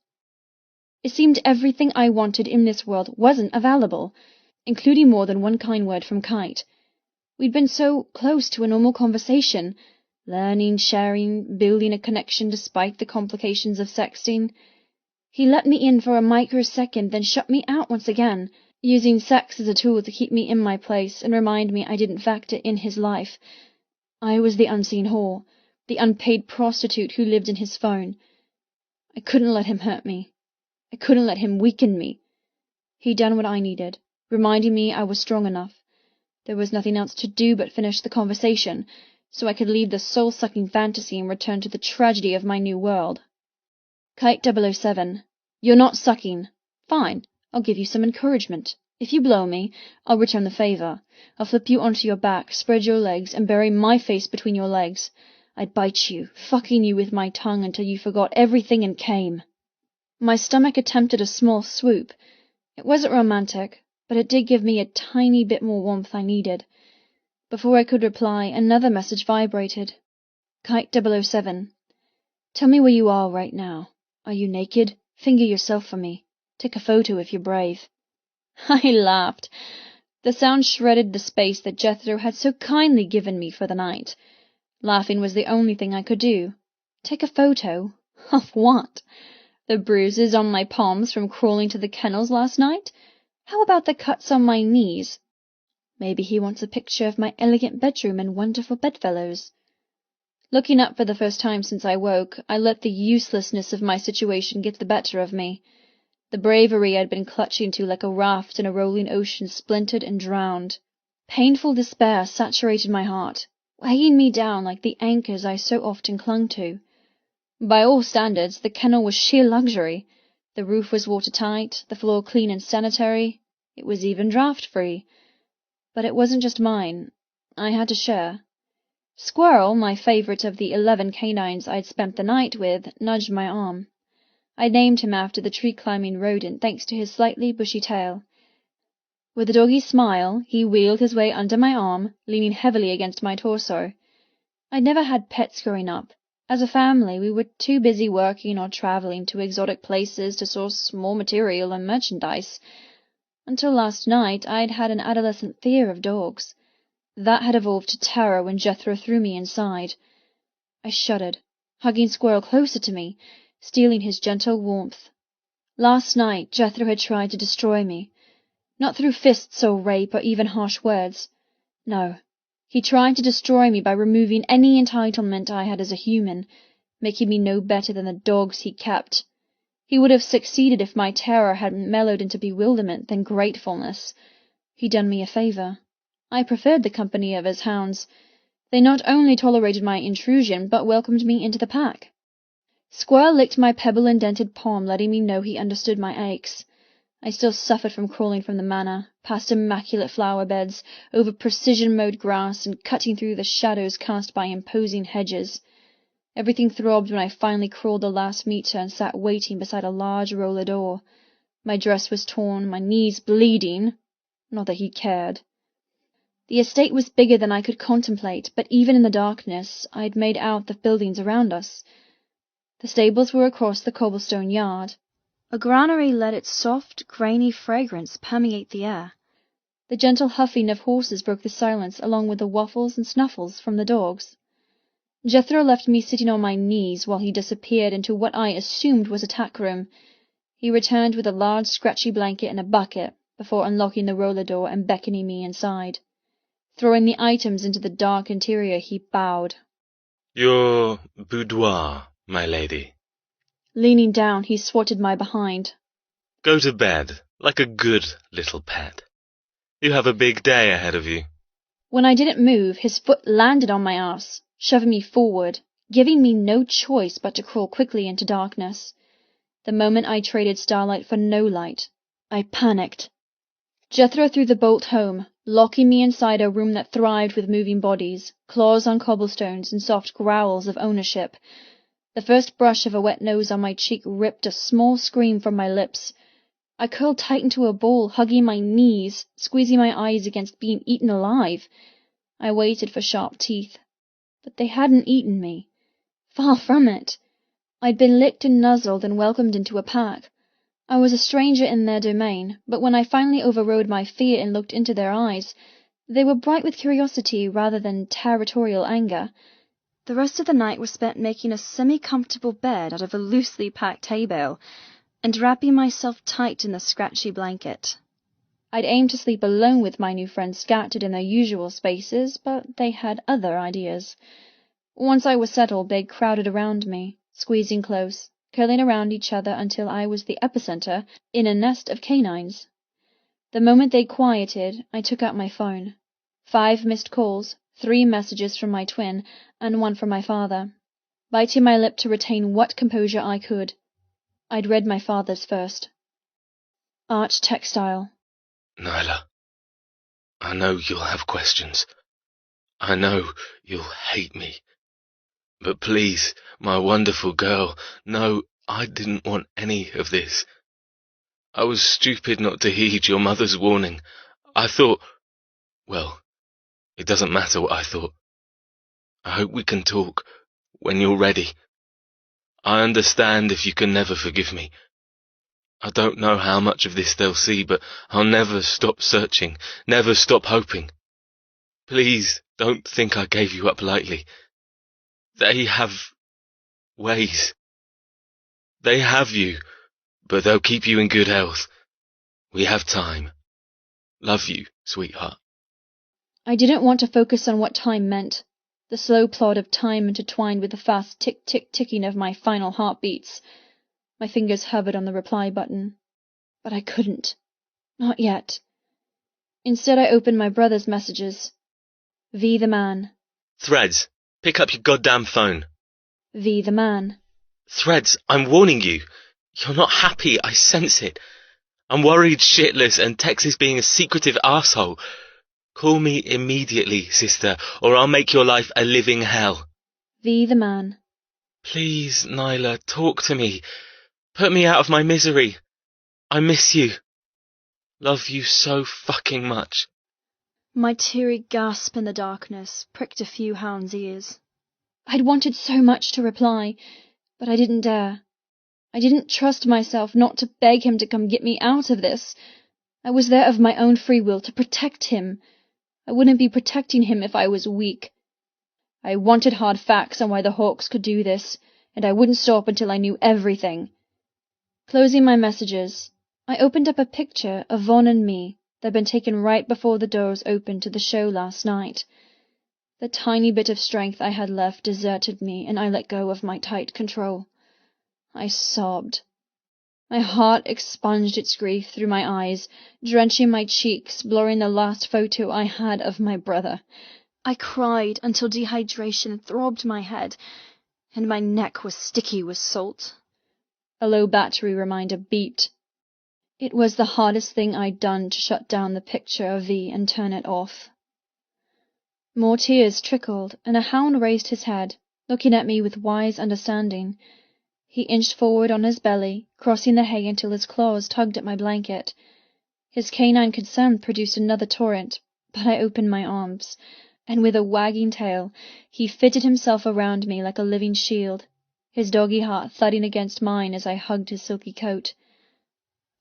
It seemed everything I wanted in this world wasn't available, including more than one kind word from Kite. We'd been so close to a normal conversation, learning, sharing, building a connection despite the complications of sexting. He let me in for a microsecond, then shut me out once again, using sex as a tool to keep me in my place and remind me I didn't factor in his life. I was the unseen whore, the unpaid prostitute who lived in his phone. I couldn't let him hurt me. I couldn't let him weaken me. He'd done what I needed, reminding me I was strong enough. There was nothing else to do but finish the conversation, so I could leave the soul-sucking fantasy and return to the tragedy of my new world. Kite 007. You're not sucking. Fine, I'll give you some encouragement. If you blow me, I'll return the favor. I'll flip you onto your back, spread your legs, and bury my face between your legs. I'd bite you, fucking you with my tongue until you forgot everything and came. My stomach attempted a small swoop. It wasn't romantic, but it did give me a tiny bit more warmth I needed. Before I could reply, another message vibrated. Kite 007. Tell me where you are right now. Are you naked? Finger yourself for me. Take a photo if you're brave. I laughed. The sound shredded the space that Jethro had so kindly given me for the night. Laughing was the only thing I could do. Take a photo? Of what? The bruises on my palms from crawling to the kennels last night? How about the cuts on my knees? Maybe he wants a picture of my elegant bedroom and wonderful bedfellows. Looking up for the first time since I woke, I let the uselessness of my situation get the better of me. The bravery I'd been clutching to like a raft in a rolling ocean splintered and drowned. Painful despair saturated my heart, weighing me down like the anchors I so often clung to. By all standards, the kennel was sheer luxury. The roof was watertight, the floor clean and sanitary. It was even draft-free. But it wasn't just mine. I had to share. Squirrel, my favourite of the 11 canines I'd spent the night with, nudged my arm. I named him after the tree-climbing rodent thanks to his slightly bushy tail. With a doggy smile, he wheeled his way under my arm, leaning heavily against my torso. I'd never had pets growing up. As a family, we were too busy working or travelling to exotic places to source more material and merchandise. Until last night, I'd had an adolescent fear of dogs. That had evolved to terror when Jethro threw me inside. I shuddered, hugging Squirrel closer to me, stealing his gentle warmth. Last night, Jethro had tried to destroy me. Not through fists or rape or even harsh words. No, he tried to destroy me by removing any entitlement I had as a human, making me no better than the dogs he kept. He would have succeeded if my terror hadn't mellowed into bewilderment, then gratefulness. He'd done me a favour. I preferred the company of his hounds. They not only tolerated my intrusion, but welcomed me into the pack. Squirrel licked my pebble-indented palm, letting me know he understood my aches. I still suffered from crawling from the manor, past immaculate flower beds, over precision-mowed grass, and cutting through the shadows cast by imposing hedges. Everything throbbed when I finally crawled the last metre and sat waiting beside a large roller door. My dress was torn, my knees bleeding. Not that he cared. The estate was bigger than I could contemplate, but even in the darkness, I'd made out the buildings around us. The stables were across the cobblestone yard. A granary let its soft, grainy fragrance permeate the air. The gentle huffing of horses broke the silence, along with the waffles and snuffles from the dogs. Jethro left me sitting on my knees while he disappeared into what I assumed was a tack room. He returned with a large scratchy blanket and a bucket, before unlocking the roller door and beckoning me inside. Throwing the items into the dark interior, he bowed. Your boudoir, my lady. Leaning down, he swatted my behind. Go to bed, like a good little pet. You have a big day ahead of you. When I didn't move, his foot landed on my ass, shoving me forward, giving me no choice but to crawl quickly into darkness. The moment I traded starlight for no light, I panicked. Jethro threw the bolt home, locking me inside a room that thrived with moving bodies, claws on cobblestones, and soft growls of ownership. The first brush of a wet nose on my cheek ripped a small scream from my lips. I curled tight into a ball, hugging my knees, squeezing my eyes against being eaten alive. I waited for sharp teeth. But they hadn't eaten me. Far from it. I'd been licked and nuzzled and welcomed into a pack. I was a stranger in their domain, but when I finally overrode my fear and looked into their eyes, they were bright with curiosity rather than territorial anger. The rest of the night was spent making a semi-comfortable bed out of a loosely packed hay bale, and wrapping myself tight in the scratchy blanket. I'd aimed to sleep alone with my new friends scattered in their usual spaces, but they had other ideas. Once I was settled, they crowded around me, squeezing close, curling around each other until I was the epicenter in a nest of canines. The moment they quieted, I took out my phone. 5 missed calls, 3 messages from my twin, and 1 from my father. Biting my lip to retain what composure I could, I'd read my father's first. Arch Textile. Nyla, I know you'll have questions. I know you'll hate me. But please, my wonderful girl, no, I didn't want any of this. I was stupid not to heed your mother's warning. I thought... Well, it doesn't matter what I thought. I hope we can talk when you're ready. I understand if you can never forgive me. I don't know how much of this they'll see, but I'll never stop searching, never stop hoping. Please don't think I gave you up lightly. They have ways. They have you, but they'll keep you in good health. We have time. Love you, sweetheart. I didn't want to focus on what time meant. The slow plod of time intertwined with the fast tick-tick-ticking of my final heartbeats. My fingers hovered on the reply button. But I couldn't. Not yet. Instead, I opened my brother's messages. V the man. Threads, pick up your goddamn phone. V the man. Threads, I'm warning you. You're not happy, I sense it. I'm worried shitless and Tex is being a secretive asshole. Call me immediately, sister, or I'll make your life a living hell. V the man. Please, Nyla, talk to me. Put me out of my misery. I miss you. Love you so fucking much. My teary gasp in the darkness pricked a few hounds' ears. I'd wanted so much to reply, but I didn't dare. I didn't trust myself not to beg him to come get me out of this. I was there of my own free will to protect him. I wouldn't be protecting him if I was weak. I wanted hard facts on why the Hawks could do this, and I wouldn't stop until I knew everything. Closing my messages, I opened up a picture of Vaughn and me that'd been taken right before the doors opened to the show last night. The tiny bit of strength I had left deserted me, and I let go of my tight control. I sobbed. My heart expunged its grief through my eyes, drenching my cheeks, blurring the last photo I had of my brother. I cried until dehydration throbbed my head, and my neck was sticky with salt. A low battery reminder beeped. It was the hardest thing I'd done to shut down the picture of V and turn it off. More tears trickled, and a hound raised his head, looking at me with wise understanding. He inched forward on his belly, crossing the hay until his claws tugged at my blanket. His canine concern produced another torrent, but I opened my arms, and with a wagging tail, he fitted himself around me like a living shield, his doggy heart thudding against mine as I hugged his silky coat.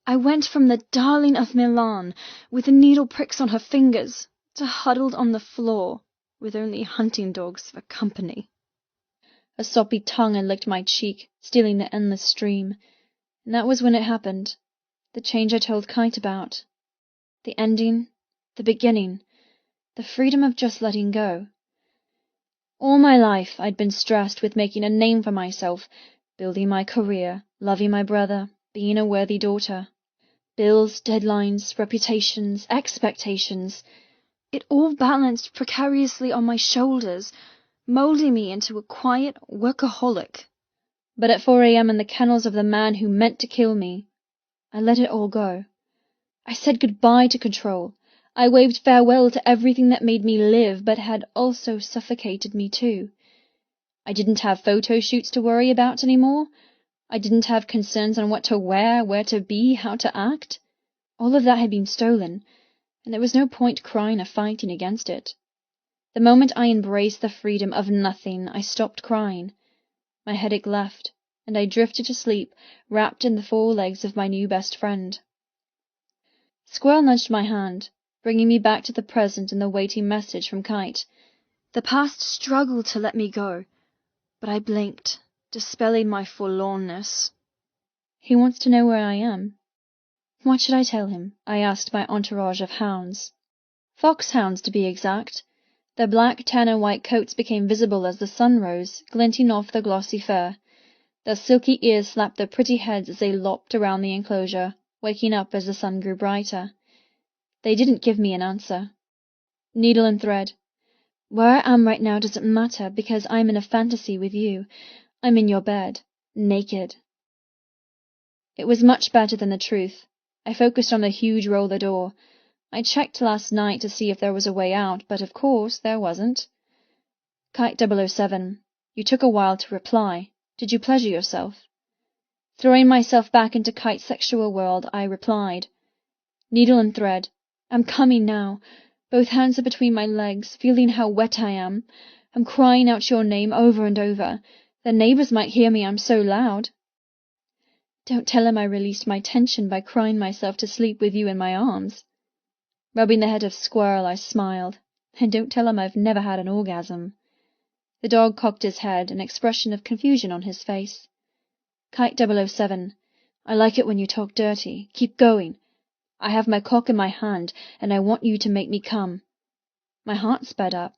I went from the darling of Milan, with the needle pricks on her fingers, to huddled on the floor, with only hunting dogs for company. A soppy tongue had licked my cheek, stealing the endless stream. And that was when it happened. The change I told Kite about. The ending, the beginning, the freedom of just letting go. All my life I'd been stressed with making a name for myself, building my career, loving my brother, being a worthy daughter. Bills, deadlines, reputations, expectations. It all balanced precariously on my shoulders, molding me into a quiet workaholic. But at 4 a.m. in the kennels of the man who meant to kill me, I let it all go. I said goodbye to control. I waved farewell to everything that made me live, but had also suffocated me too. I didn't have photo shoots to worry about anymore. I didn't have concerns on what to wear, where to be, how to act. All of that had been stolen, and there was no point crying or fighting against it. The moment I embraced the freedom of nothing, I stopped crying. My headache left, and I drifted to sleep, wrapped in the 4 legs of my new best friend. Squirrel nudged my hand, bringing me back to the present and the waiting message from Kite. The past struggled to let me go, but I blinked, dispelling my forlornness. He wants to know where I am. What should I tell him? I asked my entourage of hounds. Foxhounds, to be exact. Their black, tan, and white coats became visible as the sun rose, glinting off the glossy fur. Their silky ears slapped their pretty heads as they lopped around the enclosure, waking up as the sun grew brighter. They didn't give me an answer. Needle and thread. Where I am right now doesn't matter, because I'm in a fantasy with you. I'm in your bed, naked. It was much better than the truth. I focused on the huge roller door. I checked last night to see if there was a way out, but of course there wasn't. Kite 007, you took a while to reply. Did you pleasure yourself? Throwing myself back into Kite's sexual world, I replied. Needle and thread. I'm coming now. Both hands are between my legs, feeling how wet I am. I'm crying out your name over and over. The neighbors might hear me, I'm so loud. Don't tell him I released my tension by crying myself to sleep with you in my arms. Rubbing the head of Squirrel, I smiled. And don't tell him I've never had an orgasm. The dog cocked his head, an expression of confusion on his face. Kite 007, I like it when you talk dirty. Keep going. I have my cock in my hand, and I want you to make me come. My heart sped up.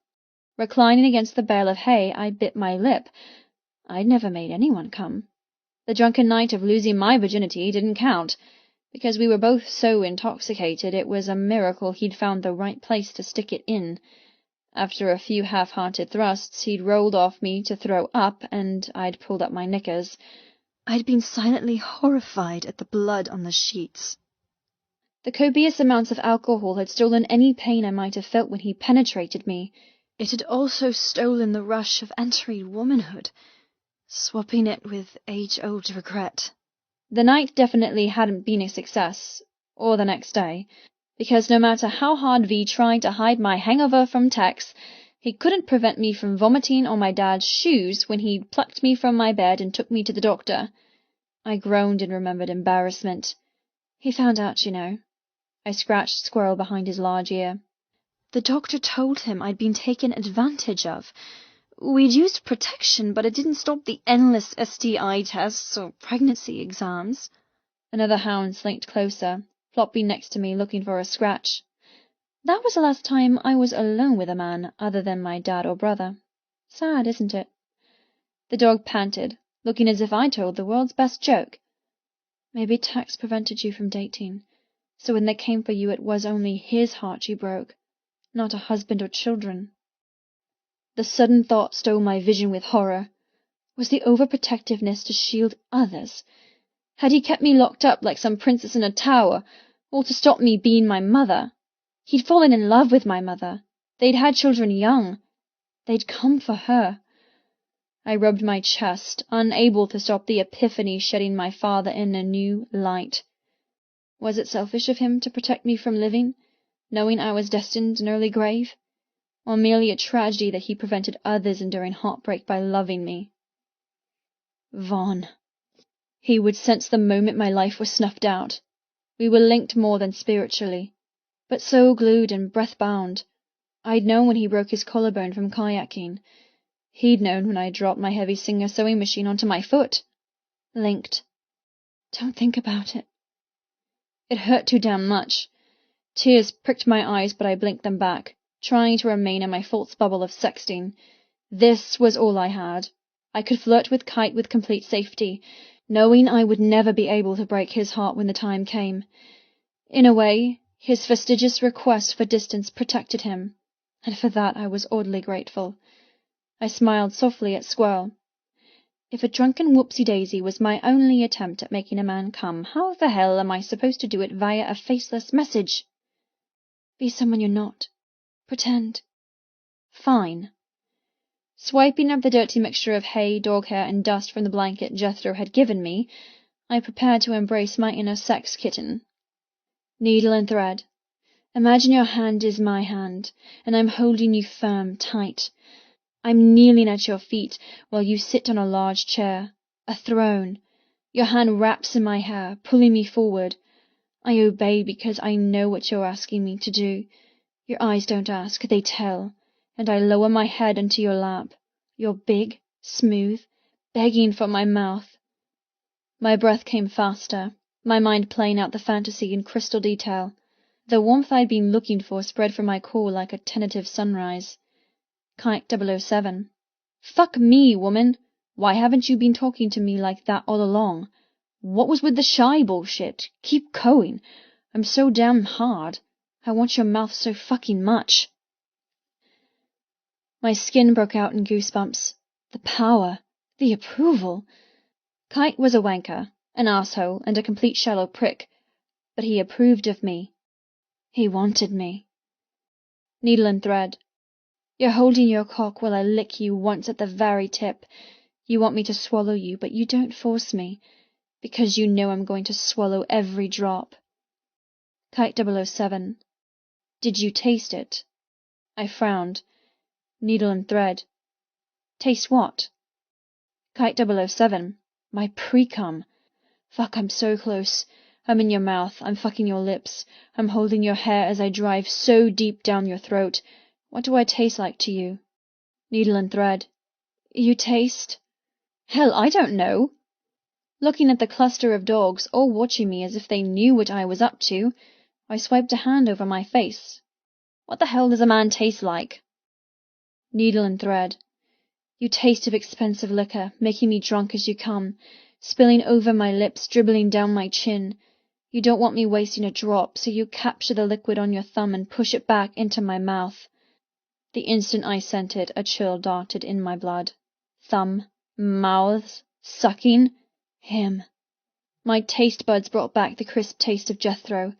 Reclining against the bale of hay, I bit my lip. I'd never made anyone come. The drunken night of losing my virginity didn't count. Because we were both so intoxicated, it was a miracle he'd found the right place to stick it in. After a few half-hearted thrusts, he'd rolled off me to throw up, and I'd pulled up my knickers. I'd been silently horrified at the blood on the sheets. The copious amounts of alcohol had stolen any pain I might have felt when he penetrated me. It had also stolen the rush of entering womanhood, swapping it with age-old regret. The night definitely hadn't been a success, or the next day, because no matter how hard V tried to hide my hangover from Tex, he couldn't prevent me from vomiting on my dad's shoes when he plucked me from my bed and took me to the doctor. I groaned in remembered embarrassment. He found out, you know. I scratched Squirrel behind his large ear. The doctor told him I'd been taken advantage of. We'd used protection, but it didn't stop the endless STI tests or pregnancy exams. Another hound slinked closer, flopping next to me looking for a scratch. That was the last time I was alone with a man other than my dad or brother. Sad, isn't it? The dog panted, looking as if I told the world's best joke. Maybe Tex prevented you from dating, so when they came for you it was only his heart you broke, not a husband or children. The sudden thought stole my vision with horror. Was the overprotectiveness to shield others? Had he kept me locked up like some princess in a tower, all to stop me being my mother? He'd fallen in love with my mother. They'd had children young. They'd come for her. I rubbed my chest, unable to stop the epiphany shedding my father in a new light. Was it selfish of him to protect me from living, knowing I was destined an early grave? Or merely a tragedy that he prevented others enduring heartbreak by loving me? Vaughn. He would sense the moment my life was snuffed out. We were linked more than spiritually, but so glued and breath-bound. I'd known when he broke his collarbone from kayaking. He'd known when I dropped my heavy Singer sewing machine onto my foot. Linked. Don't think about it. It hurt too damn much. Tears pricked my eyes, but I blinked them back, trying to remain in my false bubble of sexting. This was all I had. I could flirt with Kite with complete safety, knowing I would never be able to break his heart when the time came. In a way, his fastidious request for distance protected him, and for that I was oddly grateful. I smiled softly at Squirrel. If a drunken whoopsie-daisy was my only attempt at making a man come, how the hell am I supposed to do it via a faceless message? Be someone you're not. Pretend. Fine. Swiping up the dirty mixture of hay, dog hair, and dust from the blanket Jethro had given me, I prepared to embrace my inner sex kitten. Needle and thread. Imagine your hand is my hand, and I'm holding you firm, tight. I'm kneeling at your feet while you sit on a large chair, a throne. Your hand wraps in my hair, pulling me forward. I obey because I know what you're asking me to do. Your eyes don't ask, they tell, and I lower my head into your lap. You're big, smooth, begging for my mouth. My breath came faster, my mind playing out the fantasy in crystal detail. The warmth I'd been looking for spread from my core like a tentative sunrise. Kite 007. Fuck me, woman. Why haven't you been talking to me like that all along? What was with the shy bullshit? Keep going. I'm so damn hard. I want your mouth so fucking much. My skin broke out in goosebumps. The power. The approval. Kite was a wanker, an asshole, and a complete shallow prick. But he approved of me. He wanted me. Needle and thread. You're holding your cock while I lick you once at the very tip. You want me to swallow you, but you don't force me, because you know I'm going to swallow every drop. Kite 007. Did you taste it? I frowned. Needle and thread. Taste what? Kite 007. My pre-cum. Fuck, I'm so close. I'm in your mouth. I'm fucking your lips. I'm holding your hair as I drive so deep down your throat. What do I taste like to you? Needle and thread. You taste? Hell, I don't know. Looking at the cluster of dogs, all watching me as if they knew what I was up to, I swiped a hand over my face. What the hell does a man taste like? Needle and thread. You taste of expensive liquor, making me drunk as you come, spilling over my lips, dribbling down my chin. You don't want me wasting a drop, so you capture the liquid on your thumb and push it back into my mouth. The instant I sent it, a chill darted in my blood. Thumb, mouths, sucking, him. My taste buds brought back the crisp taste of Jethro,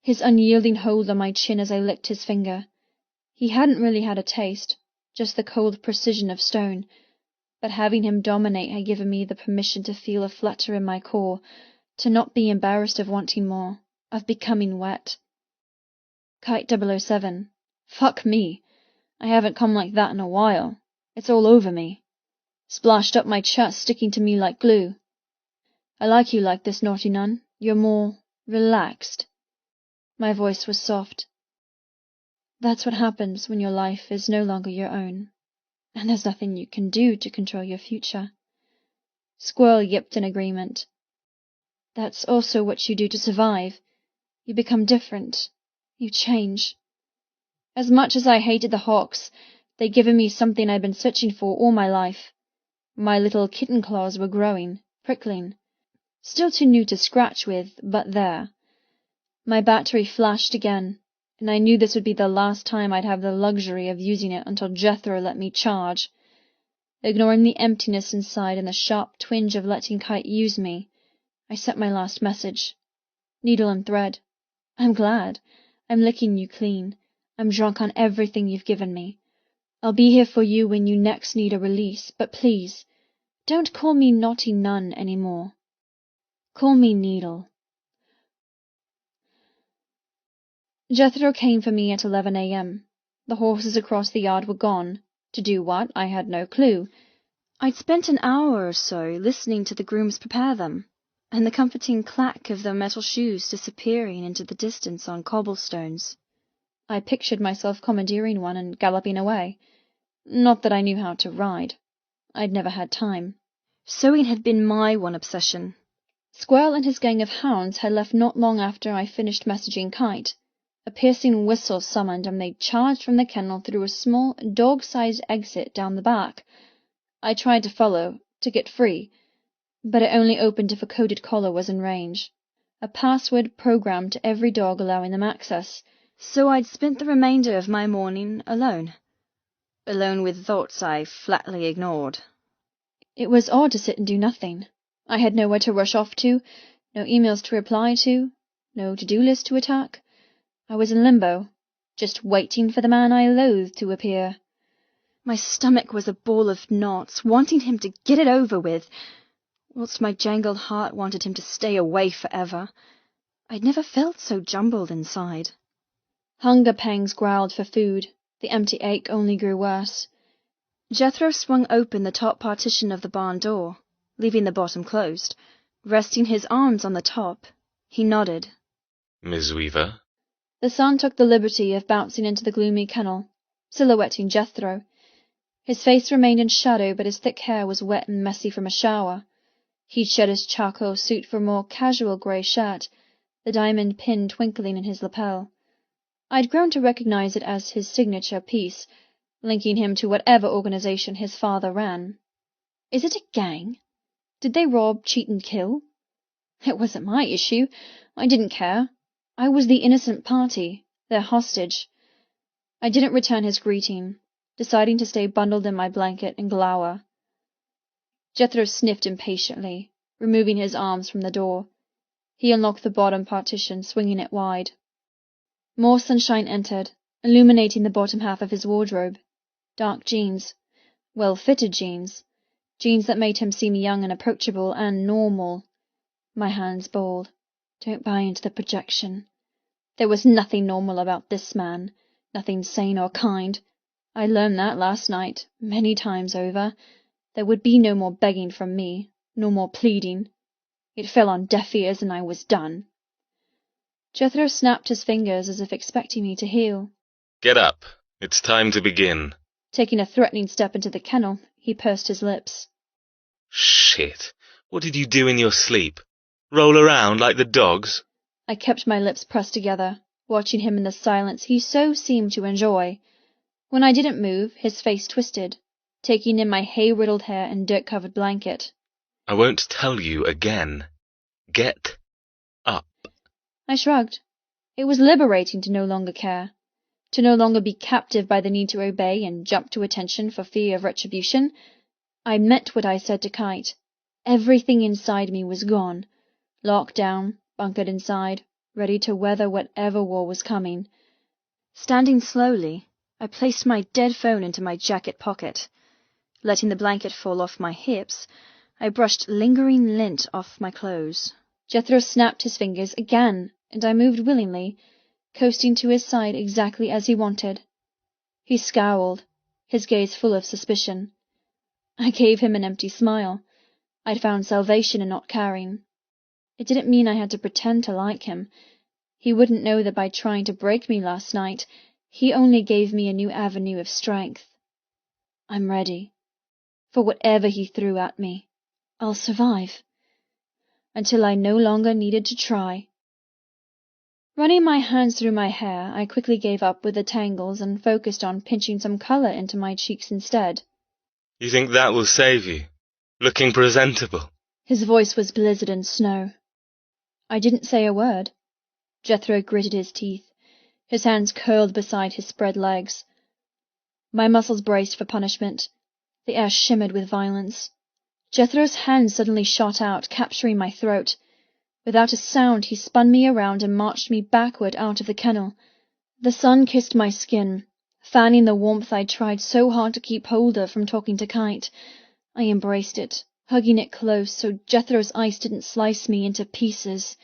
his unyielding hold on my chin as I licked his finger. He hadn't really had a taste, just the cold precision of stone, but having him dominate had given me the permission to feel a flutter in my core, to not be embarrassed of wanting more, of becoming wet. Kite 007. Fuck me. I haven't come like that in a while. It's all over me. Splashed up my chest, sticking to me like glue. I like you like this, naughty nun. You're more relaxed. My voice was soft. That's what happens when your life is no longer your own, and there's nothing you can do to control your future. Squirrel yipped in agreement. That's also what you do to survive. You become different. You change. As much as I hated the Hawks, they'd given me something I'd been searching for all my life. My little kitten claws were growing, prickling. Still too new to scratch with, but there. My battery flashed again, and I knew this would be the last time I'd have the luxury of using it until Jethro let me charge. Ignoring the emptiness inside and the sharp twinge of letting Kite use me, I sent my last message. Needle and thread. I'm glad. I'm licking you clean. I'm drunk on everything you've given me. I'll be here for you when you next need a release, but please, don't call me Naughty Nun anymore. Call me Needle. Jethro came for me at 11 a.m. The horses across the yard were gone. To do what, I had no clue. I'd spent an hour or so listening to the grooms prepare them, and the comforting clack of their metal shoes disappearing into the distance on cobblestones. I pictured myself commandeering one and galloping away. Not that I knew how to ride. I'd never had time. Sewing had been my one obsession. Squirrel and his gang of hounds had left not long after I finished messaging Kite. A piercing whistle summoned, and they charged from the kennel through a small, dog-sized exit down the back. I tried to follow, to get free, but it only opened if a coded collar was in range. A password programmed to every dog allowing them access. So I'd spent the remainder of my morning alone. Alone with thoughts I flatly ignored. It was odd to sit and do nothing. I had nowhere to rush off to, no emails to reply to, no to-do list to attack. I was in limbo, just waiting for the man I loathed to appear. My stomach was a ball of knots, wanting him to get it over with, whilst my jangled heart wanted him to stay away forever. I'd never felt so jumbled inside. Hunger pangs growled for food. The empty ache only grew worse. Jethro swung open the top partition of the barn door, leaving the bottom closed. Resting his arms on the top, he nodded. Miss Weaver? The sun took the liberty of bouncing into the gloomy kennel, silhouetting Jethro. His face remained in shadow, but his thick hair was wet and messy from a shower. He'd shed his charcoal suit for a more casual grey shirt, the diamond pin twinkling in his lapel. I'd grown to recognize it as his signature piece, linking him to whatever organization his father ran. Is it a gang? Did they rob, cheat, and kill? It wasn't my issue. I didn't care. I was the innocent party, their hostage. I didn't return his greeting, deciding to stay bundled in my blanket and glower. Jethro sniffed impatiently, removing his arms from the door. He unlocked the bottom partition, swinging it wide. More sunshine entered, illuminating the bottom half of his wardrobe. Dark jeans. Well-fitted jeans. Jeans that made him seem young and approachable and normal. My hands balled. Don't buy into the projection. There was nothing normal about this man, nothing sane or kind. I learned that last night, many times over. There would be no more begging from me, no more pleading. It fell on deaf ears, and I was done. Jethro snapped his fingers as if expecting me to heel. Get up. It's time to begin. Taking a threatening step into the kennel, he pursed his lips. Shit. What did you do in your sleep? Roll around like the dogs? I kept my lips pressed together, watching him in the silence he so seemed to enjoy. When I didn't move, his face twisted, taking in my hay-riddled hair and dirt-covered blanket. I won't tell you again. Get up. I shrugged. It was liberating to no longer care, to no longer be captive by the need to obey and jump to attention for fear of retribution. I meant what I said to Kite. Everything inside me was gone, locked down, bunkered inside, ready to weather whatever war was coming. Standing slowly, I placed my dead phone into my jacket pocket. Letting the blanket fall off my hips, I brushed lingering lint off my clothes. Jethro snapped his fingers again, and I moved willingly, coasting to his side exactly as he wanted. He scowled, his gaze full of suspicion. I gave him an empty smile. I'd found salvation in not caring. It didn't mean I had to pretend to like him. He wouldn't know that by trying to break me last night, he only gave me a new avenue of strength. I'm ready. For whatever he threw at me, I'll survive. Until I no longer needed to try. Running my hands through my hair, I quickly gave up with the tangles and focused on pinching some color into my cheeks instead. You think that will save you? Looking presentable? His voice was blizzard and snow. I didn't say a word. Jethro gritted his teeth, his hands curled beside his spread legs. My muscles braced for punishment. The air shimmered with violence. Jethro's hand suddenly shot out, capturing my throat. Without a sound, he spun me around and marched me backward out of the kennel. The sun kissed my skin, fanning the warmth I'd tried so hard to keep hold of from talking to Kite. I embraced it, hugging it close so Jethro's ice didn't slice me into pieces.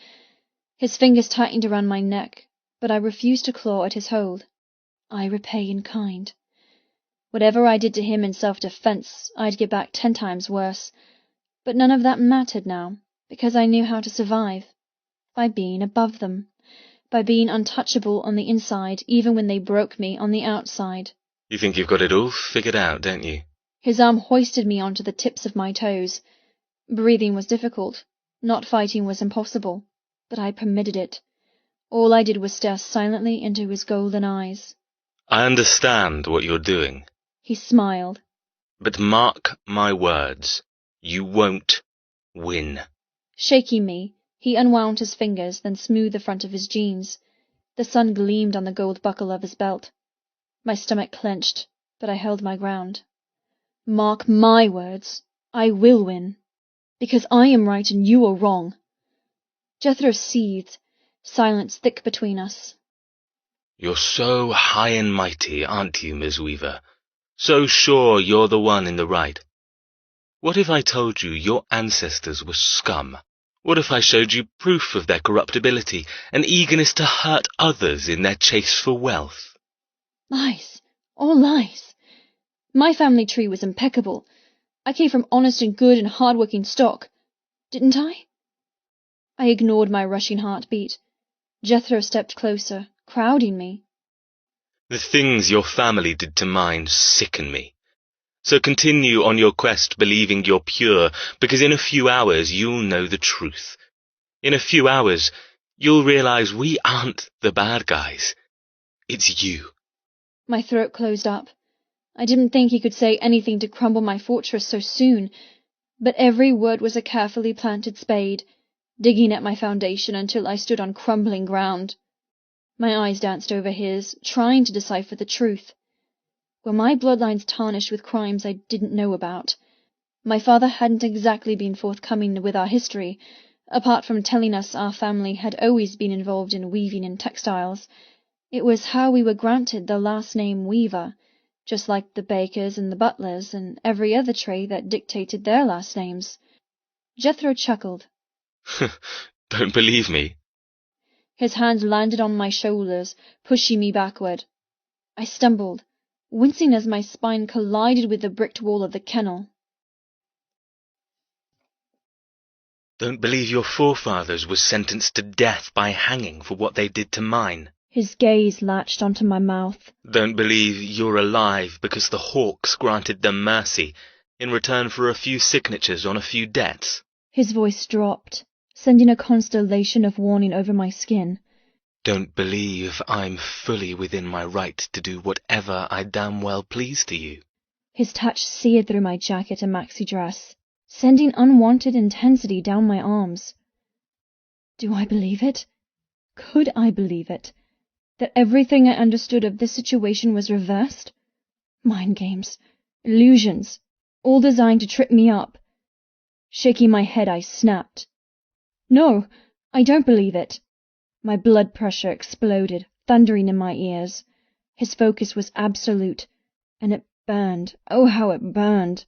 His fingers tightened around my neck, but I refused to claw at his hold. I repay in kind. Whatever I did to him in self-defense, I'd get back 10 times worse. But none of that mattered now, because I knew how to survive. By being above them. By being untouchable on the inside, even when they broke me on the outside. You think you've got it all figured out, don't you? His arm hoisted me onto the tips of my toes. Breathing was difficult. Not fighting was impossible. But I permitted it. All I did was stare silently into his golden eyes. I understand what you're doing. He smiled. But mark my words, you won't win. Shaking me, he unwound his fingers, then smoothed the front of his jeans. The sun gleamed on the gold buckle of his belt. My stomach clenched, but I held my ground. Mark my words, I will win. Because I am right and you are wrong. Jethro seethed, silence thick between us. You're so high and mighty, aren't you, Miss Weaver? So sure you're the one in the right. What if I told you your ancestors were scum? What if I showed you proof of their corruptibility and eagerness to hurt others in their chase for wealth? Lies. All lies. My family tree was impeccable. I came from honest and good and hard-working stock. Didn't I? I ignored my rushing heartbeat. Jethro stepped closer, crowding me. The things your family did to mine sicken me. So continue on your quest believing you're pure, because in a few hours you'll know the truth. In a few hours you'll realize we aren't the bad guys. It's you. My throat closed up. I didn't think he could say anything to crumble my fortress so soon, but every word was a carefully planted spade, digging at my foundation until I stood on crumbling ground. My eyes danced over his, trying to decipher the truth. Were my bloodlines tarnished with crimes I didn't know about? My father hadn't exactly been forthcoming with our history, apart from telling us our family had always been involved in weaving and textiles. It was how we were granted the last name Weaver, just like the bakers and the butlers and every other trade that dictated their last names. Jethro chuckled. Don't believe me? His hands landed on my shoulders, pushing me backward. I stumbled, wincing as my spine collided with the bricked wall of the kennel. Don't believe your forefathers were sentenced to death by hanging for what they did to mine? His gaze latched onto my mouth. Don't believe you're alive because the Hawks granted them mercy in return for a few signatures on a few debts? His voice dropped, sending a constellation of warning over my skin. Don't believe I'm fully within my right to do whatever I damn well please to you? His touch seared through my jacket and maxi dress, sending unwanted intensity down my arms. Do I believe it? Could I believe it? That everything I understood of this situation was reversed? Mind games, illusions, all designed to trip me up. Shaking my head, I snapped. No, I don't believe it. My blood pressure exploded, thundering in my ears. His focus was absolute, and it burned. Oh, how it burned!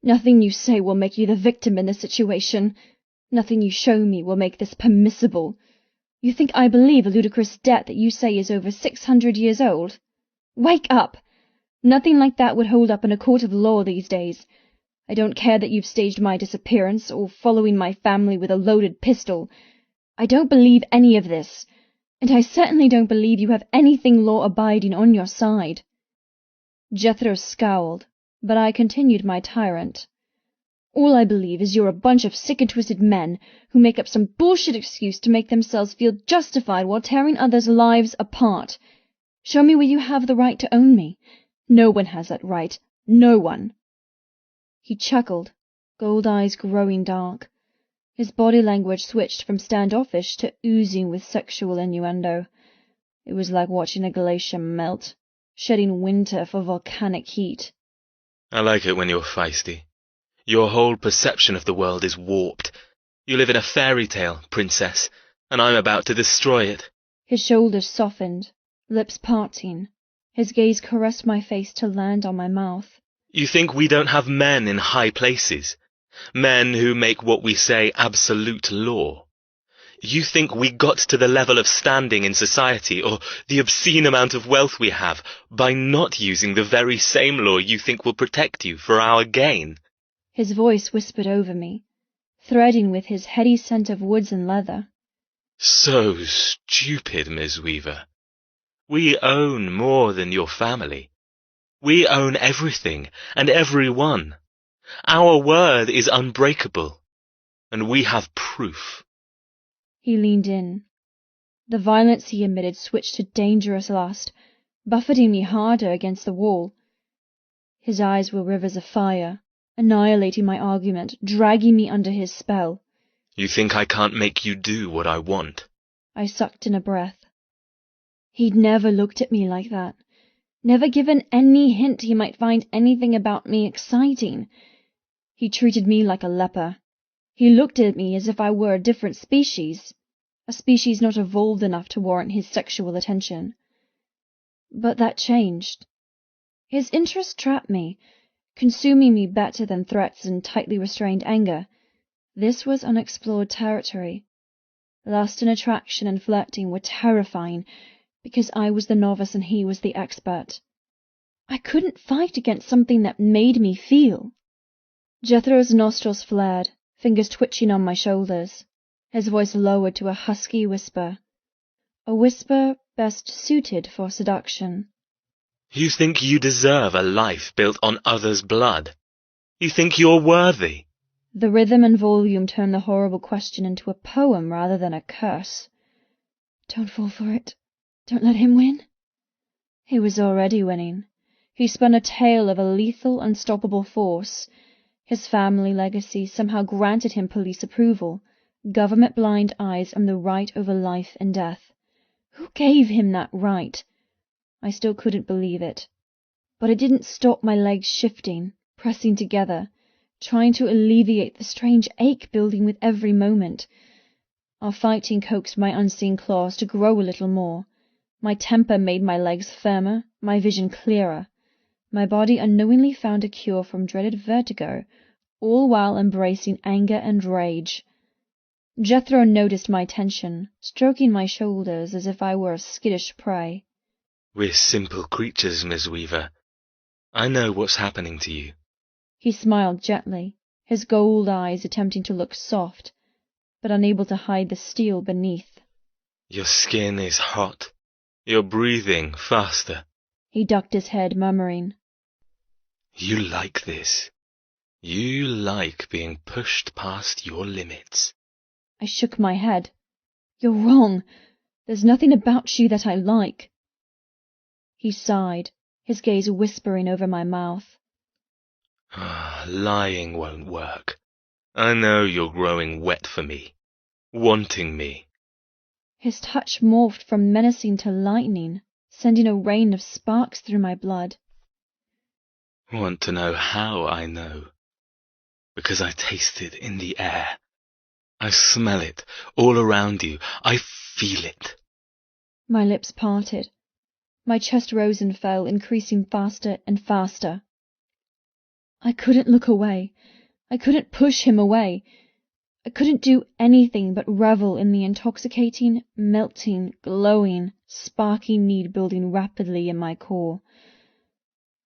Nothing you say will make you the victim in this situation. Nothing you show me will make this permissible. You think I believe a ludicrous debt that you say is over 600 years old? Wake up! Nothing like that would hold up in a court of law these days. I don't care that you've staged my disappearance or following my family with a loaded pistol. I don't believe any of this, and I certainly don't believe you have anything law-abiding on your side. Jethro scowled, but I continued my tirade. All I believe is you're a bunch of sick and twisted men who make up some bullshit excuse to make themselves feel justified while tearing others' lives apart. Show me where you have the right to own me. No one has that right. No one. He chuckled, gold eyes growing dark. His body language switched from standoffish to oozing with sexual innuendo. It was like watching a glacier melt, shedding winter for volcanic heat. I like it when you're feisty. Your whole perception of the world is warped. You live in a fairy tale, princess, and I'm about to destroy it. His shoulders softened, lips parting. His gaze caressed my face to land on my mouth. You think we don't have men in high places? Men who make what we say absolute law? You think we got to the level of standing in society, or the obscene amount of wealth we have, by not using the very same law you think will protect you for our gain? His voice whispered over me, threading with his heady scent of woods and leather. So stupid, Miss Weaver. We own more than your family. We own everything and everyone. Our word is unbreakable, and we have proof. He leaned in. The violence he emitted switched to dangerous lust, buffeting me harder against the wall. His eyes were rivers of fire, annihilating my argument, dragging me under his spell. You think I can't make you do what I want? I sucked in a breath. He'd never looked at me like that, never given any hint he might find anything about me exciting. He treated me like a leper. He looked at me as if I were a different species, a species not evolved enough to warrant his sexual attention. But that changed. His interest trapped me, consuming me better than threats and tightly restrained anger. This was unexplored territory. Lust and attraction and flirting were terrifying, because I was the novice and he was the expert. I couldn't fight against something that made me feel. Jethro's nostrils flared, fingers twitching on my shoulders. His voice lowered to a husky whisper, a whisper best suited for seduction. You think you deserve a life built on others' blood? You think you're worthy? The rhythm and volume turned the horrible question into a poem rather than a curse. Don't fall for it. Don't let him win. He was already winning. He spun a tale of a lethal, unstoppable force. His family legacy somehow granted him police approval, government blind eyes, and the right over life and death. Who gave him that right? I still couldn't believe it. But it didn't stop my legs shifting, pressing together, trying to alleviate the strange ache building with every moment. Our fighting coaxed my unseen claws to grow a little more. My temper made my legs firmer, my vision clearer. My body unknowingly found a cure from dreaded vertigo, all while embracing anger and rage. Jethro noticed my tension, stroking my shoulders as if I were a skittish prey. We're simple creatures, Miss Weaver. I know what's happening to you. He smiled gently, his gold eyes attempting to look soft, but unable to hide the steel beneath. Your skin is hot. You're breathing faster. He ducked his head, murmuring, You like this. You like being pushed past your limits. I shook my head. You're wrong. There's nothing about you that I like. He sighed, his gaze whispering over my mouth. Lying won't work. I know you're growing wet for me, wanting me. His touch morphed from menacing to lightning, sending a rain of sparks through my blood. Want to know how I know? Because I taste it in the air. I smell it all around you. I feel it. My lips parted. My chest rose and fell, increasing faster and faster. I couldn't look away. I couldn't push him away. I couldn't do anything but revel in the intoxicating, melting, glowing, sparking need building rapidly in my core.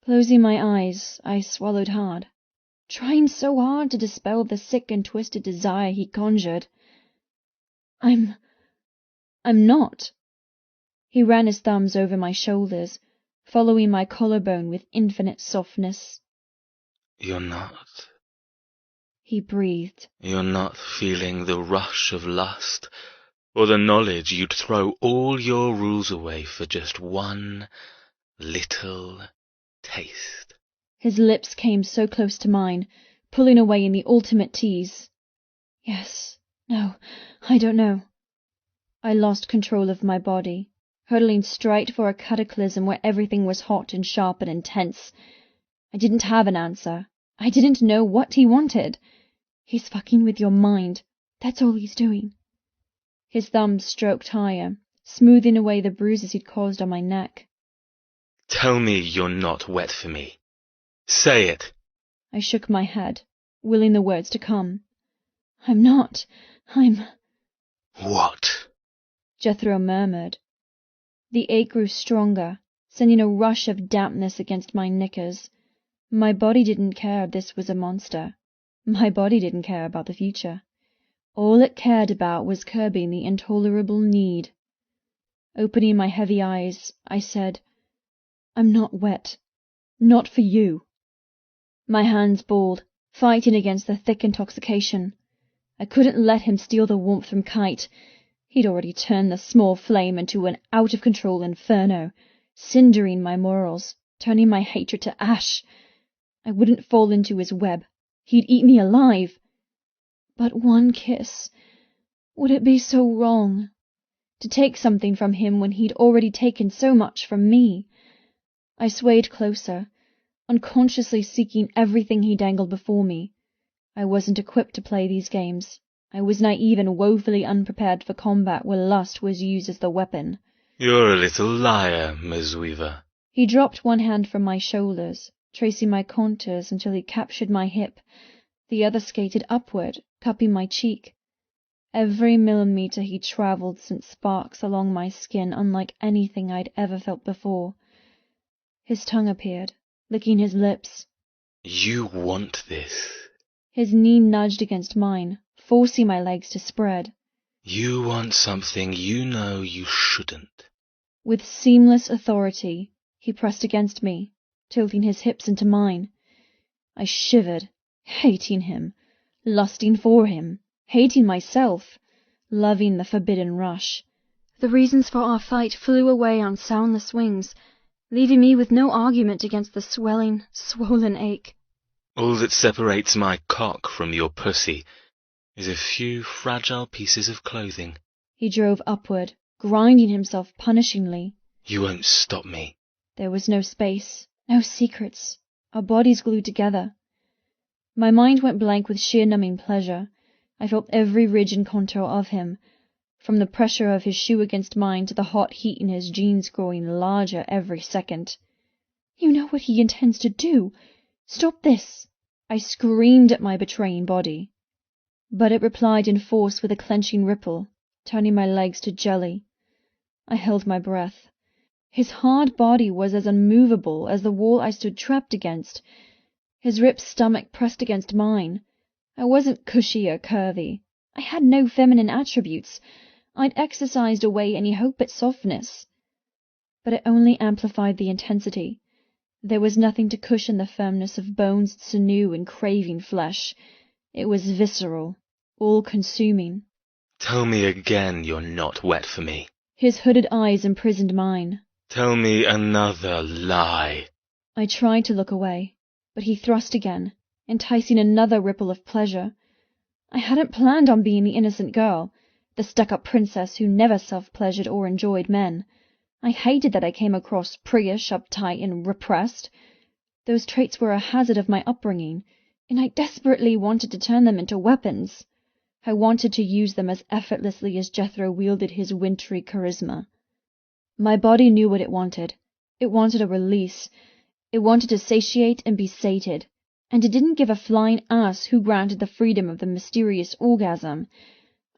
Closing my eyes, I swallowed hard, trying so hard to dispel the sick and twisted desire he conjured. I'm not. He ran his thumbs over my shoulders, following my collarbone with infinite softness. You're not. He breathed. You're not feeling the rush of lust, or the knowledge you'd throw all your rules away for just one little taste. His lips came so close to mine, pulling away in the ultimate tease. Yes, no, I don't know. I lost control of my body, hurtling straight for a cataclysm where everything was hot and sharp and intense. I didn't have an answer. I didn't know what he wanted. He's fucking with your mind. That's all he's doing. His thumbs stroked higher, smoothing away the bruises he'd caused on my neck. Tell me you're not wet for me. Say it. I shook my head, willing the words to come. I'm not. I'm... What? Jethro murmured. The ache grew stronger, sending a rush of dampness against my knickers. My body didn't care if this was a monster. My body didn't care about the future. All it cared about was curbing the intolerable need. Opening my heavy eyes, I said, I'm not wet. Not for you. My hands balled, fighting against the thick intoxication. I couldn't let him steal the warmth from Kite. He'd already turned the small flame into an out-of-control inferno, cindering my morals, turning my hatred to ash. I wouldn't fall into his web. He'd eat me alive. But one kiss. Would it be so wrong? To take something from him when he'd already taken so much from me? I swayed closer, unconsciously seeking everything he dangled before me. I wasn't equipped to play these games. I was naive and woefully unprepared for combat where lust was used as the weapon. You're a little liar, Miss Weaver. He dropped one hand from my shoulders, tracing my contours until he captured my hip. The other skated upward, cupping my cheek. Every millimeter he travelled sent sparks along my skin unlike anything I'd ever felt before. His tongue appeared, licking his lips. You want this. His knee nudged against mine, forcing my legs to spread. You want something you know you shouldn't. With seamless authority, he pressed against me, tilting his hips into mine. I shivered, hating him, lusting for him, hating myself, loving the forbidden rush. The reasons for our fight flew away on soundless wings, leaving me with no argument against the swelling, swollen ache. All that separates my cock from your pussy is a few fragile pieces of clothing. He drove upward, grinding himself punishingly. You won't stop me. There was no space, no secrets. Our bodies glued together. My mind went blank with sheer numbing pleasure. I felt every ridge and contour of him, from the pressure of his shoe against mine to the hot heat in his jeans growing larger every second. You know what he intends to do. Stop this! I screamed at my betraying body. But it replied in force with a clenching ripple, turning my legs to jelly. I held my breath. His hard body was as unmovable as the wall I stood trapped against. His ripped stomach pressed against mine. I wasn't cushy or curvy. I had no feminine attributes. I'd exercised away any hope at softness. But it only amplified the intensity. There was nothing to cushion the firmness of bones, sinew, and craving flesh. It was visceral, all-consuming. Tell me again you're not wet for me. His hooded eyes imprisoned mine. Tell me another lie. I tried to look away, but he thrust again, enticing another ripple of pleasure. I hadn't planned on being the innocent girl, the stuck-up princess who never self-pleasured or enjoyed men. I hated that I came across priggish, uptight, and repressed. Those traits were a hazard of my upbringing, and I desperately wanted to turn them into weapons. I wanted to use them as effortlessly as Jethro wielded his wintry charisma. My body knew what it wanted. It wanted a release. It wanted to satiate and be sated. And it didn't give a flying ass who granted the freedom of the mysterious orgasm.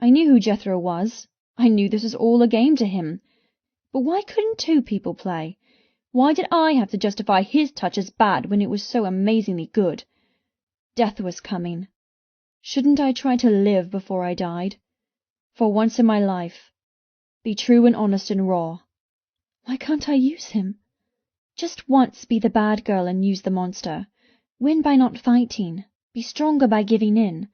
I knew who Jethro was. I knew this was all a game to him. But why couldn't two people play? Why did I have to justify his touch as bad when it was so amazingly good? Death was coming. Shouldn't I try to live before I died? For once in my life, be true and honest and raw. Why can't I use him? Just once be the bad girl and use the monster. Win by not fighting. Be stronger by giving in.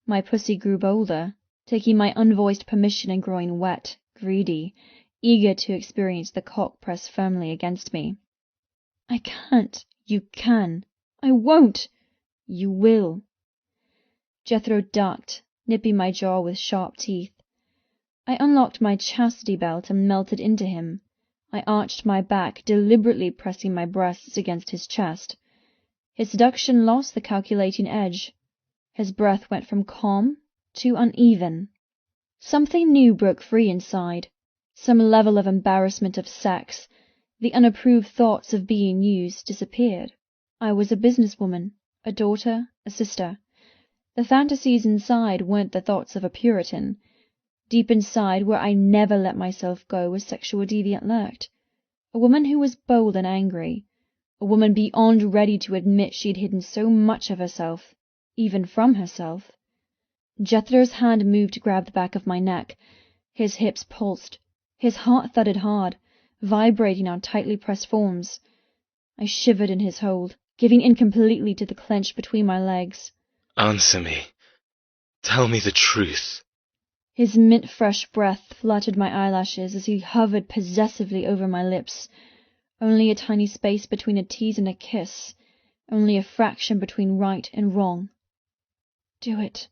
My pussy grew bolder, taking my unvoiced permission and growing wet, greedy, eager to experience the cock pressed firmly against me. I can't. You can. I won't. You will. Jethro ducked, nipping my jaw with sharp teeth. I unlocked my chastity belt and melted into him. I arched my back, deliberately pressing my breasts against his chest. His seduction lost the calculating edge. His breath went from calm to uneven. Something new broke free inside. Some level of embarrassment of sex. The unapproved thoughts of being used disappeared. I was a businesswoman, a daughter, a sister. The fantasies inside weren't the thoughts of a Puritan. Deep inside, where I never let myself go, a sexual deviant lurked. A woman who was bold and angry. A woman beyond ready to admit she'd hidden so much of herself, even from herself. Jethro's hand moved to grab the back of my neck. His hips pulsed. His heart thudded hard, vibrating on tightly pressed forms. I shivered in his hold, giving in completely to the clench between my legs. Answer me. Tell me the truth. His mint-fresh breath fluttered my eyelashes as he hovered possessively over my lips. Only a tiny space between a tease and a kiss. Only a fraction between right and wrong. Do it.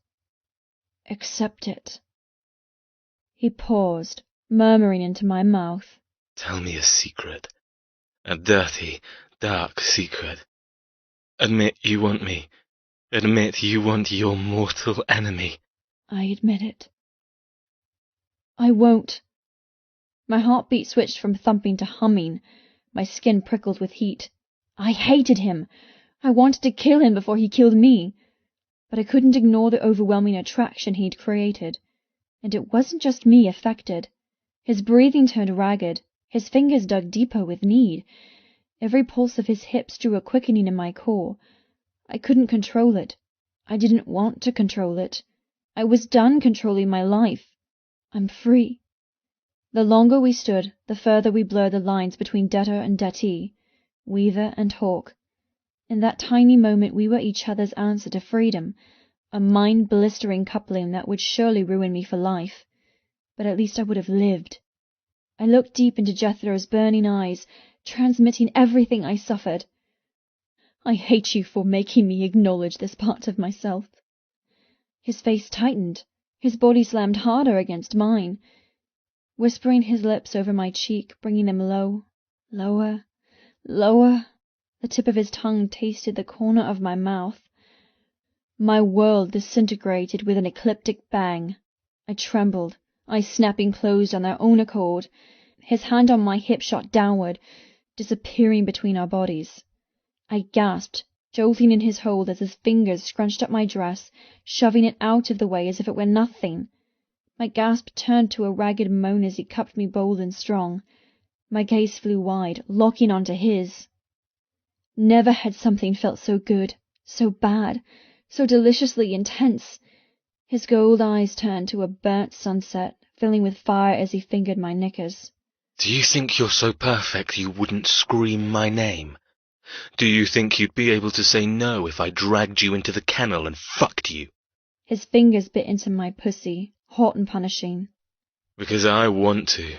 Accept it. He paused, murmuring into my mouth. Tell me a secret. A dirty, dark secret. Admit you want me. Admit you want your mortal enemy. I admit it. I won't. My heartbeat switched from thumping to humming. My skin prickled with heat. I hated him. I wanted to kill him before he killed me. But I couldn't ignore the overwhelming attraction he'd created. And it wasn't just me affected. His breathing turned ragged. His fingers dug deeper with need. Every pulse of his hips drew a quickening in my core. I couldn't control it. I didn't want to control it. I was done controlling my life. I'm free. The longer we stood, the further we blurred the lines between debtor and dettee, weaver and hawk. In that tiny moment we were each other's answer to freedom, a mind-blistering coupling that would surely ruin me for life. But at least I would have lived. I looked deep into Jethro's burning eyes, transmitting everything I suffered. I hate you for making me acknowledge this part of myself. His face tightened. His body slammed harder against mine, whispering his lips over my cheek, bringing them low, lower, lower. The tip of his tongue tasted the corner of my mouth. My world disintegrated with an ecliptic bang. I trembled, eyes snapping closed on their own accord. His hand on my hip shot downward, disappearing between our bodies. I gasped, jolting in his hold as his fingers scrunched up my dress, shoving it out of the way as if it were nothing. My gasp turned to a ragged moan as he cupped me bold and strong. My gaze flew wide, locking onto his. Never had something felt so good, so bad, so deliciously intense. His gold eyes turned to a burnt sunset, filling with fire as he fingered my knickers. Do you think you're so perfect you wouldn't scream my name? Do you think you'd be able to say no if I dragged you into the kennel and fucked you? His fingers bit into my pussy, hot and punishing. Because I want to.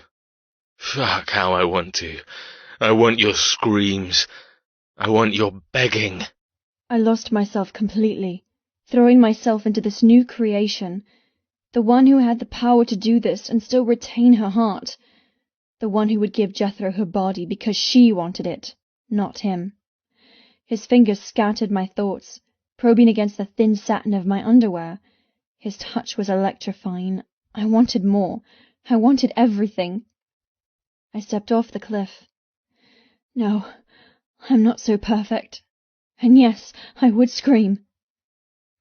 Fuck how I want to. I want your screams. I want your begging. I lost myself completely, throwing myself into this new creation. The one who had the power to do this and still retain her heart. The one who would give Jethro her body because she wanted it, not him. His fingers scattered my thoughts, probing against the thin satin of my underwear. His touch was electrifying. I wanted more. I wanted everything. I stepped off the cliff. No, I'm not so perfect. And yes, I would scream.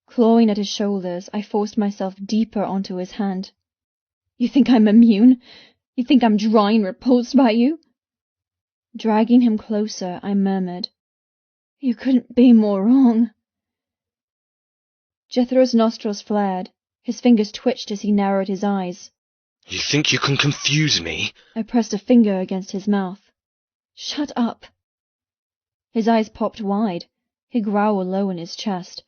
Clawing at his shoulders, I forced myself deeper onto his hand. You think I'm immune? You think I'm dry and repulsed by you? Dragging him closer, I murmured, You couldn't be more wrong. Jethro's nostrils flared. His fingers twitched as he narrowed his eyes. You think you can confuse me? I pressed a finger against his mouth. Shut up. His eyes popped wide. He growled low in his chest.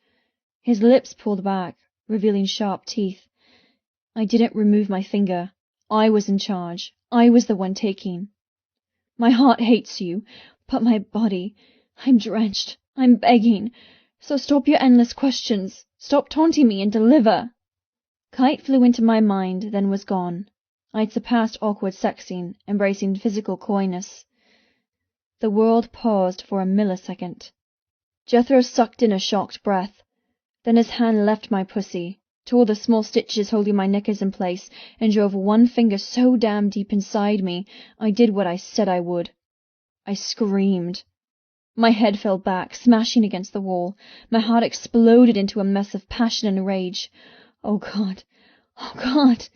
His lips pulled back, revealing sharp teeth. I didn't remove my finger. I was in charge. I was the one taking. My heart hates you, but my body, I'm drenched. I'm begging. So stop your endless questions. Stop taunting me and deliver. Kite flew into my mind, then was gone. I'd surpassed awkward sexing, embracing physical coyness. The world paused for a millisecond. Jethro sucked in a shocked breath. Then his hand left my pussy, tore the small stitches holding my knickers in place, and drove one finger so damn deep inside me, I did what I said I would. I screamed. My head fell back, smashing against the wall. My heart exploded into a mess of passion and rage. Oh God! Oh God!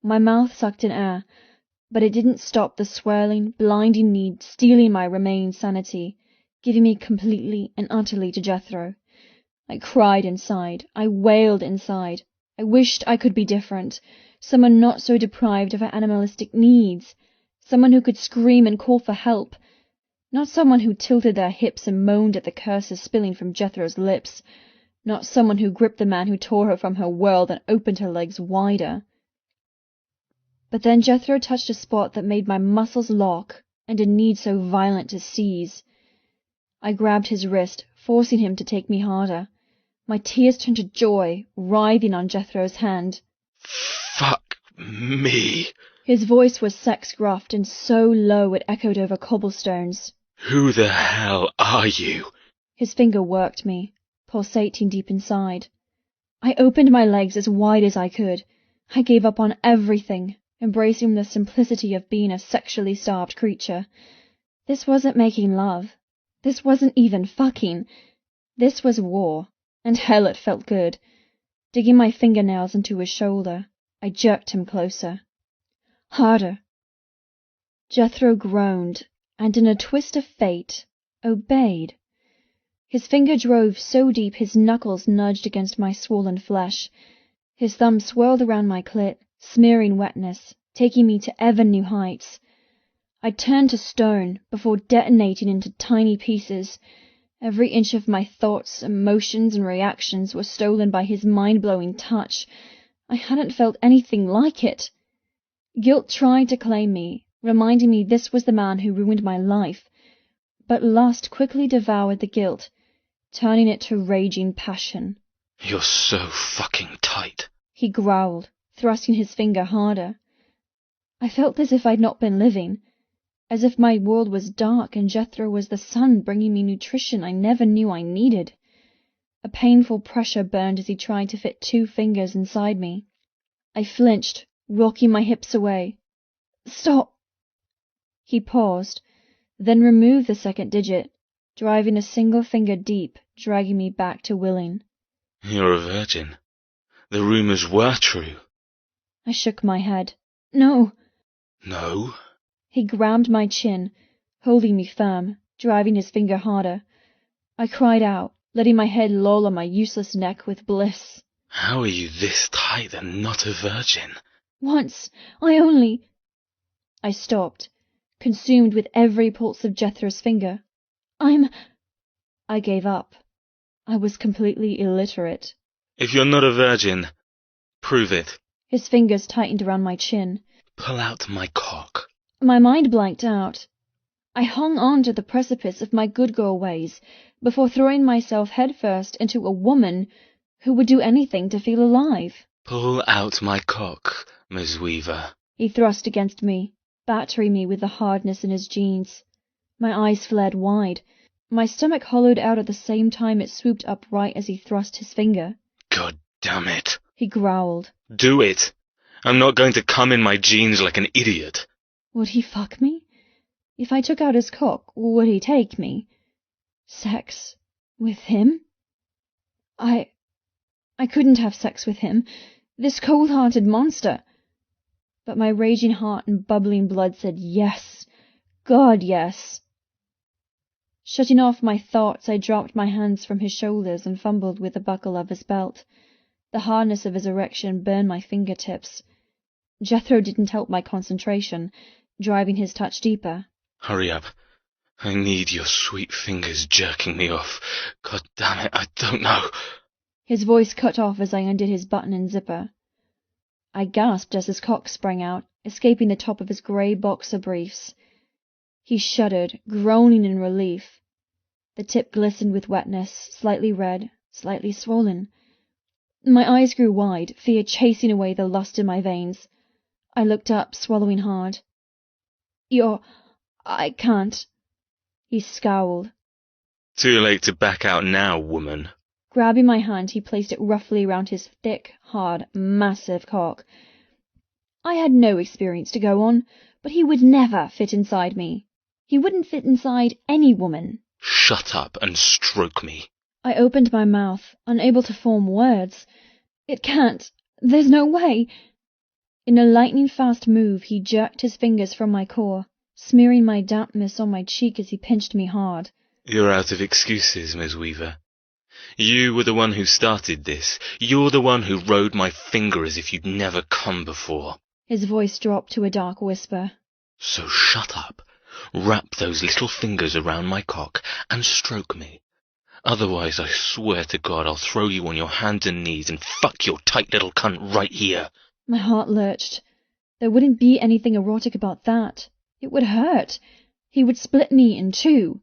My mouth sucked in air, but it didn't stop the swirling, blinding need stealing my remaining sanity, giving me completely and utterly to Jethro. I cried inside. I wailed inside. I wished I could be different, someone not so deprived of her animalistic needs, someone who could scream and call for help, not someone who tilted their hips and moaned at the curses spilling from Jethro's lips, not someone who gripped the man who tore her from her world and opened her legs wider. But then Jethro touched a spot that made my muscles lock, and a need so violent to seize. I grabbed his wrist, forcing him to take me harder. My tears turned to joy, writhing on Jethro's hand. Fuck me. His voice was sex-gruffed and so low it echoed over cobblestones. Who the hell are you? His finger worked me, pulsating deep inside. I opened my legs as wide as I could. I gave up on everything, embracing the simplicity of being a sexually starved creature. This wasn't making love. This wasn't even fucking. This was war, and hell it felt good. Digging my fingernails into his shoulder, I jerked him closer. Harder. Jethro groaned, and in a twist of fate, obeyed. His finger drove so deep his knuckles nudged against my swollen flesh. His thumb swirled around my clit, smearing wetness, taking me to ever new heights. I turned to stone before detonating into tiny pieces. Every inch of my thoughts, emotions, and reactions was stolen by his mind-blowing touch. I hadn't felt anything like it. Guilt tried to claim me, reminding me this was the man who ruined my life. But lust quickly devoured the guilt, turning it to raging passion. You're so fucking tight, he growled, thrusting his finger harder. I felt as if I'd not been living, as if my world was dark and Jethro was the sun bringing me nutrition I never knew I needed. A painful pressure burned as he tried to fit 2 fingers inside me. I flinched, rocking my hips away. Stop! He paused, then removed the second digit, driving a single finger deep, dragging me back to willing. You're a virgin. The rumors were true. I shook my head. No. No? He grabbed my chin, holding me firm, driving his finger harder. I cried out, letting my head loll on my useless neck with bliss. How are you this tight and not a virgin? Once. I stopped, consumed with every pulse of Jethro's finger. I gave up. I was completely illiterate. If you're not a virgin, prove it. His fingers tightened around my chin. Pull out my cock. My mind blanked out. I hung on to the precipice of my good girl ways before throwing myself headfirst into a woman who would do anything to feel alive. Pull out my cock, Miss Weaver. He thrust against me, battering me with the hardness in his jeans. My eyes flared wide. My stomach hollowed out at the same time it swooped upright as he thrust his finger. God damn it. He growled. Do it. I'm not going to come in my jeans like an idiot. Would he fuck me? If I took out his cock, would he take me? Sex with him? I couldn't have sex with him, this cold-hearted monster. But my raging heart and bubbling blood said yes. God, yes. Shutting off my thoughts, I dropped my hands from his shoulders and fumbled with the buckle of his belt. The hardness of his erection burned my fingertips. Jethro didn't help my concentration, driving his touch deeper. Hurry up. I need your sweet fingers jerking me off. God damn it, I don't know. His voice cut off as I undid his button and zipper. I gasped as his cock sprang out, escaping the top of his grey boxer briefs. He shuddered, groaning in relief. The tip glistened with wetness, slightly red, slightly swollen. My eyes grew wide, fear chasing away the lust in my veins. I looked up, swallowing hard. I can't. He scowled. Too late to back out now, woman. Grabbing my hand, he placed it roughly around his thick, hard, massive cock. I had no experience to go on, but he would never fit inside me. He wouldn't fit inside any woman. Shut up and stroke me. I opened my mouth, unable to form words. It can't. There's no way. In a lightning-fast move, he jerked his fingers from my core, smearing my dampness on my cheek as he pinched me hard. You're out of excuses, Ms. Weaver. You were the one who started this. You're the one who rode my finger as if you'd never come before. His voice dropped to a dark whisper. So shut up, wrap those little fingers around my cock, and stroke me. Otherwise, I swear to God, I'll throw you on your hands and knees and fuck your tight little cunt right here. My heart lurched. There wouldn't be anything erotic about that. It would hurt. He would split me in two.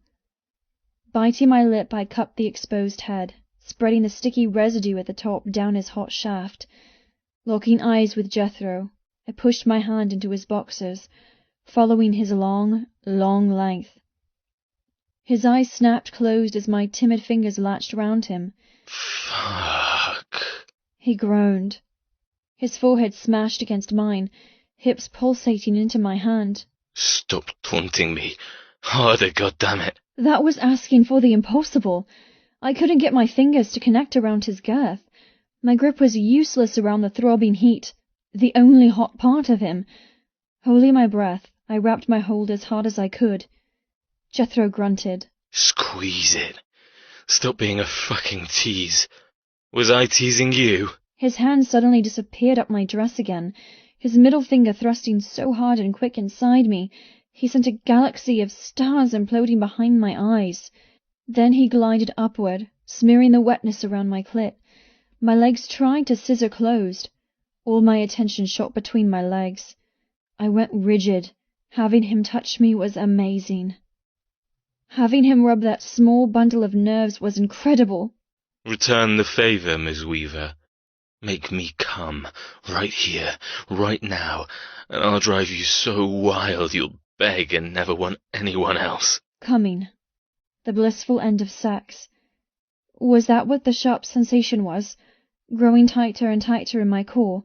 Biting my lip, I cupped the exposed head, spreading the sticky residue at the top down his hot shaft. Locking eyes with Jethro, I pushed my hand into his boxers, following his long, long length. His eyes snapped closed as my timid fingers latched round him. Fuck. He groaned. His forehead smashed against mine, hips pulsating into my hand. Stop taunting me. Harder, goddammit. That was asking for the impossible. I couldn't get my fingers to connect around his girth. My grip was useless around the throbbing heat, the only hot part of him. Holding my breath, I wrapped my hold as hard as I could. Jethro grunted. Squeeze it. Stop being a fucking tease. Was I teasing you? His hand suddenly disappeared up my dress again, his middle finger thrusting so hard and quick inside me, he sent a galaxy of stars imploding behind my eyes. Then he glided upward, smearing the wetness around my clit. My legs tried to scissor closed. All my attention shot between my legs. I went rigid. Having him touch me was amazing. Having him rub that small bundle of nerves was incredible. Return the favor, Ms. Weaver. Make me come, right here, right now, and I'll drive you so wild you'll beg and never want anyone else. Coming. The blissful end of sex. Was that what the sharp sensation was? Growing tighter and tighter in my core.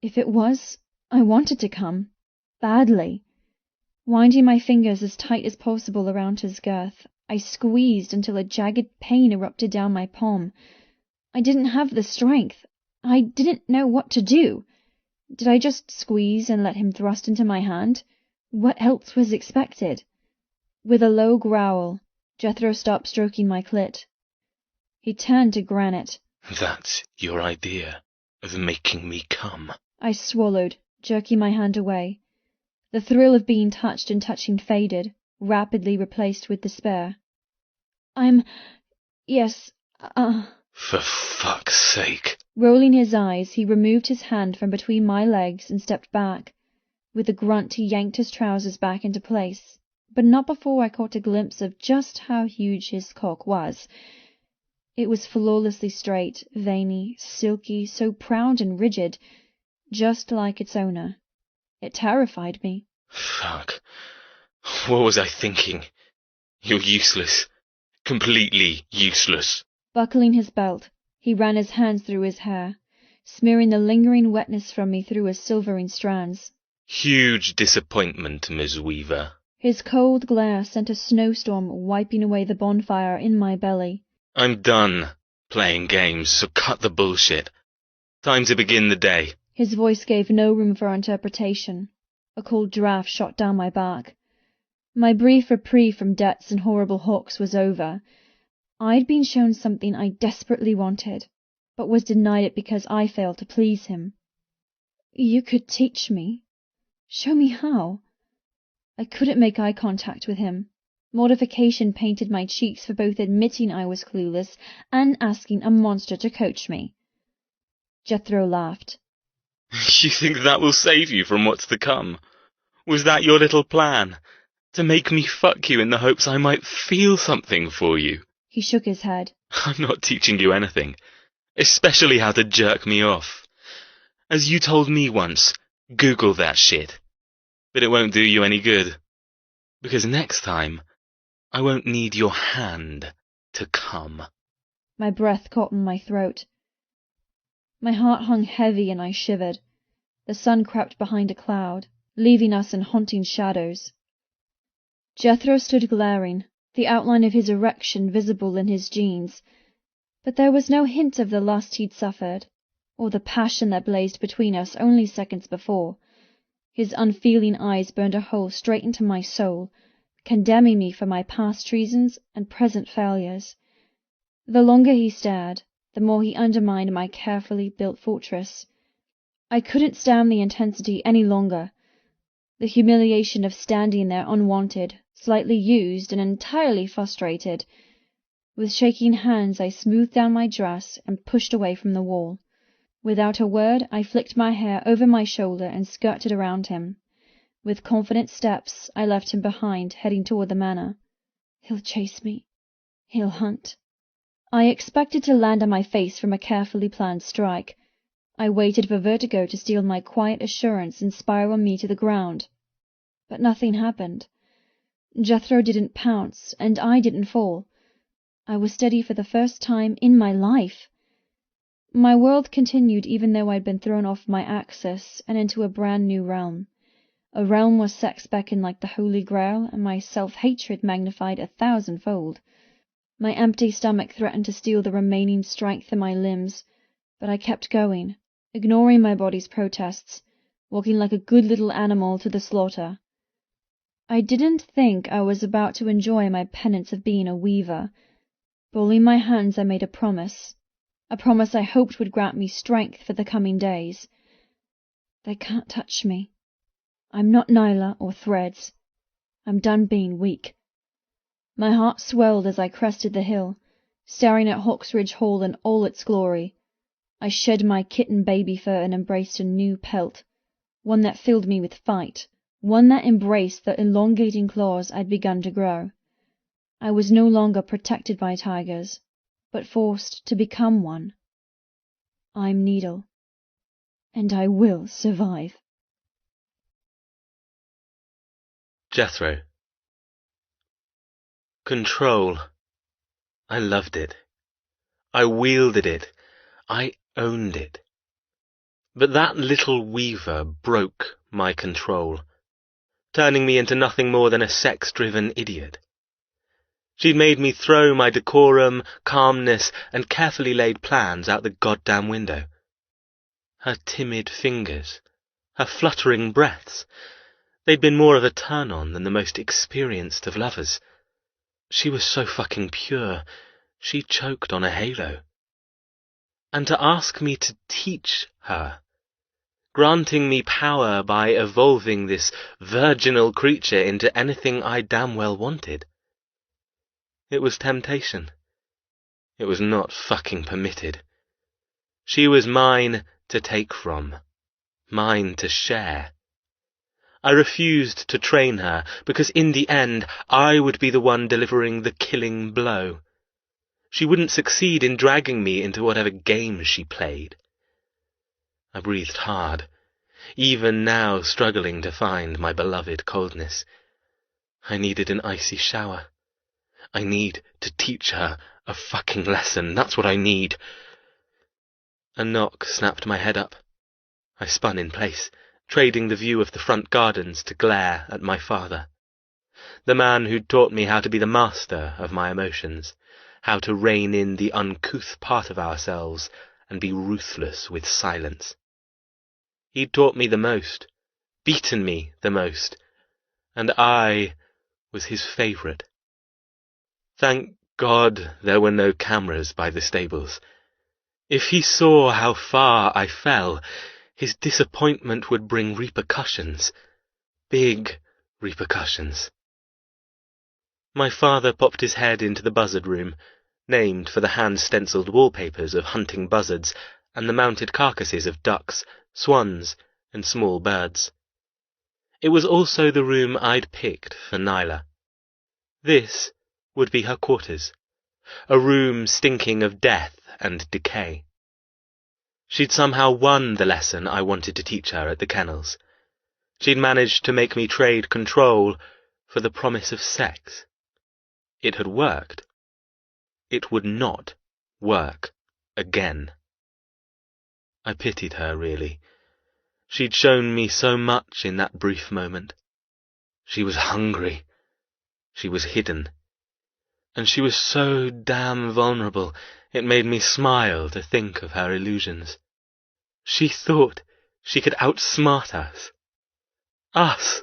If it was, I wanted to come. Badly. Winding my fingers as tight as possible around his girth, I squeezed until a jagged pain erupted down my palm. I didn't have the strength. I didn't know what to do. Did I just squeeze and let him thrust into my hand? What else was expected? With a low growl, Jethro stopped stroking my clit. He turned to Granite. That's your idea of making me come. I swallowed, jerking my hand away. The thrill of being touched and touching faded, rapidly replaced with despair. Yes. For fuck's sake. Rolling his eyes, he removed his hand from between my legs and stepped back. With a grunt, he yanked his trousers back into place, but not before I caught a glimpse of just how huge his cock was. It was flawlessly straight, veiny, silky, so proud and rigid, just like its owner. It terrified me. Fuck. What was I thinking? You're useless. Completely useless. Buckling his belt, he ran his hands through his hair. smearing the lingering wetness from me through his silvering strands. Huge disappointment, Ms. Weaver. His cold glare sent a snowstorm wiping away the bonfire in my belly. I'm done playing games, so cut the bullshit. Time to begin the day. His voice gave no room for interpretation. A cold draft shot down my back. My brief reprieve from debts and horrible hooks was over. I'd been shown something I desperately wanted, but was denied it because I failed to please him. You could teach me. Show me how. I couldn't make eye contact with him. Mortification painted my cheeks for both admitting I was clueless and asking a monster to coach me. Jethro laughed. You think that will save you from what's to come? Was that your little plan? To make me fuck you in the hopes I might feel something for you? He shook his head. I'm not teaching you anything, especially how to jerk me off. As you told me once, Google that shit. But it won't do you any good. Because next time, I won't need your hand to come. My breath caught in my throat. My heart hung heavy and I shivered. The sun crept behind a cloud, leaving us in haunting shadows. Jethro stood glaring, the outline of his erection visible in his jeans, but there was no hint of the lust he'd suffered, or the passion that blazed between us only seconds before. His unfeeling eyes burned a hole straight into my soul, condemning me for my past treasons and present failures. The longer he stared, the more he undermined my carefully built fortress. I couldn't stand the intensity any longer. The humiliation of standing there unwanted, slightly used, and entirely frustrated. With shaking hands I smoothed down my dress and pushed away from the wall. Without a word, I flicked my hair over my shoulder and skirted around him. With confident steps, I left him behind, heading toward the manor. He'll chase me. He'll hunt. I expected to land on my face from a carefully planned strike. I waited for vertigo to steal my quiet assurance and spiral me to the ground. But nothing happened. Jethro didn't pounce, and I didn't fall. I was steady for the first time in my life. My world continued even though I'd been thrown off my axis and into a brand new realm. A realm where sex beckoned like the Holy Grail and my self-hatred magnified 1,000-fold. My empty stomach threatened to steal the remaining strength in my limbs, but I kept going, ignoring my body's protests, walking like a good little animal to the slaughter. I didn't think I was about to enjoy my penance of being a weaver. Balling my hands, I made a promise I hoped would grant me strength for the coming days. They can't touch me. I'm not Nyla or Threads. I'm done being weak. My heart swelled as I crested the hill, staring at Hawksridge Hall in all its glory. I shed my kitten baby fur and embraced a new pelt, one that filled me with fight, one that embraced the elongating claws I'd begun to grow. I was no longer protected by tigers, but forced to become one. I'm Needle, and I will survive. Jethro. Control. I loved it. I wielded it. I owned it. But that little weaver broke my control, turning me into nothing more than a sex-driven idiot. She'd made me throw my decorum, calmness, and carefully laid plans out the goddamn window. Her timid fingers, her fluttering breaths, they'd been more of a turn-on than the most experienced of lovers. She was so fucking pure, she choked on a halo. And to ask me to teach her, granting me power by evolving this virginal creature into anything I damn well wanted. It was temptation. It was not fucking permitted. She was mine to take from, mine to share. I refused to train her, because in the end I would be the one delivering the killing blow. She wouldn't succeed in dragging me into whatever game she played. I breathed hard, even now struggling to find my beloved coldness. I needed an icy shower. I need to teach her a fucking lesson. That's what I need. A knock snapped my head up. I spun in place, trading the view of the front gardens to glare at my father. The man who'd taught me how to be the master of my emotions, how to rein in the uncouth part of ourselves and be ruthless with silence. He'd taught me the most, beaten me the most, and I was his favourite. Thank God there were no cameras by the stables. If he saw how far I fell, his disappointment would bring repercussions. Big repercussions. My father popped his head into the buzzard room, named for the hand-stenciled wallpapers of hunting buzzards and the mounted carcasses of ducks, swans, and small birds. It was also the room I'd picked for Nyla. This would be her quarters, a room stinking of death and decay. She'd somehow won the lesson I wanted to teach her at the kennels. She'd managed to make me trade control for the promise of sex. It had worked. It would not work again. I pitied her, really. She'd shown me so much in that brief moment. She was hungry. She was hidden. And she was so damn vulnerable, it made me smile to think of her illusions. She thought she could outsmart us. Us!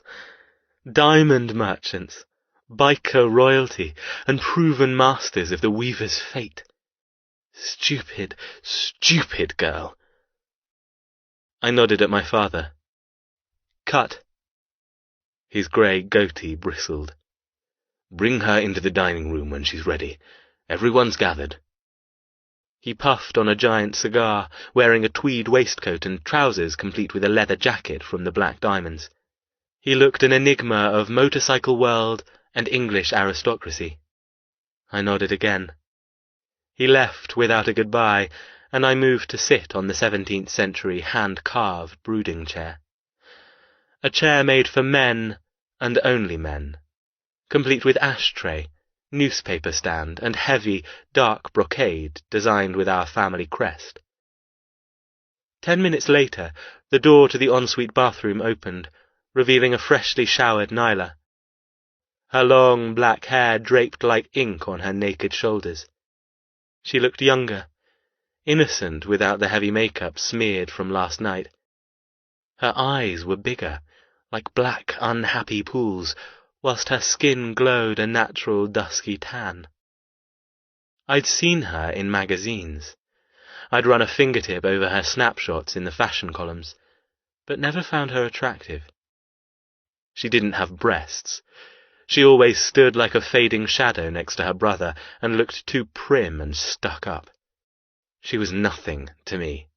Diamond merchants, biker royalty, and proven masters of the Weaver's fate. Stupid, stupid girl. I nodded at my father. Cut. His grey goatee bristled. Bring her into the dining room when she's ready. Everyone's gathered. He puffed on a giant cigar, wearing a tweed waistcoat and trousers complete with a leather jacket from the Black Diamonds. He looked an enigma of motorcycle world and English aristocracy. I nodded again. He left without a goodbye, and I moved to sit on the 17th century hand-carved brooding chair. A chair made for men, and only men, complete with ashtray, newspaper stand, and heavy, dark brocade designed with our family crest. 10 minutes later, the door to the ensuite bathroom opened, revealing a freshly showered Nyla. Her long black hair draped like ink on her naked shoulders. She looked younger, innocent without the heavy makeup smeared from last night. Her eyes were bigger, like black, unhappy pools, whilst her skin glowed a natural dusky tan. I'd seen her in magazines. I'd run a fingertip over her snapshots in the fashion columns, but never found her attractive. She didn't have breasts. She always stood like a fading shadow next to her brother and looked too prim and stuck up. She was nothing to me.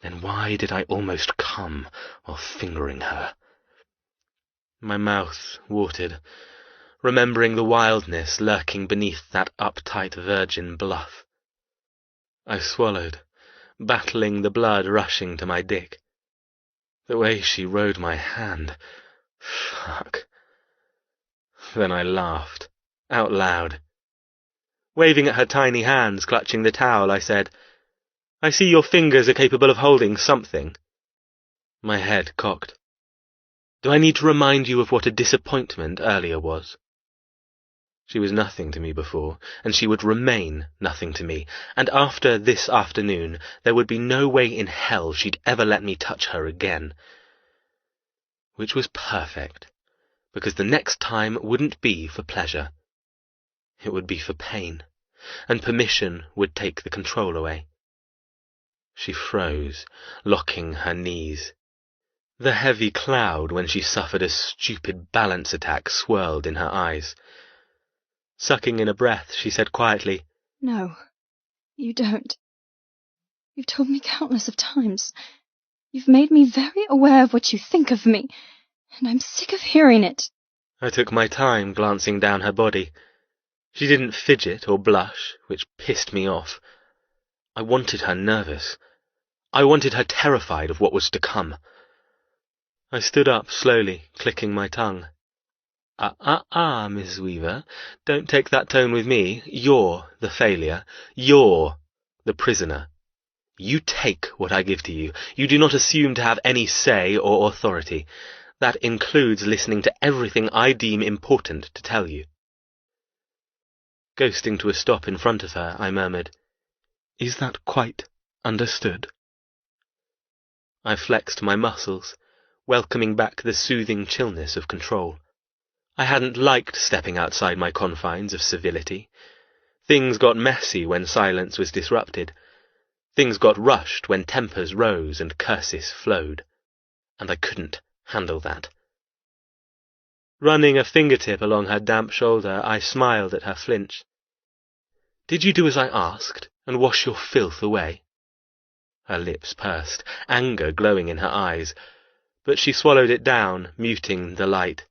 Then why did I almost come while fingering her? My mouth watered, remembering the wildness lurking beneath that uptight virgin bluff. I swallowed, battling the blood rushing to my dick. The way she rode my hand. Fuck. Then I laughed, out loud. Waving at her tiny hands clutching the towel, I said, I see your fingers are capable of holding something. My head cocked. Do I need to remind you of what a disappointment earlier was? She was nothing to me before, and she would remain nothing to me, and after this afternoon there would be no way in hell she'd ever let me touch her again. Which was perfect, because the next time wouldn't be for pleasure. It would be for pain, and permission would take the control away. She froze, locking her knees. The heavy cloud when she suffered a stupid balance attack swirled in her eyes. Sucking in a breath, she said quietly, No, you don't. You've told me countless of times. You've made me very aware of what you think of me, and I'm sick of hearing it. I took my time glancing down her body. She didn't fidget or blush, which pissed me off. I wanted her nervous. I wanted her terrified of what was to come. I stood up slowly, clicking my tongue. Miss Weaver, don't take that tone with me. You're the failure. You're the prisoner. You take what I give to you. You do not assume to have any say or authority. That includes listening to everything I deem important to tell you. Ghosting to a stop in front of her, I murmured, "Is that quite understood?" I flexed my muscles, welcoming back the soothing chillness of control. I hadn't liked stepping outside my confines of civility. Things got messy when silence was disrupted. Things got rushed when tempers rose and curses flowed. And I couldn't handle that. Running a fingertip along her damp shoulder, I smiled at her flinch. "Did you do as I asked, and wash your filth away?" Her lips pursed, anger glowing in her eyes, but she swallowed it down, muting the light.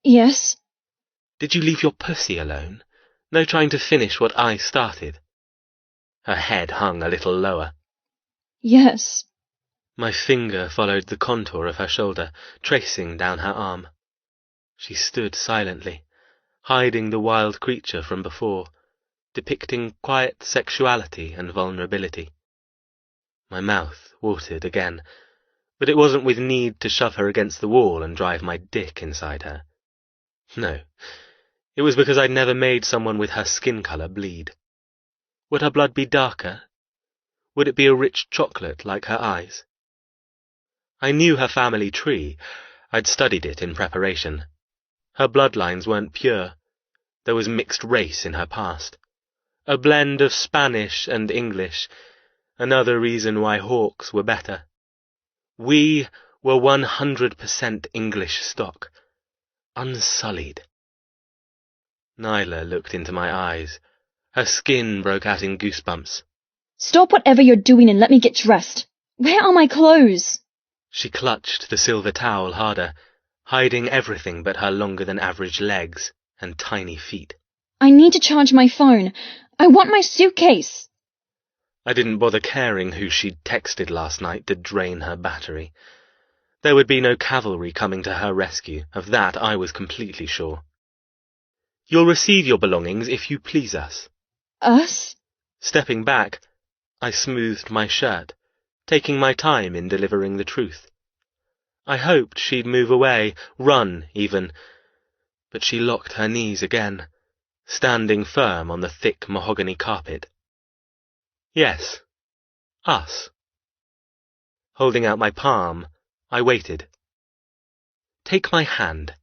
Yes. "Did you leave your pussy alone? No trying to finish what I started?" Her head hung a little lower. Yes. My finger followed the contour of her shoulder, tracing down her arm. She stood silently, hiding the wild creature from before, depicting quiet sexuality and vulnerability. My mouth watered again, but it wasn't with need to shove her against the wall and drive my dick inside her. No, it was because I'd never made someone with her skin colour bleed. Would her blood be darker? Would it be a rich chocolate like her eyes? I knew her family tree. I'd studied it in preparation. Her bloodlines weren't pure. There was mixed race in her past. A blend of Spanish and English, another reason why hawks were better. We were 100% English stock, unsullied. Nyla looked into my eyes. Her skin broke out in goosebumps. Stop whatever you're doing and let me get dressed. Where are my clothes? She clutched the silver towel harder, hiding everything but her longer-than-average legs and tiny feet. I need to charge my phone. I want my suitcase. I didn't bother caring who she'd texted last night to drain her battery. There would be no cavalry coming to her rescue, of that I was completely sure. "You'll receive your belongings if you please us." Us? Stepping back, I smoothed my shirt, taking my time in delivering the truth. I hoped she'd move away, run even, but she locked her knees again, standing firm on the thick mahogany carpet. "Yes, us." Holding out my palm, I waited. "Take my hand."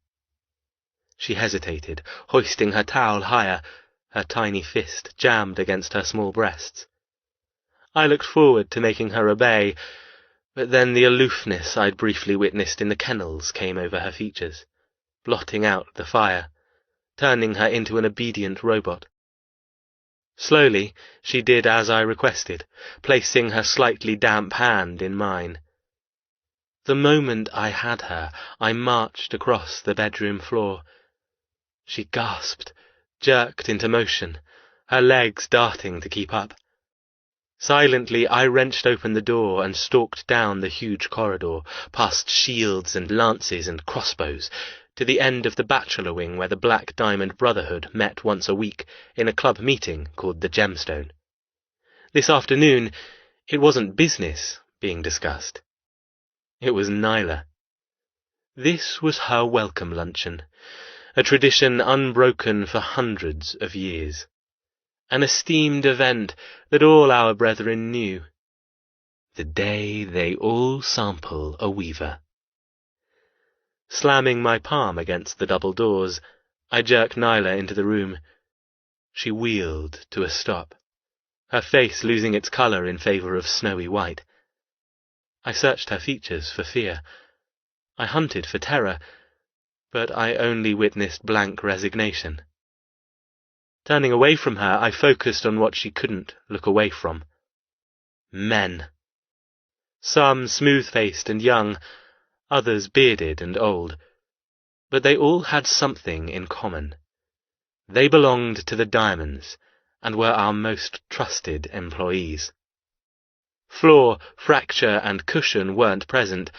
She hesitated, hoisting her towel higher, her tiny fist jammed against her small breasts. I looked forward to making her obey, but then the aloofness I'd briefly witnessed in the kennels came over her features, blotting out the fire, turning her into an obedient robot. Slowly, she did as I requested, placing her slightly damp hand in mine. The moment I had her, I marched across the bedroom floor. She gasped, jerked into motion, her legs darting to keep up. Silently, I wrenched open the door and stalked down the huge corridor, past shields and lances and crossbows, to the end of the bachelor wing where the Black Diamond Brotherhood met once a week in a club meeting called the Gemstone. This afternoon, it wasn't business being discussed. It was Nyla. This was her welcome luncheon, a tradition unbroken for hundreds of years. An esteemed event that all our brethren knew. The day they all sample a weaver. Slamming my palm against the double doors, I jerked Nyla into the room. She wheeled to a stop, her face losing its colour in favour of snowy white. I searched her features for fear. I hunted for terror, but I only witnessed blank resignation. Turning away from her, I focused on what she couldn't look away from. Men. Some smooth-faced and young, others bearded and old. But they all had something in common. They belonged to the Diamonds, and were our most trusted employees. Floor, fracture, and cushion weren't present.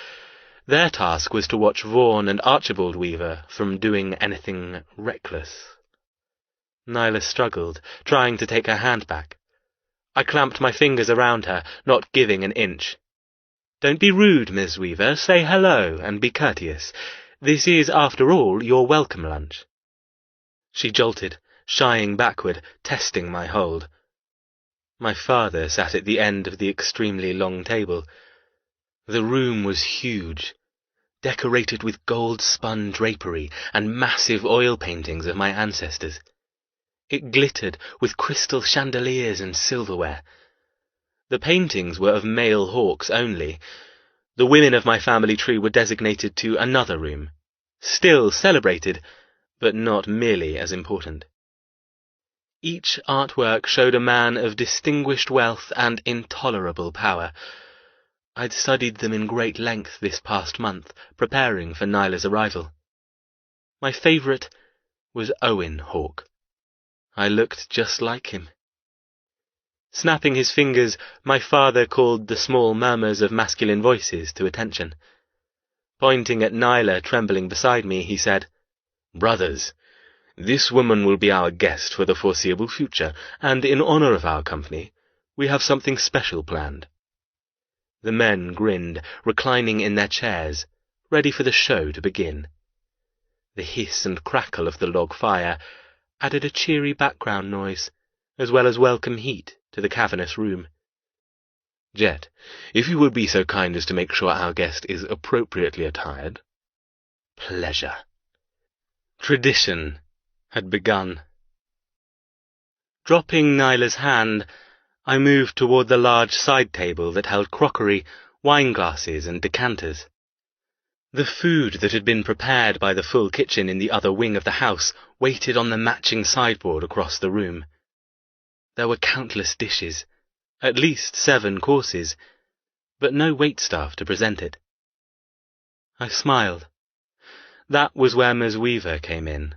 Their task was to watch Vaughan and Archibald Weaver from doing anything reckless. Nyla struggled, trying to take her hand back. I clamped my fingers around her, not giving an inch. "Don't be rude, Miss Weaver. Say hello and be courteous. This is, after all, your welcome lunch." She jolted, shying backward, testing my hold. My father sat at the end of the extremely long table. The room was huge, decorated with gold-spun drapery and massive oil paintings of my ancestors. It glittered with crystal chandeliers and silverware. The paintings were of male hawks only. The women of my family tree were designated to another room, still celebrated, but not merely as important. Each artwork showed a man of distinguished wealth and intolerable power. I'd studied them in great length this past month, preparing for Nyla's arrival. My favourite was Owen Hawke. I looked just like him. Snapping his fingers, my father called the small murmurs of masculine voices to attention. Pointing at Nyla trembling beside me, he said, "Brothers, this woman will be our guest for the foreseeable future, and in honour of our company, we have something special planned." The men grinned, reclining in their chairs, ready for the show to begin. The hiss and crackle of the log fire added a cheery background noise, as well as welcome heat to the cavernous room. "Jet, if you would be so kind as to make sure our guest is appropriately attired." "Pleasure." Tradition had begun. Dropping Nyla's hand, I moved toward the large side table that held crockery, wine glasses, and decanters. The food that had been prepared by the full kitchen in the other wing of the house waited on the matching sideboard across the room. There were countless dishes, at least 7 courses, but no waitstaff to present it. I smiled. That was where Ms. Weaver came in,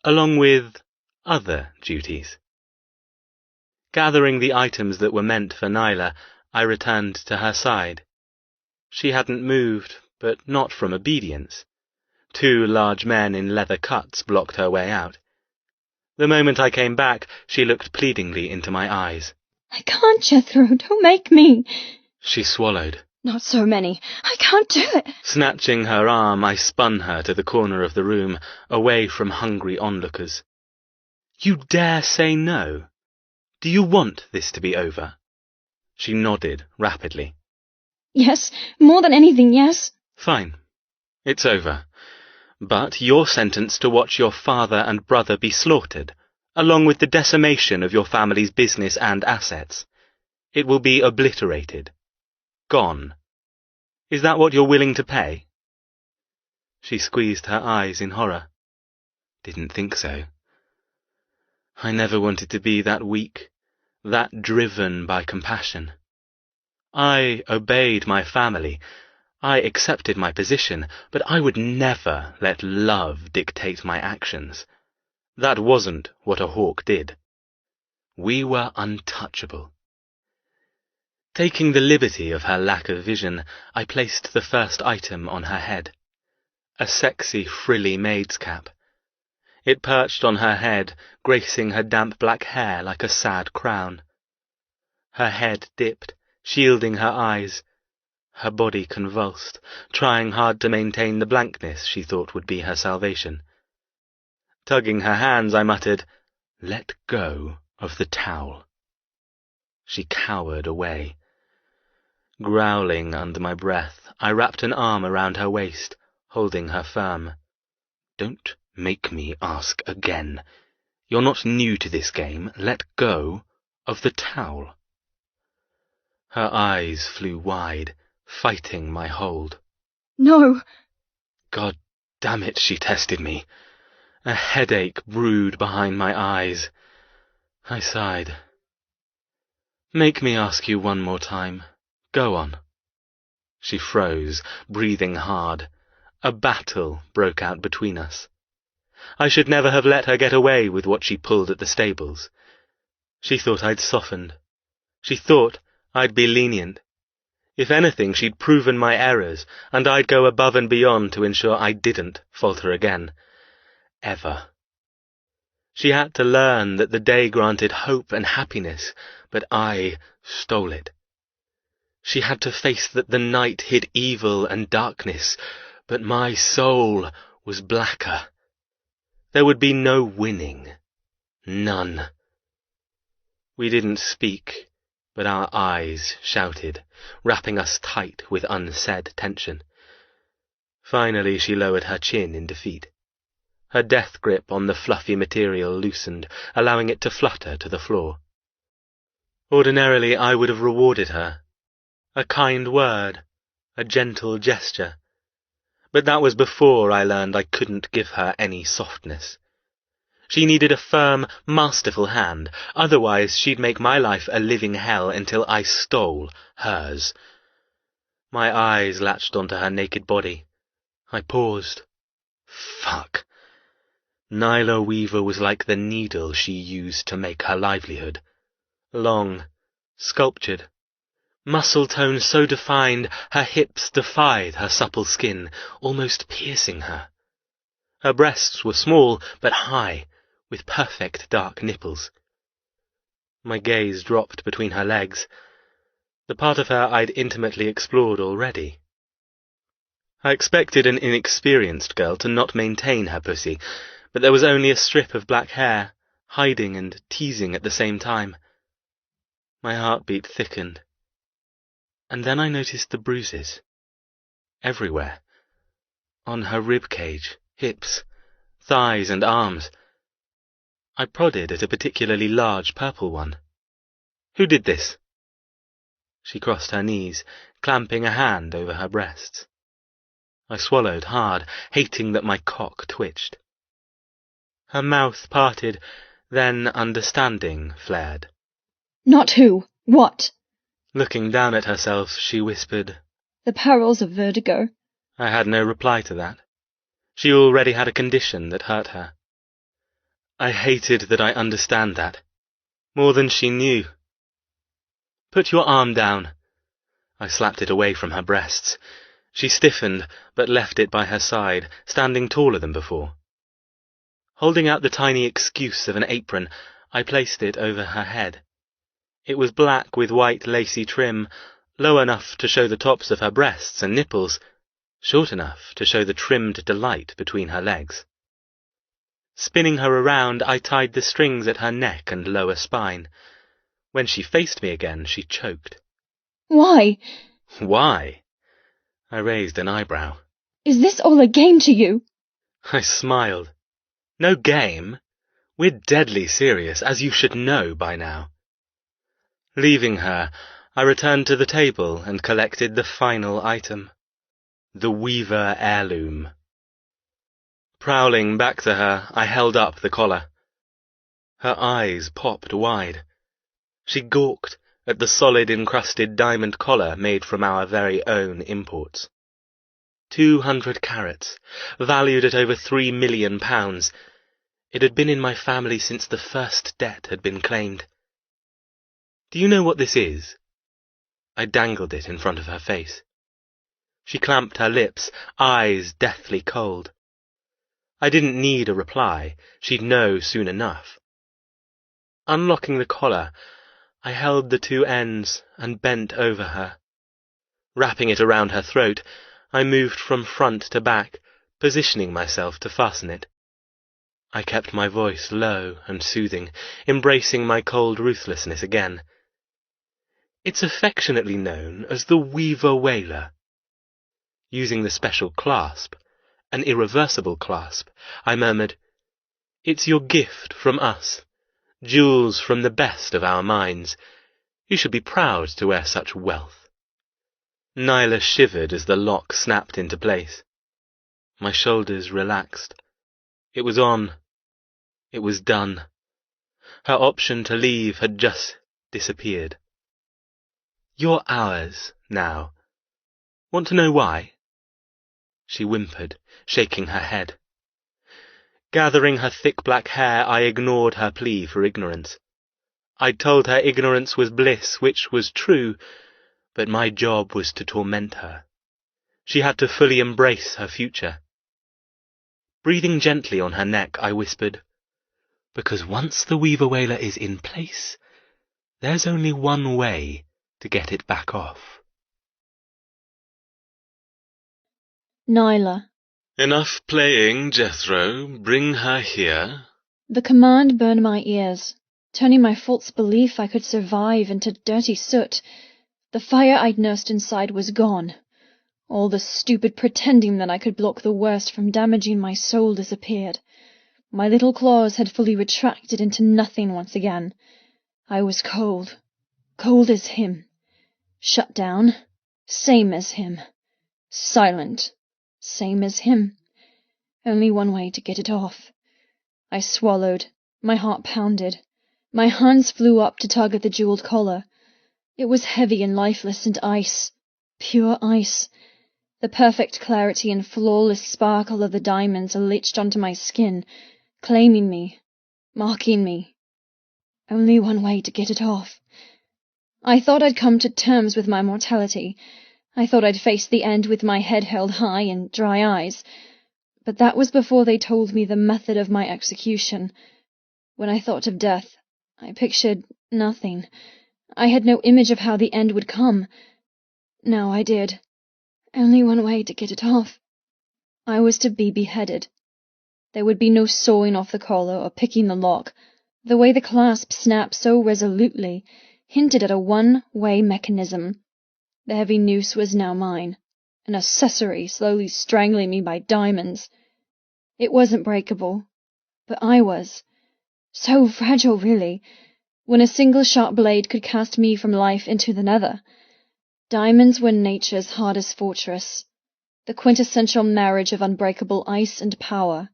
along with other duties. Gathering the items that were meant for Nyla, I returned to her side. She hadn't moved, but not from obedience. 2 large men in leather cuts blocked her way out. The moment I came back, she looked pleadingly into my eyes. "I can't, Jethro, don't make me." She swallowed. "Not so many. I can't do it." Snatching her arm, I spun her to the corner of the room, away from hungry onlookers. "You dare say no? Do you want this to be over?" She nodded rapidly. "Yes, more than anything, yes." "Fine. It's over. But you're sentenced to watch your father and brother be slaughtered, along with the decimation of your family's business and assets. It will be obliterated. Gone. Is that what you're willing to pay?" She squeezed her eyes in horror. "Didn't think so. I never wanted to be that weak, that driven by compassion. I obeyed my family. I accepted my position, but I would never let love dictate my actions. That wasn't what a hawk did. We were untouchable." Taking the liberty of her lack of vision, I placed the first item on her head. A sexy, frilly maid's cap. It perched on her head, gracing her damp black hair like a sad crown. Her head dipped, shielding her eyes. Her body convulsed, trying hard to maintain the blankness she thought would be her salvation. Tugging her hands, I muttered, "Let go of the towel." She cowered away. Growling under my breath, I wrapped an arm around her waist, holding her firm. "Don't make me ask again. You're not new to this game. Let go of the towel." Her eyes flew wide, fighting my hold. "No." God damn it, she tested me. A headache brewed behind my eyes. I sighed. "Make me ask you one more time. Go on." She froze, breathing hard. A battle broke out between us. I should never have let her get away with what she pulled at the stables. She thought I'd softened. She thought I'd be lenient. If anything, she'd proven my errors, and I'd go above and beyond to ensure I didn't falter again. Ever. She had to learn that the day granted hope and happiness, but I stole it. She had to face that the night hid evil and darkness, but my soul was blacker. There would be no winning. None. We didn't speak, but our eyes shouted, wrapping us tight with unsaid tension. Finally she lowered her chin in defeat. Her death grip on the fluffy material loosened, allowing it to flutter to the floor. Ordinarily I would have rewarded her. A kind word, a gentle gesture. But that was before I learned I couldn't give her any softness. She needed a firm, masterful hand, otherwise she'd make my life a living hell until I stole hers. My eyes latched onto her naked body. I paused. Fuck. Nyla Weaver was like the needle she used to make her livelihood. Long, sculptured, muscle tone so defined her hips defied her supple skin, almost piercing her. Her breasts were small but high, with perfect dark nipples. My gaze dropped between her legs, the part of her I'd intimately explored already. I expected an inexperienced girl to not maintain her pussy, but there was only a strip of black hair, hiding and teasing at the same time. My heartbeat thickened. And then I noticed the bruises. Everywhere. On her rib cage, hips, thighs and arms. I prodded at a particularly large purple one. Who did this? She crossed her knees, clamping a hand over her breasts. I swallowed hard, hating that my cock twitched. Her mouth parted, then understanding flared. Not who. What? Looking down at herself, she whispered, The perils of vertigo. I had no reply to that. She already had a condition that hurt her. I hated that I understand that. More than she knew. Put your arm down. I slapped it away from her breasts. She stiffened, but left it by her side, standing taller than before. Holding out the tiny excuse of an apron, I placed it over her head. It was black with white lacy trim, low enough to show the tops of her breasts and nipples, short enough to show the trimmed delight between her legs. Spinning her around, I tied the strings at her neck and lower spine. When she faced me again, she choked. Why? Why? I raised an eyebrow. Is this all a game to you? I smiled. No game. We're deadly serious, as you should know by now. Leaving her, I returned to the table and collected the final item. The Weaver heirloom. Prowling back to her, I held up the collar. Her eyes popped wide. She gawked at the solid encrusted diamond collar made from our very own imports. 200 carats, valued at over £3 million. It had been in my family since the first debt had been claimed. Do you know what this is? I dangled it in front of her face. She clamped her lips, eyes deathly cold. I didn't need a reply. She'd know soon enough. Unlocking the collar, I held the two ends and bent over her. Wrapping it around her throat, I moved from front to back, positioning myself to fasten it. I kept my voice low and soothing, embracing my cold ruthlessness again. It's affectionately known as the Weaver Whaler. Using the special clasp, an irreversible clasp, I murmured, It's your gift from us, jewels from the best of our minds. You should be proud to wear such wealth. Nyla shivered as the lock snapped into place. My shoulders relaxed. It was on. It was done. Her option to leave had just disappeared. You're ours, now. Want to know why? She whimpered, shaking her head. Gathering her thick black hair, I ignored her plea for ignorance. I'd told her ignorance was bliss, which was true, but my job was to torment her. She had to fully embrace her future. Breathing gently on her neck, I whispered, Because once the Weaver Whaler is in place, there's only one way to get it back off. Nyla. Enough playing, Jethro. Bring her here. The command burned my ears, turning my false belief I could survive into dirty soot. The fire I'd nursed inside was gone. All the stupid pretending that I could block the worst from damaging my soul disappeared. My little claws had fully retracted into nothing once again. I was cold. Cold as him. Shut down. Same as him. Silent. Same as him. Only one way to get it off. I swallowed. My heart pounded. My hands flew up to tug at the jeweled collar. It was heavy and lifeless and ice. Pure ice. The perfect clarity and flawless sparkle of the diamonds latched onto my skin, claiming me, marking me. Only one way to get it off. I thought I'd come to terms with my mortality. I thought I'd face the end with my head held high and dry eyes. But that was before they told me the method of my execution. When I thought of death, I pictured nothing. I had no image of how the end would come. Now I did. Only one way to get it off. I was to be beheaded. There would be no sawing off the collar or picking the lock. The way the clasp snapped so resolutely hinted at a one-way mechanism. The heavy noose was now mine, an accessory slowly strangling me by diamonds. It wasn't breakable, but I was. So fragile, really, when a single sharp blade could cast me from life into the nether. Diamonds were nature's hardest fortress, the quintessential marriage of unbreakable ice and power.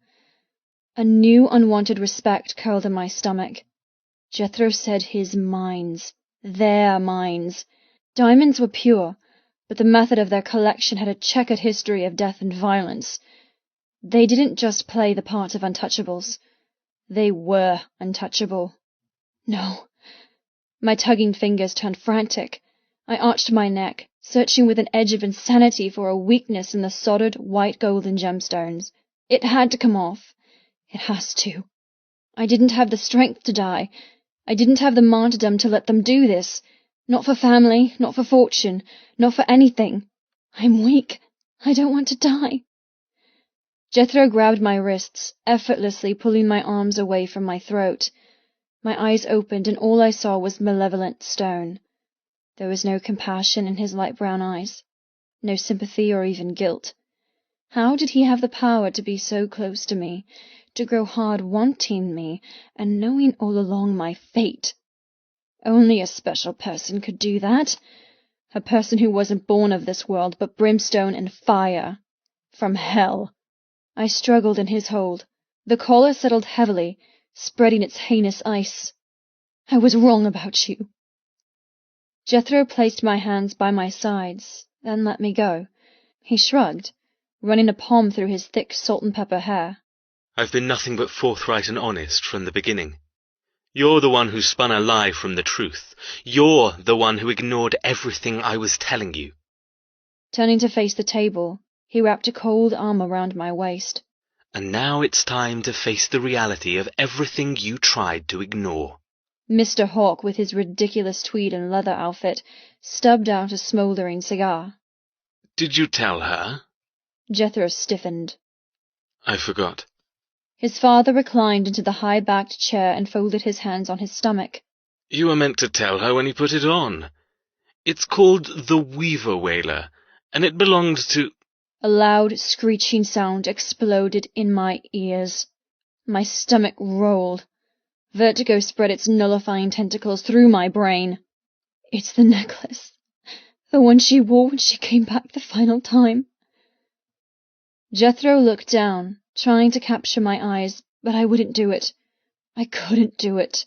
A new unwanted respect curled in my stomach. Jethro said his mines, their mines. Diamonds were pure, but the method of their collection had a checkered history of death and violence. They didn't just play the part of untouchables. They were untouchable. No. My tugging fingers turned frantic. I arched my neck, searching with an edge of insanity for a weakness in the solid white golden gemstones. It had to come off. It has to. I didn't have the strength to die. I didn't have the martyrdom to let them do this. Not for family, not for fortune, not for anything. I'm weak. I don't want to die. Jethro grabbed my wrists, effortlessly pulling my arms away from my throat. My eyes opened, and all I saw was malevolent stone. There was no compassion in his light brown eyes, no sympathy or even guilt. How did he have the power to be so close to me, to grow hard wanting me, and knowing all along my fate? Only a special person could do that. A person who wasn't born of this world, but brimstone and fire. From hell. I struggled in his hold. The collar settled heavily, spreading its heinous ice. I was wrong about you. Jethro placed my hands by my sides, then let me go. He shrugged, running a palm through his thick salt-and-pepper hair. I've been nothing but forthright and honest from the beginning. You're the one who spun a lie from the truth. You're the one who ignored everything I was telling you. Turning to face the table, he wrapped a cold arm around my waist. And now it's time to face the reality of everything you tried to ignore. Mr. Hawk, with his ridiculous tweed and leather outfit, stubbed out a smouldering cigar. Did you tell her? Jethro stiffened. I forgot. His father reclined into the high-backed chair and folded his hands on his stomach. You were meant to tell her when you put it on. It's called the Weaver Whaler, and it belonged to... A loud, screeching sound exploded in my ears. My stomach rolled. Vertigo spread its nullifying tentacles through my brain. It's the necklace. The one she wore when she came back the final time. Jethro looked down, trying to capture my eyes, but I wouldn't do it. I couldn't do it.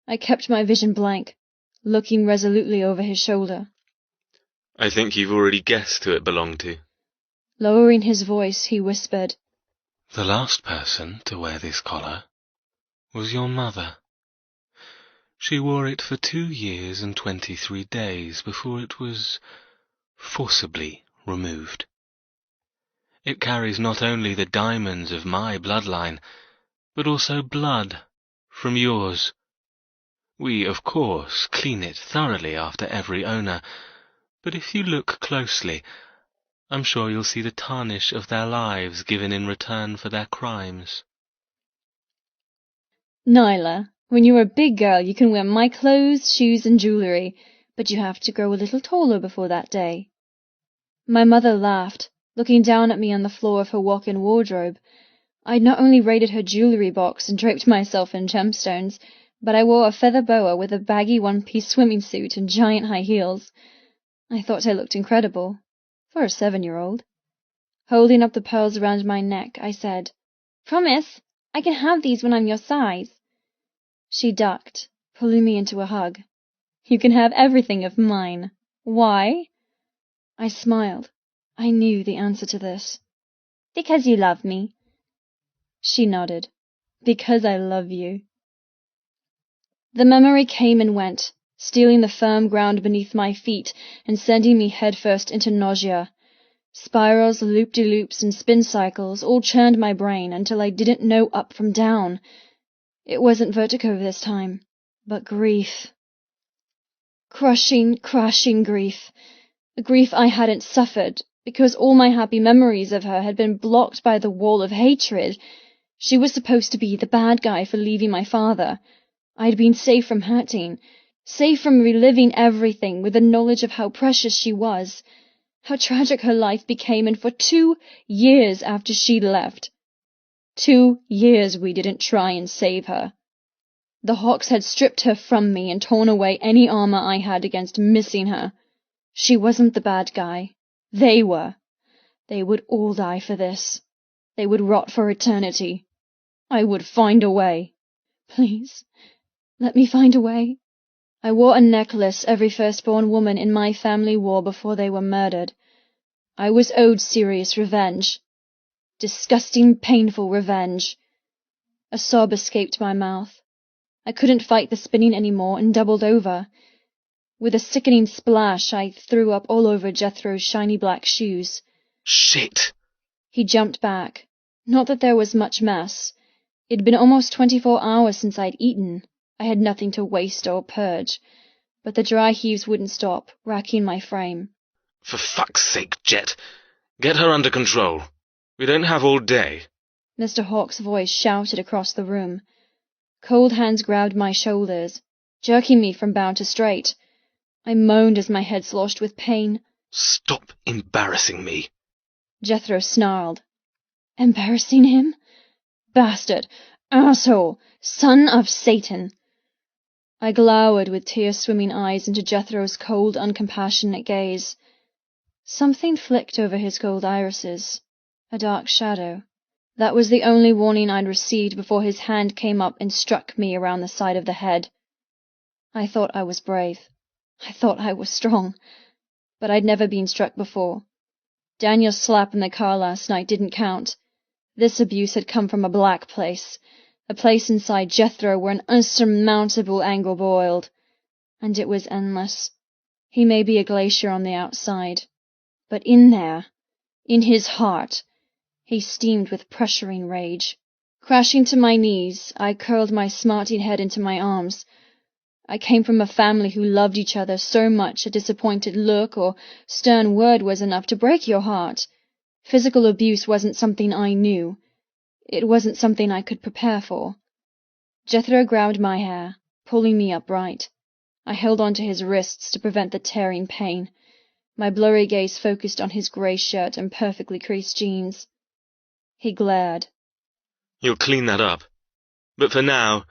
I kept my vision blank, looking resolutely over his shoulder. I think you've already guessed who it belonged to. Lowering his voice, he whispered, The last person to wear this collar was your mother. She wore it for 2 years and 23 days before it was forcibly removed. It carries not only the diamonds of my bloodline, but also blood from yours. We, of course, clean it thoroughly after every owner, but if you look closely, I'm sure you'll see the tarnish of their lives given in return for their crimes. Nyla, when you're a big girl, you can wear my clothes, shoes, and jewelry, but you have to grow a little taller before that day. My mother laughed, looking down at me on the floor of her walk-in wardrobe. I'd not only raided her jewelry box and draped myself in gemstones, but I wore a feather boa with a baggy one-piece swimming suit and giant high heels. I thought I looked incredible, for a 7-year-old. Holding up the pearls around my neck, I said, "Promise, I can have these when I'm your size." She ducked, pulling me into a hug. "You can have everything of mine. Why?" I smiled. I knew the answer to this. "Because you love me." She nodded. "Because I love you." The memory came and went, stealing the firm ground beneath my feet and sending me headfirst into nausea. Spirals, loop-de-loops, and spin cycles all churned my brain until I didn't know up from down. It wasn't vertigo this time, but grief. Crushing, crashing grief. A grief I hadn't suffered, because all my happy memories of her had been blocked by the wall of hatred. She was supposed to be the bad guy for leaving my father. I'd been safe from hurting, safe from reliving everything with the knowledge of how precious she was, how tragic her life became, and for 2 years after she left. 2 years we didn't try and save her. The Hawks had stripped her from me and torn away any armor I had against missing her. She wasn't the bad guy. They were. They would all die for this. They would rot for eternity. I would find a way. Please, let me find a way. I wore a necklace every firstborn woman in my family wore before they were murdered. I was owed serious revenge. Disgusting, painful revenge. A sob escaped my mouth. I couldn't fight the spinning anymore and doubled over. With a sickening splash, I threw up all over Jethro's shiny black shoes. Shit! He jumped back. Not that there was much mess. It'd been almost 24 hours since I'd eaten. I had nothing to waste or purge. But the dry heaves wouldn't stop, racking my frame. For fuck's sake, Jet! Get her under control. We don't have all day. Mr. Hawk's voice shouted across the room. Cold hands grabbed my shoulders, jerking me from bow to straight. I moaned as my head sloshed with pain. Stop embarrassing me. Jethro snarled. Embarrassing him? Bastard! Asshole! Son of Satan! I glowered with tear-swimming eyes into Jethro's cold, uncompassionate gaze. Something flicked over his cold irises. A dark shadow. That was the only warning I'd received before his hand came up and struck me around the side of the head. I thought I was brave. I thought I was strong. But I'd never been struck before. Daniel's slap in the car last night didn't count. This abuse had come from a black place. A place inside Jethro where an unsurmountable anger boiled. And it was endless. He may be a glacier on the outside. But in there, in his heart, he steamed with pressuring rage. Crashing to my knees, I curled my smarting head into my arms. I came from a family who loved each other so much a disappointed look or stern word was enough to break your heart. Physical abuse wasn't something I knew. It wasn't something I could prepare for. Jethro grabbed my hair, pulling me upright. I held onto his wrists to prevent the tearing pain. My blurry gaze focused on his grey shirt and perfectly creased jeans. He glared. You'll clean that up. But for now,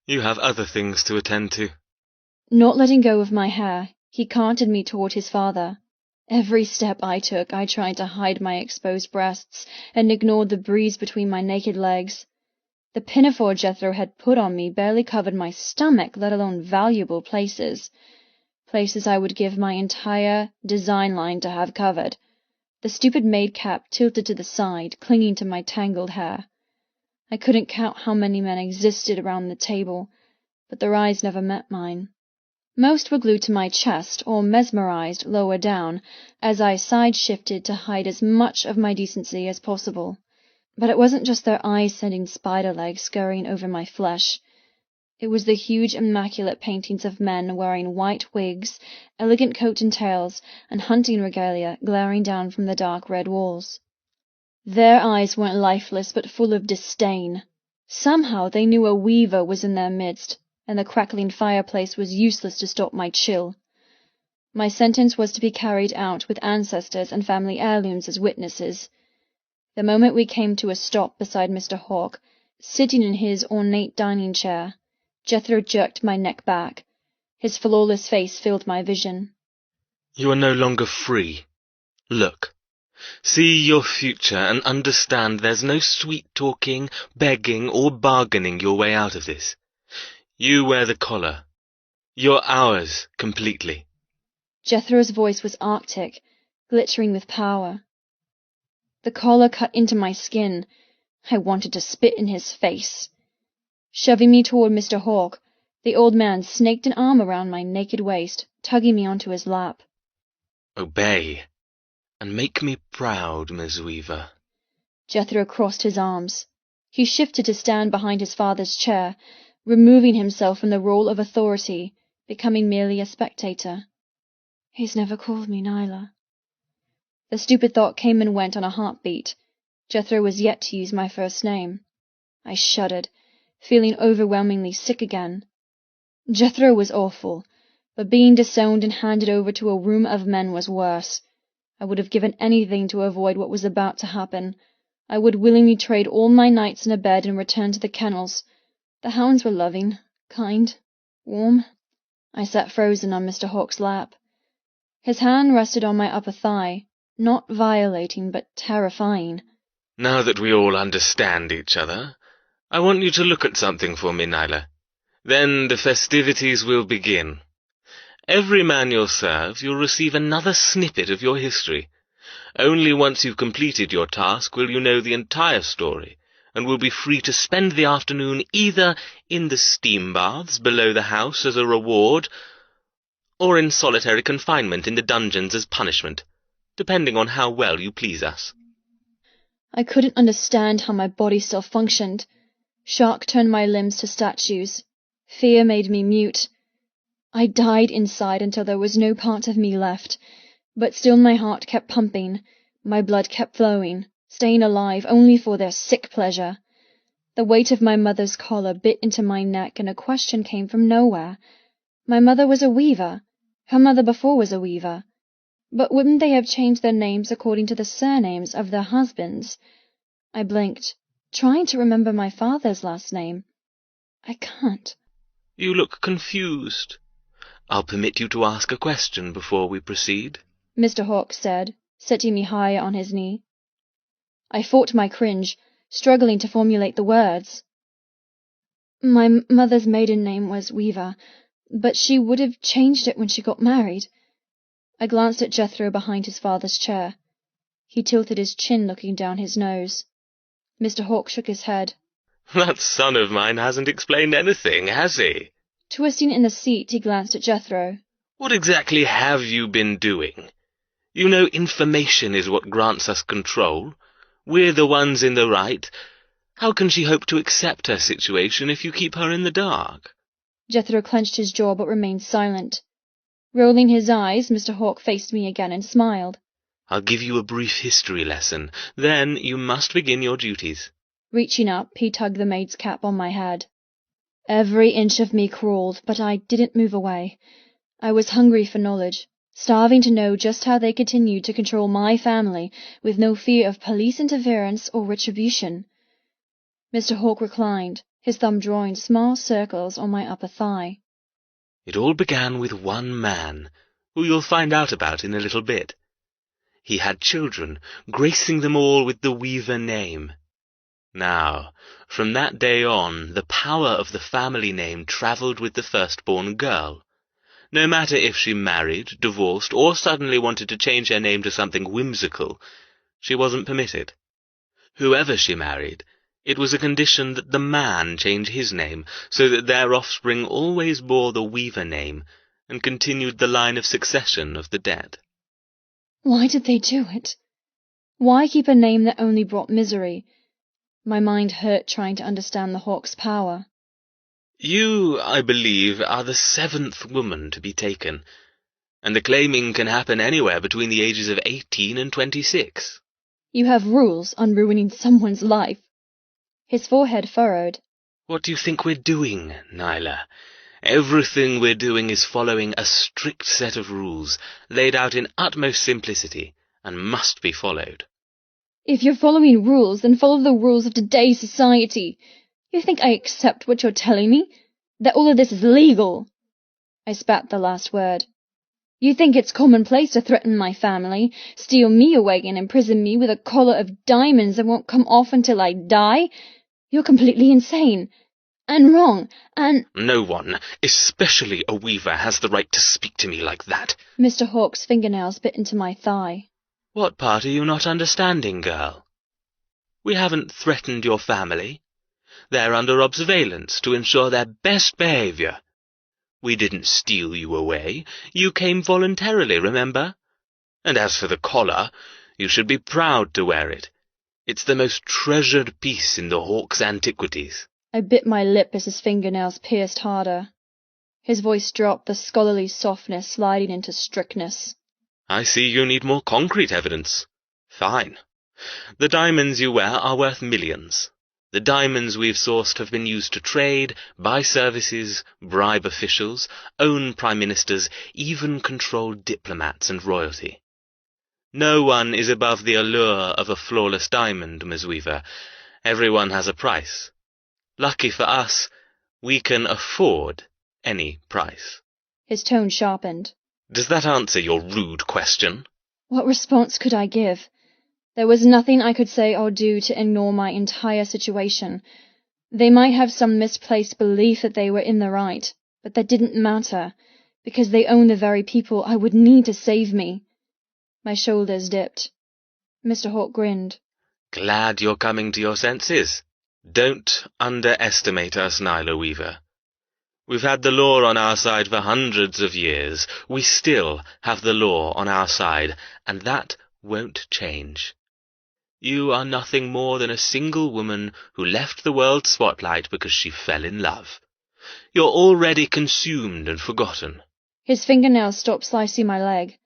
you have other things to attend to. Not letting go of my hair, he canted me toward his father. Every step I took, I tried to hide my exposed breasts and ignored the breeze between my naked legs. The pinafore Jethro had put on me barely covered my stomach, let alone valuable places. Places I would give my entire design line to have covered. The stupid maid cap tilted to the side, clinging to my tangled hair. I couldn't count how many men existed around the table, but their eyes never met mine. Most were glued to my chest or mesmerized lower down as I side-shifted to hide as much of my decency as possible. But it wasn't just their eyes sending spider legs scurrying over my flesh. It was the huge, immaculate paintings of men wearing white wigs, elegant coats and tails, and hunting regalia glaring down from the dark red walls. Their eyes weren't lifeless, but full of disdain. Somehow they knew a weaver was in their midst, and the crackling fireplace was useless to stop my chill. My sentence was to be carried out with ancestors and family heirlooms as witnesses. The moment we came to a stop beside Mr. Hawke, sitting in his ornate dining chair, Jethro jerked my neck back. His flawless face filled my vision. You are no longer free. Look. See your future and understand there's no sweet-talking, begging, or bargaining your way out of this. You wear the collar. You're ours completely. Jethro's voice was arctic, glittering with power. The collar cut into my skin. I wanted to spit in his face. Shoving me toward Mr. Hawke, the old man snaked an arm around my naked waist, tugging me onto his lap. Obey, and make me proud, Miss Weaver. Jethro crossed his arms. He shifted to stand behind his father's chair, removing himself from the role of authority, becoming merely a spectator. He's never called me Nyla. The stupid thought came and went on a heartbeat. Jethro was yet to use my first name. I shuddered, feeling overwhelmingly sick again. Jethro was awful, but being disowned and handed over to a room of men was worse. I would have given anything to avoid what was about to happen. I would willingly trade all my nights in a bed and return to the kennels. The hounds were loving, kind, warm. I sat frozen on Mr. Hawke's lap. His hand rested on my upper thigh, not violating but terrifying. Now that we all understand each other, I want you to look at something for me, Nyla. Then the festivities will begin. Every man you'll serve, you'll receive another snippet of your history. Only once you've completed your task will you know the entire story, and will be free to spend the afternoon either in the steam baths below the house as a reward, or in solitary confinement in the dungeons as punishment, depending on how well you please us. I couldn't understand how my body still functioned. Shock turned my limbs to statues. Fear made me mute. I died inside until there was no part of me left, but still my heart kept pumping, my blood kept flowing, staying alive only for their sick pleasure. The weight of my mother's collar bit into my neck, and a question came from nowhere. My mother was a weaver. Her mother before was a weaver. But wouldn't they have changed their names according to the surnames of their husbands? I blinked, trying to remember my father's last name. I can't. You look confused. I'll permit you to ask a question before we proceed, Mr. Hawke said, setting me higher on his knee. I fought my cringe, struggling to formulate the words. My mother's maiden name was Weaver, but she would have changed it when she got married. I glanced at Jethro behind his father's chair. He tilted his chin, looking down his nose. Mr. Hawke shook his head. That son of mine hasn't explained anything, has he? Twisting in the seat, he glanced at Jethro. What exactly have you been doing? You know information is what grants us control. We're the ones in the right. How can she hope to accept her situation if you keep her in the dark? Jethro clenched his jaw but remained silent. Rolling his eyes, Mr. Hawke faced me again and smiled. I'll give you a brief history lesson. Then you must begin your duties. Reaching up, he tugged the maid's cap on my head. Every inch of me crawled, but I didn't move away. I was hungry for knowledge, starving to know just how they continued to control my family with no fear of police interference or retribution. Mr. Hawke reclined, his thumb drawing small circles on my upper thigh. It all began with one man, who you'll find out about in a little bit. He had children, gracing them all with the Weaver name. Now, from that day on, the power of the family name travelled with the firstborn girl. No matter if she married, divorced, or suddenly wanted to change her name to something whimsical, she wasn't permitted. Whoever she married, it was a condition that the man change his name, so that their offspring always bore the Weaver name and continued the line of succession of the dead. Why did they do it? Why keep a name that only brought misery? My mind hurt trying to understand the Hawke's power. You, I believe, are the 7th woman to be taken, and the claiming can happen anywhere between the ages of 18 and 26. You have rules on ruining someone's life. His forehead furrowed. What do you think we're doing, Nyla? Everything we're doing is following a strict set of rules, laid out in utmost simplicity, and must be followed. If you're following rules, then follow the rules of today's society. You think I accept what you're telling me? That all of this is legal? I spat the last word. You think it's commonplace to threaten my family, steal me away and imprison me with a collar of diamonds that won't come off until I die? You're completely insane. And wrong, and— No one, especially a weaver, has the right to speak to me like that. Mr. Hawke's fingernails bit into my thigh. What part are you not understanding, girl? We haven't threatened your family. They're under observance to ensure their best behavior. We didn't steal you away. You came voluntarily, remember? And as for the collar, you should be proud to wear it. It's the most treasured piece in the Hawke's antiquities. I bit my lip as his fingernails pierced harder. His voice dropped, the scholarly softness sliding into strictness. I see you need more concrete evidence. Fine. The diamonds you wear are worth millions. The diamonds we've sourced have been used to trade, buy services, bribe officials, own prime ministers, even control diplomats and royalty. No one is above the allure of a flawless diamond, Ms. Weaver. Everyone has a price. Lucky for us, we can afford any price. His tone sharpened. Does that answer your rude question? What response could I give? There was nothing I could say or do to ignore my entire situation. They might have some misplaced belief that they were in the right, but that didn't matter, because they owned the very people I would need to save me. My shoulders dipped. Mr. Hawke grinned. Glad you're coming to your senses. Don't underestimate us, Nyla Weaver. We've had the law on our side for hundreds of years. We still have the law on our side, and that won't change. You are nothing more than a single woman who left the world's spotlight because she fell in love. You're already consumed and forgotten. His fingernails stopped slicing my leg.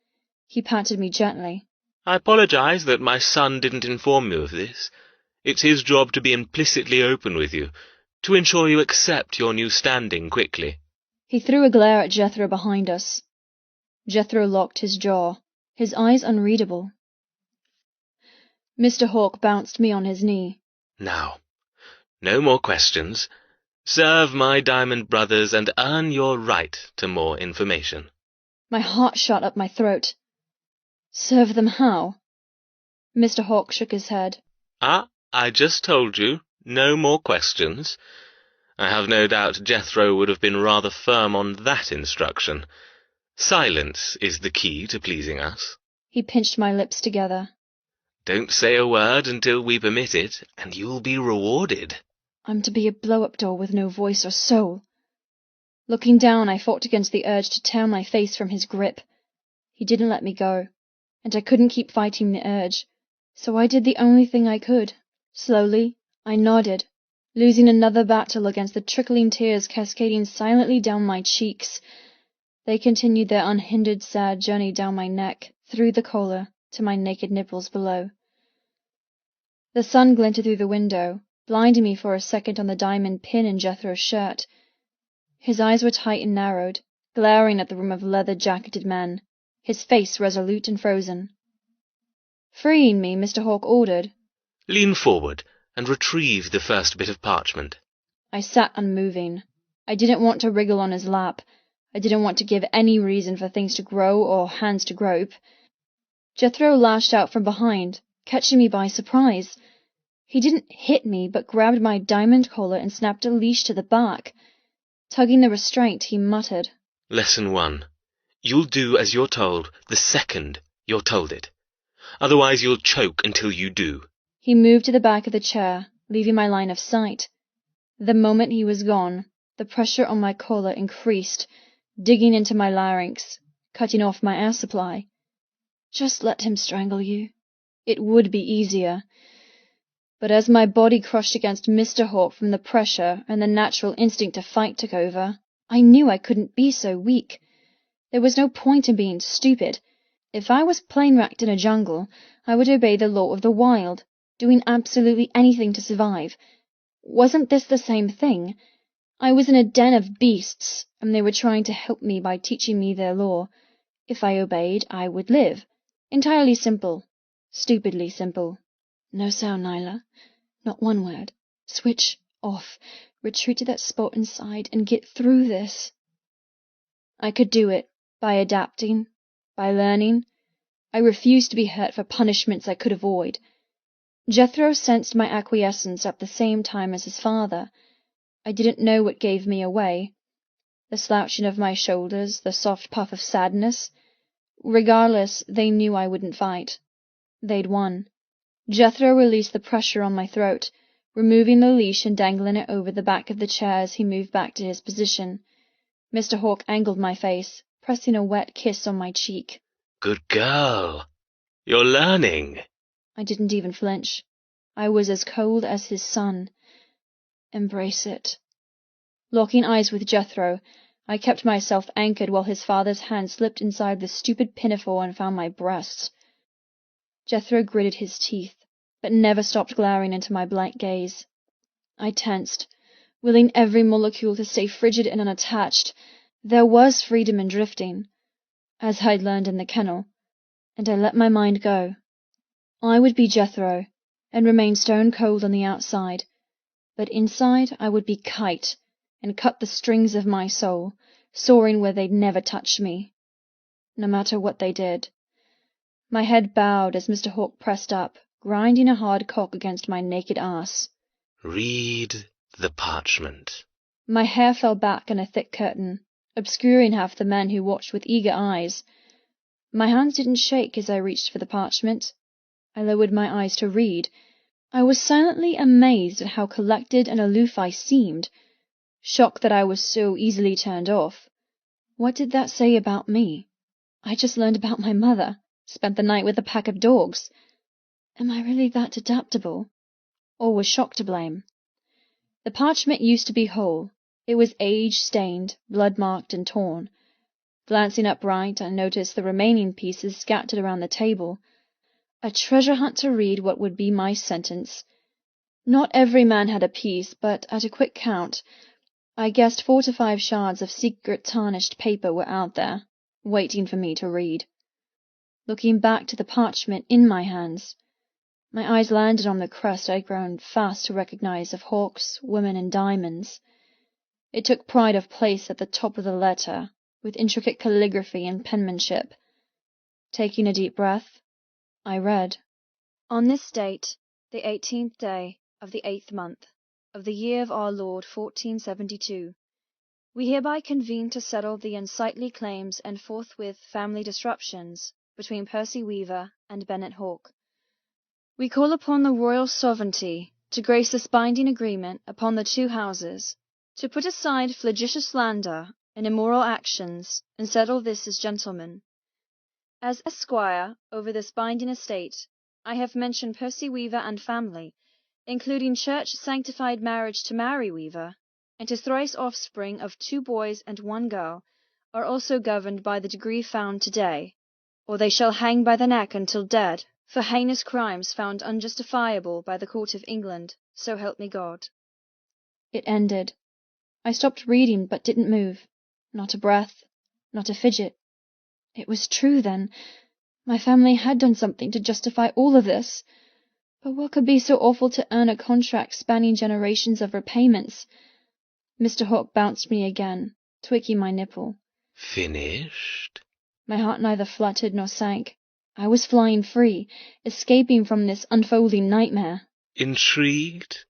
He patted me gently. I apologize that my son didn't inform you of this. It's his job to be implicitly open with you, to ensure you accept your new standing quickly. He threw a glare at Jethro behind us. Jethro locked his jaw, his eyes unreadable. Mr. Hawke bounced me on his knee. Now, no more questions. Serve my diamond brothers and earn your right to more information. My heart shot up my throat. Serve them how? Mr. Hawke shook his head. I just told you, no more questions. I have no doubt Jethro would have been rather firm on that instruction. Silence is the key to pleasing us. He pinched my lips together. Don't say a word until we permit it, and you'll be rewarded. I'm to be a blow-up doll with no voice or soul. Looking down, I fought against the urge to tear my face from his grip. He didn't let me go, and I couldn't keep fighting the urge, so I did the only thing I could. Slowly, I nodded, losing another battle against the trickling tears cascading silently down my cheeks. They continued their unhindered sad journey down my neck, through the collar, to my naked nipples below. The sun glinted through the window, blinding me for a second on the diamond pin in Jethro's shirt. His eyes were tight and narrowed, glaring at the room of leather-jacketed men, his face resolute and frozen. Freeing me, Mr. Hawke ordered. Lean forward and retrieve the first bit of parchment. I sat unmoving. I didn't want to wriggle on his lap. I didn't want to give any reason for things to grow or hands to grope. Jethro lashed out from behind, catching me by surprise. He didn't hit me, but grabbed my diamond collar and snapped a leash to the back. Tugging the restraint, he muttered. Lesson 1. You'll do as you're told the second you're told it. Otherwise you'll choke until you do. He moved to the back of the chair, leaving my line of sight. The moment he was gone, the pressure on my collar increased, digging into my larynx, cutting off my air supply. Just let him strangle you. It would be easier. But as my body crushed against Mr. Hawke from the pressure and the natural instinct to fight took over, I knew I couldn't be so weak. There was no point in being stupid. If I was plane-wrecked in a jungle, I would obey the law of the wild, doing absolutely anything to survive. Wasn't this the same thing? I was in a den of beasts, and they were trying to help me by teaching me their law. If I obeyed, I would live. Entirely simple. Stupidly simple. No sound, Nyla. Not one word. Switch off. Retreat to that spot inside and get through this. I could do it. By adapting. By learning. I refused to be hurt for punishments I could avoid. Jethro sensed my acquiescence at the same time as his father. I didn't know what gave me away. The slouching of my shoulders, the soft puff of sadness. Regardless, they knew I wouldn't fight. They'd won. Jethro released the pressure on my throat, removing the leash and dangling it over the back of the chair as he moved back to his position. Mr. Hawke angled my face, pressing a wet kiss on my cheek. Good girl. You're learning. I didn't even flinch. I was as cold as his son. Embrace it. Locking eyes with Jethro, I kept myself anchored while his father's hand slipped inside the stupid pinafore and found my breasts. Jethro gritted his teeth, but never stopped glaring into my blank gaze. I tensed, willing every molecule to stay frigid and unattached. There was freedom in drifting, as I'd learned in the kennel, and I let my mind go. I would be Jethro, and remain stone cold on the outside, but inside I would be Kite, and cut the strings of my soul, soaring where they'd never touch me, no matter what they did. My head bowed as Mr. Hawke pressed up, grinding a hard cock against my naked ass. Read the parchment. My hair fell back in a thick curtain, obscuring half the men who watched with eager eyes. My hands didn't shake as I reached for the parchment. I lowered my eyes to read. I was silently amazed at how collected and aloof I seemed, shocked that I was so easily turned off. What did that say about me? I just learned about my mother, spent the night with a pack of dogs. Am I really that adaptable? Or was shock to blame? The parchment used to be whole. It was age-stained, blood-marked, and torn. Glancing upright, I noticed the remaining pieces scattered around the table. A treasure hunt to read what would be my sentence. Not every man had a piece, but at a quick count, I guessed 4 to 5 shards of secret tarnished paper were out there, waiting for me to read. Looking back to the parchment in my hands, my eyes landed on the crest I'd grown fast to recognize of hawks, women, and diamonds. It took pride of place at the top of the letter, with intricate calligraphy and penmanship. Taking a deep breath, I read, On this date, the 18th day of the 8th month, of the year of our Lord 1472, we hereby convene to settle the unsightly claims and forthwith family disruptions between Percy Weaver and Bennet Hawke. We call upon the royal sovereignty to grace this binding agreement upon the two houses, to put aside flagitious slander and immoral actions, and settle this as gentlemen. As esquire over this binding estate, I have mentioned Percy Weaver and family, including church-sanctified marriage to Mary Weaver, and his thrice offspring of 2 boys and 1 girl, are also governed by the degree found today, or they shall hang by the neck until dead, for heinous crimes found unjustifiable by the court of England, so help me God. It ended. I stopped reading, but didn't move. Not a breath, not a fidget. It was true, then. My family had done something to justify all of this. But what could be so awful to earn a contract spanning generations of repayments? Mr. Hawke bounced me again, tweaking my nipple. Finished? My heart neither fluttered nor sank. I was flying free, escaping from this unfolding nightmare. Intrigued?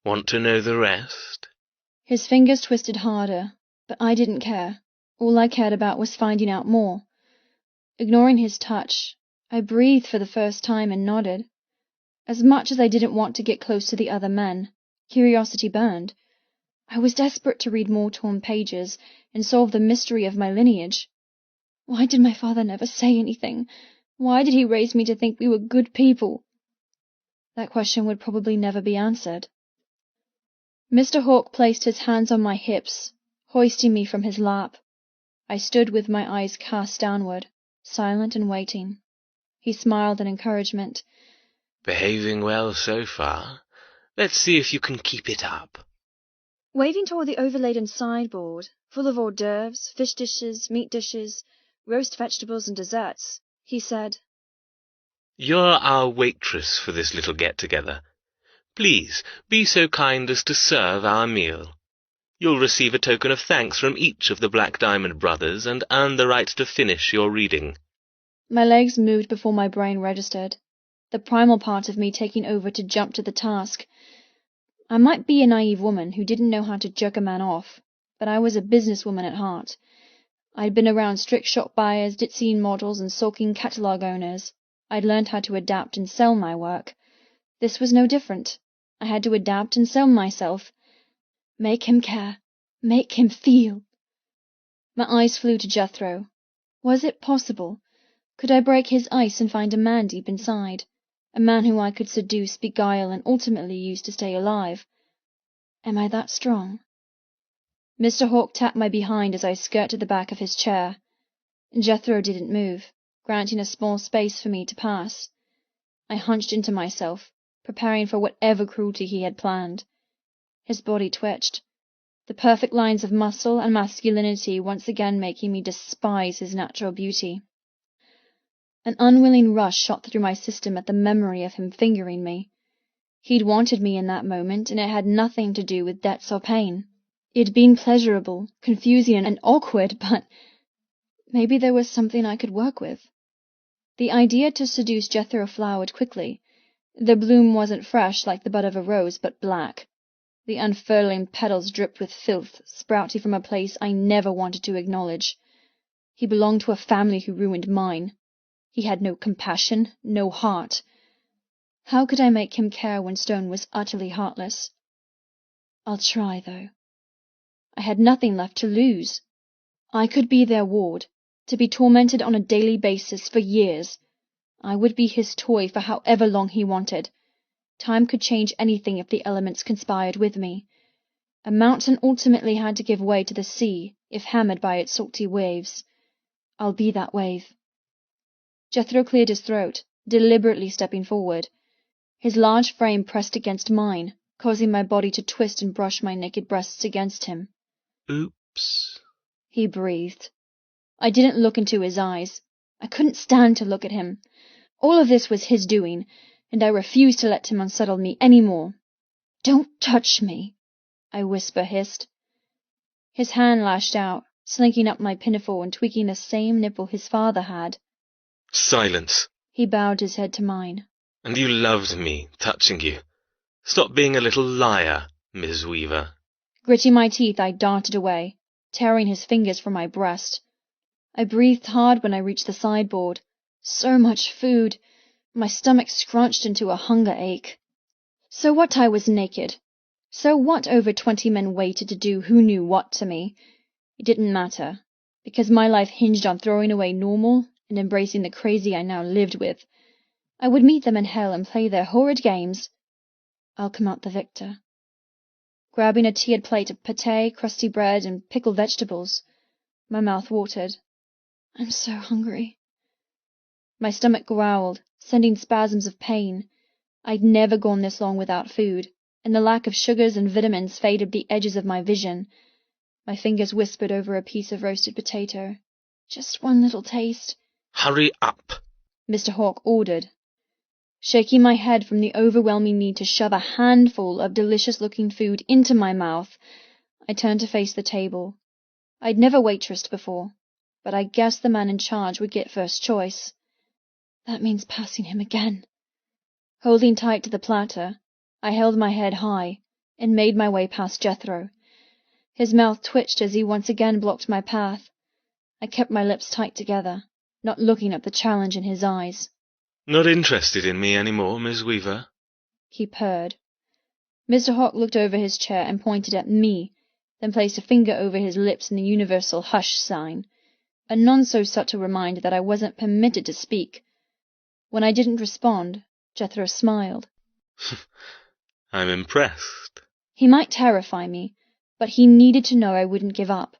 Want to know the rest? His fingers twisted harder, but I didn't care. All I cared about was finding out more. Ignoring his touch, I breathed for the first time and nodded. As much as I didn't want to get close to the other men, curiosity burned. I was desperate to read more torn pages and solve the mystery of my lineage. Why did my father never say anything? Why did he raise me to think we were good people? that question would probably never be answered. Mr. Hawke placed his hands on my hips, hoisting me from his lap. I stood with my eyes cast downward, silent and waiting. He smiled in encouragement. Behaving well so far. Let's see if you can keep it up. Waving toward the overladen sideboard, full of hors d'oeuvres, fish dishes, meat dishes, roast vegetables and desserts, he said, You're our waitress for this little get-together. Please, be so kind as to serve our meal. You'll receive a token of thanks from each of the Black Diamond brothers and earn the right to finish your reading. My legs moved before my brain registered, the primal part of me taking over to jump to the task. I might be a naive woman who didn't know how to jerk a man off, but I was a businesswoman at heart. I'd been around strict shop buyers, ditzy models, and sulking catalogue owners. I'd learned how to adapt and sell my work. This was no different. I had to adapt and sell myself. Make him care. Make him feel. My eyes flew to Jethro. Was it possible? Could I break his ice and find a man deep inside? A man who I could seduce, beguile, and ultimately use to stay alive? Am I that strong? Mr. Hawke tapped my behind as I skirted the back of his chair. Jethro didn't move, granting a small space for me to pass. I hunched into myself, preparing for whatever cruelty he had planned. His body twitched, the perfect lines of muscle and masculinity once again making me despise his natural beauty. An unwilling rush shot through my system at the memory of him fingering me. He'd wanted me in that moment, and it had nothing to do with debts or pain. It'd been pleasurable, confusing, and awkward, but maybe there was something I could work with. The idea to seduce Jethro flowered quickly. The bloom wasn't fresh like the bud of a rose, but black. The unfurling petals dripped with filth, sprouting from a place I never wanted to acknowledge. He belonged to a family who ruined mine. He had no compassion, no heart. How could I make him care when Stone was utterly heartless? I'll try, though. I had nothing left to lose. I could be their ward, to be tormented on a daily basis for years. I would be his toy for however long he wanted. Time could change anything if the elements conspired with me. A mountain ultimately had to give way to the sea, if hammered by its salty waves. I'll be that wave. Jethro cleared his throat, deliberately stepping forward. His large frame pressed against mine, causing my body to twist and brush my naked breasts against him. Oops, he breathed. I didn't look into his eyes. I couldn't stand to look at him. All of this was his doing, and I refused to let him unsettle me any more. Don't touch me, I whisper-hissed. His hand lashed out, slinking up my pinafore and tweaking the same nipple his father had. Silence. He bowed his head to mine. And you loved me, touching you. Stop being a little liar, Miss Weaver. Gritting my teeth, I darted away, tearing his fingers from my breast. I breathed hard when I reached the sideboard. So much food. My stomach scrunched into a hunger ache. So what I was naked? So what over 20 men waited to do who knew what to me? It didn't matter, because my life hinged on throwing away normal and embracing the crazy I now lived with. I would meet them in hell and play their horrid games. I'll come out the victor. Grabbing a tiered plate of pâté, crusty bread, and pickled vegetables, my mouth watered. I'm so hungry. My stomach growled, sending spasms of pain. I'd never gone this long without food, and the lack of sugars and vitamins faded the edges of my vision. My fingers whispered over a piece of roasted potato. Just one little taste. Hurry up, Mr. Hawke ordered. Shaking my head from the overwhelming need to shove a handful of delicious-looking food into my mouth, I turned to face the table. I'd never waitressed before, but I guessed the man in charge would get first choice. That means passing him again. Holding tight to the platter, I held my head high and made my way past Jethro. His mouth twitched as he once again blocked my path. I kept my lips tight together, not looking at the challenge in his eyes. Not interested in me anymore, Miss Weaver? He purred. Mr. Hawke looked over his chair and pointed at me, then placed a finger over his lips in the universal hush sign, a none-so-subtle reminder that I wasn't permitted to speak. When I didn't respond, Jethro smiled. I'm impressed. He might terrify me, but he needed to know I wouldn't give up.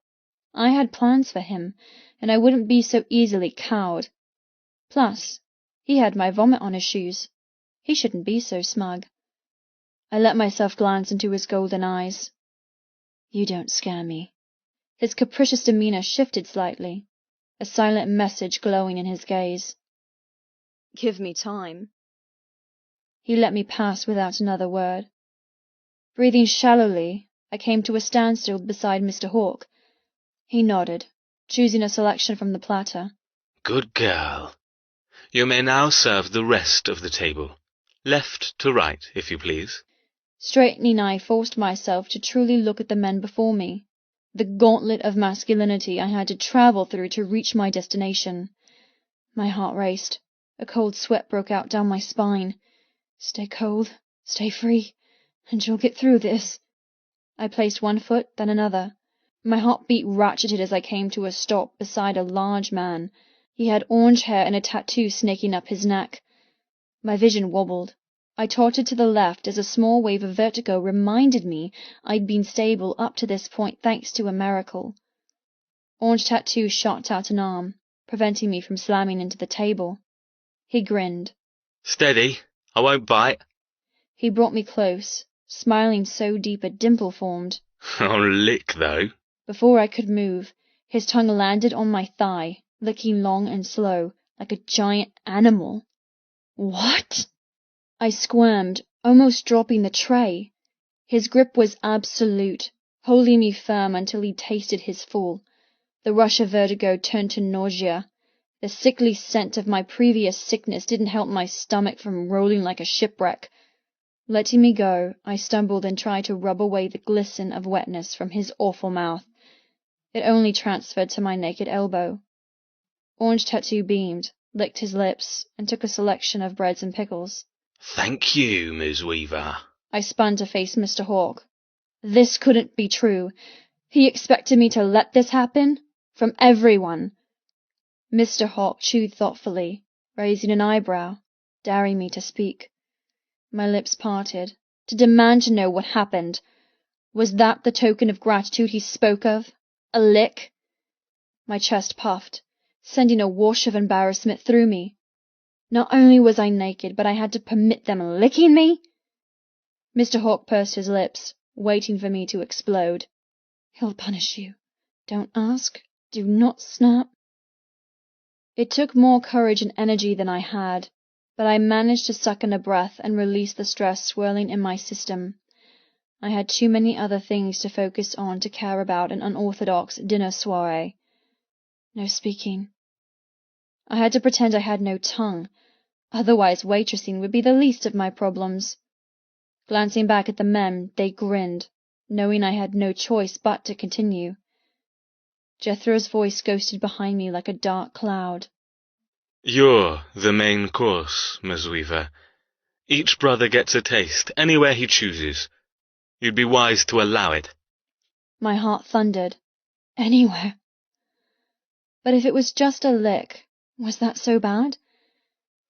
I had plans for him, and I wouldn't be so easily cowed. Plus, he had my vomit on his shoes. He shouldn't be so smug. I let myself glance into his golden eyes. You don't scare me. His capricious demeanor shifted slightly, a silent message glowing in his gaze. Give me time. He let me pass without another word. Breathing shallowly, I came to a standstill beside Mr. Hawke. He nodded, choosing a selection from the platter. Good girl. You may now serve the rest of the table. Left to right, if you please. Straightening, I forced myself to truly look at the men before me, the gauntlet of masculinity I had to travel through to reach my destination. My heart raced. A cold sweat broke out down my spine. Stay cold, stay free, and you'll get through this. I placed one foot, then another. My heartbeat ratcheted as I came to a stop beside a large man. He had orange hair and a tattoo snaking up his neck. My vision wobbled. I tottered to the left as a small wave of vertigo reminded me I'd been stable up to this point thanks to a miracle. Orange Tattoo shot out an arm, preventing me from slamming into the table. He grinned. Steady, I won't bite. He brought me close, smiling so deep a dimple formed. I'll lick, though. Before I could move, his tongue landed on my thigh, licking long and slow, like a giant animal. What? I squirmed, almost dropping the tray. His grip was absolute, holding me firm until he tasted his full. The rush of vertigo turned to nausea. The sickly scent of my previous sickness didn't help my stomach from rolling like a shipwreck. Letting me go, I stumbled and tried to rub away the glisten of wetness from his awful mouth. It only transferred to my naked elbow. Orange Tattoo beamed, licked his lips, and took a selection of breads and pickles. Thank you, Ms. Weaver. I spun to face Mr. Hawke. This couldn't be true. He expected me to let this happen? From everyone. Mr. Hawke chewed thoughtfully, raising an eyebrow, daring me to speak. My lips parted, to demand to know what happened. Was that the token of gratitude he spoke of? A lick? My chest puffed, sending a wash of embarrassment through me. Not only was I naked, but I had to permit them licking me? Mr. Hawke pursed his lips, waiting for me to explode. He'll punish you. Don't ask. Do not snap. It took more courage and energy than I had, but I managed to suck in a breath and release the stress swirling in my system. I had too many other things to focus on to care about an unorthodox dinner soiree. No speaking. I had to pretend I had no tongue, otherwise waitressing would be the least of my problems. Glancing back at the men, they grinned, knowing I had no choice but to continue. Jethro's voice ghosted behind me like a dark cloud. You're the main course, Ms. Weaver. Each brother gets a taste, anywhere he chooses. You'd be wise to allow it. My heart thundered. Anywhere. But if it was just a lick, was that so bad?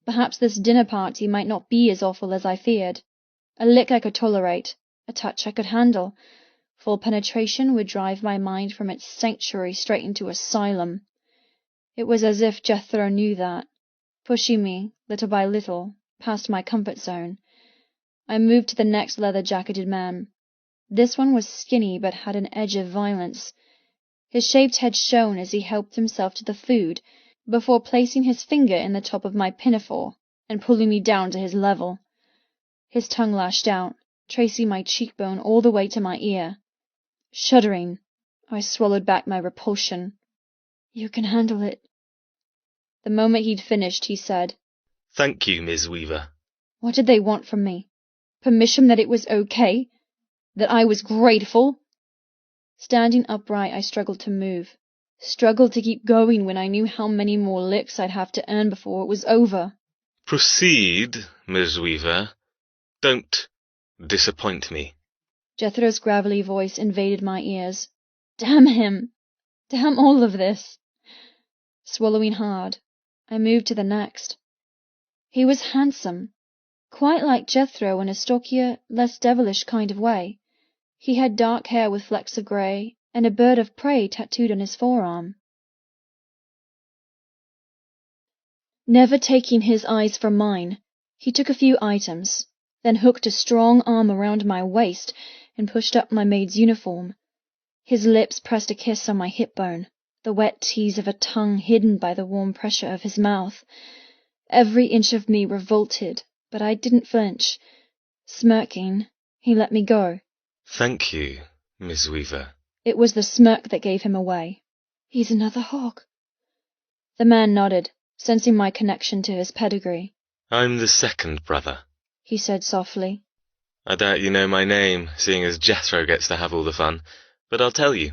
Perhaps this dinner party might not be as awful as I feared. A lick I could tolerate, a touch I could handle. Full penetration would drive my mind from its sanctuary straight into asylum. It was as if Jethro knew that, pushing me, little by little, past my comfort zone. I moved to the next leather-jacketed man. This one was skinny but had an edge of violence. His shaved head shone as he helped himself to the food, before placing his finger in the top of my pinafore and pulling me down to his level. His tongue lashed out, tracing my cheekbone all the way to my ear. Shuddering, I swallowed back my repulsion. You can handle it. The moment he'd finished, he said, Thank you, Ms. Weaver. What did they want from me? Permission that it was okay? That I was grateful? Standing upright, I struggled to move. Struggled to keep going when I knew how many more licks I'd have to earn before it was over. Proceed, Ms. Weaver. Don't disappoint me. Jethro's gravelly voice invaded my ears. Damn him! Damn all of this! Swallowing hard, I moved to the next. He was handsome. quite like Jethro in a stockier, less devilish kind of way. He had dark hair with flecks of grey, and a bird of prey tattooed on his forearm. Never taking his eyes from mine, he took a few items, then hooked a strong arm around my waist and pushed up my maid's uniform. His lips pressed a kiss on my hip bone, the wet tease of a tongue hidden by the warm pressure of his mouth. Every inch of me revolted, but I didn't flinch. Smirking, he let me go. Thank you, Miss Weaver. It was the smirk that gave him away. He's another Hawke. The man nodded, sensing my connection to his pedigree. I'm the second brother, he said softly. I doubt you know my name, seeing as Jethro gets to have all the fun, but I'll tell you,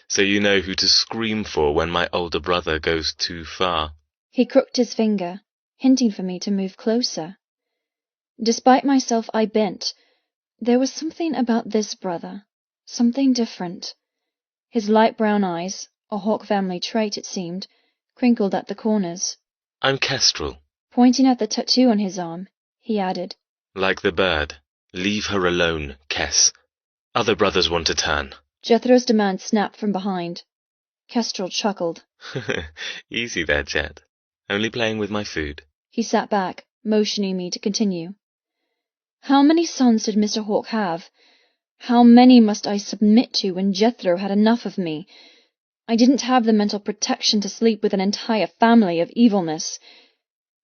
so you know who to scream for when my older brother goes too far. He crooked his finger, hinting for me to move closer. Despite myself, I bent. There was something about this brother, something different. His light brown eyes, a Hawke family trait it seemed, crinkled at the corners. I'm Kestrel. Pointing at the tattoo on his arm, he added, Like the bird. Leave her alone, Kess. Other brothers want to turn. Jethro's demand snapped from behind. Kestrel chuckled. Easy there, Jet. Only playing with my food. He sat back, motioning me to continue. How many sons did Mr. Hawke have? How many must I submit to when Jethro had enough of me? I didn't have the mental protection to sleep with an entire family of evilness.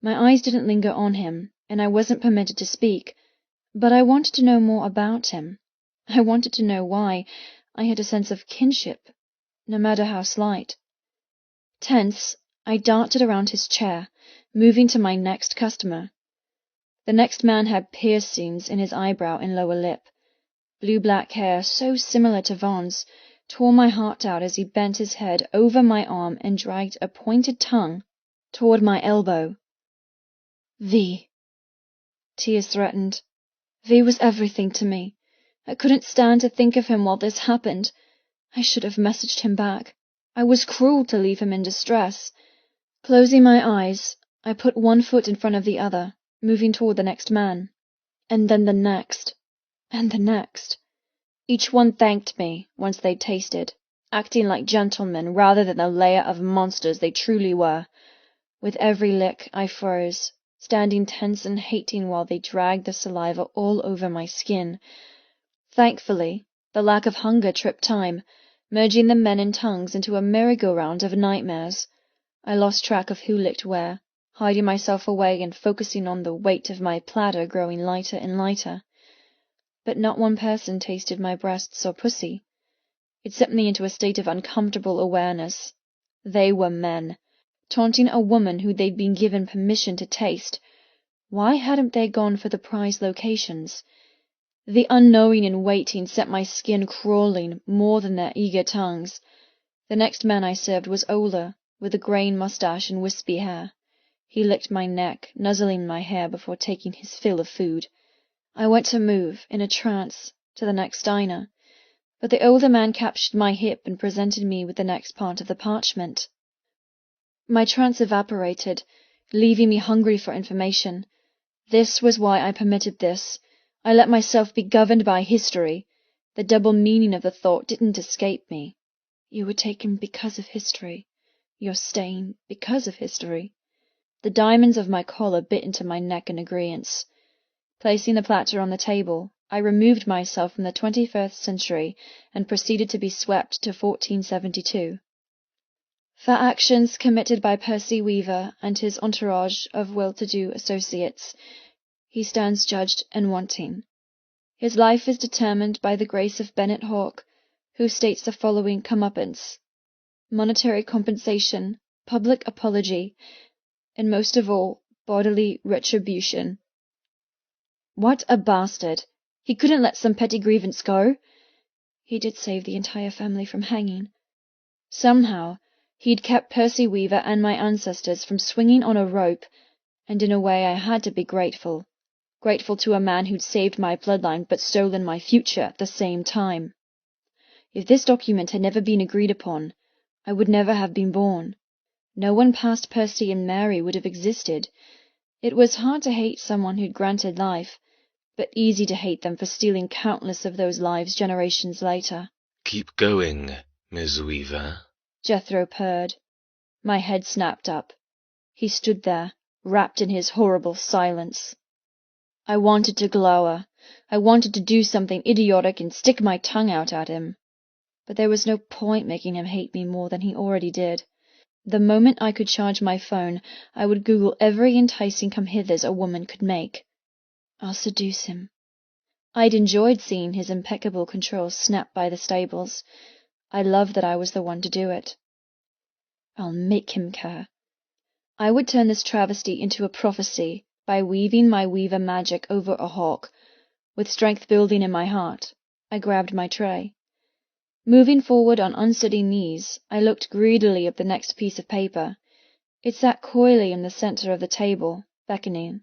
My eyes didn't linger on him, and I wasn't permitted to speak, but I wanted to know more about him. I wanted to know why I had a sense of kinship, no matter how slight. Tense, I darted around his chair, moving to my next customer. The next man had piercings in his eyebrow and lower lip. Blue-black hair, so similar to Vaughn's, tore my heart out as he bent his head over my arm and dragged a pointed tongue toward my elbow. V. Tears threatened. V was everything to me. I couldn't stand to think of him while this happened. I should have messaged him back. I was cruel to leave him in distress. Closing my eyes, I put one foot in front of the other, moving toward the next man. And then the next. And the next. Each one thanked me once they'd tasted, acting like gentlemen rather than the layer of monsters they truly were. With every lick, I froze, standing tense and hating while they dragged the saliva all over my skin. Thankfully, the lack of hunger tripped time, merging the men and tongues into a merry-go-round of nightmares. I lost track of who licked where, hiding myself away and focusing on the weight of my platter growing lighter and lighter. But not one person tasted my breasts or pussy. It sent me into a state of uncomfortable awareness. They were men, taunting a woman who they'd been given permission to taste. Why hadn't they gone for the prized locations? The unknowing and waiting set my skin crawling more than their eager tongues. The next man I served was older, with a graying mustache and wispy hair. He licked my neck, nuzzling my hair before taking his fill of food. I went to move, in a trance, to the next diner, but the older man captured my hip and presented me with the next part of the parchment. My trance evaporated, leaving me hungry for information. This was why I permitted this. I let myself be governed by history. The double meaning of the thought didn't escape me. You were taken because of history. You're staying because of history. The diamonds of my collar bit into my neck in agreeance. Placing the platter on the table, I removed myself from the 21st century and proceeded to be swept to 1472. For actions committed by Percy Weaver and his entourage of well-to-do associates, he stands judged and wanting. His life is determined by the grace of Bennett Hawke, who states the following comeuppance: monetary compensation, public apology, and most of all, bodily retribution. What a bastard! He couldn't let some petty grievance go. He did save the entire family from hanging. Somehow, he'd kept Percy Weaver and my ancestors from swinging on a rope, and in a way I had to be grateful. Grateful to a man who'd saved my bloodline but stolen my future at the same time. If this document had never been agreed upon, I would never have been born. No one past Percy and Mary would have existed. It was hard to hate someone who'd granted life, but easy to hate them for stealing countless of those lives generations later. Keep going, Miss Weaver, Jethro purred. My head snapped up. He stood there, wrapped in his horrible silence. I wanted to glower. I wanted to do something idiotic and stick my tongue out at him. But there was no point making him hate me more than he already did. The moment I could charge my phone, I would Google every enticing come-hithers a woman could make. I'll seduce him. I'd enjoyed seeing his impeccable control snapped by the stables. I loved that I was the one to do it. I'll make him care. I would turn this travesty into a prophecy by weaving my weaver magic over a hawk. With strength building in my heart, I grabbed my tray. Moving forward on unsteady knees, I looked greedily at the next piece of paper. It sat coyly in the center of the table, beckoning.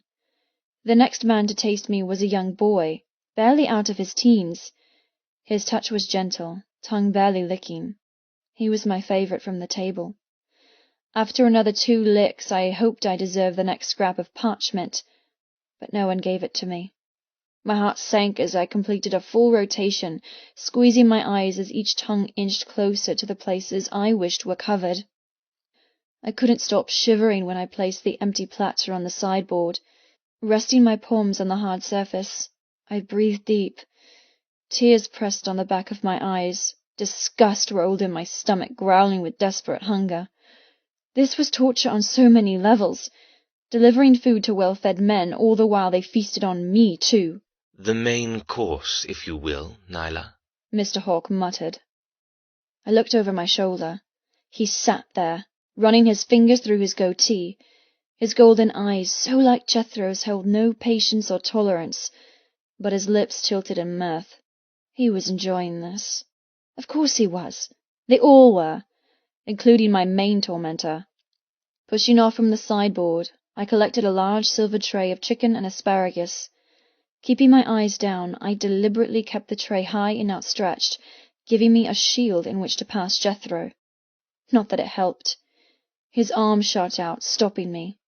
The next man to taste me was a young boy, barely out of his teens. His touch was gentle, tongue barely licking. He was my favorite from the table. After another 2 licks, I hoped I deserved the next scrap of parchment, but no one gave it to me. My heart sank as I completed a full rotation, squeezing my eyes as each tongue inched closer to the places I wished were covered. I couldn't stop shivering when I placed the empty platter on the sideboard. Resting my palms on the hard surface, I breathed deep. Tears pressed on the back of my eyes. Disgust rolled in my stomach, growling with desperate hunger. This was torture on so many levels, delivering food to well-fed men, all the while they feasted on me, too. The main course, if you will, Nyla, Mr. Hawk muttered. I looked over my shoulder. He sat there, running his fingers through his goatee. His golden eyes, so like Jethro's, held no patience or tolerance, but his lips tilted in mirth. He was enjoying this. Of course he was. They all were, including my main tormentor. Pushing off from the sideboard, I collected a large silver tray of chicken and asparagus. Keeping my eyes down, I deliberately kept the tray high and outstretched, giving me a shield in which to pass Jethro. Not that it helped. His arm shot out, stopping me.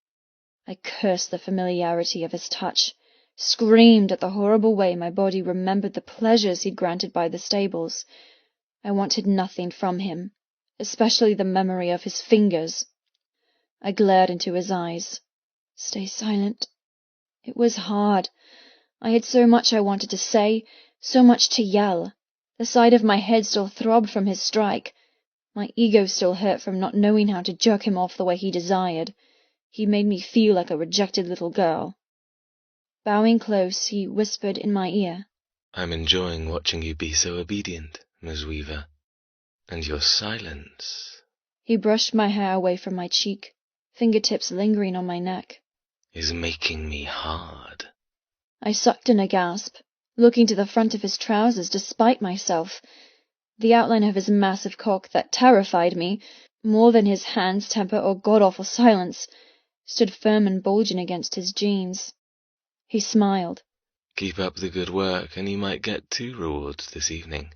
I cursed the familiarity of his touch, screamed at the horrible way my body remembered the pleasures he'd granted by the stables. I wanted nothing from him, especially the memory of his fingers. I glared into his eyes. Stay silent. It was hard. I had so much I wanted to say, so much to yell. The side of my head still throbbed from his strike. My ego still hurt from not knowing how to jerk him off the way he desired. He made me feel like a rejected little girl. Bowing close, he whispered in my ear. I'm enjoying watching you be so obedient, Miss Weaver. And your silence He brushed my hair away from my cheek, fingertips lingering on my neck. is making me hard. I sucked in a gasp, looking to the front of his trousers despite myself. The outline of his massive cock that terrified me, more than his hand's temper or god-awful silence, stood firm and bulging against his jeans. He smiled. Keep up the good work, and you might get 2 rewards this evening.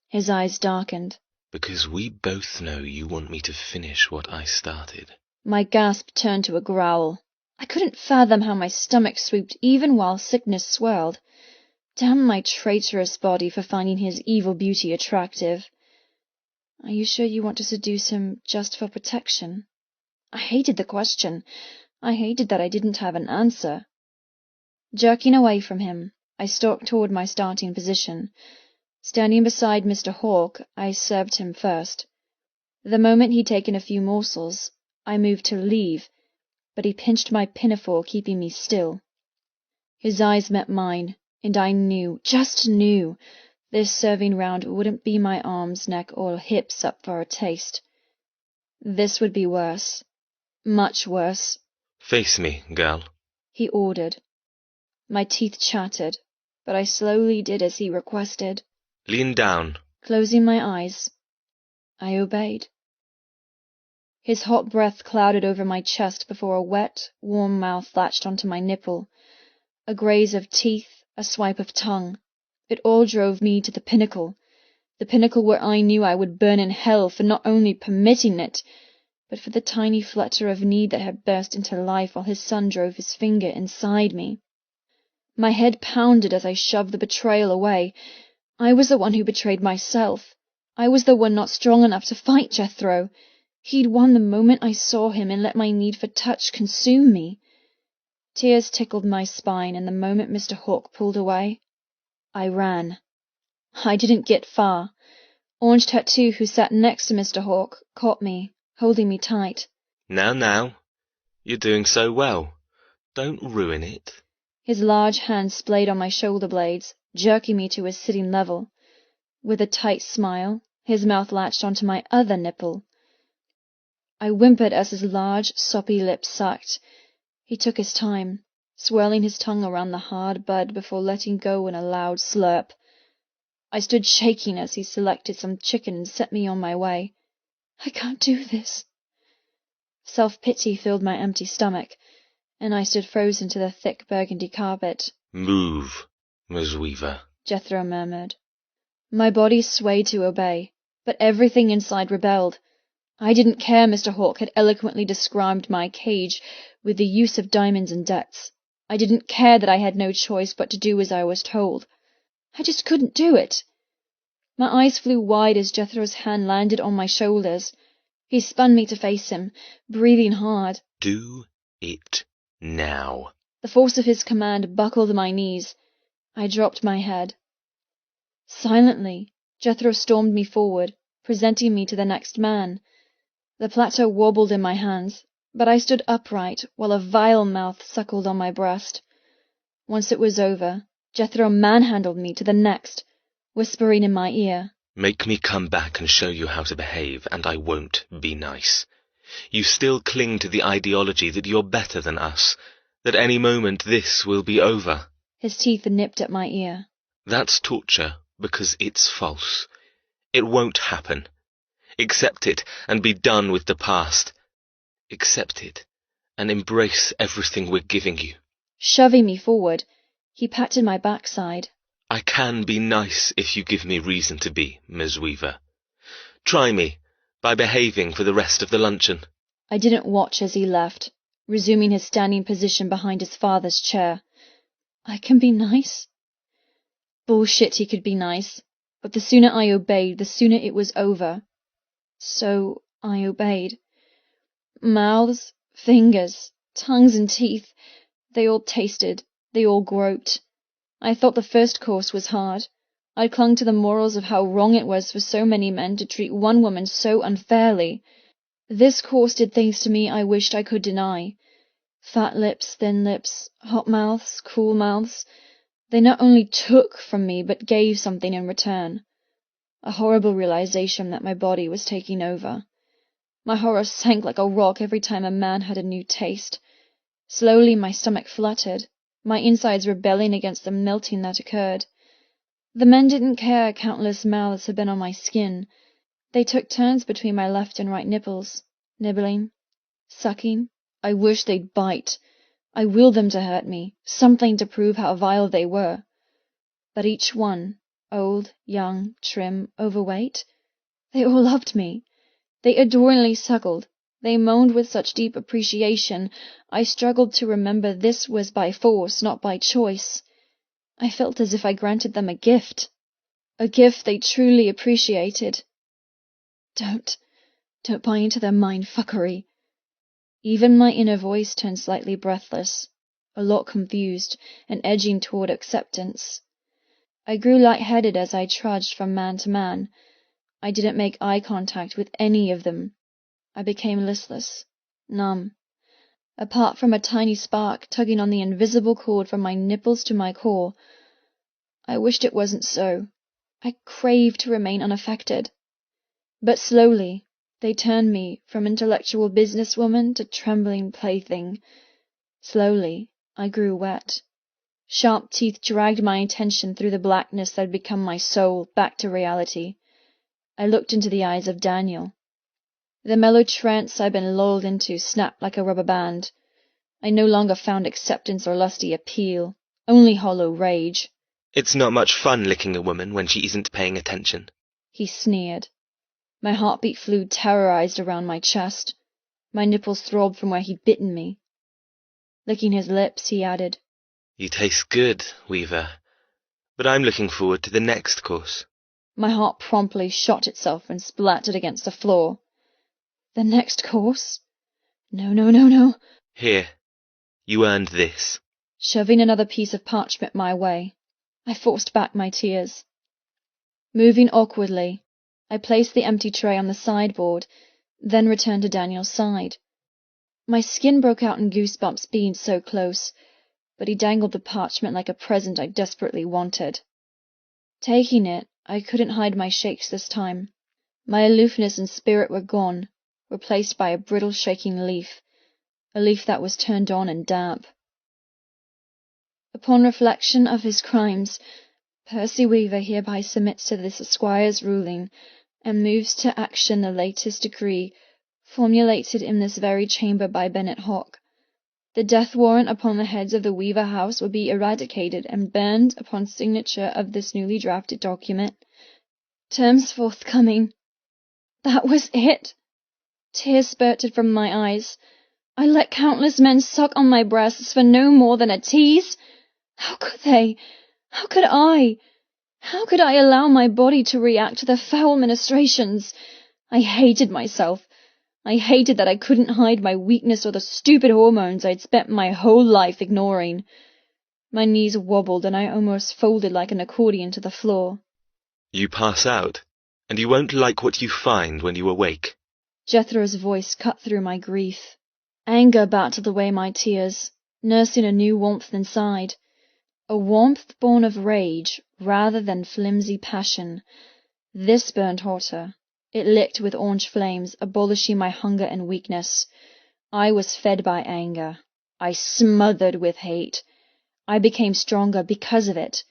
His eyes darkened. Because we both know you want me to finish what I started. My gasp turned to a growl. I couldn't fathom how my stomach swooped even while sickness swirled. Damn my traitorous body for finding his evil beauty attractive. Are you sure you want to seduce him just for protection? I hated the question. I hated that I didn't have an answer. Jerking away from him, I stalked toward my starting position. Standing beside Mr. Hawk, I served him first. The moment he'd taken a few morsels, I moved to leave, but he pinched my pinafore, keeping me still. His eyes met mine, and I knew, just knew, this serving round wouldn't be my arms, neck, or hips up for a taste. This would be worse. Much worse. Face me, girl, He ordered. My teeth chattered, but I slowly did as he requested. Lean down. Closing my eyes, I obeyed. His hot breath clouded over my chest before a wet, warm mouth latched onto my nipple. A graze of teeth, a swipe of tongue. It all drove me to the pinnacle where I knew I would burn in hell for not only permitting it, but for the tiny flutter of need that had burst into life while his son drove his finger inside me. My head pounded as I shoved the betrayal away. I was the one who betrayed myself. I was the one not strong enough to fight Jethro. He'd won the moment I saw him and let my need for touch consume me. Tears tickled my spine, and the moment Mr. Hawke pulled away, I ran. I didn't get far. Orange Tattoo, who sat next to Mr. Hawke, caught me, holding me tight. Now, you're doing so well. Don't ruin it. His large hand splayed on my shoulder blades, jerking me to his sitting level. With a tight smile, his mouth latched onto my other nipple. I whimpered as his large, soppy lips sucked. He took his time, swirling his tongue around the hard bud before letting go in a loud slurp. I stood shaking as he selected some chicken and set me on my way. I can't do this. Self-pity filled my empty stomach, and I stood frozen to the thick burgundy carpet. Move, Miss Weaver, Jethro murmured. My body swayed to obey, but everything inside rebelled. I didn't care Mr. Hawke had eloquently described my cage with the use of diamonds and debts. I didn't care that I had no choice but to do as I was told. I just couldn't do it. My eyes flew wide as Jethro's hand landed on my shoulders. He spun me to face him, breathing hard. Do it now. The force of his command buckled my knees. I dropped my head. Silently, Jethro stormed me forward, presenting me to the next man. The plateau wobbled in my hands, but I stood upright while a vile mouth suckled on my breast. Once it was over, Jethro manhandled me to the next, whispering in my ear, Make me come back and show you how to behave, and I won't be nice. You still cling to the ideology that you're better than us, that any moment this will be over. His teeth nipped at my ear. That's torture, because it's false. It won't happen. Accept it and be done with the past. Accept it and embrace everything we're giving you. Shoving me forward, he patted my backside. I can be nice if you give me reason to be, Miss Weaver. Try me by behaving for the rest of the luncheon. I didn't watch as he left, resuming his standing position behind his father's chair. I can be nice? Bullshit he could be nice, but the sooner I obeyed, the sooner it was over. So I obeyed. Mouths, fingers, tongues and teeth, they all tasted, they all groped. I thought the first course was hard. I clung to the morals of how wrong it was for so many men to treat one woman so unfairly. This course did things to me I wished I could deny. Fat lips, thin lips, hot mouths, cool mouths. They not only took from me, but gave something in return. A horrible realization that my body was taking over. My horror sank like a rock every time a man had a new taste. Slowly my stomach fluttered, my insides rebelling against the melting that occurred. The men didn't care countless mouths had been on my skin. They took turns between my left and right nipples, nibbling, sucking. I wished they'd bite. I willed them to hurt me, something to prove how vile they were. But each one, old, young, trim, overweight, they all loved me. They adoringly suckled. They moaned with such deep appreciation, I struggled to remember this was by force, not by choice. I felt as if I granted them a gift they truly appreciated. Don't buy into their mind-fuckery. Even my inner voice turned slightly breathless, a lot confused, and edging toward acceptance. I grew light-headed as I trudged from man to man. I didn't make eye contact with any of them. I became listless, numb. Apart from a tiny spark tugging on the invisible cord from my nipples to my core, I wished it wasn't so. I craved to remain unaffected. But slowly, they turned me from intellectual businesswoman to trembling plaything. Slowly, I grew wet. Sharp teeth dragged my attention through the blackness that had become my soul back to reality. I looked into the eyes of Daniel. The mellow trance I'd been lulled into snapped like a rubber band. I no longer found acceptance or lusty appeal, only hollow rage. It's not much fun licking a woman when she isn't paying attention. He sneered. My heartbeat flew terrorized around my chest. My nipples throbbed from where he'd bitten me. Licking his lips, he added, You taste good, Weaver, but I'm looking forward to the next course. My heart promptly shot itself and splattered against the floor. The next course? No. Here, you earned this. Shoving another piece of parchment my way, I forced back my tears. Moving awkwardly, I placed the empty tray on the sideboard, then returned to Daniel's side. My skin broke out in goosebumps being so close, but he dangled the parchment like a present I desperately wanted. Taking it, I couldn't hide my shakes this time. My aloofness and spirit were gone, replaced by a brittle shaking leaf, a leaf that was turned on and damp. Upon reflection of his crimes, Percy Weaver hereby submits to this Esquire's ruling, and moves to action the latest decree, formulated in this very chamber by Bennet Hawke. The death warrant upon the heads of the Weaver house will be eradicated and burned upon signature of this newly drafted document. Terms forthcoming. That was it. Tears spurted from my eyes. I let countless men suck on my breasts for no more than a tease. How could they? How could I? How could I allow my body to react to the foul ministrations? I hated myself. I hated that I couldn't hide my weakness or the stupid hormones I'd spent my whole life ignoring. My knees wobbled and I almost folded like an accordion to the floor. You pass out, and you won't like what you find when you awake. Jethro's voice cut through my grief. Anger battled away my tears, nursing a new warmth inside. A warmth born of rage rather than flimsy passion. This burned hotter. It licked with orange flames, abolishing my hunger and weakness. I was fed by anger. I smothered with hate. I became stronger because of it.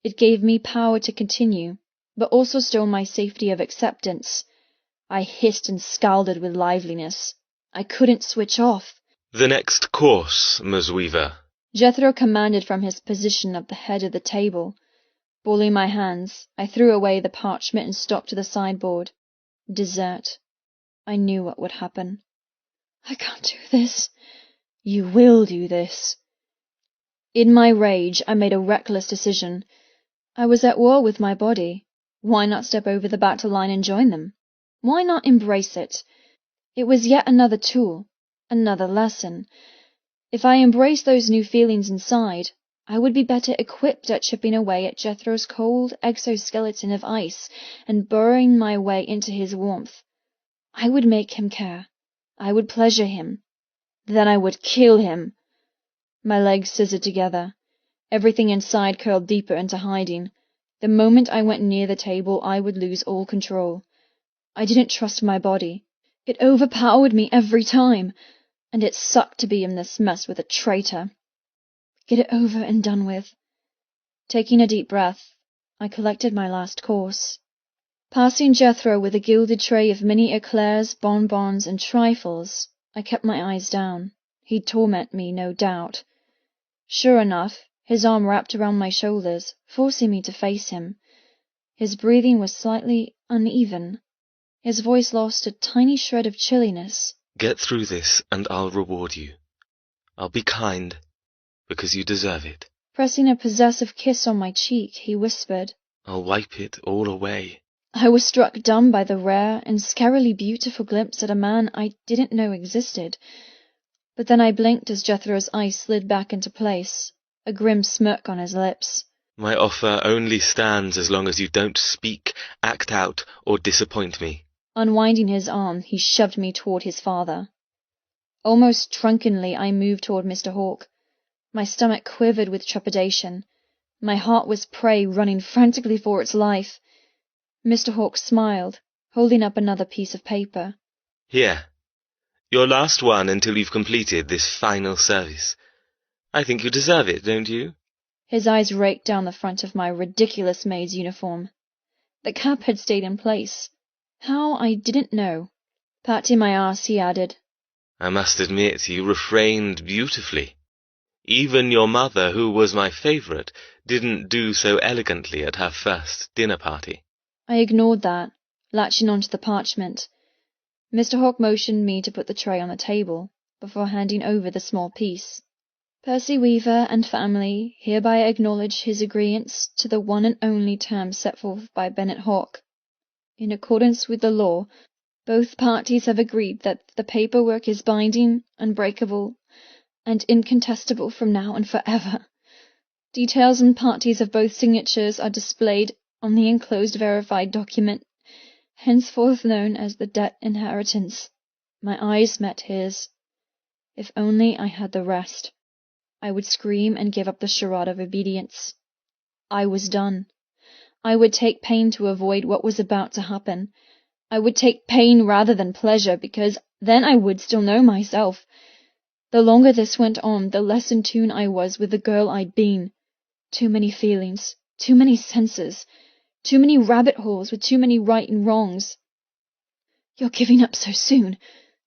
It gave me power to continue, but also stole my safety of acceptance. I hissed and scowled with liveliness. I couldn't switch off. The next course, Ms. Weaver. Jethro commanded from his position at the head of the table. Balling my hands, I threw away the parchment and stalked to the sideboard. Dessert. I knew what would happen. I can't do this. You will do this. In my rage, I made a reckless decision. I was at war with my body. Why not step over the battle line and join them? Why not embrace it? It was yet another tool, another lesson. If I embraced those new feelings inside, I would be better equipped at chipping away at Jethro's cold exoskeleton of ice and burrowing my way into his warmth. I would make him care. I would pleasure him. Then I would kill him. My legs scissored together. Everything inside curled deeper into hiding. The moment I went near the table, I would lose all control. I didn't trust my body. It overpowered me every time, and it sucked to be in this mess with a traitor. Get it over and done with. Taking a deep breath, I collected my last course. Passing Jethro with a gilded tray of mini eclairs, bonbons, and trifles, I kept my eyes down. He'd torment me, no doubt. Sure enough, his arm wrapped around my shoulders, forcing me to face him. His breathing was slightly uneven. His voice lost a tiny shred of chilliness. Get through this, and I'll reward you. I'll be kind, because you deserve it. Pressing a possessive kiss on my cheek, he whispered. I'll wipe it all away. I was struck dumb by the rare and scarily beautiful glimpse at a man I didn't know existed. But then I blinked as Jethro's eyes slid back into place, a grim smirk on his lips. My offer only stands as long as you don't speak, act out, or disappoint me. Unwinding his arm, he shoved me toward his father. Almost drunkenly, I moved toward Mr. Hawke. My stomach quivered with trepidation. My heart was prey running frantically for its life. Mr. Hawke smiled, holding up another piece of paper. Here. Your last one until you've completed this final service. I think you deserve it, don't you? His eyes raked down the front of my ridiculous maid's uniform. The cap had stayed in place. How, I didn't know. Patting my arse, he added, I must admit you refrained beautifully. Even your mother, who was my favourite, didn't do so elegantly at her first dinner party. I ignored that, latching onto the parchment. Mr. Hawke motioned me to put the tray on the table, before handing over the small piece. Percy Weaver and family hereby acknowledge his agreeance to the one and only terms set forth by Bennett Hawke. In accordance with the law, both parties have agreed that the paperwork is binding, unbreakable, and incontestable from now and forever. Details and parties of both signatures are displayed on the enclosed verified document, henceforth known as the debt inheritance. My eyes met his. If only I had the rest, I would scream and give up the charade of obedience. I was done. I would take pain to avoid what was about to happen. I would take pain rather than pleasure, because then I would still know myself. The longer this went on, the less in tune I was with the girl I'd been. Too many feelings, too many senses, too many rabbit holes with too many right and wrongs. You're giving up so soon.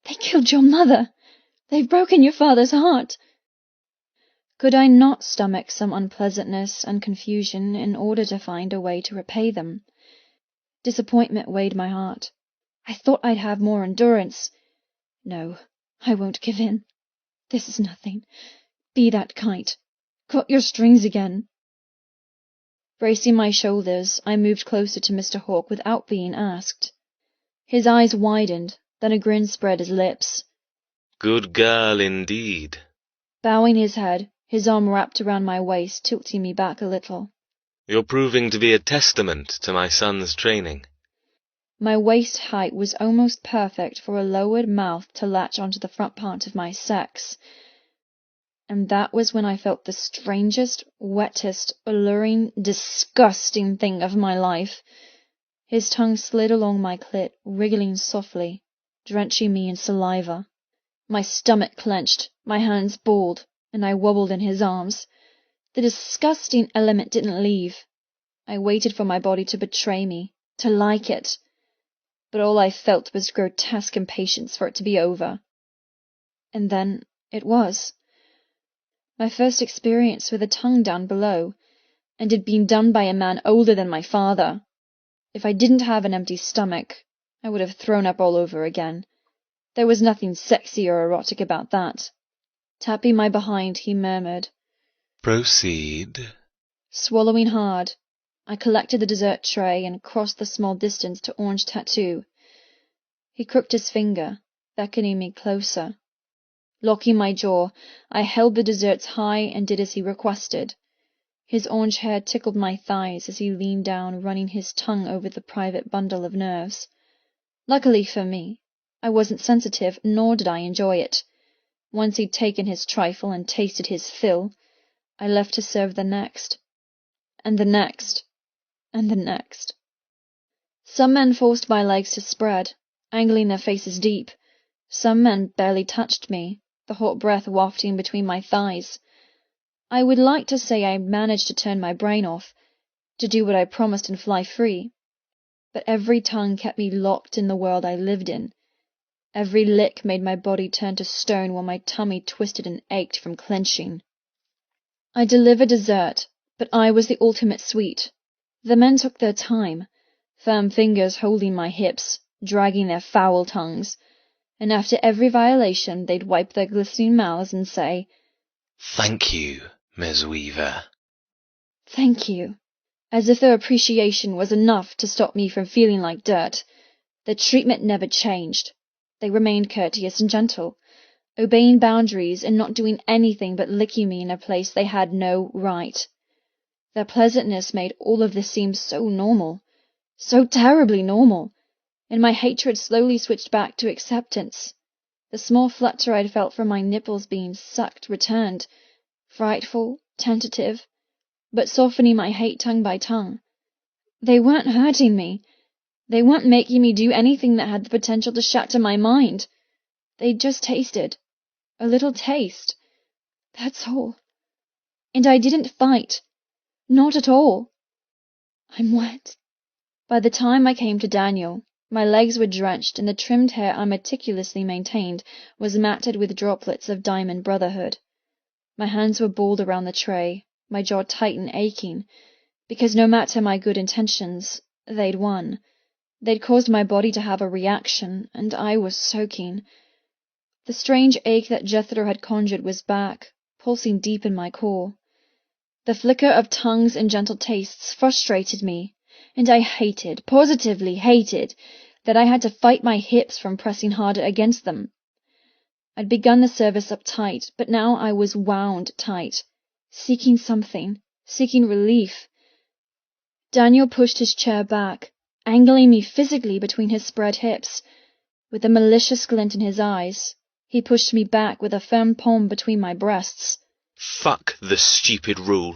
They killed your mother. They've broken your father's heart. Could I not stomach some unpleasantness and confusion in order to find a way to repay them? Disappointment weighed my heart. I thought I'd have more endurance. No, I won't give in. This is nothing. Be that kite. Cut your strings again. Bracing my shoulders, I moved closer to Mr. Hawke without being asked. His eyes widened, then a grin spread his lips. Good girl indeed. Bowing his head, his arm wrapped around my waist, tilting me back a little. You're proving to be a testament to my son's training. My waist height was almost perfect for a lowered mouth to latch onto the front part of my sex. And that was when I felt the strangest, wettest, alluring, disgusting thing of my life. His tongue slid along my clit, wriggling softly, drenching me in saliva. My stomach clenched, my hands balled, and I wobbled in his arms. The disgusting element didn't leave. I waited for my body to betray me, to like it. But all I felt was grotesque impatience for it to be over. And then it was. My first experience with a tongue down below, and it being done by a man older than my father. If I didn't have an empty stomach, I would have thrown up all over again. There was nothing sexy or erotic about that. Tapping my behind, he murmured, Proceed. Swallowing hard, I collected the dessert tray and crossed the small distance to Orange Tattoo. He crooked his finger, beckoning me closer. Locking my jaw, I held the desserts high and did as he requested. His orange hair tickled my thighs as he leaned down, running his tongue over the private bundle of nerves. Luckily for me, I wasn't sensitive, nor did I enjoy it. Once he'd taken his trifle and tasted his fill, I left to serve the next. And the next. And the next. Some men forced my legs to spread, angling their faces deep. Some men barely touched me, the hot breath wafting between my thighs. I would like to say I managed to turn my brain off, to do what I promised and fly free. But every tongue kept me locked in the world I lived in. Every lick made my body turn to stone while my tummy twisted and ached from clenching. I delivered dessert, but I was the ultimate sweet. The men took their time, firm fingers holding my hips, dragging their foul tongues, and after every violation they'd wipe their glistening mouths and say, Thank you, Miss Weaver. Thank you, as if their appreciation was enough to stop me from feeling like dirt. Their treatment never changed. They remained courteous and gentle, obeying boundaries and not doing anything but licking me in a place they had no right. Their pleasantness made all of this seem so normal, so terribly normal, and my hatred slowly switched back to acceptance. The small flutter I'd felt from my nipples being sucked returned, frightful, tentative, but softening my hate tongue by tongue. They weren't hurting me. They weren't making me do anything that had the potential to shatter my mind. They'd just tasted. A little taste. That's all. And I didn't fight. Not at all. I'm wet. By the time I came to Daniel, my legs were drenched and the trimmed hair I meticulously maintained was matted with droplets of Diamond Brotherhood. My hands were balled around the tray, my jaw tight and aching, because no matter my good intentions, they'd won. They'd caused my body to have a reaction, and I was soaking. The strange ache that Jethro had conjured was back, pulsing deep in my core. The flicker of tongues and gentle tastes frustrated me, and I hated, positively hated, that I had to fight my hips from pressing harder against them. I'd begun the service up tight, but now I was wound tight, seeking something, seeking relief. Daniel pushed his chair back, angling me physically between his spread hips. With a malicious glint in his eyes, he pushed me back with a firm palm between my breasts. Fuck the stupid rule.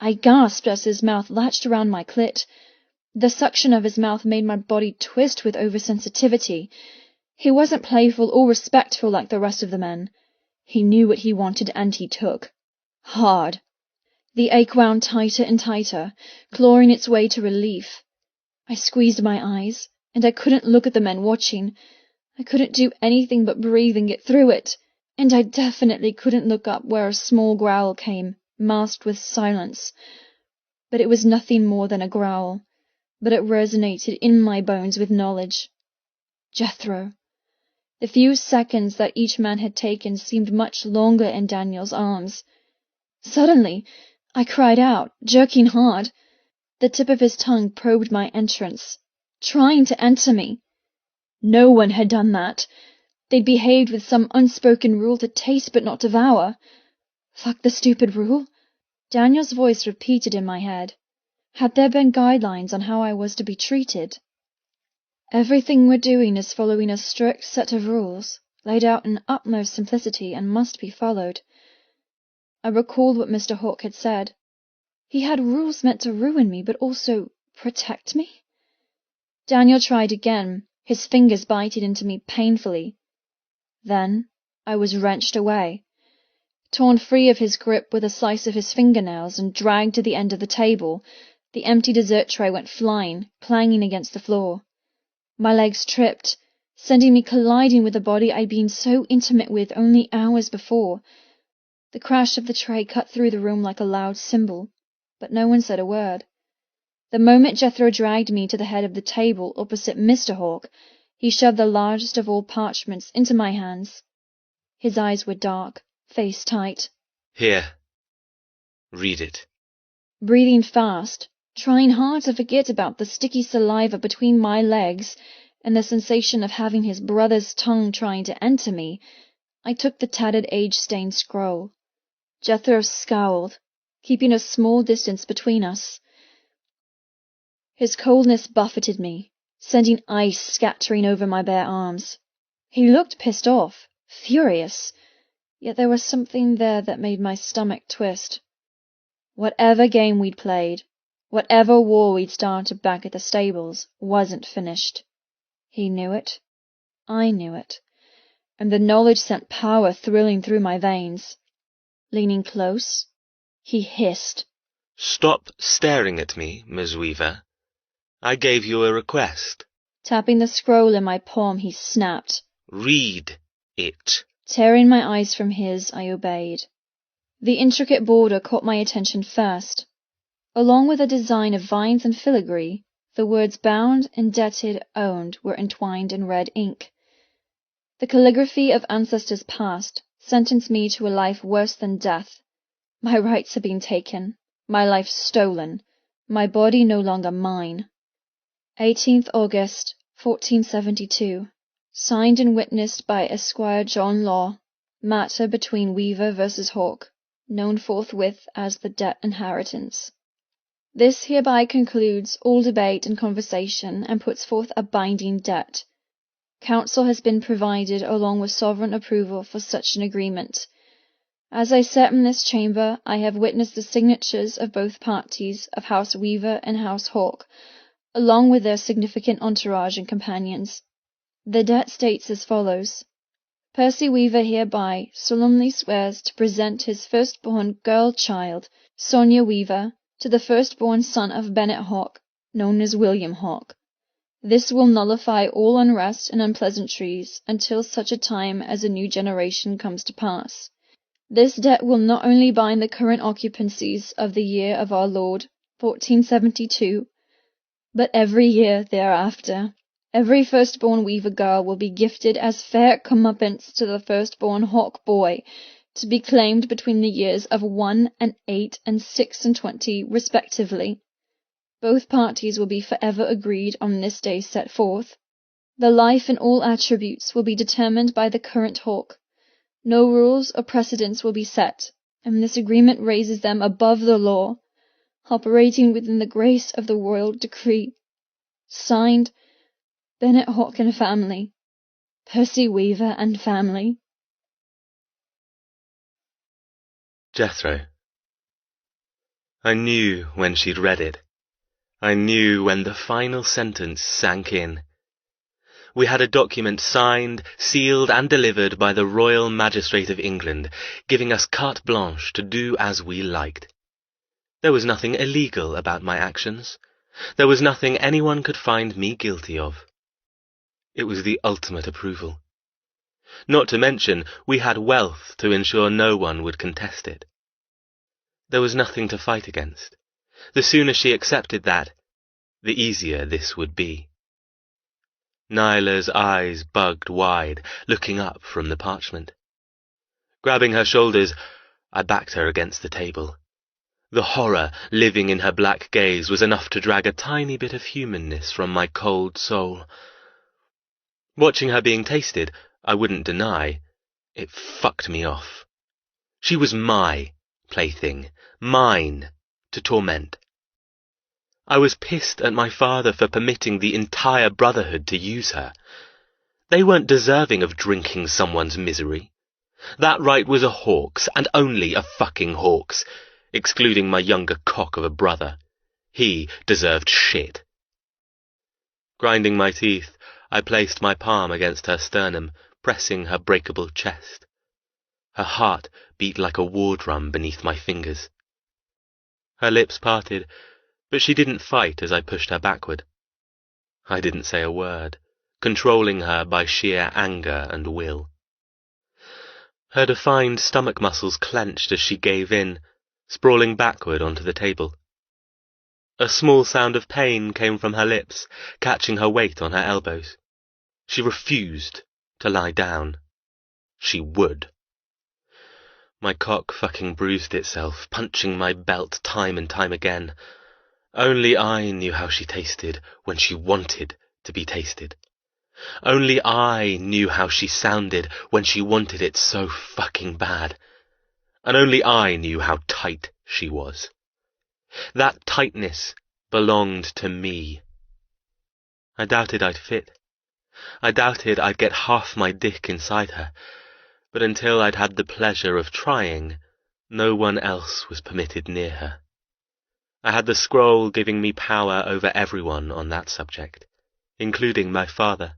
I gasped as his mouth latched around my clit. The suction of his mouth made my body twist with oversensitivity. He wasn't playful or respectful like the rest of the men. He knew what he wanted and he took. Hard. The ache wound tighter and tighter, clawing its way to relief. I squeezed my eyes, and I couldn't look at the men watching. I couldn't do anything but breathe and get through it, and I definitely couldn't look up where a small growl came, masked with silence. But it was nothing more than a growl, but it resonated in my bones with knowledge. Jethro. The few seconds that each man had taken seemed much longer in Daniel's arms. Suddenly, I cried out, jerking hard. The tip of his tongue probed my entrance, trying to enter me. No one had done that. They'd behaved with some unspoken rule to taste but not devour. Fuck the stupid rule. Daniel's voice repeated in my head. Had there been guidelines on how I was to be treated? Everything we're doing is following a strict set of rules, laid out in utmost simplicity and must be followed. I recalled what Mr. Hawke had said. He had rules meant to ruin me, but also protect me? Daniel tried again, his fingers biting into me painfully. Then I was wrenched away, torn free of his grip with a slice of his fingernails and dragged to the end of the table. The empty dessert tray went flying, clanging against the floor. My legs tripped, sending me colliding with the body I'd been so intimate with only hours before. The crash of the tray cut through the room like a loud cymbal, but no one said a word. The moment Jethro dragged me to the head of the table opposite Mr. Hawke, he shoved the largest of all parchments into my hands. His eyes were dark, face tight. Here. Read it. Breathing fast, trying hard to forget about the sticky saliva between my legs and the sensation of having his brother's tongue trying to enter me, I took the tattered age-stained scroll. Jethro scowled, keeping a small distance between us. His coldness buffeted me, sending ice scattering over my bare arms. He looked pissed off, furious, yet there was something there that made my stomach twist. Whatever game we'd played, whatever war we'd started back at the stables, wasn't finished. He knew it. I knew it. And the knowledge sent power thrilling through my veins. Leaning close, he hissed. Stop staring at me, Ms. Weaver. I gave you a request. Tapping the scroll in my palm, he snapped. Read it. Tearing my eyes from his, I obeyed. The intricate border caught my attention first. Along with a design of vines and filigree, the words bound, indebted, owned were entwined in red ink. The calligraphy of ancestors past sentenced me to a life worse than death. My rights had been taken, my life stolen, my body no longer mine. 18th August, 1472. Signed and witnessed by Esquire John Law. Matter between Weaver versus Hawke, known forthwith as the debt inheritance. This hereby concludes all debate and conversation and puts forth a binding debt. Counsel has been provided along with sovereign approval for such an agreement. As I sat in this chamber, I have witnessed the signatures of both parties of House Weaver and House Hawke, along with their significant entourage and companions. The debt states as follows. Percy Weaver hereby solemnly swears to present his firstborn girl child, Sonia Weaver, to the firstborn son of Bennet Hawke, known as William Hawke. This will nullify all unrest and unpleasantries until such a time as a new generation comes to pass. This debt will not only bind the current occupancies of the year of our Lord, 1472, but every year thereafter. Every firstborn Weaver girl will be gifted as fair comeuppance to the firstborn Hawk boy, to be claimed between the years of 1 and 8 and 6 and 20, respectively. Both parties will be forever agreed on this day set forth. The life and all attributes will be determined by the current Hawk. No rules or precedents will be set, and this agreement raises them above the law, operating within the grace of the royal decree. Signed, Bennett Hawk and family. Percy Weaver and family. Jethro. I knew when she'd read it. I knew when the final sentence sank in. We had a document signed, sealed and delivered by the Royal Magistrate of England, giving us carte blanche to do as we liked. There was nothing illegal about my actions. There was nothing anyone could find me guilty of. It was the ultimate approval. Not to mention, we had wealth to ensure no one would contest it. There was nothing to fight against. The sooner she accepted that, the easier this would be. Nyla's eyes bugged wide, looking up from the parchment. Grabbing her shoulders, I backed her against the table. The horror living in her black gaze was enough to drag a tiny bit of humanness from my cold soul. Watching her being tasted, I wouldn't deny, it fucked me off. She was my plaything, mine to torment. I was pissed at my father for permitting the entire Brotherhood to use her. They weren't deserving of drinking someone's misery. That right was a Hawk's, and only a fucking Hawk's, excluding my younger cock of a brother. He deserved shit. Grinding my teeth, I placed my palm against her sternum, pressing her breakable chest. Her heart beat like a war drum beneath my fingers. Her lips parted, but she didn't fight as I pushed her backward. I didn't say a word, controlling her by sheer anger and will. Her defined stomach muscles clenched as she gave in, sprawling backward onto the table. A small sound of pain came from her lips, catching her weight on her elbows. She refused to lie down. She would. My cock fucking bruised itself, punching my belt time and time again. Only I knew how she tasted when she wanted to be tasted. Only I knew how she sounded when she wanted it so fucking bad. And only I knew how tight she was. That tightness belonged to me. I doubted I'd fit. I doubted I'd get half my dick inside her, but until I'd had the pleasure of trying, no one else was permitted near her. I had the scroll giving me power over everyone on that subject, including my father.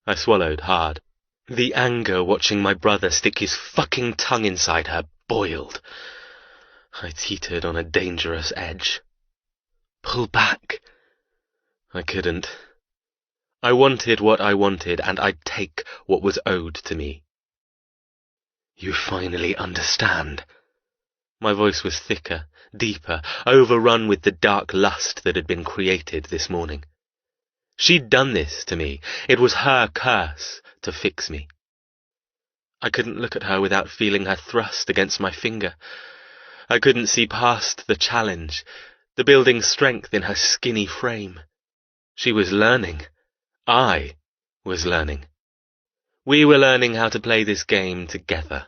I swallowed hard. The anger watching my brother stick his fucking tongue inside her boiled. I teetered on a dangerous edge. Pull back. I couldn't. I wanted what I wanted, and I'd take what was owed to me. You finally understand. My voice was thicker, deeper, overrun with the dark lust that had been created this morning. She'd done this to me. It was her curse to fix me. I couldn't look at her without feeling her thrust against my finger. I couldn't see past the challenge, the building strength in her skinny frame. She was learning. I was learning. We were learning how to play this game together.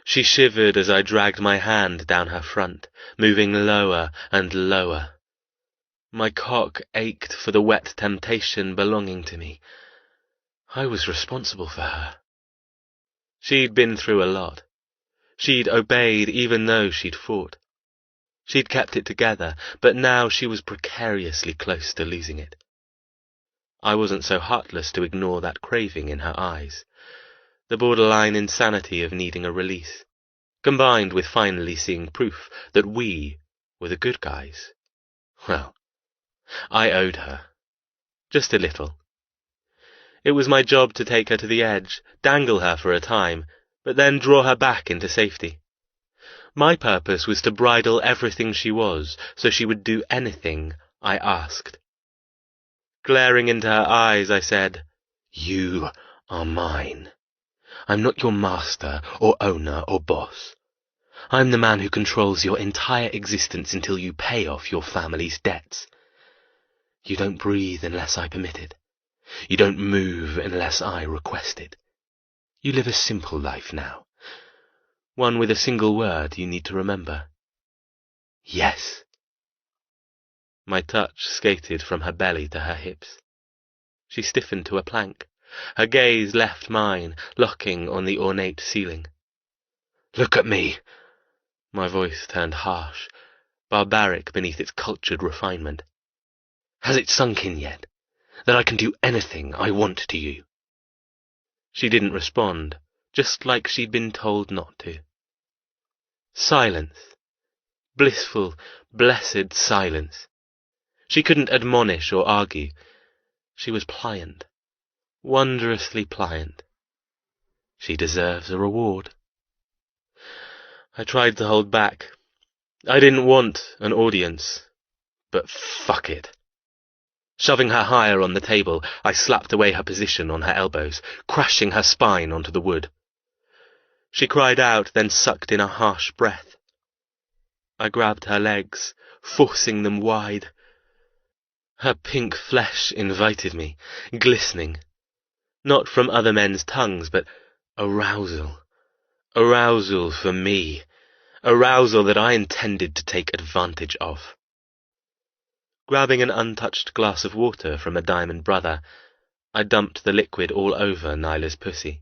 She shivered as I dragged my hand down her front, moving lower and lower. My cock ached for the wet temptation belonging to me. I was responsible for her. She'd been through a lot. She'd obeyed even though she'd fought. She'd kept it together, but now she was precariously close to losing it. I wasn't so heartless to ignore that craving in her eyes. The borderline insanity of needing a release, combined with finally seeing proof that we were the good guys. Well, I owed her. Just a little. It was my job to take her to the edge, dangle her for a time, but then draw her back into safety. My purpose was to bridle everything she was, so she would do anything I asked. Glaring into her eyes, I said, "You are mine. I'm not your master or owner or boss. I'm the man who controls your entire existence until you pay off your family's debts. You don't breathe unless I permit it. You don't move unless I request it. You live a simple life now. One with a single word you need to remember. Yes." My touch skated from her belly to her hips. She stiffened to a plank. Her gaze left mine, locking on the ornate ceiling. "Look at me." My voice turned harsh, barbaric beneath its cultured refinement. "Has it sunk in yet, that I can do anything I want to you?" She didn't respond, just like she'd been told not to. Silence. Blissful, blessed silence. She couldn't admonish or argue. She was pliant, wondrously pliant. She deserves a reward. I tried to hold back. I didn't want an audience, but fuck it. Shoving her higher on the table, I slapped away her position on her elbows, crashing her spine onto the wood. She cried out, then sucked in a harsh breath. I grabbed her legs, forcing them wide. Her pink flesh invited me, glistening. Not from other men's tongues, but arousal. Arousal for me. Arousal that I intended to take advantage of. Grabbing an untouched glass of water from a diamond brother, I dumped the liquid all over Nyla's pussy.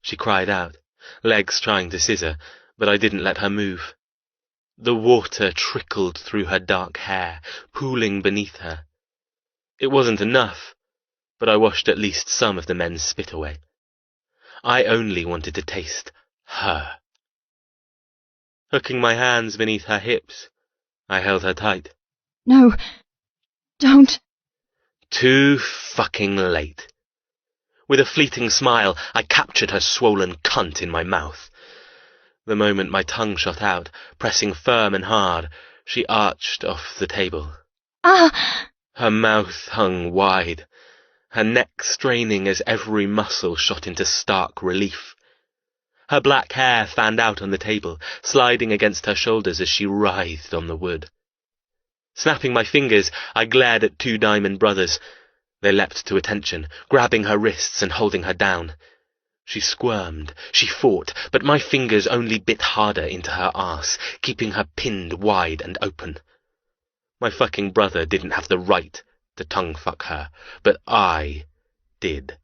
She cried out, legs trying to scissor, but I didn't let her move. The water trickled through her dark hair, pooling beneath her. It wasn't enough, but I washed at least some of the men's spit away. I only wanted to taste her. Hooking my hands beneath her hips, I held her tight. No, don't. Too fucking late. With a fleeting smile, I captured her swollen cunt in my mouth. The moment my tongue shot out, pressing firm and hard, she arched off the table. Ah! Her mouth hung wide, her neck straining as every muscle shot into stark relief. Her black hair fanned out on the table, sliding against her shoulders as she writhed on the wood. Snapping my fingers, I glared at two diamond brothers. They leapt to attention, grabbing her wrists and holding her down. She squirmed, she fought, but my fingers only bit harder into her arse, keeping her pinned wide and open. My fucking brother didn't have the right to tongue-fuck her, but I did.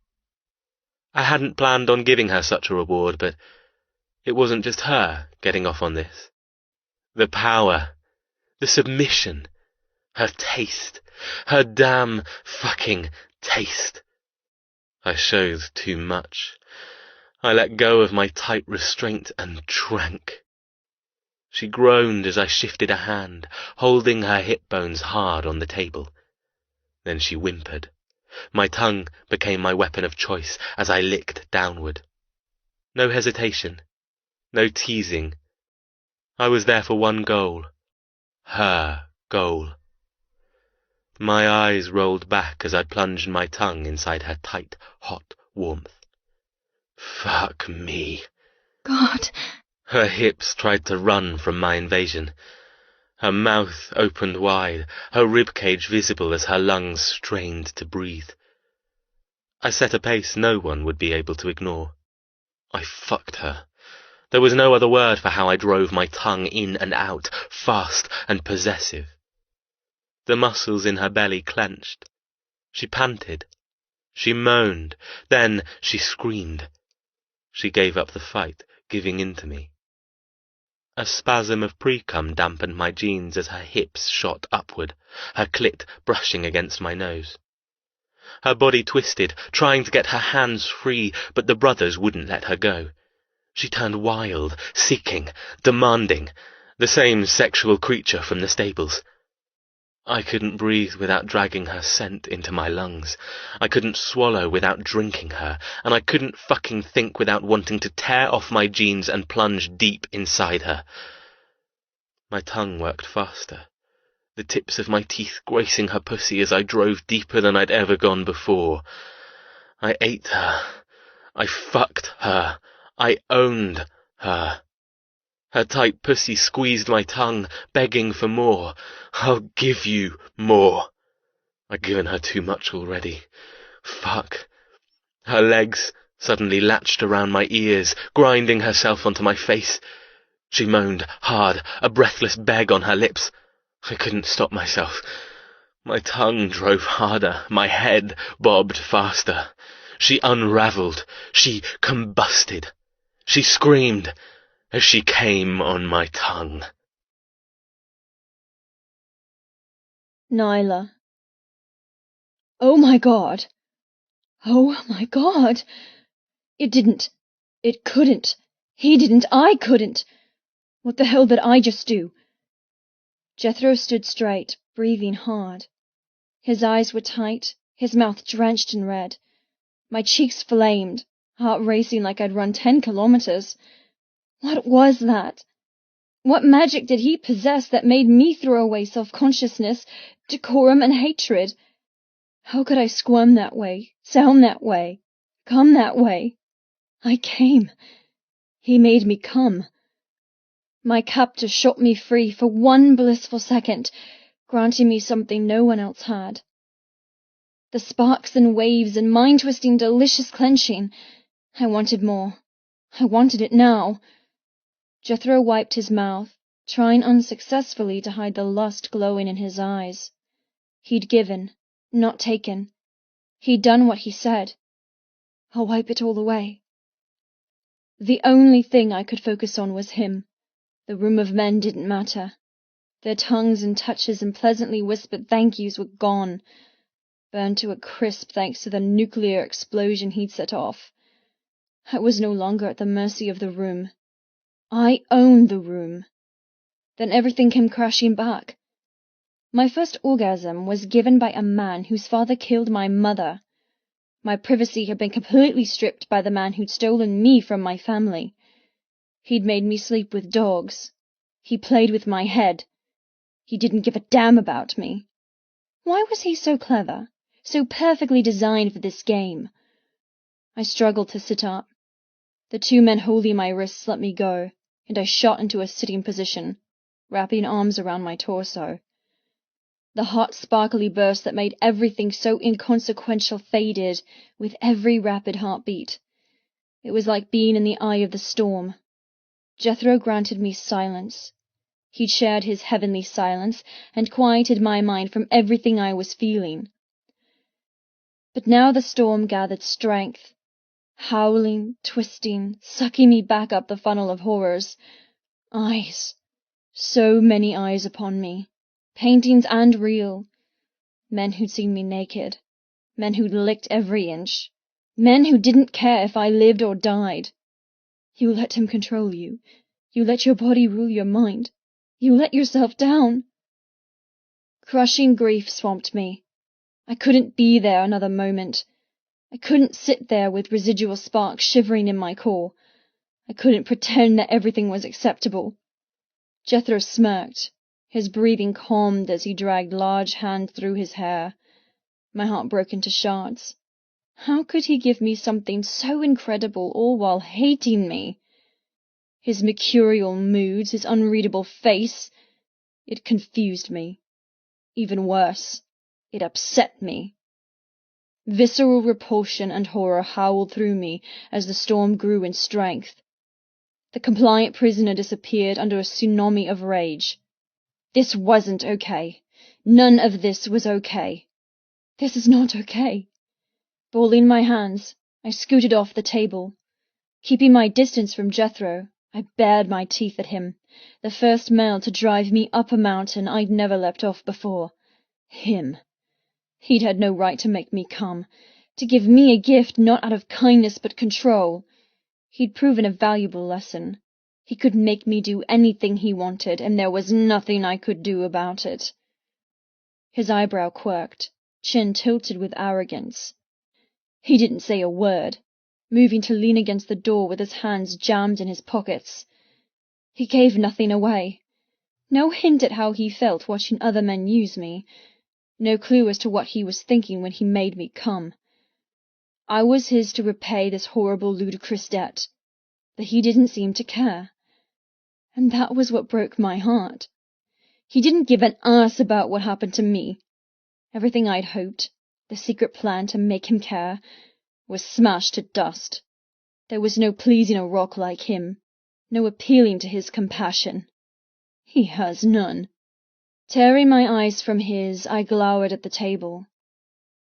I hadn't planned on giving her such a reward, but it wasn't just her getting off on this. The power, the submission, her taste, her damn fucking taste. I showed too much. I let go of my tight restraint and drank. She groaned as I shifted a hand, holding her hip bones hard on the table. Then she whimpered. My tongue became my weapon of choice as I licked downward. No hesitation, no teasing. I was there for one goal. Her goal. My eyes rolled back as I plunged my tongue inside her tight, hot warmth. Fuck me. God. Her hips tried to run from my invasion. Her mouth opened wide, her ribcage visible as her lungs strained to breathe. I set a pace no one would be able to ignore. I fucked her. There was no other word for how I drove my tongue in and out, fast and possessive. The muscles in her belly clenched. She panted. She moaned. Then she screamed. She gave up the fight, giving in to me. A spasm of pre-cum dampened my jeans as her hips shot upward, her clit brushing against my nose. Her body twisted, trying to get her hands free, but the brothers wouldn't let her go. She turned wild, seeking, demanding, the same sexual creature from the stables. I couldn't breathe without dragging her scent into my lungs. I couldn't swallow without drinking her, and I couldn't fucking think without wanting to tear off my jeans and plunge deep inside her. My tongue worked faster. the tips of my teeth gracing her pussy as I drove deeper than I'd ever gone before. I ate her. I fucked her. I owned her. Her tight pussy squeezed my tongue, begging for more. I'll give you more. I'd given her too much already. Fuck. Her legs suddenly latched around my ears, grinding herself onto my face. She moaned hard, a breathless beg on her lips. I couldn't stop myself. My tongue drove harder, my head bobbed faster. She unravelled, she combusted. She screamed as she came on my tongue. Nyla. Oh my God! Oh my God! It didn't. It couldn't. He didn't. I couldn't. What the hell did I just do? Jethro stood straight, breathing hard. His eyes were tight, his mouth drenched in red. My cheeks flamed, heart racing like I'd run 10 kilometers. What was that? What magic did he possess that made me throw away self-consciousness, decorum, and hatred? How could I squirm that way, sound that way, come that way? I came. He made me come. My captor shot me free for one blissful second, granting me something no one else had. The sparks and waves and mind-twisting delicious clenching. I wanted more. I wanted it now. Jethro wiped his mouth, trying unsuccessfully to hide the lust glowing in his eyes. He'd given, not taken. He'd done what he said. I'll wipe it all away. The only thing I could focus on was him. The room of men didn't matter. Their tongues and touches and pleasantly whispered thank yous were gone, burned to a crisp thanks to the nuclear explosion he'd set off. I was no longer at the mercy of the room. I owned the room. Then everything came crashing back. My first orgasm was given by a man whose father killed my mother. My privacy had been completely stripped by the man who'd stolen me from my family. He'd made me sleep with dogs. He played with my head. He didn't give a damn about me. Why was he so clever, so perfectly designed for this game? I struggled to sit up. The two men holding my wrists let me go, and I shot into a sitting position, wrapping arms around my torso. The hot, sparkly burst that made everything so inconsequential faded with every rapid heartbeat. It was like being in the eye of the storm. Jethro granted me silence. He'd shared his heavenly silence and quieted my mind from everything I was feeling. But now the storm gathered strength, howling, twisting, sucking me back up the funnel of horrors. Eyes. So many eyes upon me. Paintings and real. Men who'd seen me naked. Men who'd licked every inch. Men who didn't care if I lived or died. You let him control you. You let your body rule your mind. You let yourself down. Crushing grief swamped me. I couldn't be there another moment. I couldn't sit there with residual sparks shivering in my core. I couldn't pretend that everything was acceptable. Jethro smirked. His breathing calmed as he dragged large hands through his hair. My heart broke into shards. How could he give me something so incredible all while hating me? His mercurial moods, his unreadable face. It confused me. Even worse, it upset me. Visceral repulsion and horror howled through me as the storm grew in strength. The compliant prisoner disappeared under a tsunami of rage. This wasn't okay. None of this was okay. This is not okay. Balling my hands, I scooted off the table. Keeping my distance from Jethro, I bared my teeth at him, the first male to drive me up a mountain I'd never leapt off before. Him. He'd had no right to make me come, to give me a gift not out of kindness but control. He'd proven a valuable lesson. He could make me do anything he wanted, and there was nothing I could do about it. His eyebrow quirked, chin tilted with arrogance. He didn't say a word, moving to lean against the door with his hands jammed in his pockets. He gave nothing away. No hint at how he felt watching other men use me. No clue as to what he was thinking when he made me come. I was his to repay this horrible, ludicrous debt, but he didn't seem to care. And that was what broke my heart. He didn't give an ass about what happened to me. Everything I'd hoped, the secret plan to make him care, was smashed to dust. There was no pleasing a rock like him, no appealing to his compassion. He has none. Tearing my eyes from his, I glowered at the table.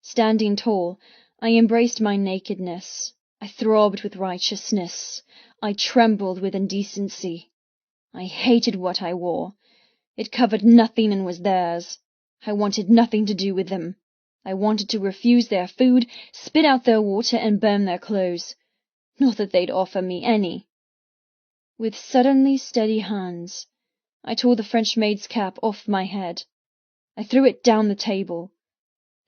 Standing tall, I embraced my nakedness. I throbbed with righteousness. I trembled with indecency. I hated what I wore. It covered nothing and was theirs. I wanted nothing to do with them. I wanted to refuse their food, spit out their water, and burn their clothes. Not that they'd offer me any. With suddenly steady hands, I tore the French maid's cap off my head. I threw it down the table.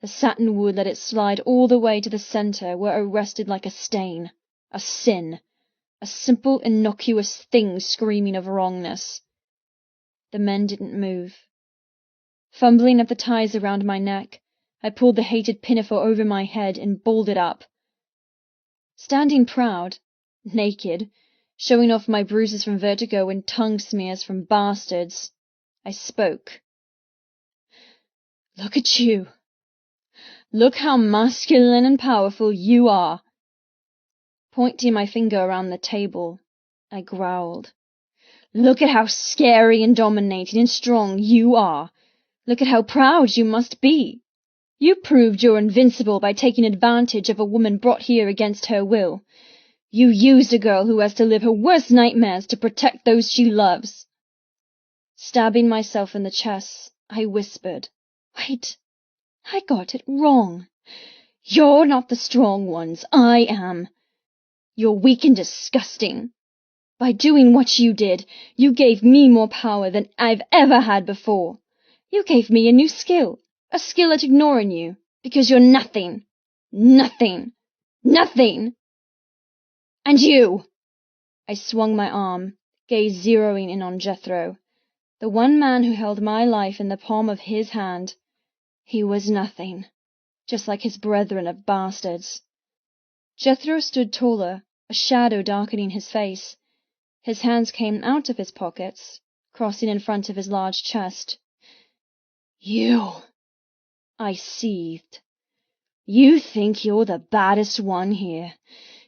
The satin wood let it slide all the way to the center, where it rested like a stain, a sin, a simple, innocuous thing screaming of wrongness. The men didn't move. Fumbling at the ties around my neck, I pulled the hated pinafore over my head and balled it up. Standing proud, naked, showing off my bruises from vertigo and tongue smears from bastards, I spoke. Look at you. Look how masculine and powerful you are. Pointing my finger around the table, I growled. Look at how scary and dominating and strong you are. Look at how proud you must be. You proved you're invincible by taking advantage of a woman brought here against her will. You used a girl who has to live her worst nightmares to protect those she loves. Stabbing myself in the chest, I whispered, Wait, I got it wrong. You're not the strong ones, I am. You're weak and disgusting. By doing what you did, you gave me more power than I've ever had before. You gave me a new skill, a skill at ignoring you, because you're nothing, nothing, nothing. And you! I swung my arm, gaze zeroing in on Jethro, the one man who held my life in the palm of his hand. He was nothing, just like his brethren of bastards. Jethro stood taller, a shadow darkening his face. His hands came out of his pockets, crossing in front of his large chest. You! I seethed. You think you're the baddest one here.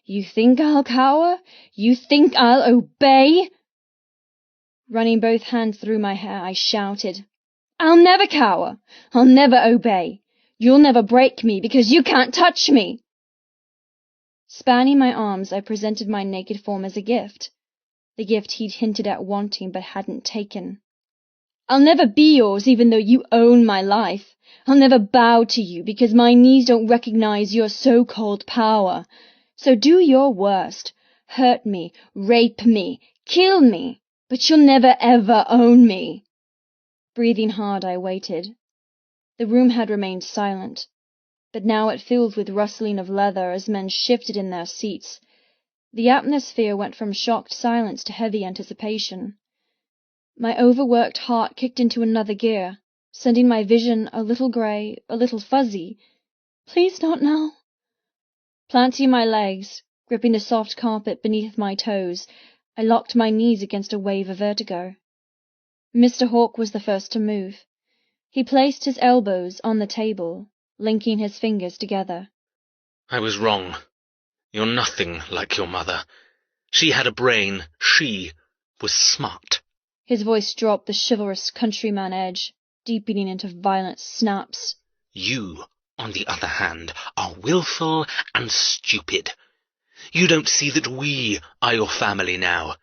You think I'll cower? You think I'll obey? Running both hands through my hair, I shouted, I'll never cower. I'll never obey. You'll never break me because you can't touch me. Spanning my arms, I presented my naked form as a gift, the gift he'd hinted at wanting but hadn't taken. I'll never be yours even though you own my life. I'll never bow to you because my knees don't recognize your so-called power. So do your worst. Hurt me, rape me, kill me, but you'll never ever own me. Breathing hard, I waited. The room had remained silent, but now it filled with rustling of leather as men shifted in their seats. The atmosphere went from shocked silence to heavy anticipation. My overworked heart kicked into another gear, sending my vision a little grey, a little fuzzy. Please not now. Planting my legs, gripping the soft carpet beneath my toes, I locked my knees against a wave of vertigo. Mr. Hawke was the first to move. He placed his elbows on the table, linking his fingers together. I was wrong. You're nothing like your mother. She had a brain. She was smart. His voice dropped the chivalrous countryman edge, deepening into violent snaps. You, on the other hand, are willful and stupid. You don't see that we are your family now.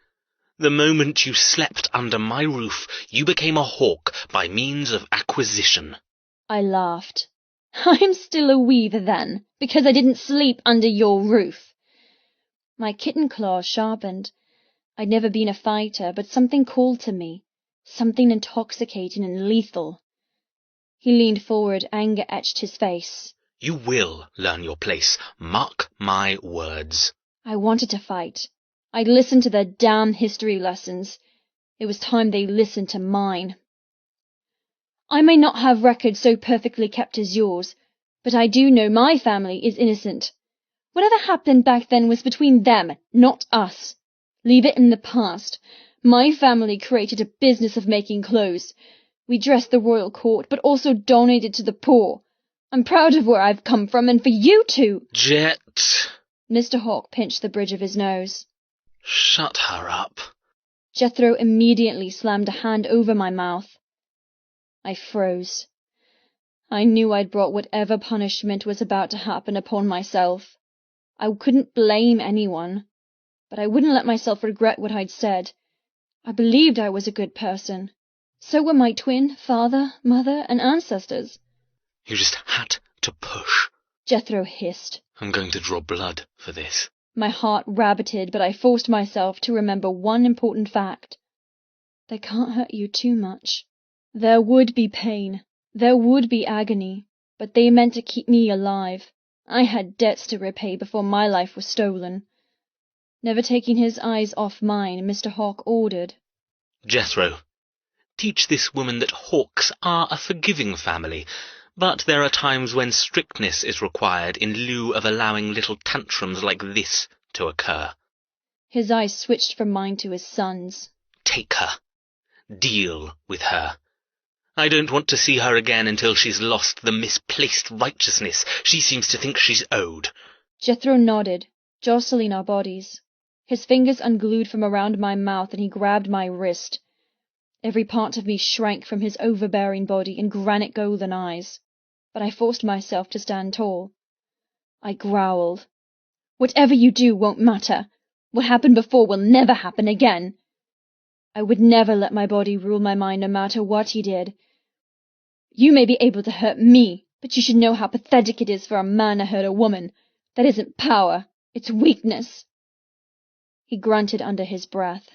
The moment you slept under my roof, you became a hawk by means of acquisition. I laughed. I'm still a weaver then, because I didn't sleep under your roof. My kitten claws sharpened. I'd never been a fighter, but something called to me, something intoxicating and lethal. He leaned forward, anger etched his face. You will learn your place. Mark my words. I wanted to fight. I'd listened to their damn history lessons. It was time they listened to mine. I may not have records so perfectly kept as yours, but I do know my family is innocent. Whatever happened back then was between them, not us. Leave it in the past. My family created a business of making clothes. We dressed the royal court, but also donated to the poor. I'm proud of where I've come from, and for you to— Jet! Mr. Hawke pinched the bridge of his nose. Shut her up. Jethro immediately slammed a hand over my mouth. I froze. I knew I'd brought whatever punishment was about to happen upon myself. I couldn't blame anyone, but I wouldn't let myself regret what I'd said. I believed I was a good person. So were my twin, father, mother, and ancestors. You just had to push. Jethro hissed. I'm going to draw blood for this. My heart rabbited, but I forced myself to remember one important fact. They can't hurt you too much. There would be pain. There would be agony, but they meant to keep me alive. I had debts to repay before my life was stolen. Never taking his eyes off mine, Mr. Hawke ordered. Jethro, teach this woman that Hawkes are a forgiving family, but there are times when strictness is required in lieu of allowing little tantrums like this to occur. His eyes switched from mine to his son's. Take her. Deal with her. I don't want to see her again until she's lost the misplaced righteousness she seems to think she's owed. Jethro nodded, jostling our bodies. His fingers unglued from around my mouth and he grabbed my wrist. Every part of me shrank from his overbearing body and granite golden eyes, but I forced myself to stand tall. I growled. Whatever you do won't matter. What happened before will never happen again. I would never let my body rule my mind no matter what he did. You may be able to hurt me, but you should know how pathetic it is for a man to hurt a woman. That isn't power, it's weakness. He grunted under his breath.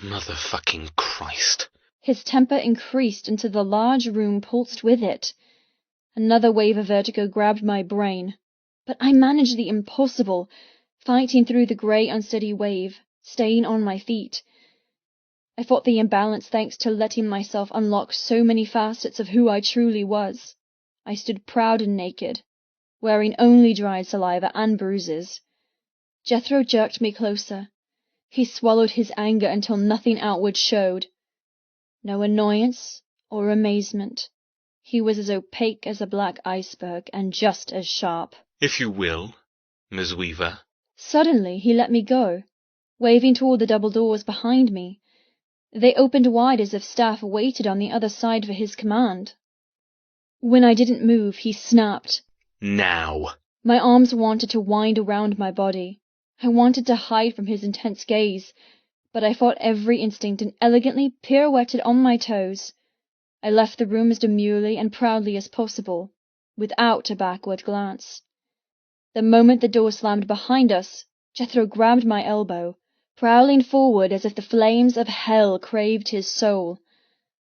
Motherfucking Christ. His temper increased until the large room pulsed with it. Another wave of vertigo grabbed my brain, but I managed the impossible, fighting through the grey unsteady wave, staying on my feet. I fought the imbalance thanks to letting myself unlock so many facets of who I truly was. I stood proud and naked, wearing only dried saliva and bruises. Jethro jerked me closer. He swallowed his anger until nothing outward showed. No annoyance or amazement. He was as opaque as a black iceberg and just as sharp. If you will, Ms. Weaver. Suddenly he let me go, waving toward the double doors behind me. They opened wide as if staff waited on the other side for his command. When I didn't move, he snapped. Now. My arms wanted to wind around my body. I wanted to hide from his intense gaze, but I fought every instinct and elegantly pirouetted on my toes. I left the room as demurely and proudly as possible, without a backward glance. The moment the door slammed behind us, Jethro grabbed my elbow, prowling forward as if the flames of hell craved his soul.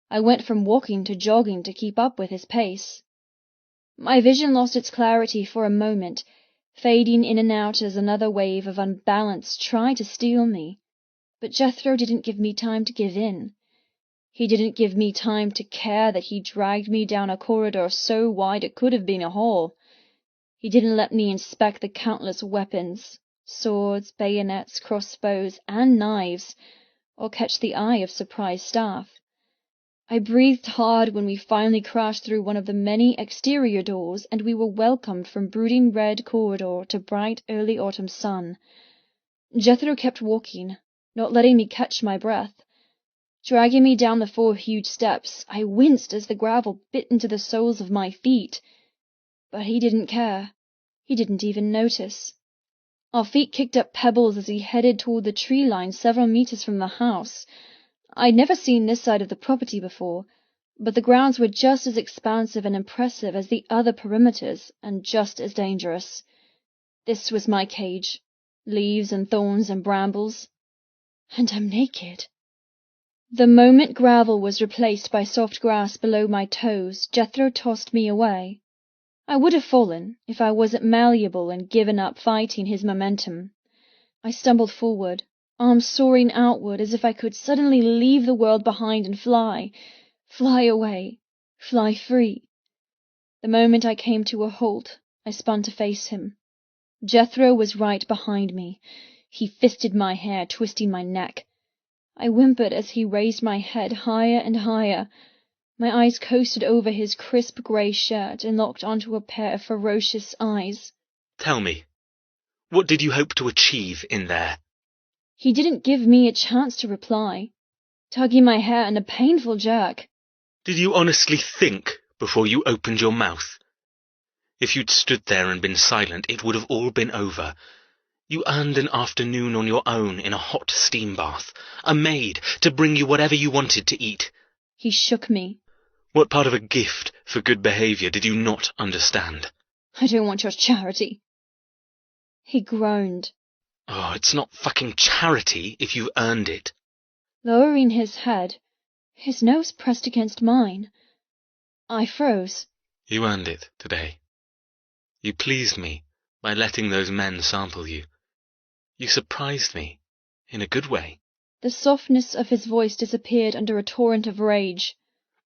I went from walking to jogging to keep up with his pace. My vision lost its clarity for a moment, fading in and out as another wave of unbalance tried to steal me. But Jethro didn't give me time to give in. He didn't give me time to care that he dragged me down a corridor so wide it could have been a hall. He didn't let me inspect the countless weapons, swords, bayonets, crossbows, and knives, or catch the eye of surprised staff. I breathed hard when we finally crashed through one of the many exterior doors, and we were welcomed from brooding red corridor to bright early autumn sun. Jethro kept walking, not letting me catch my breath. Dragging me down the 4 huge steps, I winced as the gravel bit into the soles of my feet. But he didn't care. He didn't even notice. Our feet kicked up pebbles as we headed toward the tree line several meters from the house. I'd never seen this side of the property before, but the grounds were just as expansive and impressive as the other perimeters, and just as dangerous. This was my cage. Leaves and thorns and brambles. And I'm naked. The moment gravel was replaced by soft grass below my toes, Jethro tossed me away. I would have fallen if I wasn't malleable and given up fighting his momentum. I stumbled forward, arms soaring outward as if I could suddenly leave the world behind and fly. Fly away. Fly free. The moment I came to a halt, I spun to face him. Jethro was right behind me. He fisted my hair, twisting my neck. I whimpered as he raised my head higher and higher. My eyes coasted over his crisp grey shirt and locked onto a pair of ferocious eyes. Tell me, what did you hope to achieve in there? He didn't give me a chance to reply, tugging my hair in a painful jerk. Did you honestly think before you opened your mouth? If you'd stood there and been silent, it would have all been over. You earned an afternoon on your own in a hot steam bath, a maid to bring you whatever you wanted to eat. He shook me. What part of a gift for good behaviour did you not understand? I don't want your charity. He groaned. Oh, it's not fucking charity if you've earned it. Lowering his head, his nose pressed against mine, I froze. You earned it today. You pleased me by letting those men sample you. You surprised me, in a good way. The softness of his voice disappeared under a torrent of rage.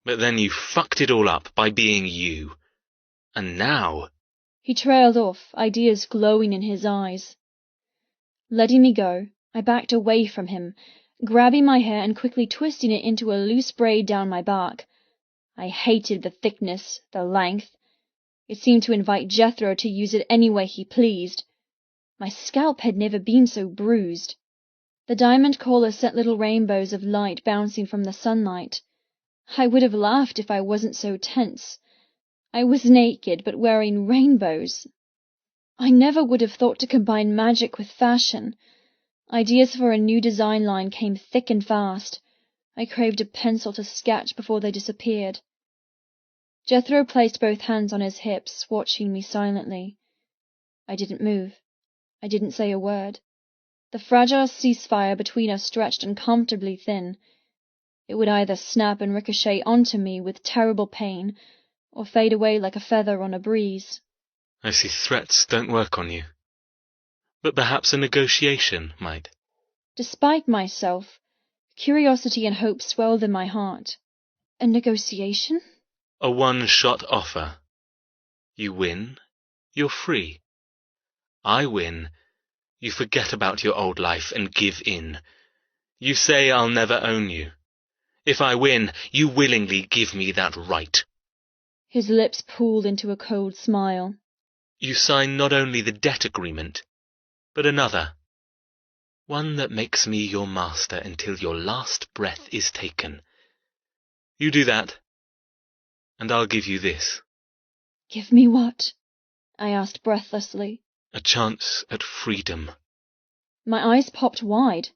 But then you fucked it all up by being you. And now... He trailed off, ideas glowing in his eyes. Letting me go, I backed away from him, grabbing my hair and quickly twisting it into a loose braid down my back. I hated the thickness, the length. It seemed to invite Jethro to use it any way he pleased. My scalp had never been so bruised. The diamond collar sent little rainbows of light bouncing from the sunlight. I would have laughed if I wasn't so tense. I was naked, but wearing rainbows. I never would have thought to combine magic with fashion. Ideas for a new design line came thick and fast. I craved a pencil to sketch before they disappeared. Jethro placed both hands on his hips, watching me silently. I didn't move. I didn't say a word. The fragile ceasefire between us stretched uncomfortably thin. It would either snap and ricochet onto me with terrible pain, or fade away like a feather on a breeze. I see threats don't work on you. But perhaps a negotiation might. Despite myself, curiosity and hope swelled in my heart. A negotiation? A one-shot offer. You win, you're free. I win, you forget about your old life and give in. You say I'll never own you. If I win, you willingly give me that right. His lips pooled into a cold smile. You sign not only the debt agreement, but another. One that makes me your master until your last breath is taken. You do that, and I'll give you this. Give me what? I asked breathlessly. A chance at freedom. My eyes popped wide.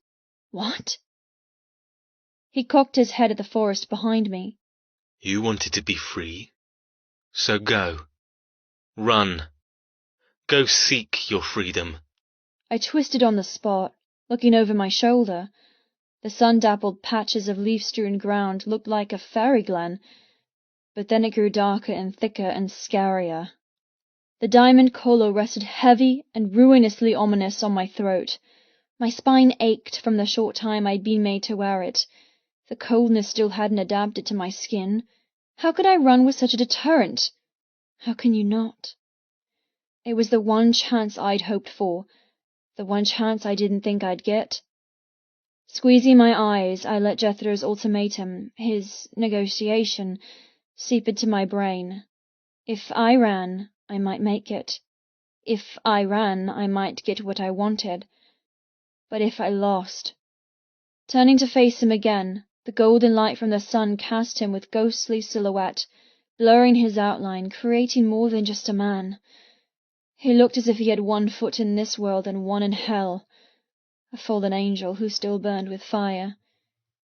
What? He cocked his head at the forest behind me. You wanted to be free? So go. Run. Go seek your freedom. I twisted on the spot, looking over my shoulder. The sun-dappled patches of leaf-strewn ground looked like a fairy glen, but then it grew darker and thicker and scarier. The diamond collar rested heavy and ruinously ominous on my throat. My spine ached from the short time I'd been made to wear it. The coldness still hadn't adapted to my skin. How could I run with such a deterrent? How can you not? It was the one chance I'd hoped for, the one chance I didn't think I'd get. Squeezing my eyes, I let Jethro's ultimatum, his negotiation, seep into my brain. If I ran, I might make it. If I ran, I might get what I wanted. But if I lost... Turning to face him again, the golden light from the sun cast him with ghostly silhouette, blurring his outline, creating more than just a man. He looked as if he had one foot in this world and one in hell, a fallen angel who still burned with fire.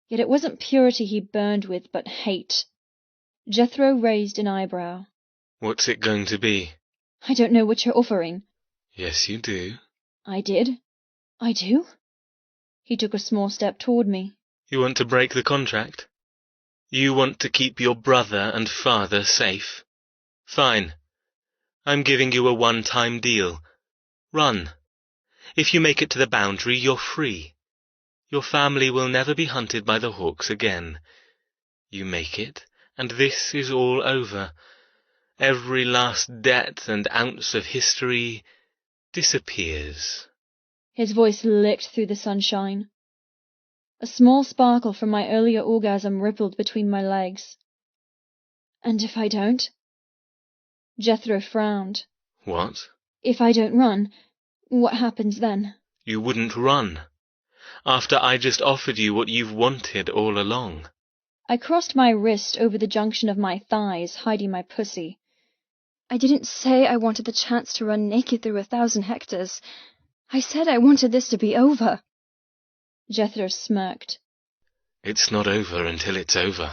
Yet it wasn't purity he burned with, but hate. Jethro raised an eyebrow. What's it going to be? I don't know what you're offering. Yes, you do. I did. I do? He took a small step toward me. You want to break the contract? You want to keep your brother and father safe? Fine. I'm giving you a one-time deal. Run. If you make it to the boundary, you're free. Your family will never be hunted by the hawks again. You make it, and this is all over. Every last debt and ounce of history disappears. His voice licked through the sunshine. A small sparkle from my earlier orgasm rippled between my legs. And if I don't? Jethro frowned. What? If I don't run, what happens then? You wouldn't run, after I just offered you what you've wanted all along. I crossed my wrist over the junction of my thighs, hiding my pussy. I didn't say I wanted the chance to run naked through 1,000 hectares. I said I wanted this to be over. Jethro smirked. It's not over until it's over.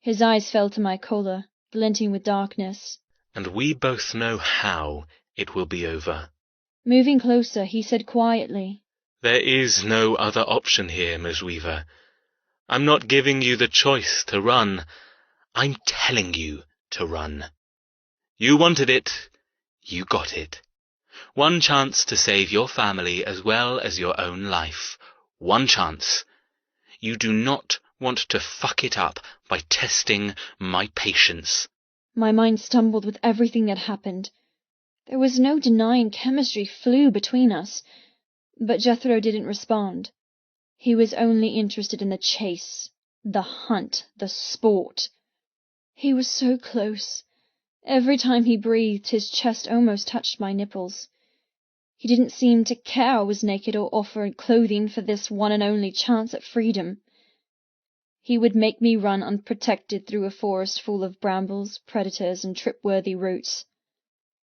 His eyes fell to my collar, glinting with darkness. And we both know how it will be over. Moving closer, he said quietly, There is no other option here, Miss Weaver. I'm not giving you the choice to run. I'm telling you to run. You wanted it. You got it. One chance to save your family as well as your own life. One chance. You do not want to fuck it up by testing my patience. My mind stumbled with everything that happened. There was no denying chemistry flew between us, but Jethro didn't respond. He was only interested in the chase, the hunt, the sport. He was so close. Every time he breathed, his chest almost touched my nipples. He didn't seem to care I was naked or offer clothing for this one and only chance at freedom. He would make me run unprotected through a forest full of brambles, predators, and trip-worthy roots.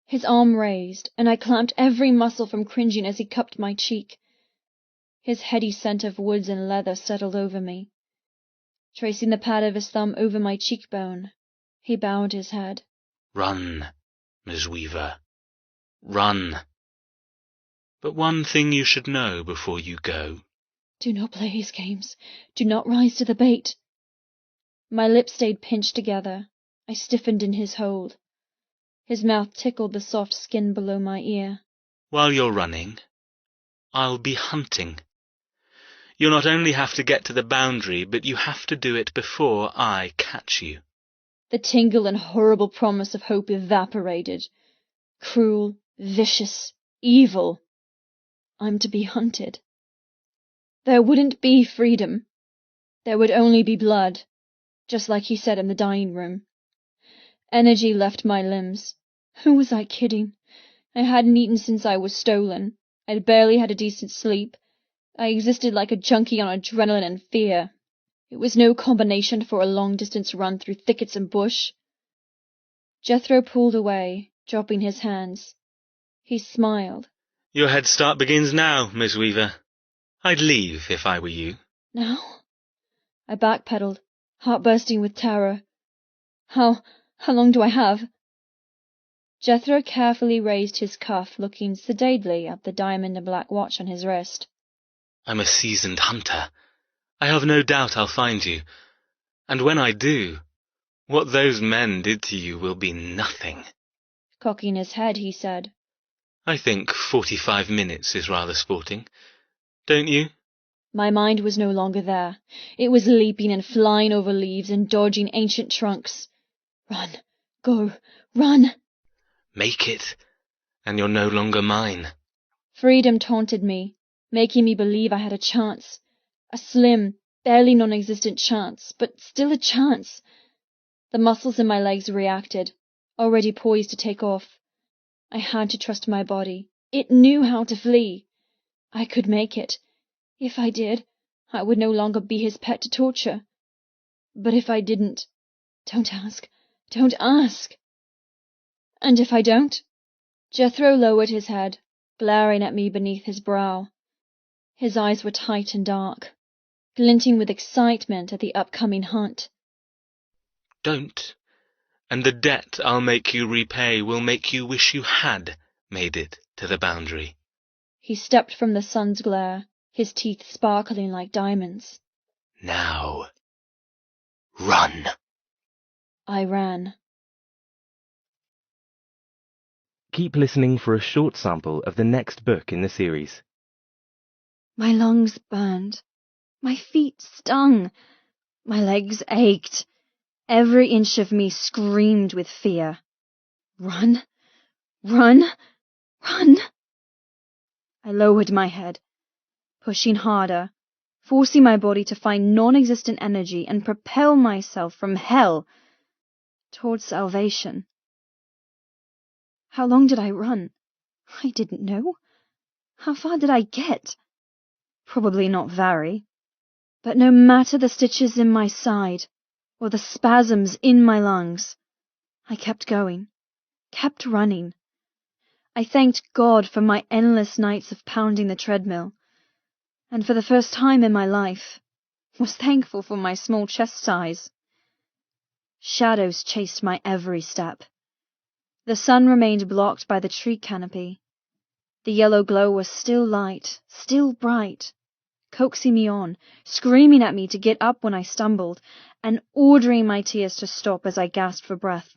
His arm raised, and I clamped every muscle from cringing as he cupped my cheek. His heady scent of woods and leather settled over me. Tracing the pad of his thumb over my cheekbone, he bowed his head. Run, Miss Weaver. Run. But one thing you should know before you go. Do not play his games. Do not rise to the bait. My lips stayed pinched together. I stiffened in his hold. His mouth tickled the soft skin below my ear. While you're running, I'll be hunting. You'll not only have to get to the boundary, but you have to do it before I catch you. The tingle and horrible promise of hope evaporated. Cruel, vicious, evil. I'm to be hunted. There wouldn't be freedom. There would only be blood, just like he said in the dining room. Energy left my limbs. Who was I kidding? I hadn't eaten since I was stolen. I'd barely had a decent sleep. I existed like a junkie on adrenaline and fear. It was no combination for a long-distance run through thickets and bush. Jethro pulled away, dropping his hands. He smiled. Your head start begins now, Miss Weaver. I'd leave if I were you. Now? I backpedaled, heart bursting with terror. How long do I have? Jethro carefully raised his cuff, looking sedately at the diamond and black watch on his wrist. I'm a seasoned hunter. I have no doubt I'll find you. And when I do, what those men did to you will be nothing. Cocking his head, he said, I think 45 minutes is rather sporting. Don't you? My mind was no longer there. It was leaping and flying over leaves and dodging ancient trunks. Run. Go. Run. Make it, and you're no longer mine. Freedom taunted me, making me believe I had a chance. A slim, barely non-existent chance, but still a chance. The muscles in my legs reacted, already poised to take off. I had to trust my body. It knew how to flee. I could make it. If I did, I would no longer be his pet to torture. But if I didn't, don't ask. Don't ask. And if I don't? Jethro lowered his head, glaring at me beneath his brow. His eyes were tight and dark, glinting with excitement at the upcoming hunt. Don't. And the debt I'll make you repay will make you wish you had made it to the boundary. He stepped from the sun's glare, his teeth sparkling like diamonds. Now, run. I ran. Keep listening for a short sample of the next book in the series. My lungs burned. My feet stung. My legs ached. Every inch of me screamed with fear. Run! Run! Run! I lowered my head, pushing harder, forcing my body to find non-existent energy and propel myself from hell towards salvation. How long did I run? I didn't know. How far did I get? Probably not very. But no matter the stitches in my side or the spasms in my lungs, I kept going, kept running. I thanked God for my endless nights of pounding the treadmill, and for the first time in my life, was thankful for my small chest size. Shadows chased my every step. The sun remained blocked by the tree canopy. The yellow glow was still light, still bright, coaxing me on, screaming at me to get up when I stumbled, and ordering my tears to stop as I gasped for breath.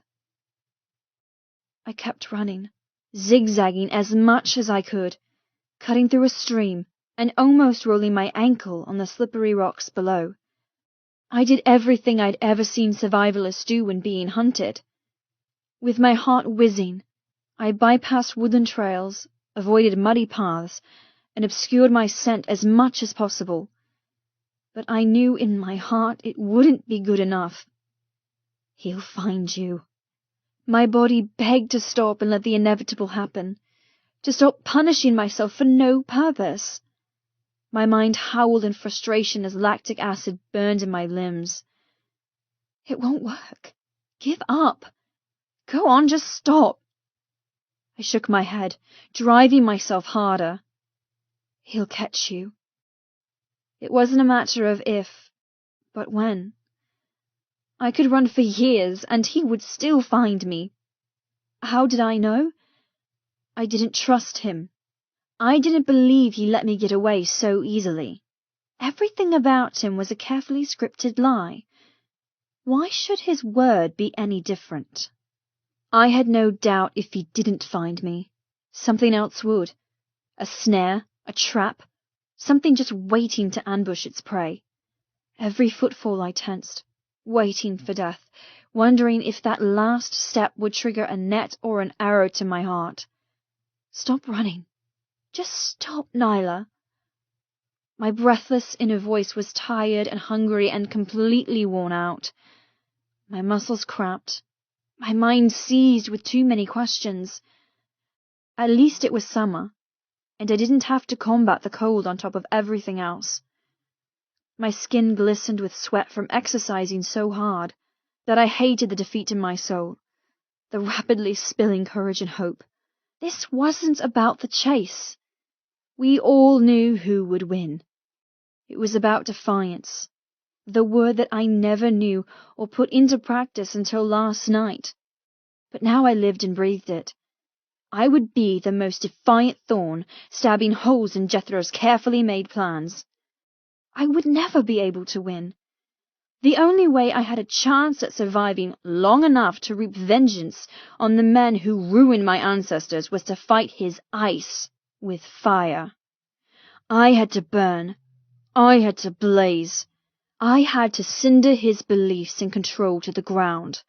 I kept running, zigzagging as much as I could, cutting through a stream and almost rolling my ankle on the slippery rocks below. I did everything I'd ever seen survivalists do when being hunted. With my heart whizzing, I bypassed wooden trails, avoided muddy paths, and obscured my scent as much as possible. But I knew in my heart it wouldn't be good enough. He'll find you. My body begged to stop and let the inevitable happen, to stop punishing myself for no purpose. My mind howled in frustration as lactic acid burned in my limbs. It won't work. Give up. Go on, just stop. I shook my head, driving myself harder. He'll catch you. It wasn't a matter of if, but when. I could run for years, and he would still find me. How did I know? I didn't trust him. I didn't believe he let me get away so easily. Everything about him was a carefully scripted lie. Why should his word be any different? I had no doubt if he didn't find me, something else would. A snare, a trap, something just waiting to ambush its prey. Every footfall I tensed, waiting for death, wondering if that last step would trigger a net or an arrow to my heart. Stop running. Just stop, Nyla. My breathless inner voice was tired and hungry and completely worn out. My muscles cramped. My mind seized with too many questions. At least it was summer, and I didn't have to combat the cold on top of everything else. My skin glistened with sweat from exercising so hard that I hated the defeat in my soul, the rapidly spilling courage and hope. This wasn't about the chase. We all knew who would win. It was about defiance, the word that I never knew or put into practice until last night. But now I lived and breathed it. I would be the most defiant thorn, stabbing holes in Jethro's carefully made plans. I would never be able to win. The only way I had a chance at surviving long enough to reap vengeance on the men who ruined my ancestors was to fight his ice with fire. I had to burn. I had to blaze. I had to cinder his beliefs and control to the ground,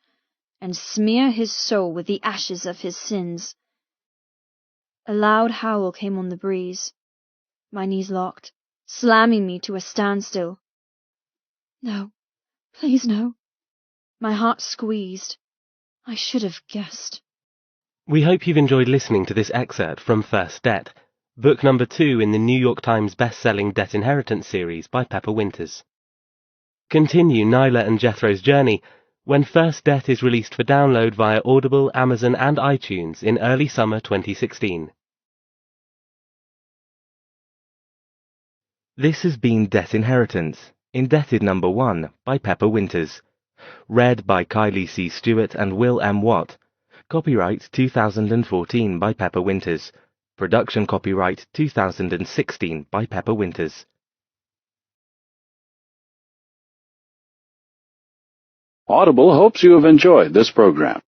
and smear his soul with the ashes of his sins. A loud howl came on the breeze. My knees locked, slamming me to a standstill. No, please no. My heart squeezed. I should have guessed. We hope you've enjoyed listening to this excerpt from First Debt, book number 2 in the New York Times best-selling Debt Inheritance series by Pepper Winters. Continue Nyla and Jethro's journey when First Debt is released for download via Audible, Amazon and iTunes in early summer 2016. This has been Debt Inheritance, Indebted Number 1 by Pepper Winters. Read by Kylie C. Stewart and Will M. Watt. Copyright 2014 by Pepper Winters. Production copyright 2016 by Pepper Winters. Audible hopes you have enjoyed this program.